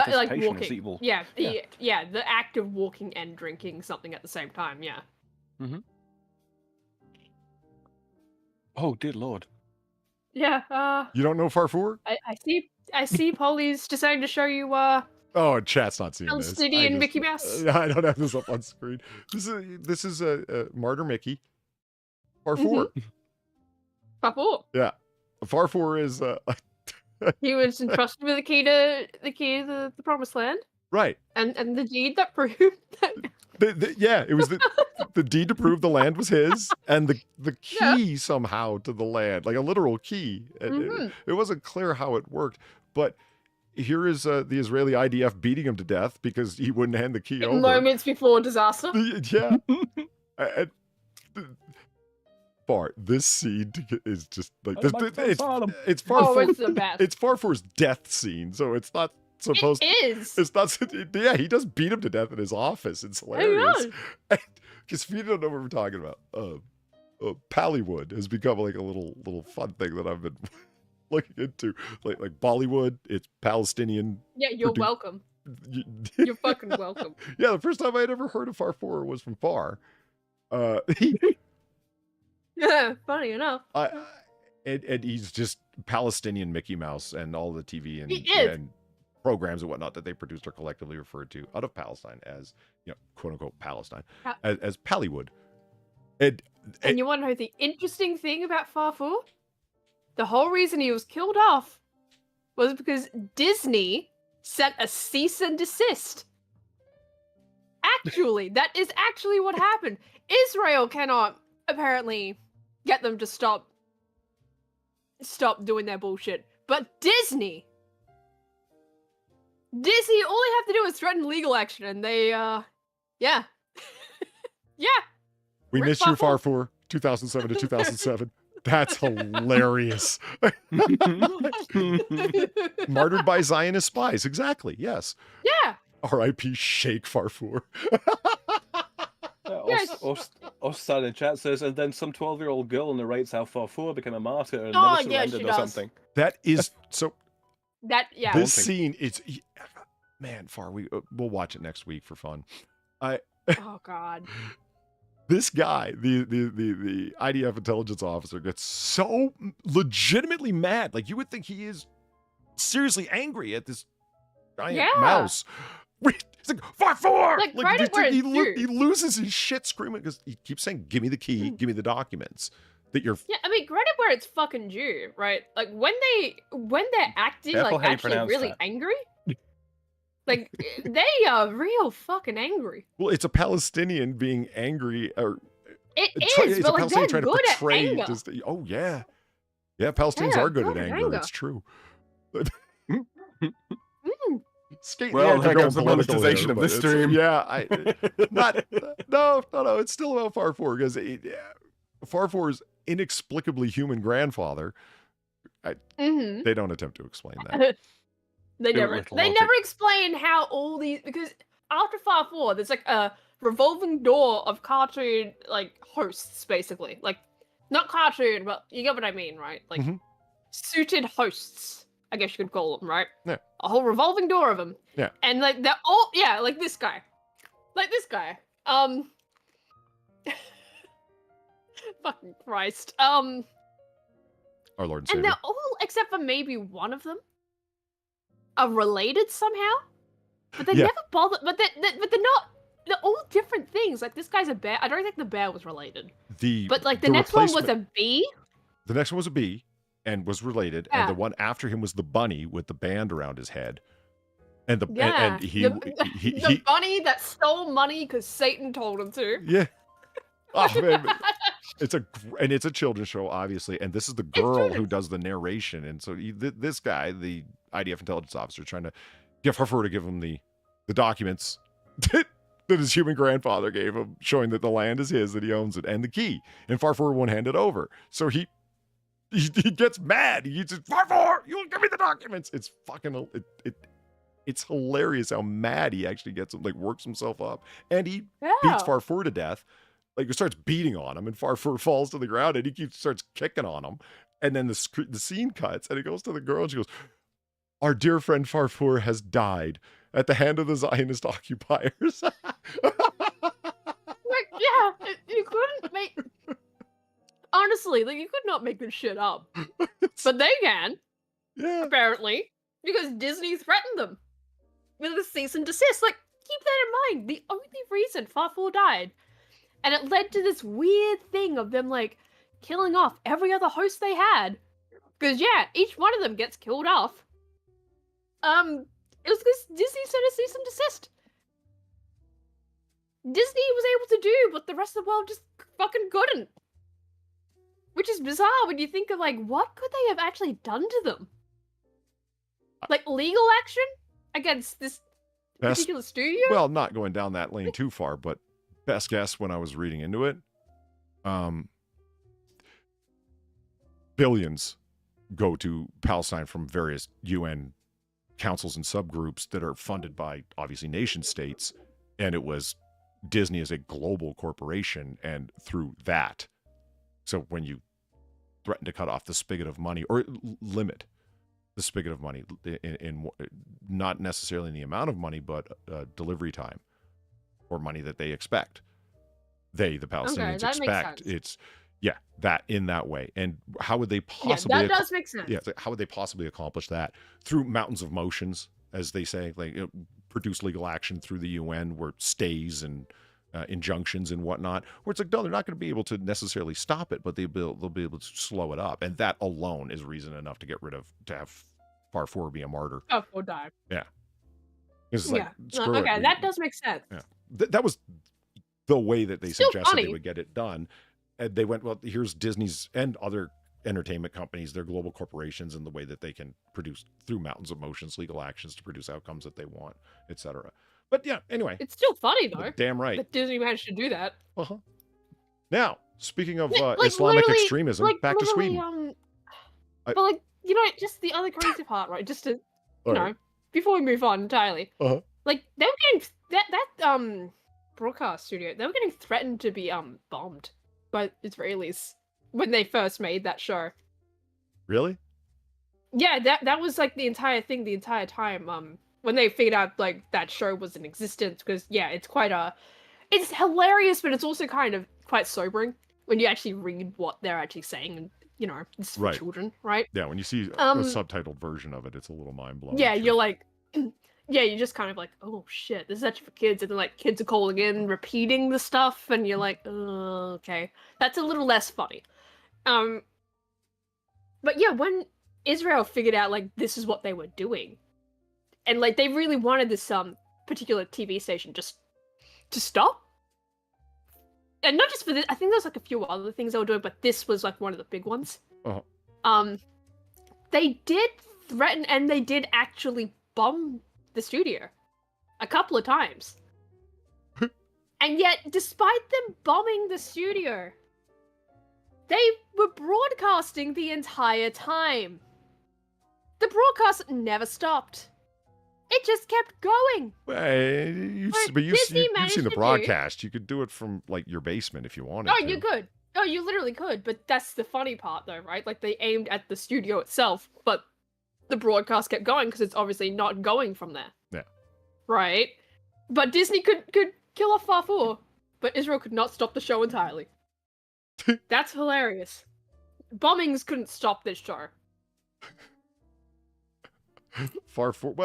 Speaker 2: like walking.
Speaker 3: is evil.
Speaker 2: The act of walking and drinking something at the same time. Yeah.
Speaker 3: Oh dear lord.
Speaker 2: Yeah.
Speaker 1: You don't know Farfour?
Speaker 2: I see Polly's deciding to show you.
Speaker 1: Oh, chat's not seeing this.
Speaker 2: City and Mickey Mouse.
Speaker 1: I don't have this up on screen. This is a Martyr Mickey. Farfour.
Speaker 2: Farfour.
Speaker 1: Yeah, Farfour is.
Speaker 2: He was entrusted with the key to the Promised Land.
Speaker 1: Right.
Speaker 2: And the deed that proved that.
Speaker 1: It was the deed to prove the land was his, and the key somehow to the land, like a literal key. It wasn't clear how it worked, but. Here is the Israeli IDF beating him to death because he wouldn't hand the key over.
Speaker 2: Moments before disaster.
Speaker 1: Yeah. far, this scene is just like
Speaker 3: Oh, my God, Sodom.
Speaker 1: it's far
Speaker 2: Oh,
Speaker 1: for
Speaker 2: it's the best.
Speaker 1: it's Farfour's death scene, so it's not supposed.
Speaker 2: It is.
Speaker 1: It's not. Yeah, he does beat him to death in his office. It's hilarious. Because if you don't know what we're talking about, Pallywood has become like a little fun thing that I've been looking into, like Bollywood. It's Palestinian.
Speaker 2: Yeah, you're welcome. You're fucking welcome.
Speaker 1: Yeah, the first time I had ever heard of Farfour was from Far.
Speaker 2: Yeah, funny enough.
Speaker 1: And he's just Palestinian Mickey Mouse, and all the TV and programs and whatnot that they produced are collectively referred to out of Palestine as, quote unquote Palestine, as Pallywood. And
Speaker 2: you want to know the interesting thing about Farfour? The whole reason he was killed off was because Disney sent a cease and desist. Actually, that is actually what happened. Israel cannot apparently get them to stop doing their bullshit. But Disney, all they have to do is threaten legal action, and they, yeah. Yeah.
Speaker 1: we
Speaker 2: Rip
Speaker 1: miss you,
Speaker 2: Farfour.
Speaker 1: Farfour, 2007 to 2007. That's hilarious. Martyred by Zionist spies. Exactly. Yes.
Speaker 2: Yeah.
Speaker 1: R.I.P. Sheikh Farfour.
Speaker 3: Ostad in chat says, and then some 12-year-old girl narrates how Farfour became a martyr and
Speaker 2: Oh,
Speaker 3: never
Speaker 2: yeah,
Speaker 3: surrendered
Speaker 2: she
Speaker 3: or
Speaker 2: does.
Speaker 3: something.
Speaker 1: That is so.
Speaker 2: Yeah.
Speaker 1: This scene, man, Far. We'll watch it next week for fun.
Speaker 2: Oh God.
Speaker 1: This guy, the IDF intelligence officer, gets so legitimately mad. Like, you would think he is seriously angry at this giant mouse. He's like, Farfour!
Speaker 2: Like, right at where it's due.
Speaker 1: He loses his shit screaming because he keeps saying, give me the key, give me the documents. That you're...
Speaker 2: Yeah, I mean, granted where it's fucking due, right? Like, when they're acting,
Speaker 3: Careful
Speaker 2: like,
Speaker 3: how you
Speaker 2: actually
Speaker 3: pronounce
Speaker 2: really
Speaker 3: that.
Speaker 2: angry, like, they are real fucking angry.
Speaker 1: Well, it's a Palestinian being angry, or
Speaker 2: It
Speaker 1: it's
Speaker 2: is,
Speaker 1: a
Speaker 2: but, like,
Speaker 1: Palestinian
Speaker 2: they're
Speaker 1: trying to
Speaker 2: good at
Speaker 1: portray
Speaker 2: anger.
Speaker 1: just oh yeah. Yeah, Palestinians
Speaker 2: Yeah,
Speaker 1: are good
Speaker 2: good
Speaker 1: at
Speaker 2: at
Speaker 1: anger.
Speaker 2: anger.
Speaker 1: It's true. Skate
Speaker 3: Well,
Speaker 1: the edge
Speaker 3: here
Speaker 1: of going
Speaker 3: comes the
Speaker 1: political
Speaker 3: monetization
Speaker 1: here,
Speaker 3: of
Speaker 1: but
Speaker 3: this
Speaker 1: it's-
Speaker 3: stream.
Speaker 1: Yeah, no. It's still about Farfour because Farfour's inexplicably human grandfather. They don't attempt to explain that.
Speaker 2: They
Speaker 3: Very
Speaker 2: never
Speaker 3: little logic.
Speaker 2: explain how all these, because after Farfour, there's like a revolving door of cartoon like hosts, basically. Like, not cartoon, but you get what I mean, right? Like suited hosts, I guess you could call them, right?
Speaker 1: Yeah.
Speaker 2: A whole revolving door of them.
Speaker 1: Yeah.
Speaker 2: And like they're all like this guy. Fucking Christ.
Speaker 1: Our Lord and
Speaker 2: And
Speaker 1: Savior.
Speaker 2: they're all, except for maybe one of them, are related somehow. But they never bother. But they're not. They're all different things. Like, this guy's a bear. I don't think the bear was related.
Speaker 1: But
Speaker 2: like the next one was a bee.
Speaker 1: The next one was a bee and was related,
Speaker 2: Yeah.
Speaker 1: and the one after him was the bunny with the band around his head. And the and he
Speaker 2: the bunny that stole money because Satan told him to.
Speaker 1: yeah. Oh, man. It's a children's show, obviously, and this is the girl who does the narration, and so this guy, the IDF intelligence officer, trying to get Farfour to give him the documents that his human grandfather gave him, showing that the land is his, that he owns it, and the key, and Farfour won't hand it over. So he gets mad. He says, Farfour, you won't give me the documents. It's fucking it's hilarious how mad he actually gets him, like works himself up, and he beats Farfour to death. Like, he starts beating on him, and Farfour falls to the ground, and he starts kicking on him. And then the scene cuts, and he goes to the girl, and she goes, our dear friend Farfour has died at the hand of the Zionist occupiers.
Speaker 2: Like, yeah, you couldn't make... Honestly, like, you could not make this shit up. But they can, apparently, because Disney threatened them with a cease and desist. Like, keep that in mind. The only reason Farfour died, and it led to this weird thing of them, like, killing off every other host they had. Because, yeah, each one of them gets killed off. It was because Disney sent a cease and desist. Disney was able to do what the rest of the world just fucking couldn't. Which is bizarre when you think of, like, what could they have actually done to them? Like, legal action against this particular studio?
Speaker 1: Well, not going down that lane too far, but best guess when I was reading into it, billions go to Palestine from various UN councils and subgroups that are funded by, obviously, nation states. And it was Disney as a global corporation, and through that. So when you threaten to cut off the spigot of money, or limit the spigot of money in not necessarily in the amount of money, but delivery time or money that they expect. The Palestinians expect. It's that in that way. And how would they possibly?
Speaker 2: Yeah, that does make sense.
Speaker 1: Yeah, how would they possibly accomplish that? Through mountains of motions, as they say, like produce legal action through the UN, where stays and injunctions and whatnot, where it's like, no, they're not going to be able to necessarily stop it, but they'll be able to slow it up, and that alone is reason enough to have Far 4 be a martyr.
Speaker 2: Oh, or die.
Speaker 1: Yeah. Like,
Speaker 2: okay, that does make sense.
Speaker 1: Yeah. That was the way that they suggested they would get it done. And they went, well, here's Disney's and other entertainment companies, they're global corporations, and the way that they can produce through mountains of motions, legal actions to produce outcomes that they want, etc. But yeah, anyway.
Speaker 2: It's still funny, though.
Speaker 1: Damn right.
Speaker 2: That Disney managed to do that.
Speaker 1: Uh-huh. Now, speaking of Islamic extremism, back to Sweden.
Speaker 2: But just the other crazy part, right? Just to, before we move on entirely.
Speaker 1: Uh-huh.
Speaker 2: Like, they were getting, that broadcast studio, they were getting threatened to be, bombed by Israelis when they first made that show. Really? Yeah, that was, like, the entire thing the entire time, when they figured out, like, that show was in existence, because, yeah, it's quite it's hilarious, but it's also kind of quite sobering when you actually read what they're actually saying, and, it's for children, right?
Speaker 1: Yeah, when you see a subtitled version of it, it's a little mind-blowing.
Speaker 2: Yeah, you're like, you're just kind of like, oh, shit, this is actually for kids, and then, like, kids are calling in, repeating the stuff, and you're like, oh, okay. That's a little less funny. But yeah, when Israel figured out, like, this is what they were doing, and, like, they really wanted this particular TV station just to stop. And not just for this, I think there's, like, a few other things they were doing, but this was, like, one of the big ones.
Speaker 1: Uh-huh.
Speaker 2: They did threaten, and they did actually bomb the studio a couple of times. And yet, despite them bombing the studio, they were broadcasting the entire time. The broadcast never stopped. It just kept going.
Speaker 1: You've seen the broadcast. You could do it from, like, your basement if you wanted to.
Speaker 2: You could. Oh, you literally could. But that's the funny part, though, right? Like, they aimed at the studio itself, but the broadcast kept going because it's obviously not going from there.
Speaker 1: Yeah.
Speaker 2: Right? But Disney could kill off Far 4, but Israel could not stop the show entirely. That's hilarious. Bombings couldn't stop this show.
Speaker 1: Far 4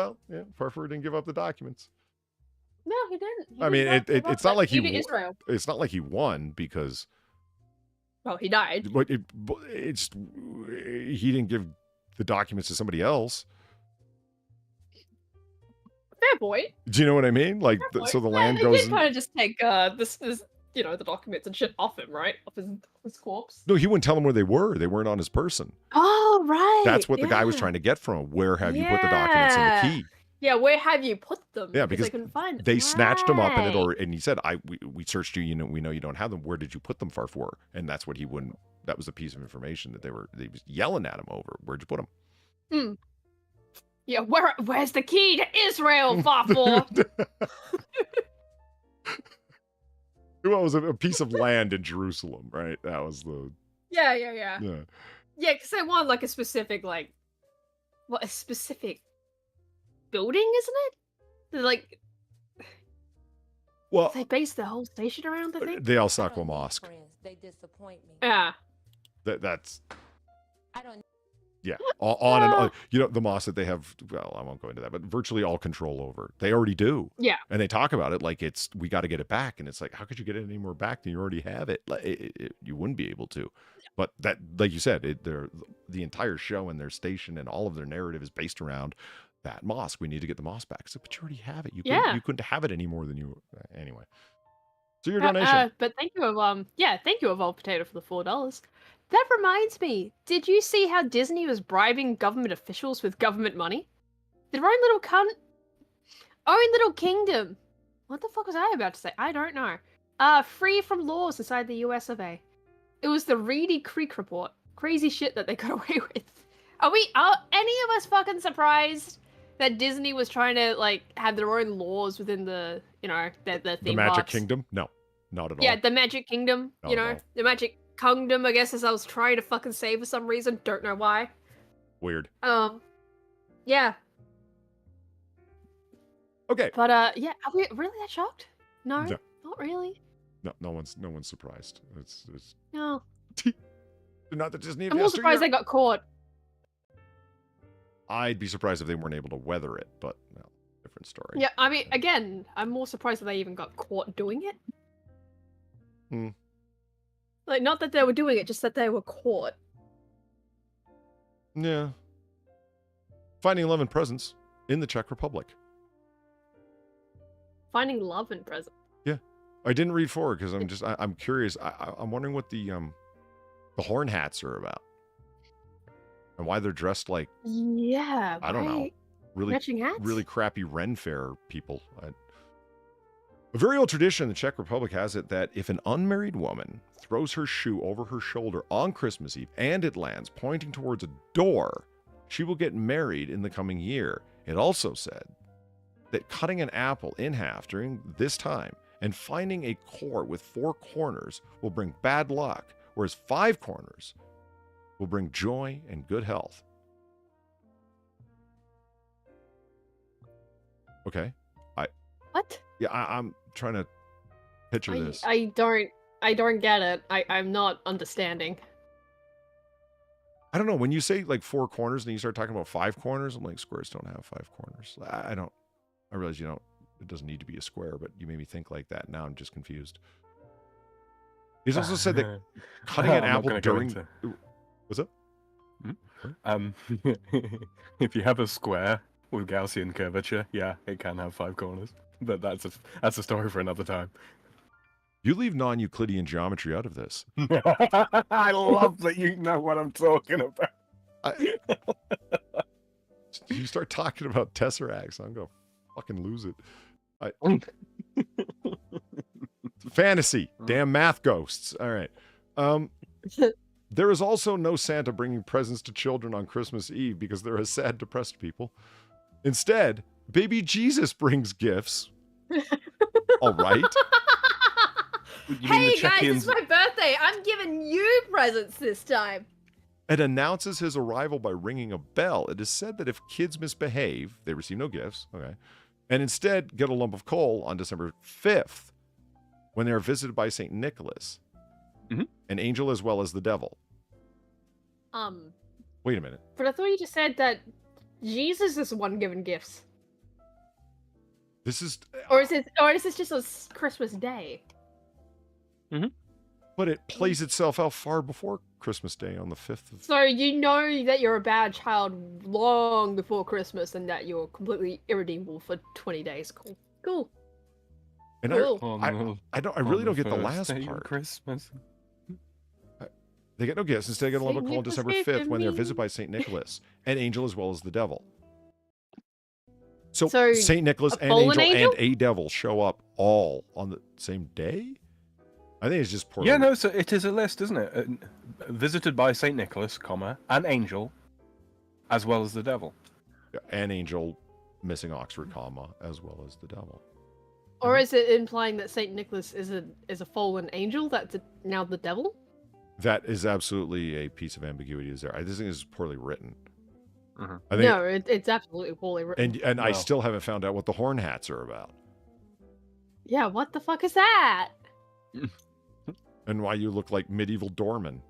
Speaker 1: didn't give up the documents.
Speaker 2: No, he didn't.
Speaker 1: It's not like he
Speaker 2: Israel.
Speaker 1: It's not like he won because.
Speaker 2: Well, he died.
Speaker 1: But he didn't give the documents to somebody else.
Speaker 2: Fair point.
Speaker 1: Do you know what I mean? Like, so the land goes.
Speaker 2: He did kind of just take this the documents and shit off him, right? Off his corpse.
Speaker 1: No, he wouldn't tell them where they were. They weren't on his person.
Speaker 2: Oh, right.
Speaker 1: That's what the guy was trying to get from him. Where have you put the documents and the key?
Speaker 2: Yeah, where have you put them?
Speaker 1: Yeah, because
Speaker 2: they couldn't find them.
Speaker 1: They snatched them up and he said, we searched you, we know you don't have them. Where did you put them, Far 4? And that's what he wouldn't. That was a piece of information that they was yelling at him over. Where'd you put them?
Speaker 2: Yeah, where's the key to Israel, Far 4?
Speaker 1: Well, it was a piece of land in Jerusalem, right? That was the.
Speaker 2: Yeah.
Speaker 1: Yeah.
Speaker 2: Yeah, because they want, like, a specific, like, a specific building, isn't it? They're, like,
Speaker 1: well,
Speaker 2: they base the whole station around, I think.
Speaker 1: The El Saqqa Mosque.
Speaker 7: They disappoint me.
Speaker 2: Yeah.
Speaker 1: That's.
Speaker 7: I don't.
Speaker 1: Yeah, on and on. The mosque that they have, well, I won't go into that, but virtually all control over. They already do.
Speaker 2: Yeah.
Speaker 1: And they talk about it like we got to get it back. And it's like, how could you get it any more back than you already have it? You wouldn't be able to. But that, like you said, the entire show and their station and all of their narrative is based around that mosque. We need to get the mosque back. So, but you already have it. You couldn't have it any more than you. Anyway. So your donation.
Speaker 2: But thank you, Evolved Potato, for the $4. That reminds me, did you see how Disney was bribing government officials with government money? Their own little kingdom. What the fuck was I about to say? I don't know. Free from laws inside the US of A. It was the Reedy Creek Report. crazy shit that they got away with. Are any of us fucking surprised that Disney was trying to like have their own laws within the, you know, the theme
Speaker 1: The Magic
Speaker 2: parks?
Speaker 1: Kingdom? No, not at all.
Speaker 2: Yeah, the Magic Kingdom,
Speaker 1: Not
Speaker 2: you
Speaker 1: at
Speaker 2: know,
Speaker 1: all.
Speaker 2: the Magic Kingdom, I guess, as I was trying to fucking say for some reason, don't know why.
Speaker 1: Weird.
Speaker 2: Yeah.
Speaker 1: Okay.
Speaker 2: But yeah, are we really that shocked? No,
Speaker 1: No.
Speaker 2: not really.
Speaker 1: No one's surprised. It's
Speaker 2: No.
Speaker 1: not the Disney of
Speaker 2: I'm more surprised
Speaker 1: yesteryear.
Speaker 2: they got caught.
Speaker 1: I'd be surprised if they weren't able to weather it, but no, different story.
Speaker 2: Yeah, I mean, again, I'm more surprised that they even got caught doing it. Like, not that they were doing it, just that they were caught.
Speaker 1: Yeah. Finding love and presents in the Czech Republic.
Speaker 2: Finding love and present.
Speaker 1: Yeah, I didn't read forward because I'm curious. I'm wondering what the horn hats are about and why they're dressed like
Speaker 2: Yeah,
Speaker 1: I don't know,
Speaker 2: matching hats?
Speaker 1: really crappy Ren Fair people. A very old tradition in the Czech Republic has it that if an unmarried woman throws her shoe over her shoulder on Christmas Eve and it lands pointing towards a door, she will get married in the coming year. It also said that cutting an apple in half during this time and finding a core with 4 corners will bring bad luck, whereas 5 corners will bring joy and good health. Okay.
Speaker 2: What?
Speaker 1: Yeah, I'm trying to picture this.
Speaker 2: I don't get it. I'm not understanding.
Speaker 1: I don't know. When you say like 4 corners and you start talking about 5 corners, I'm like, squares don't have 5 corners. I realize you don't, it doesn't need to be a square, but you made me think like that. Now I'm just confused. He's also said that cutting an apple during... What's up?
Speaker 3: If you have a square with Gaussian curvature, yeah, it can have 5 corners. But that's a story for another time.
Speaker 1: You leave non-Euclidean geometry out of this.
Speaker 3: I love that you know what I'm talking about.
Speaker 1: You start talking about tesseracts, I'm going to fucking lose it. Fantasy. Damn math ghosts. All right. There is also no Santa bringing presents to children on Christmas Eve because they're a sad, depressed people. Instead, baby Jesus brings gifts. All right.
Speaker 2: Hey guys, it's my birthday. I'm giving you presents this time.
Speaker 1: And announces his arrival by ringing a bell. It is said that if kids misbehave, they receive no gifts. Okay. And instead get a lump of coal on December 5th when they are visited by St. Nicholas, an angel as well as the devil. Wait a minute.
Speaker 2: But I thought you just said that Jesus is the one giving gifts.
Speaker 1: This is...
Speaker 2: Or is this just a Christmas Day?
Speaker 1: But it plays itself out far before Christmas Day on the 5th of...
Speaker 2: So you know that you're a bad child long before Christmas and that you're completely irredeemable for 20 days. Cool. Cool.
Speaker 1: And
Speaker 2: cool.
Speaker 1: I really don't get the last part.
Speaker 3: Christmas.
Speaker 1: They get no gifts. Instead, they get a lump of coal on December 5th when they're visited by St. Nicholas, an angel as well as the devil. So St. Nicholas, an angel, and a devil show up all on the same day? I think it's just poorly.
Speaker 3: Yeah, no, so it is a list, isn't it? Visited by St. Nicholas, an angel, as well as the devil.
Speaker 1: An angel, missing Oxford, as well as the devil.
Speaker 2: Or is it implying that St. Nicholas is a fallen angel that's now the devil?
Speaker 1: That is absolutely a piece of ambiguity. Is there? I just think it's poorly written. I think
Speaker 2: no, it's absolutely poorly written.
Speaker 1: And I still haven't found out what the horn hats are about.
Speaker 2: Yeah, what the fuck is that?
Speaker 1: And why you look like medieval doormen.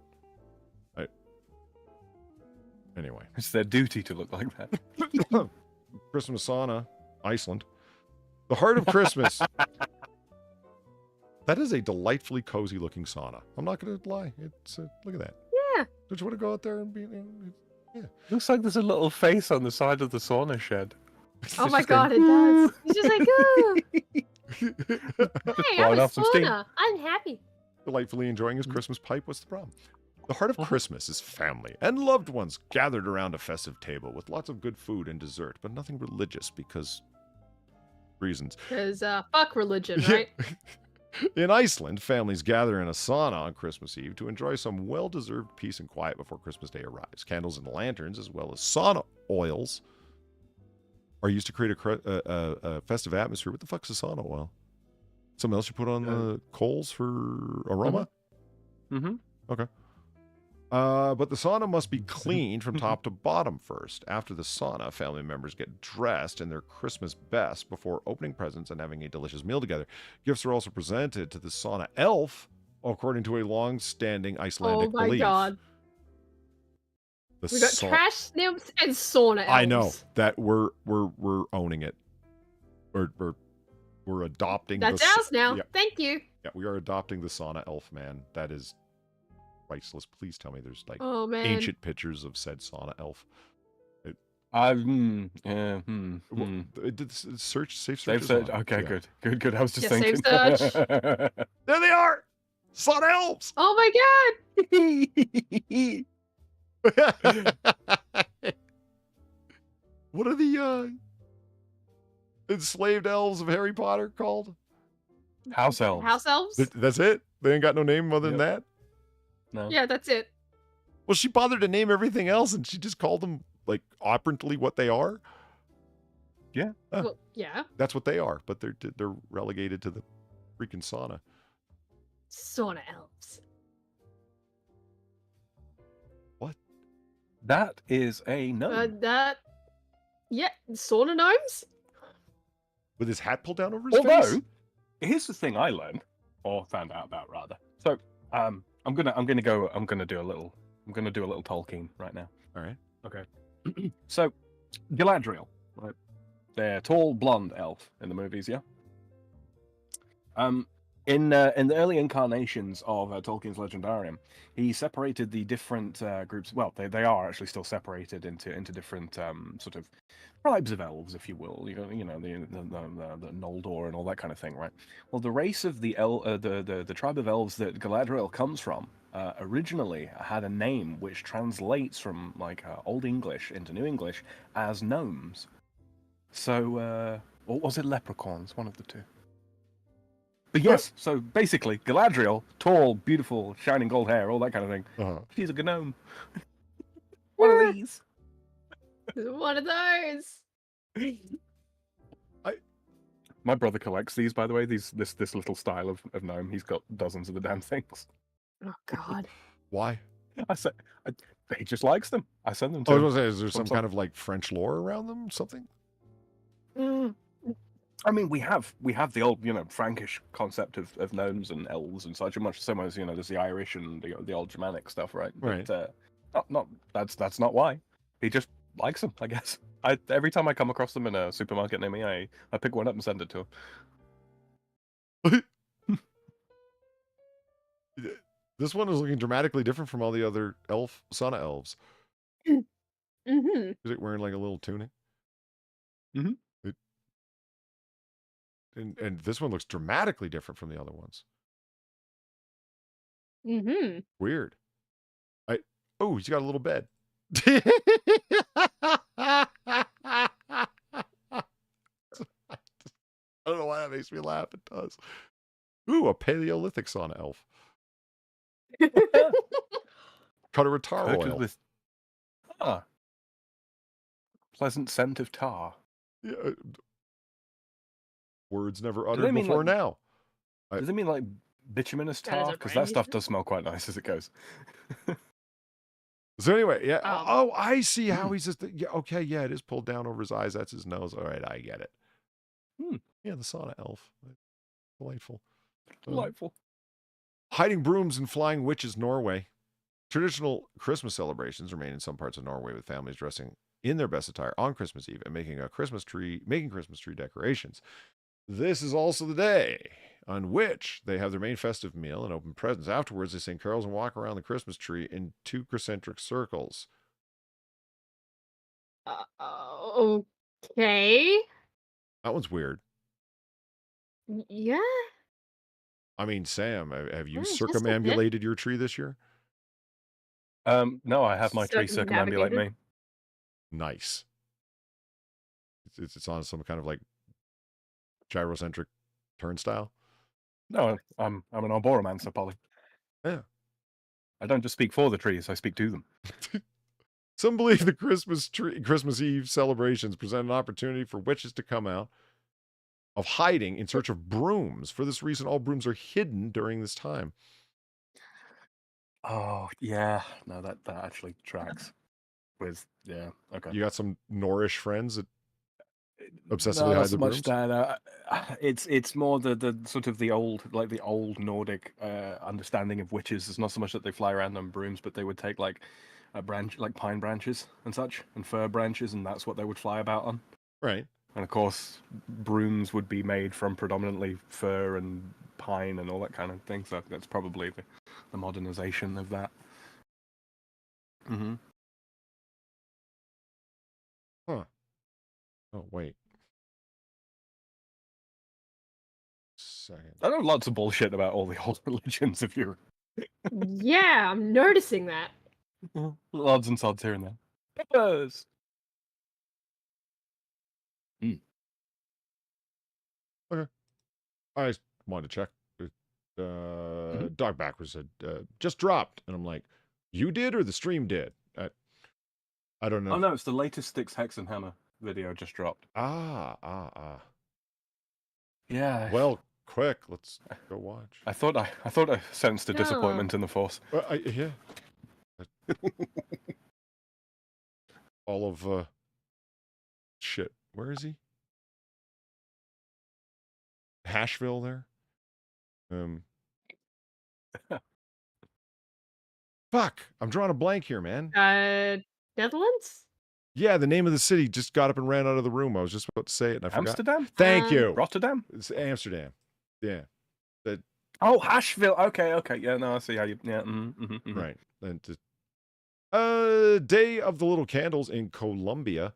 Speaker 1: Anyway.
Speaker 3: It's their duty to look like that.
Speaker 1: Christmas sauna, Iceland. The heart of Christmas. That is a delightfully cozy looking sauna. I'm not going to lie. It's look at that.
Speaker 2: Yeah.
Speaker 1: Don't you want to go out there and be... Yeah.
Speaker 3: Looks like there's a little face on the side of the sauna shed.
Speaker 2: Oh my god, it does. It's just like, oh. Hey, I'm a sauna. I'm happy.
Speaker 1: Delightfully enjoying his Christmas pipe. What's the problem? The heart of Christmas is family and loved ones gathered around a festive table with lots of good food and dessert, but nothing religious because reasons.
Speaker 2: Because fuck religion, right?
Speaker 1: In Iceland, families gather in a sauna on Christmas Eve to enjoy some well-deserved peace and quiet before Christmas Day arrives. Candles and lanterns, as well as sauna oils, are used to create a festive atmosphere. What the fuck's a sauna oil? Something else you put on the coals for aroma?
Speaker 3: Mm-hmm.
Speaker 1: Okay. But the sauna must be cleaned from top to bottom first. After the sauna, family members get dressed in their Christmas best before opening presents and having a delicious meal together. Gifts are also presented to the sauna elf, according to a long-standing Icelandic belief.
Speaker 2: Oh my god. We got trash nymphs and sauna elves.
Speaker 1: I know that we're owning it. We're adopting.
Speaker 2: That's ours now. Yeah. Thank you.
Speaker 1: Yeah, we are adopting the sauna elf, man. That is priceless. Please tell me there's like ancient pictures of said sauna elf. Search safe search.
Speaker 3: Okay,
Speaker 1: yeah.
Speaker 3: Good. I was just thinking.
Speaker 2: Safe search.
Speaker 1: There they are, sauna elves.
Speaker 2: Oh my god.
Speaker 1: What are the enslaved elves of Harry Potter called?
Speaker 3: House elves.
Speaker 2: House elves?
Speaker 1: That's it? They ain't got no name other than that?
Speaker 3: No.
Speaker 2: Yeah, that's it.
Speaker 1: Well, she bothered to name everything else, and she just called them, like, operantly what they are?
Speaker 3: Yeah.
Speaker 2: Well, yeah.
Speaker 1: That's what they are, but they're relegated to the freaking sauna.
Speaker 2: Sauna elves.
Speaker 1: What?
Speaker 3: That is a gnome.
Speaker 2: Yeah, sauna gnomes?
Speaker 1: With his hat pulled down over his face?
Speaker 3: Here's the thing I learned, or found out about rather. So, I'm gonna do a little Tolkien right now.
Speaker 1: All right.
Speaker 3: Okay. So, Galadriel, right? They're tall, blonde elf in the movies, yeah. In the early incarnations of Tolkien's Legendarium, he separated the different groups. Well, they are actually still separated into different sort of tribes of elves, if you will. You know the Noldor and all that kind of thing, right? Well, the race of the tribe of elves that Galadriel comes from originally had a name which translates from like Old English into New English as gnomes. So, or was it leprechauns? One of the two. But yes, so basically, Galadriel, tall, beautiful, shining gold hair, all that kind of thing. She's a gnome. One of these.
Speaker 2: One of those.
Speaker 3: My brother collects these, by the way. This little style of gnome. He's got dozens of the damn things.
Speaker 2: Oh God.
Speaker 1: Why?
Speaker 3: He just likes them. I send them to him.
Speaker 1: I was going to say, is there some kind of like French lore around them? Something?
Speaker 3: I mean, we have the old, Frankish concept of gnomes and elves and such, much so much, there's the Irish and the old Germanic stuff, right?
Speaker 1: Right.
Speaker 3: But, that's not why. He just likes them, I guess. Every time I come across them in a supermarket near me, I pick one up and send it to him.
Speaker 1: This one is looking dramatically different from all the other sauna elves.
Speaker 2: Mm-hmm.
Speaker 1: Is it wearing like a little tunic?
Speaker 3: Mm-hmm.
Speaker 1: And this one looks dramatically different from the other ones.
Speaker 2: Mm-hmm.
Speaker 1: Weird. Oh, he's got a little bed. I don't know why that makes me laugh. It does. Ooh, a Paleolithic sauna elf. Cut a tar oil.
Speaker 3: With pleasant scent of tar.
Speaker 1: Yeah. Words never uttered before now.
Speaker 3: Does it mean like bituminous tar? Because that stuff does smell quite nice as it goes.
Speaker 1: So anyway, yeah. Oh, I see how he's just. Yeah, okay, yeah, it is pulled down over his eyes. That's his nose. All right, I get it. Yeah, the sauna elf. Delightful.
Speaker 3: Delightful.
Speaker 1: Hiding brooms and flying witches, Norway. Traditional Christmas celebrations remain in some parts of Norway, with families dressing in their best attire on Christmas Eve and making Christmas tree decorations. This is also the day on which they have their main festive meal and open presents. Afterwards, they sing carols and walk around the Christmas tree in 2 concentric circles.
Speaker 2: Okay.
Speaker 1: That one's weird.
Speaker 2: Yeah.
Speaker 1: I mean, Sam, have you circumambulated your tree this year?
Speaker 3: No, I have my tree circumambulate me.
Speaker 1: Nice. It's on some kind of like gyrocentric turnstile.
Speaker 3: No, I'm an arboromancer, Polly.
Speaker 1: Yeah.
Speaker 3: I don't just speak for the trees; I speak to them.
Speaker 1: Some believe the Christmas Eve celebrations present an opportunity for witches to come out of hiding in search of brooms. For this reason, all brooms are hidden during this time.
Speaker 3: Oh yeah, no, that actually tracks. With okay.
Speaker 1: You got some Norrish friends that obsessively
Speaker 3: No,
Speaker 1: hide
Speaker 3: not
Speaker 1: the
Speaker 3: so much
Speaker 1: brooms?
Speaker 3: that. It's more the sort of the old Nordic understanding of witches. It's not so much that they fly around on brooms, but they would take like a branch, like pine branches and such, and fir branches, and that's what they would fly about on.
Speaker 1: Right.
Speaker 3: And of course, brooms would be made from predominantly fir and pine and all that kind of thing. So that's probably the modernization of that. Mm-hmm.
Speaker 1: Huh. Oh, wait. Second.
Speaker 3: I know lots of bullshit about all the old religions of Europe.
Speaker 2: Yeah, I'm noticing that.
Speaker 3: Odds and sods here and there. Peppers!
Speaker 1: Okay. I just wanted to check. Dog backwards said, just dropped. And I'm like, you did or the stream did? I don't know.
Speaker 3: Oh no, it's the latest Styx Hexenhammer video just dropped.
Speaker 1: Ah.
Speaker 3: Yeah.
Speaker 1: Well, quick, let's go watch.
Speaker 3: I thought I sensed a disappointment in the force.
Speaker 1: Yeah. All of shit. Where is he? Hashville there. Fuck! I'm drawing a blank here, man.
Speaker 2: Netherlands?
Speaker 1: Yeah, the name of the city just got up and ran out of the room. I was just about to say it and I forgot.
Speaker 3: Amsterdam?
Speaker 1: Thank you.
Speaker 3: Rotterdam?
Speaker 1: It's Amsterdam. Yeah.
Speaker 3: Oh, Hashville. Okay. Yeah, no, I see how you. Yeah.
Speaker 1: Right. And Day of the Little Candles in Colombia.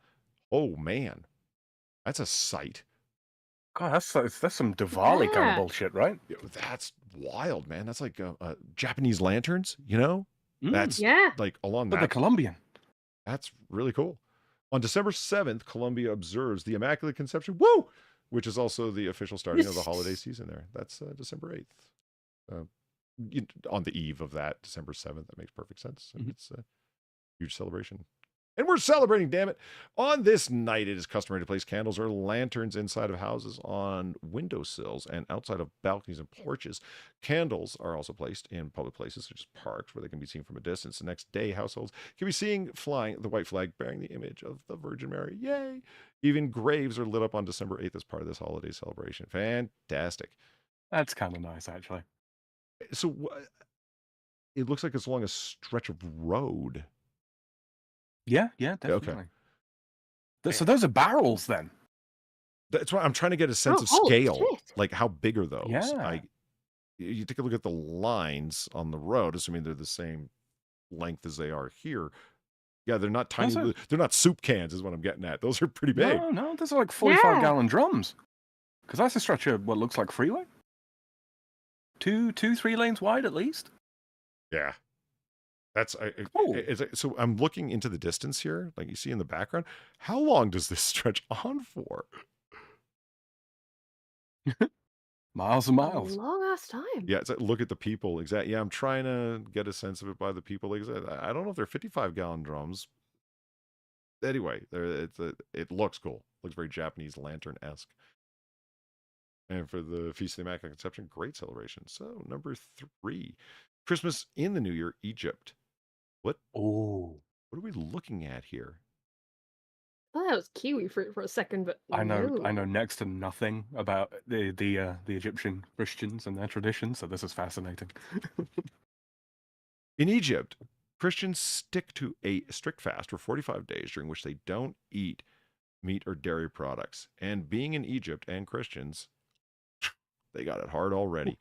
Speaker 1: Oh man, that's a sight.
Speaker 3: God, that's some Diwali kind of bullshit, right?
Speaker 1: Yeah, that's wild, man. That's like Japanese lanterns, you know? That's like along
Speaker 3: But
Speaker 1: that.
Speaker 3: the Colombian.
Speaker 1: That's really cool. On December 7th, Colombia observes the Immaculate Conception, woo, which is also the official starting of the holiday season there. That's December 8th. On the eve of that, December 7th, that makes perfect sense. It's a huge celebration. And we're celebrating, damn it. On this night, it is customary to place candles or lanterns inside of houses, on windowsills, and outside of balconies and porches. Candles are also placed in public places, such as parks, where they can be seen from a distance. The next day, households can be seen flying the white flag bearing the image of the Virgin Mary. Yay! Even graves are lit up on December 8th as part of this holiday celebration. Fantastic.
Speaker 3: That's kind of nice, actually.
Speaker 1: So it looks like it's along a stretch of road.
Speaker 3: Yeah, definitely. Okay. So those are barrels then.
Speaker 1: That's why I'm trying to get a sense of scale. Like, how big are those?
Speaker 3: Yeah.
Speaker 1: You take a look at the lines on the road, assuming they're the same length as they are here. Yeah, they're not tiny. They're not soup cans, is what I'm getting at. Those are pretty big.
Speaker 3: No, those are like 45-gallon drums. Because that's a stretch of what looks like freeway. 3 lanes wide at least.
Speaker 1: Yeah. That's so I'm looking into the distance here, like you see in the background. How long does this stretch on for?
Speaker 3: Miles and miles.
Speaker 2: A long ass time.
Speaker 1: Yeah, it's like, look at the people. Exactly. Yeah, I'm trying to get a sense of it by the people. I don't know if they're 55-gallon drums. Anyway, it looks cool. Looks very Japanese lantern-esque. And for the Feast of the Immaculate Conception, great celebration. So, number 3, Christmas in the New Year, Egypt. What are we looking at here?
Speaker 2: I thought that was Kiwi for a second, but
Speaker 3: I know next to nothing about the Egyptian Christians and their traditions, so this is fascinating.
Speaker 1: In Egypt, Christians stick to a strict fast for 45 days during which they don't eat meat or dairy products. And being in Egypt and Christians, they got it hard already.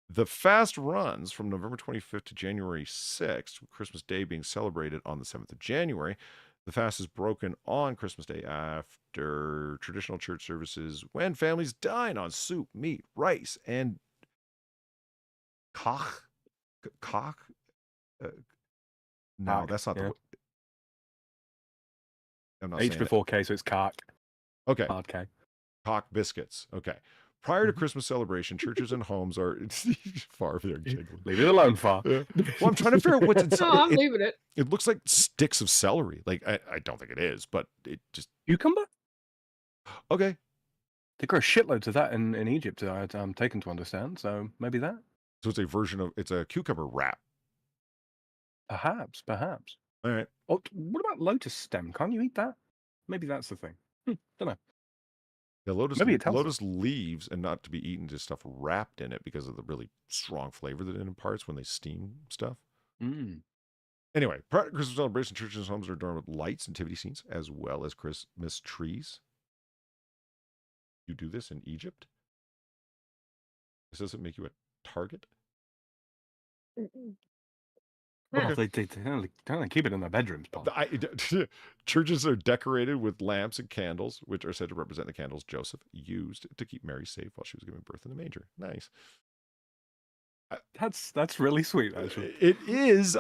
Speaker 1: The fast runs from November 25th to January 6th, with Christmas Day being celebrated on the 7th of January. The fast is broken on Christmas Day after traditional church services, when families dine on soup, meat, rice, and cock. No, that's not the. I'm not
Speaker 3: H
Speaker 1: saying
Speaker 3: before K, so it's cock.
Speaker 1: Okay.
Speaker 3: Hard K.
Speaker 1: Cock biscuits. Okay. Prior to Christmas celebration, churches and homes are far there.
Speaker 3: Leave it alone, Far.
Speaker 1: Yeah. Well, I'm trying to figure out what's inside.
Speaker 2: No, I'm leaving it.
Speaker 1: It looks like sticks of celery. Like I don't think it is, but it just
Speaker 3: Cucumber?
Speaker 1: okay.
Speaker 3: They grow shitloads of that in Egypt. I'm taken to understand. So maybe that.
Speaker 1: So it's a cucumber wrap.
Speaker 3: Perhaps.
Speaker 1: All right.
Speaker 3: Oh, what about lotus stem? Can't you eat that? Maybe that's the thing. Don't know.
Speaker 1: Yeah,
Speaker 3: Maybe it tells
Speaker 1: lotus leaves and not to be eaten, just stuff wrapped in it because of the really strong flavor that it imparts when they steam stuff. Anyway, prior to Christmas celebration, churches and homes are adorned with lights and nativity scenes as well as Christmas trees. You do this in Egypt? This doesn't make you a target?
Speaker 3: Well, they don't keep it in their bedrooms, Paul.
Speaker 1: Churches are decorated with lamps and candles, which are said to represent the candles Joseph used to keep Mary safe while she was giving birth in the manger. Nice.
Speaker 3: That's really sweet, actually.
Speaker 1: It is.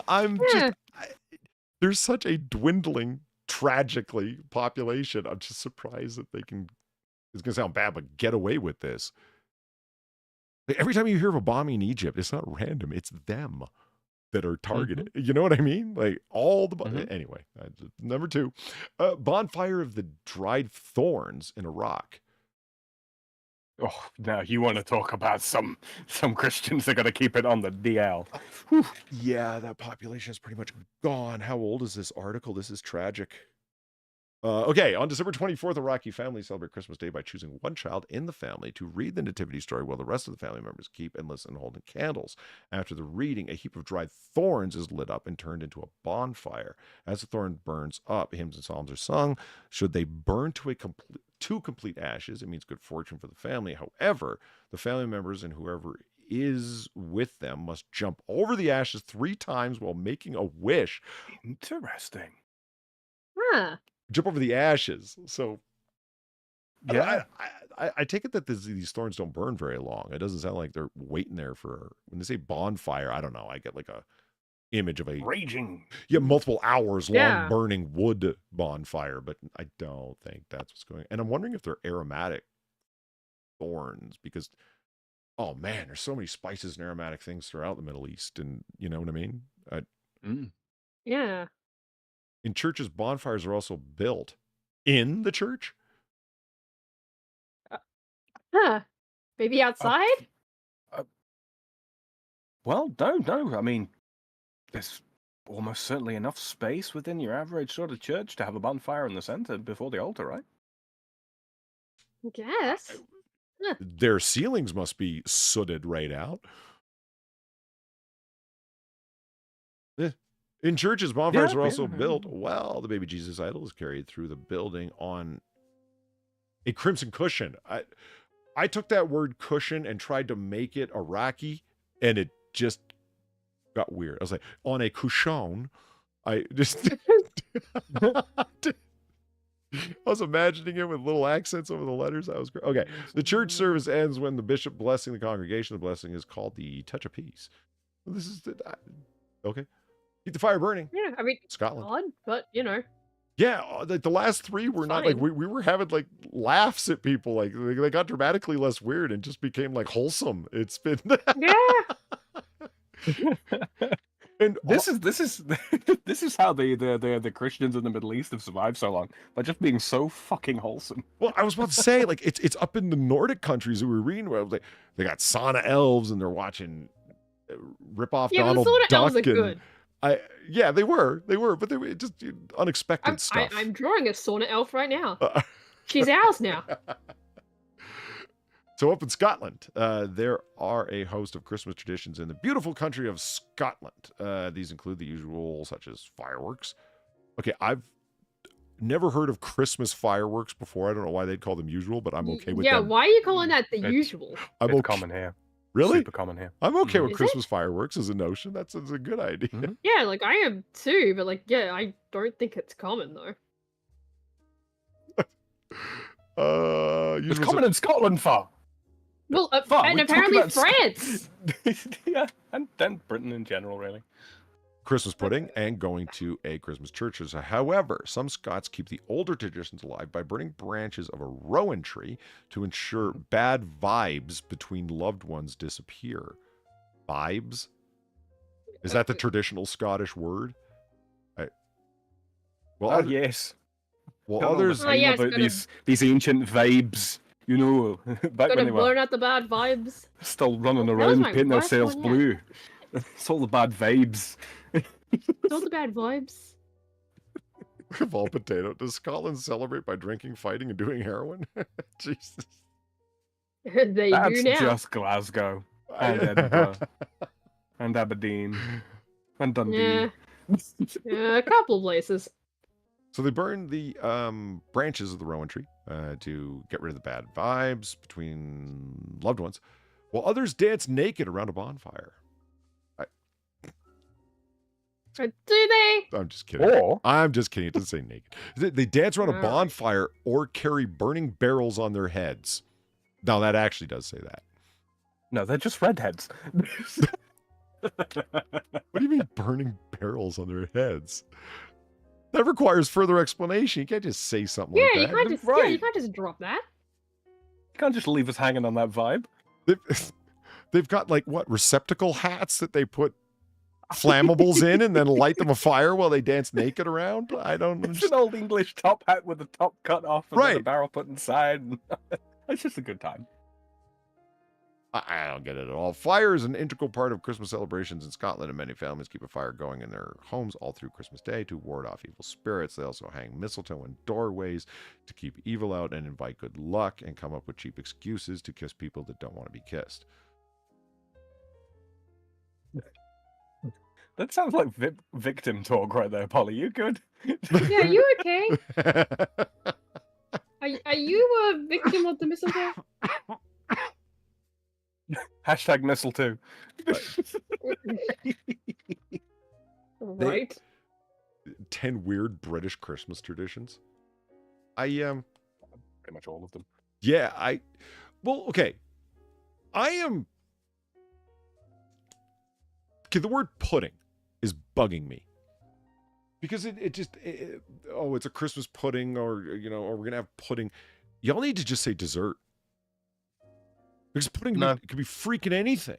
Speaker 1: There's such a dwindling, tragically, population. I'm just surprised that they can, it's going to sound bad, but get away with this. Like, every time you hear of a bombing in Egypt, it's not random. It's them that are targeted. You know what I mean? Like all the anyway. Number 2, bonfire of the dried thorns in Iraq.
Speaker 3: Oh, now you want to talk about some Christians that got to keep it on the DL.
Speaker 1: Yeah, that population is pretty much gone. How old is this article? This is tragic. Okay, on December 24th, Iraqi families celebrate Christmas Day by choosing one child in the family to read the nativity story while the rest of the family members keep and listen holding candles. After the reading, a heap of dried thorns is lit up and turned into a bonfire. As the thorn burns up, hymns and psalms are sung. Should they burn to complete ashes, it means good fortune for the family. However, the family members and whoever is with them must jump over the ashes 3 times while making a wish.
Speaker 3: Interesting.
Speaker 2: Huh.
Speaker 1: Jump over the ashes. So,
Speaker 3: yeah,
Speaker 1: I take it that these thorns don't burn very long. It doesn't sound like they're waiting there for, when they say bonfire, I don't know. I get like a image of a
Speaker 3: raging,
Speaker 1: multiple hours long burning wood bonfire, but I don't think that's what's going on. And I'm wondering if they're aromatic thorns because, oh man, there's so many spices and aromatic things throughout the Middle East, and you know what I mean?
Speaker 2: Yeah.
Speaker 1: In churches, bonfires are also built in the church.
Speaker 2: Maybe outside?
Speaker 3: Well, no. I mean, there's almost certainly enough space within your average sort of church to have a bonfire in the center before the altar, right?
Speaker 2: I guess.
Speaker 1: Their ceilings must be sooted right out. In churches, bonfires are also built while the baby Jesus idol is carried through the building on a crimson cushion. I took that word cushion and tried to make it Iraqi, and it just got weird. I was like, on a cushion. I was imagining it with little accents over the letters. That was great. Okay. The church service ends when the bishop blessing the congregation. The blessing is called the touch of peace. This is okay. Keep the fire burning.
Speaker 2: Yeah, I mean,
Speaker 1: Scotland.
Speaker 2: Odd, but you know.
Speaker 1: Yeah, like the last 3 were not like we were having like laughs at people. Like they got dramatically less weird and just became like wholesome. It's been And
Speaker 3: this is how the Christians in the Middle East have survived so long, by just being so fucking wholesome.
Speaker 1: Well, I was about to say, like it's up in the Nordic countries that we were reading where like they got sauna elves and they're watching rip off Donald
Speaker 2: Duck.
Speaker 1: Elves are
Speaker 2: good.
Speaker 1: They were, but they were just unexpected stuff.
Speaker 2: I'm drawing a sauna elf right now. She's ours now.
Speaker 1: So up in Scotland, there are a host of Christmas traditions in the beautiful country of Scotland. These include the usual, such as fireworks. Okay, I've never heard of Christmas fireworks before. I don't know why they'd call them usual, but I'm okay with them.
Speaker 2: Yeah, why are you calling that the usual?
Speaker 3: It's common here.
Speaker 1: Really?
Speaker 3: Super common here.
Speaker 1: I'm okay with Christmas fireworks as a notion. That's a good idea.
Speaker 2: Yeah, like I am too, but like, yeah, I don't think it's common though.
Speaker 3: It's common in Scotland, far.
Speaker 2: Well, and apparently France.
Speaker 3: Yeah, and then Britain in general, really.
Speaker 1: Christmas pudding and going to a Christmas church. However, some Scots keep the older traditions alive by burning branches of a rowan tree to ensure bad vibes between loved ones disappear. Vibes? Is that the traditional Scottish word?
Speaker 3: Yes.
Speaker 1: Well, others
Speaker 3: about these ancient vibes, you know, back when they were
Speaker 2: burn out the bad vibes.
Speaker 3: still running around painting themselves blue. It's all the bad vibes.
Speaker 2: It's all the bad vibes.
Speaker 1: Of all potato, does Scotland celebrate by drinking, fighting, and doing heroin? Jesus.
Speaker 2: They
Speaker 3: That's
Speaker 2: do now.
Speaker 3: just Glasgow and Edinburgh and Aberdeen and Dundee.
Speaker 2: Yeah, a couple places.
Speaker 1: So they burn the branches of the rowan tree to get rid of the bad vibes between loved ones, while others dance naked around a bonfire.
Speaker 2: Do they?
Speaker 1: I'm just kidding. I'm just kidding. It doesn't say naked. They dance around a bonfire or carry burning barrels on their heads. Now, that actually does say that.
Speaker 3: No, they're just redheads.
Speaker 1: What do you mean burning barrels on their heads? That requires further explanation. You can't just say something like that.
Speaker 2: You can't just drop that.
Speaker 3: You can't just leave us hanging on that vibe.
Speaker 1: They've got, like, what, receptacle hats that they put flammables in and then light them afire while they dance naked around? I don't
Speaker 3: It's an old English top hat with the top cut off and then a barrel put inside. It's just a good time.
Speaker 1: I don't get it at all. Fire is an integral part of Christmas celebrations in Scotland, and many families keep a fire going in their homes all through Christmas Day to ward off evil spirits. They also hang mistletoe in doorways to keep evil out and invite good luck, and come up with cheap excuses to kiss people that don't want to be kissed.
Speaker 3: That sounds like victim talk right there, Polly. You good?
Speaker 2: Yeah, you okay? Are you a victim of the mistletoe?
Speaker 3: Hashtag mistletoe.
Speaker 2: Right.
Speaker 1: 10 weird British Christmas traditions.
Speaker 3: Pretty much all of them.
Speaker 1: Yeah, okay. Okay, the word pudding is bugging me. Because it's a Christmas pudding, or we're going to have pudding. Y'all need to just say dessert. Because pudding could be freaking anything.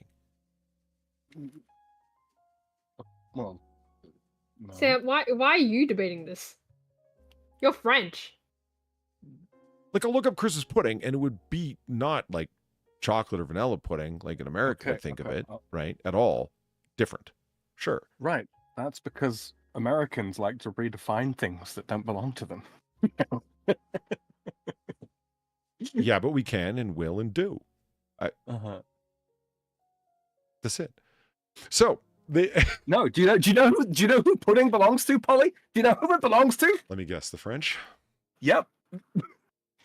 Speaker 3: Well, no.
Speaker 2: Sam, why are you debating this? You're French.
Speaker 1: Like, I'll look up Christmas pudding, and it would be not like chocolate or vanilla pudding, like an American would think of it, right? At all. Different. Sure.
Speaker 3: Right. That's because Americans like to redefine things that don't belong to them.
Speaker 1: Yeah, but we can and will and do. That's it. So
Speaker 3: no. Do you know who pudding belongs to, Polly? Do you know who it belongs to?
Speaker 1: Let me guess. The French.
Speaker 3: Yep.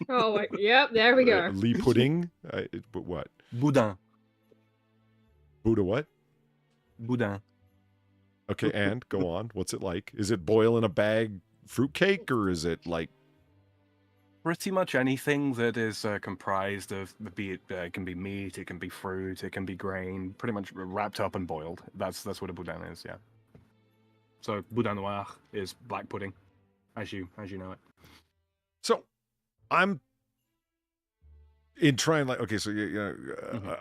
Speaker 2: Oh, wait, yep. There we go.
Speaker 1: Lee pudding. But what?
Speaker 3: Boudin.
Speaker 1: Buddha what?
Speaker 3: Boudin.
Speaker 1: Okay, and go on. What's it like? Is it boil in a bag fruitcake, or is it like?
Speaker 3: Pretty much anything that is comprised of, be it can be meat, it can be fruit, it can be grain, pretty much wrapped up and boiled. That's what a boudin is, yeah. So boudin noir is black pudding, as you know it.
Speaker 1: So, I'm in trying, like, okay, so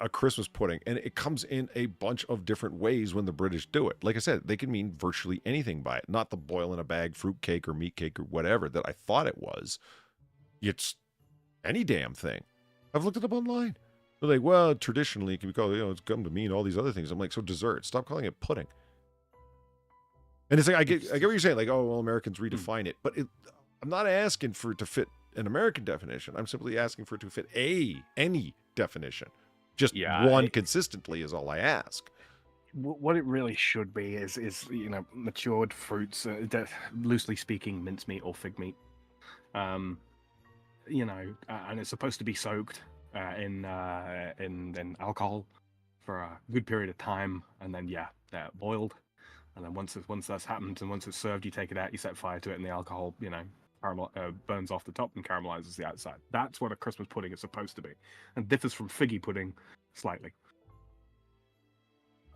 Speaker 1: a Christmas pudding, and it comes in a bunch of different ways when the British do it. Like I said, they can mean virtually anything by it, not the boil in a bag fruit cake or meat cake or whatever that I thought it was. It's any damn thing. I've looked it up online. They're like, well, traditionally it can be called, it's come to mean all these other things. I'm like, so dessert. Stop calling it pudding. And it's like, I get what you're saying. Like, oh, well, Americans redefine it. But I'm not asking for it to fit an American definition. I'm simply asking for it to fit any definition. Just one consistently is all I ask.
Speaker 3: What it really should be is matured fruits, loosely speaking, mincemeat or fig meat. And it's supposed to be soaked in alcohol for a good period of time, and then boiled. And then once that's happened and once it's served, you take it out, you set fire to it, and the alcohol, burns off the top and caramelizes the outside. That's what a Christmas pudding is supposed to be, and differs from figgy pudding slightly.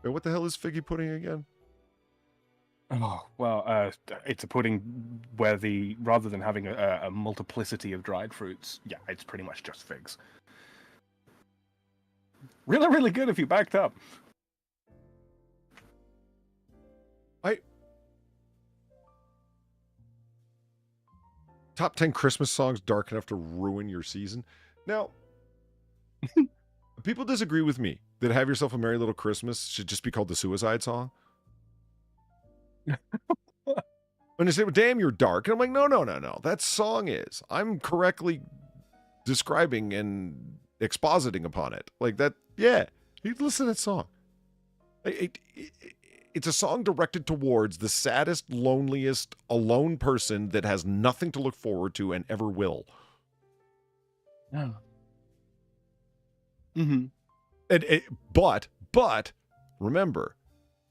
Speaker 1: Wait, what the hell is figgy pudding again?
Speaker 3: Oh, well, it's a pudding where rather than having a multiplicity of dried fruits, yeah, it's pretty much just figs. Really, really good if you backed up.
Speaker 1: Top 10 Christmas songs dark enough to ruin your season. Now, people disagree with me that Have Yourself a Merry Little Christmas should just be called the Suicide Song. And they say, well, damn, you're dark. And I'm like, no. That song is. I'm correctly describing and expositing upon it. Like that, yeah. You listen to that song. It's a song directed towards the saddest, loneliest, alone person that has nothing to look forward to and ever will.
Speaker 3: Oh. Mm-hmm.
Speaker 1: But remember,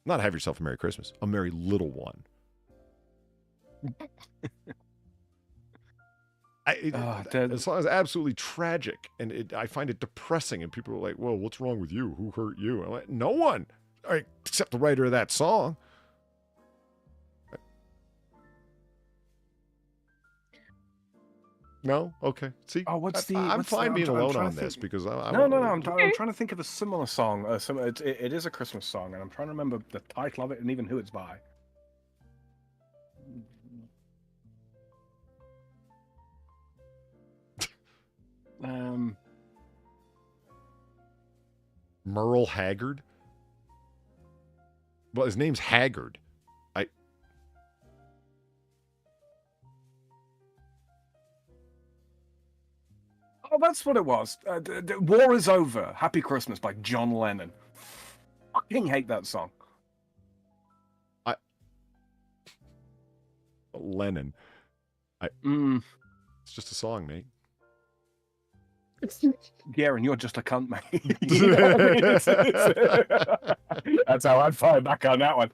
Speaker 1: not Have Yourself a Merry Christmas, a Merry Little One. The song is absolutely tragic, and I find it depressing. And people are like, "Well, what's wrong with you? Who hurt you?" I'm like, no one, except the writer of that song. No, okay. See, I'm fine being alone on this because
Speaker 3: I'm trying to think of a similar song. It is a Christmas song, and I'm trying to remember the title of it and even who it's by.
Speaker 1: Merle Haggard. Well, his name's Haggard.
Speaker 3: Oh, that's what it was. War is Over. Happy Christmas by John Lennon. Fucking hate that song.
Speaker 1: Lennon. It's just a song, mate.
Speaker 3: Yeah, and you're just a cunt, mate. That's how I'd fire back on that one.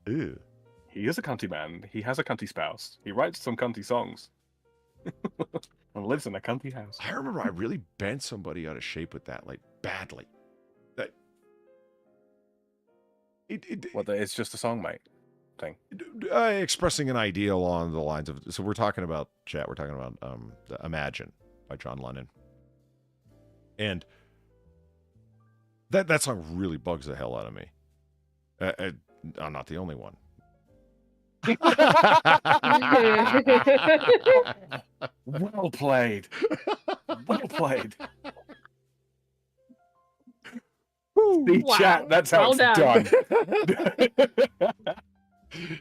Speaker 1: Ew.
Speaker 3: He is a cunty man. He has a cunty spouse. He writes some cunty songs. And lives in a cunty house.
Speaker 1: I remember I really bent somebody out of shape with that, like, badly.
Speaker 3: It's just a song, mate. Thing.
Speaker 1: Expressing an ideal along the lines of, so we're talking about Imagine by John Lennon, and that song really bugs the hell out of me. I'm not the only one.
Speaker 3: Well played. Well played. The chat, that's how it's done.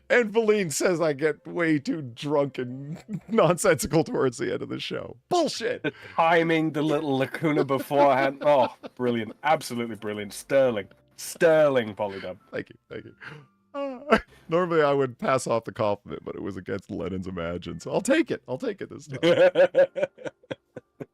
Speaker 1: And Valine says I get way too drunk and nonsensical towards the end of the show. Bullshit.
Speaker 3: The timing, the little lacuna beforehand. Oh, brilliant. Absolutely brilliant. Sterling, Polydub.
Speaker 1: Thank you. Normally I would pass off the compliment, but it was against Lennon's Imagine, so I'll take it this time.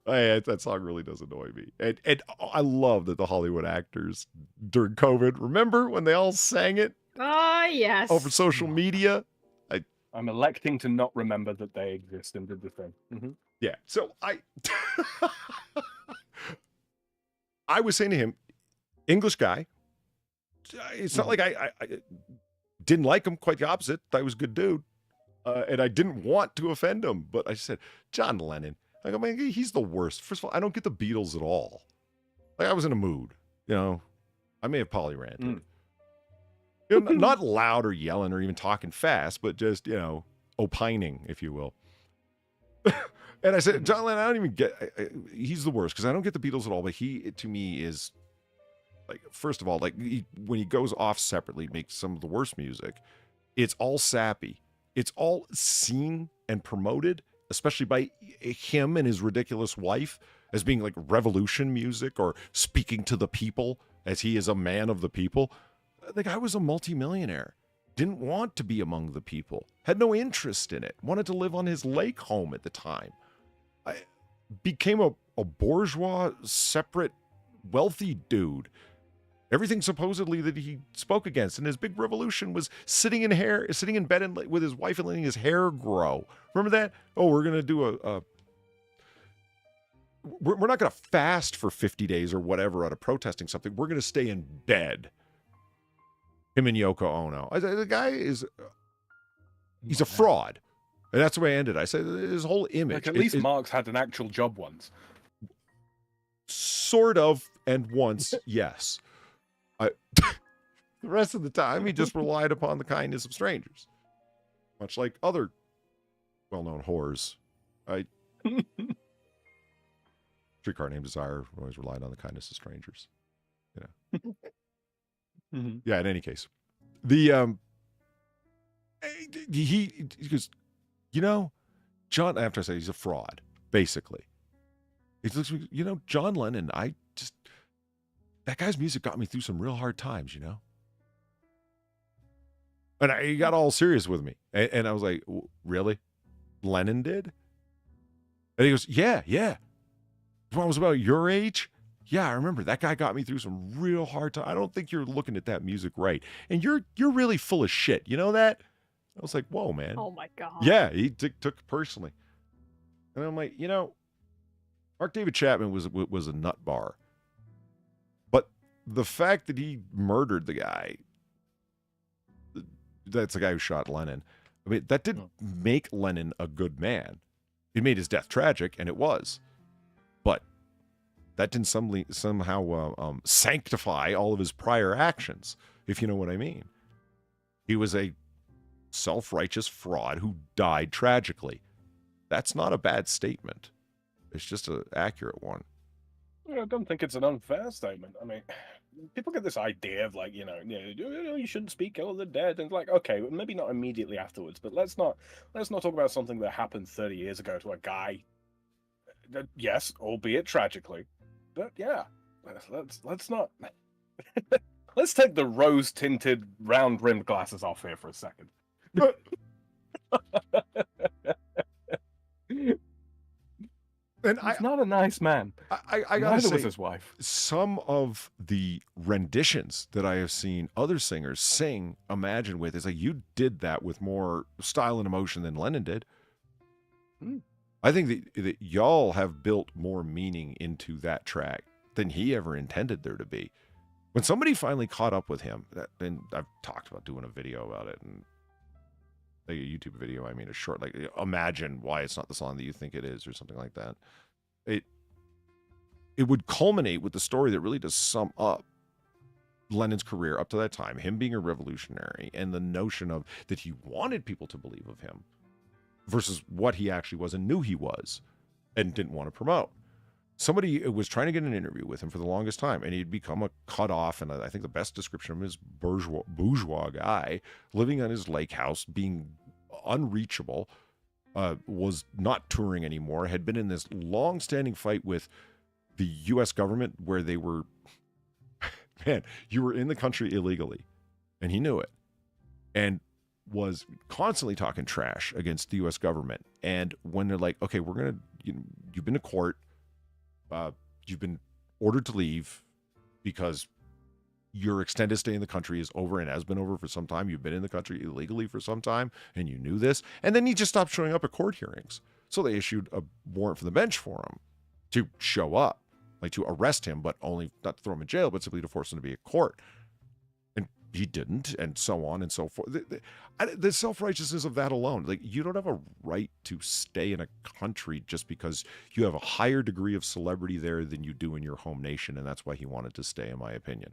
Speaker 1: That song really does annoy me. And I love that the Hollywood actors during COVID, remember when they all sang it?
Speaker 2: Yes.
Speaker 1: Over social media.
Speaker 3: I'm electing to not remember that they exist and did the thing. Mm-hmm.
Speaker 1: Yeah. So I was saying to him, English guy. It's not like I didn't like him. Quite the opposite. Thought he was a good dude. And I didn't want to offend him. But I said, John Lennon. I go, man, he's the worst. First of all, I don't get the Beatles at all. Like, I was in a mood. I may have polyranted. Not loud or yelling or even talking fast, but just, opining, if you will. And I said, John Lennon, I don't even get, he's the worst because I don't get the Beatles at all, but he, to me, is, like, first of all, like, when he goes off separately, makes some of the worst music. It's all sappy. It's all seen and promoted, especially by him and his ridiculous wife, as being like revolution music or speaking to the people, as he is a man of the people. The guy was a multimillionaire, didn't want to be among the people, had no interest in it, wanted to live on his lake home at the time. I became a bourgeois, separate, wealthy dude. Everything supposedly that he spoke against, and his big revolution was sitting in bed and with his wife and letting his hair grow. Remember that? Oh, we're gonna do we're not gonna fast for 50 days or whatever out of protesting something. We're gonna stay in bed. Him and Yoko Ono. The guy is, he's a fraud. And that's the way I ended. I said his whole image.
Speaker 3: Like, at least Mark's had an actual job once.
Speaker 1: Sort of, and once, yes. The rest of the time, he just relied upon the kindness of strangers. Much like other well-known whores. Streetcar Named Desire always relied on the kindness of strangers. Yeah, in any case. The, he goes, you know, John, after I say he's a fraud, basically. He looks, you know, John Lennon, that guy's music got me through some real hard times, you know? And he got all serious with me. And I was like, really? Lennon did? And he goes, yeah. When I was about your age, yeah, I remember that guy got me through some real hard time. I don't think you're looking at that music right. And you're really full of shit. You know that? I was like, whoa, man.
Speaker 2: Oh my God.
Speaker 1: Yeah, he took it personally. And I'm like, you know, Mark David Chapman was a nut bar. But the fact that he murdered the guy, that's the guy who shot Lennon. I mean, that didn't make Lennon a good man. It made his death tragic, and it was. But that didn't somehow sanctify all of his prior actions, if you know what I mean. He was a self-righteous fraud who died tragically. That's not a bad statement. It's just an accurate one.
Speaker 3: I don't think it's an unfair statement. I mean, people get this idea of like, you shouldn't speak ill of the dead, and like, okay, maybe not immediately afterwards, but let's not talk about something that happened 30 years ago to a guy. Yes, albeit tragically, but yeah, let's not. Let's take the rose-tinted, round-rimmed glasses off here for a second.
Speaker 1: And
Speaker 3: he's not a nice man.
Speaker 1: I gotta
Speaker 3: Neither
Speaker 1: say,
Speaker 3: was his wife.
Speaker 1: Some of the renditions that I have seen other singers sing Imagine with is like, you did that with more style and emotion than Lennon did. I think that y'all have built more meaning into that track than he ever intended there to be. When somebody finally caught up with him, and I've talked about doing a video about it, and like a YouTube video, I mean, a short, like, imagine why it's not the song that you think it is, or something like that. It would culminate with the story that really does sum up Lennon's career up to that time, him being a revolutionary, and the notion of that he wanted people to believe of him versus what he actually was and knew he was and didn't want to promote. Somebody was trying to get an interview with him for the longest time, and he'd become a cut off, and I think the best description of him is bourgeois guy living on his lake house, being unreachable, was not touring anymore, had been in this long-standing fight with the U.S. government where they were, man, you were in the country illegally, and he knew it, and was constantly talking trash against the U.S. government. And when they're like, okay, we're going to, you've been to court, you've been ordered to leave because your extended stay in the country is over and has been over for some time. You've been in the country illegally for some time, and you knew this. And then he just stopped showing up at court hearings. So they issued a warrant from the bench for him to show up, like to arrest him, but only not to throw him in jail, but simply to force him to be at court. And he didn't, and so on and so forth. The self-righteousness of that alone, like, you don't have a right to stay in a country just because you have a higher degree of celebrity there than you do in your home nation, and that's why he wanted to stay, in my opinion.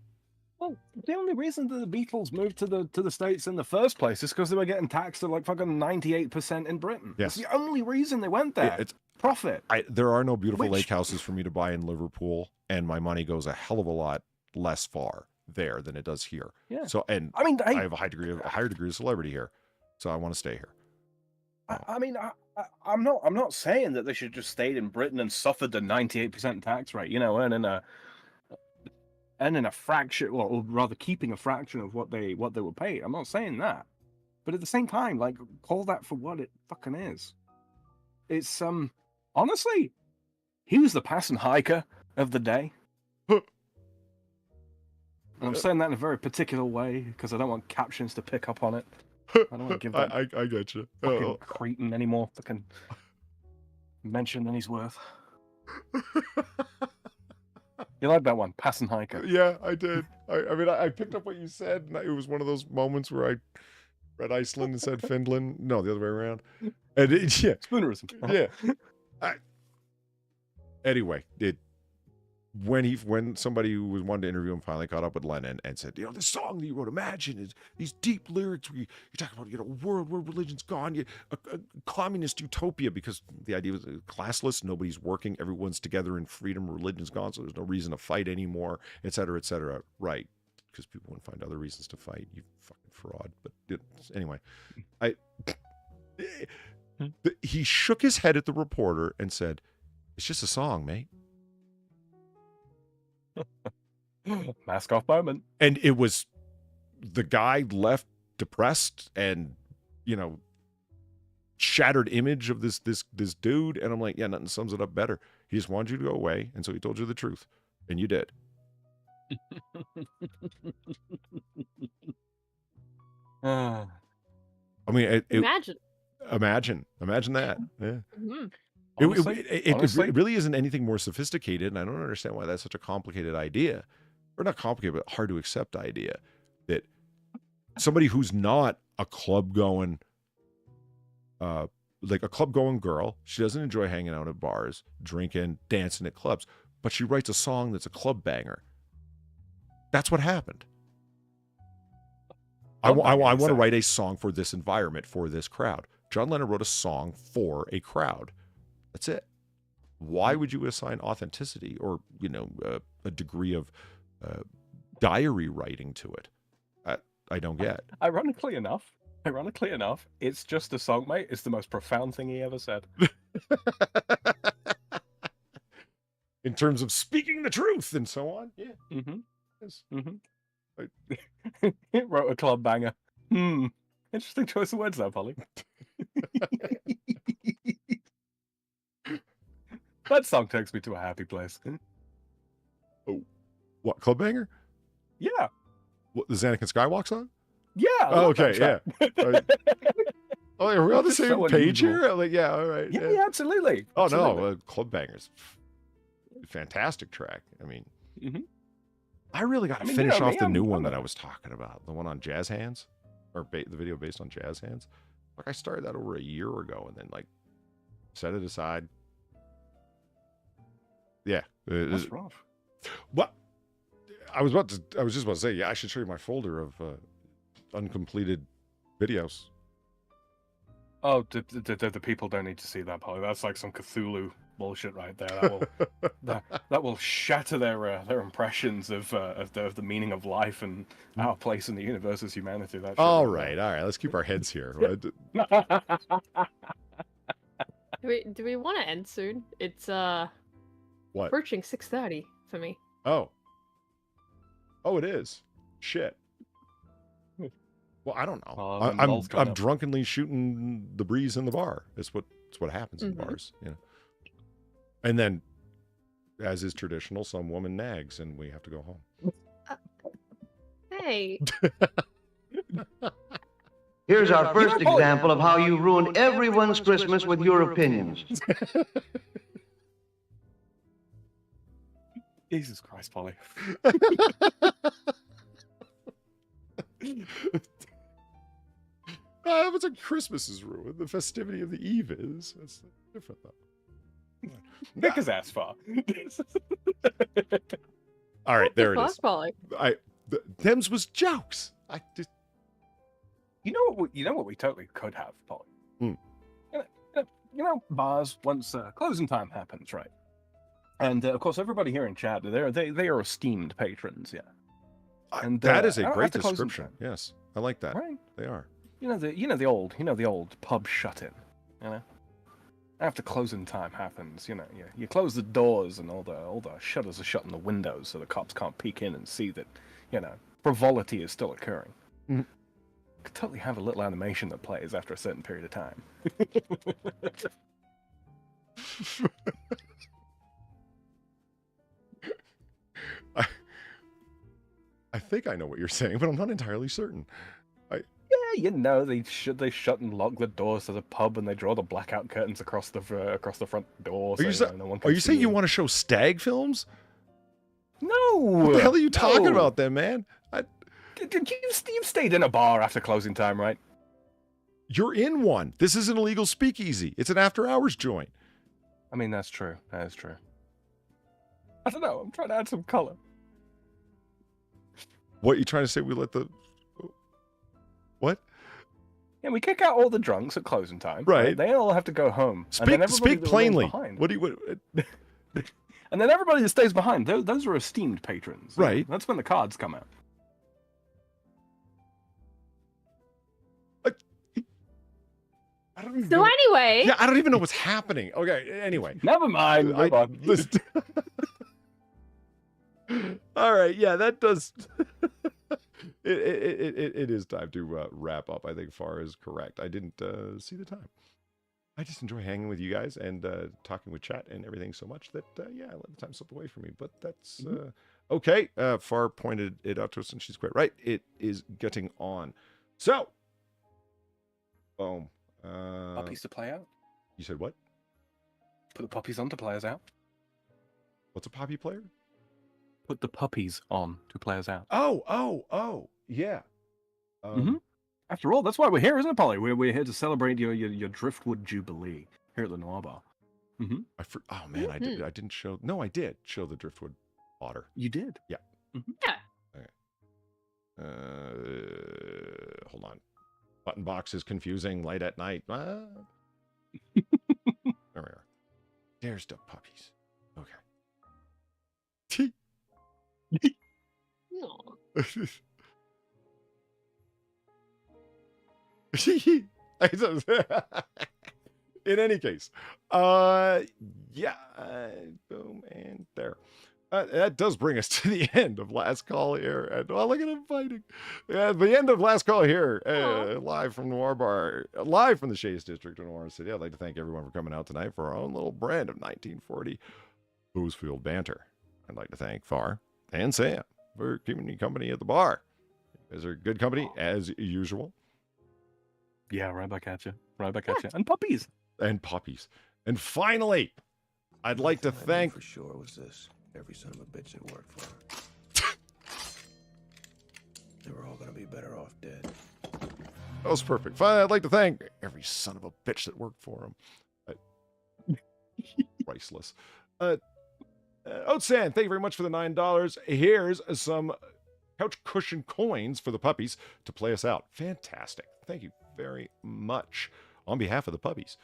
Speaker 3: Well, the only reason that the Beatles moved to the States in the first place is because they were getting taxed at like fucking 98% in Britain.
Speaker 1: Yes.
Speaker 3: That's the only reason they went there.
Speaker 1: It's
Speaker 3: profit.
Speaker 1: There are no beautiful lake houses for me to buy in Liverpool, and my money goes a hell of a lot less far there than it does here.
Speaker 3: Yeah.
Speaker 1: So, and
Speaker 3: I mean,
Speaker 1: I have a higher degree of celebrity here, so I want to stay here.
Speaker 3: I'm not saying that they should just stayed in Britain and suffered the 98% tax rate. Earning a fraction, or rather keeping a fraction of what they were paid. I'm not saying that, but at the same time, like, call that for what it fucking is. It's honestly, he was the passing hiker of the day. And I'm saying that in a very particular way because I don't want captions to pick up on it. I don't want to give that
Speaker 1: I get you.
Speaker 3: fucking cretin any more fucking mention than he's worth. You like that one, Pass and Hiker.
Speaker 1: Yeah, I did. I mean, I picked up what you said, and it was one of those moments where I read Iceland and said Finland. No, the other way around. And yeah,
Speaker 3: Spoonerism.
Speaker 1: Yeah. Anyway, when somebody who was wanted to interview him finally caught up with Lennon and said, this song that you wrote, Imagine, is these deep lyrics where you talk about, a world where religion's gone, a communist utopia, because the idea was classless, nobody's working, everyone's together in freedom, religion's gone, so there's no reason to fight anymore, et cetera, et cetera. Right. Because people wouldn't find other reasons to fight, you fucking fraud. But anyway, he shook his head at the reporter and said, it's just a song, mate.
Speaker 3: Mask off moment.
Speaker 1: And it was, the guy left depressed and, shattered image of this dude. And I'm like, yeah, nothing sums it up better. He just wanted you to go away. And so he told you the truth. And you did. I mean, imagine that. Yeah. Mm-hmm. It really isn't anything more sophisticated, and I don't understand why that's such a complicated idea, or not complicated, but hard to accept idea, that somebody who's not a club going, like a club going girl, she doesn't enjoy hanging out at bars, drinking, dancing at clubs, but she writes a song that's a club banger. That's what happened. I want to write a song for this environment, for this crowd. John Lennon wrote a song for a crowd. That's it. Why would you assign authenticity or, a degree of diary writing to it? I don't get.
Speaker 3: Ironically enough, it's just a song, mate. It's the most profound thing he ever said.
Speaker 1: In terms of speaking the truth and so on. Yeah.
Speaker 3: Mm-hmm.
Speaker 1: Yes.
Speaker 3: Mm-hmm. He wrote a club banger. Interesting choice of words there, Polly. That song takes me to a happy place.
Speaker 1: Oh, what, club banger?
Speaker 3: Yeah.
Speaker 1: What, the Anakin Skywalk song?
Speaker 3: Yeah.
Speaker 1: Oh, okay, yeah. Oh, are we on the same page here? I'm like, yeah, all right.
Speaker 3: Yeah, absolutely.
Speaker 1: Oh, no, club bangers. Fantastic track. I mean, I really got to finish off the new one that I was talking about, the one on Jazz Hands, or the video based on Jazz Hands. Like, I started that over a year ago and then, set it aside. Yeah.
Speaker 3: That's rough.
Speaker 1: What? I was just about to say, yeah, I should show you my folder of uncompleted videos.
Speaker 3: Oh, the people don't need to see that, Polly. That's like some Cthulhu bullshit right there. That will shatter their impressions of the meaning of life and our place in the universe as humanity. That
Speaker 1: all right. Let's keep our heads here.
Speaker 2: Do we want to end soon? It's
Speaker 1: what?
Speaker 2: Approaching 6:30 for me.
Speaker 1: Oh, it is. Shit. Well, I don't know. I'm drunkenly shooting the breeze in the bar. It's what happens in bars, And then, as is traditional, some woman nags, and we have to go home.
Speaker 2: Hey.
Speaker 6: Here's our first example of how you ruined everyone's Christmas with your opinions.
Speaker 3: Jesus Christ, Polly.
Speaker 1: That was a Christmas is ruined. The festivity of the eve is. That's different, though.
Speaker 3: Nick his ass far.
Speaker 1: All right, there it is.
Speaker 2: Polly?
Speaker 1: Them's was jokes.
Speaker 3: You know what we totally could have, Polly. Bars once closing time happens, right? And of course, everybody here in chat, they are esteemed patrons, yeah. And
Speaker 1: that is a great description. Yes, I like that.
Speaker 3: Right?
Speaker 1: They are.
Speaker 3: The old pub shut-in. After closing time happens, you close the doors and all the shutters are shut in the windows, so the cops can't peek in and see that, frivolity is still occurring.
Speaker 1: Mm-hmm.
Speaker 3: Could totally have a little animation that plays after a certain period of time.
Speaker 1: I think I know what you're saying, but I'm not entirely certain.
Speaker 3: They shut and lock the doors to the pub, and they draw the blackout curtains across the front door.
Speaker 1: Are you saying you want to show stag films?
Speaker 3: No.
Speaker 1: What the hell are you talking about then, man?
Speaker 3: You've stayed in a bar after closing time, right?
Speaker 1: You're in one. This is an illegal speakeasy. It's an after-hours joint.
Speaker 3: I mean, that's true. That is true. I don't know. I'm trying to add some color.
Speaker 1: What, you trying to say we let the... What?
Speaker 3: Yeah, we kick out all the drunks at closing time.
Speaker 1: Right.
Speaker 3: They all have to go home.
Speaker 1: Speak plainly. What do you...
Speaker 3: And then everybody that stays behind, those are esteemed patrons.
Speaker 1: Right.
Speaker 3: That's when the cards come out.
Speaker 1: I don't even
Speaker 4: So
Speaker 1: know.
Speaker 4: anyway.
Speaker 1: Yeah, I don't even know what's happening. Okay, anyway.
Speaker 3: Never mind. Move on.
Speaker 1: All right, yeah, that does... it is time to wrap up. I think Far is correct. I didn't see the time. I just enjoy hanging with you guys and talking with chat and everything so much that, yeah, I let the time slip away from me. But that's okay. Far pointed it out to us, and she's quite right. It is getting on. So, boom.
Speaker 3: Puppies to play out.
Speaker 1: You said what?
Speaker 3: Put the puppies on to play us out.
Speaker 1: What's a poppy player?
Speaker 3: Put the puppies on to play us out.
Speaker 1: Oh, yeah.
Speaker 3: After all, that's why we're here, isn't it, Polly? We're here to celebrate your Driftwood Jubilee here at the Noir Bar.
Speaker 1: Oh man, I didn't show. No, I did show the Driftwood otter.
Speaker 3: You did?
Speaker 1: Yeah.
Speaker 4: Yeah.
Speaker 1: Okay. Hold on. Button box is confusing. Late at night. There we are. There's the puppies. Okay.
Speaker 4: No.
Speaker 1: In any case, yeah, boom, and there. That does bring us to the end of last call here. And oh, look at him fighting. The end of last call here, live from Noir Bar, live from the Shades District of Noir City. I'd like to thank everyone for coming out tonight for our own little brand of 1940 booze-fueled banter. I'd like to thank Far and Sam for keeping me company at the bar. You guys are good company, as usual.
Speaker 3: Yeah, right back at you. Right back at you. And puppies.
Speaker 1: And puppies. And finally, I'd like to thank...
Speaker 5: For sure was this. Every son of a bitch that worked for her. They were all gonna be better off dead.
Speaker 1: That was perfect. Finally, I'd like to thank every son of a bitch that worked for him. Priceless. Oatsan, thank you very much for the $9. Here's some couch cushion coins for the puppies to play us out. Fantastic. Thank you very much on behalf of the puppies.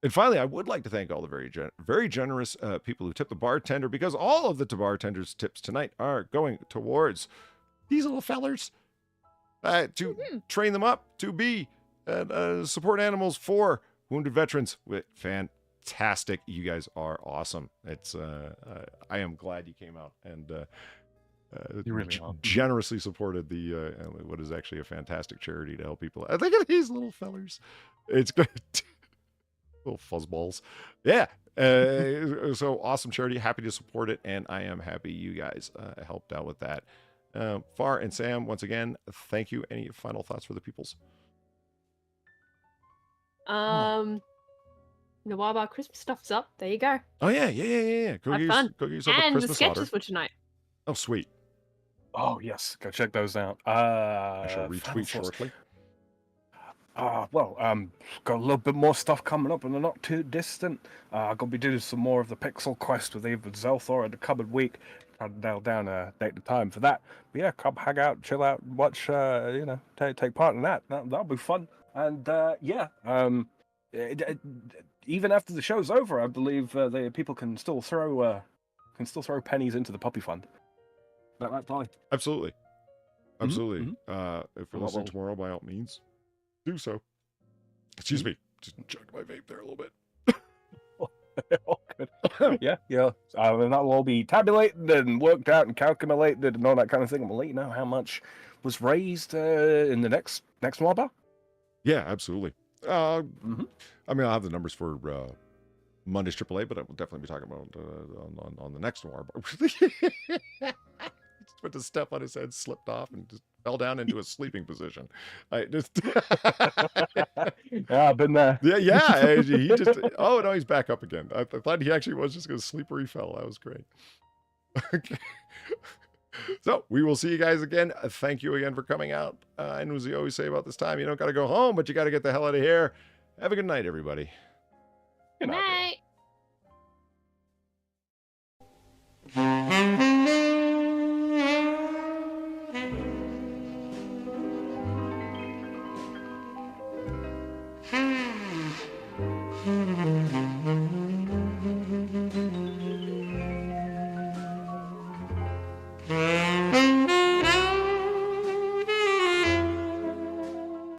Speaker 1: And finally, I would like to thank all the very generous people who tipped the bartender, because all of the bartender's tips tonight are going towards these little fellers to train them up to be support animals for wounded veterans. Fantastic. You guys are awesome. It's I am glad you came out and
Speaker 3: you really are.
Speaker 1: Generously supported the what is actually a fantastic charity to help people. I think of these little fellers. It's good. Little fuzzballs. Yeah. So awesome charity. Happy to support it. And I am happy you guys helped out with that. Far and Sam, once again, thank you. Any final thoughts for the peoples?
Speaker 2: Noir Bar Christmas stuff's up. There you go.
Speaker 1: Oh, yeah. Go
Speaker 2: Have
Speaker 1: get
Speaker 2: fun.
Speaker 1: yourself a
Speaker 2: And
Speaker 1: Christmas
Speaker 2: the sketches
Speaker 1: otter.
Speaker 2: for tonight.
Speaker 1: Oh, sweet.
Speaker 3: Oh, yes. Go check those out.
Speaker 1: I shall retweet shortly.
Speaker 3: Got a little bit more stuff coming up in the not too distant. I'm going to be doing some more of the Pixel Quest with Eva Zelthor in the coming week. Trying to nail down a date and time for that. But yeah, come hang out, chill out, watch, take part in that. That'll be fun. And even after the show's over, I believe the people can still throw pennies into the puppy fund. That right, Polly?
Speaker 1: Absolutely. Absolutely.
Speaker 3: Mm-hmm.
Speaker 1: If you're listening tomorrow, by all means, do so. Excuse me. Just chug my vape there a little bit.
Speaker 3: Oh, good. Yeah. And that'll all be tabulated and worked out and calculated and all that kind of thing. I'm going to let you know how much was raised in the next Noir Bar.
Speaker 1: Yeah, absolutely. I mean, I'll have the numbers for Monday's AAA, but I will definitely be talking about on the next Noir Bar. Just went to step on his head, slipped off, and just fell down into a sleeping position. I just
Speaker 3: Yeah, I've been there.
Speaker 1: Yeah. He just. Oh no, he's back up again. I thought he actually was just going to sleep where he fell. That was great. So we will see you guys again. Thank you again for coming out. And as we always say about this time, you don't got to go home, but you got to get the hell out of here. Have a good night, everybody.
Speaker 4: Good night.
Speaker 6: Mm-hmm.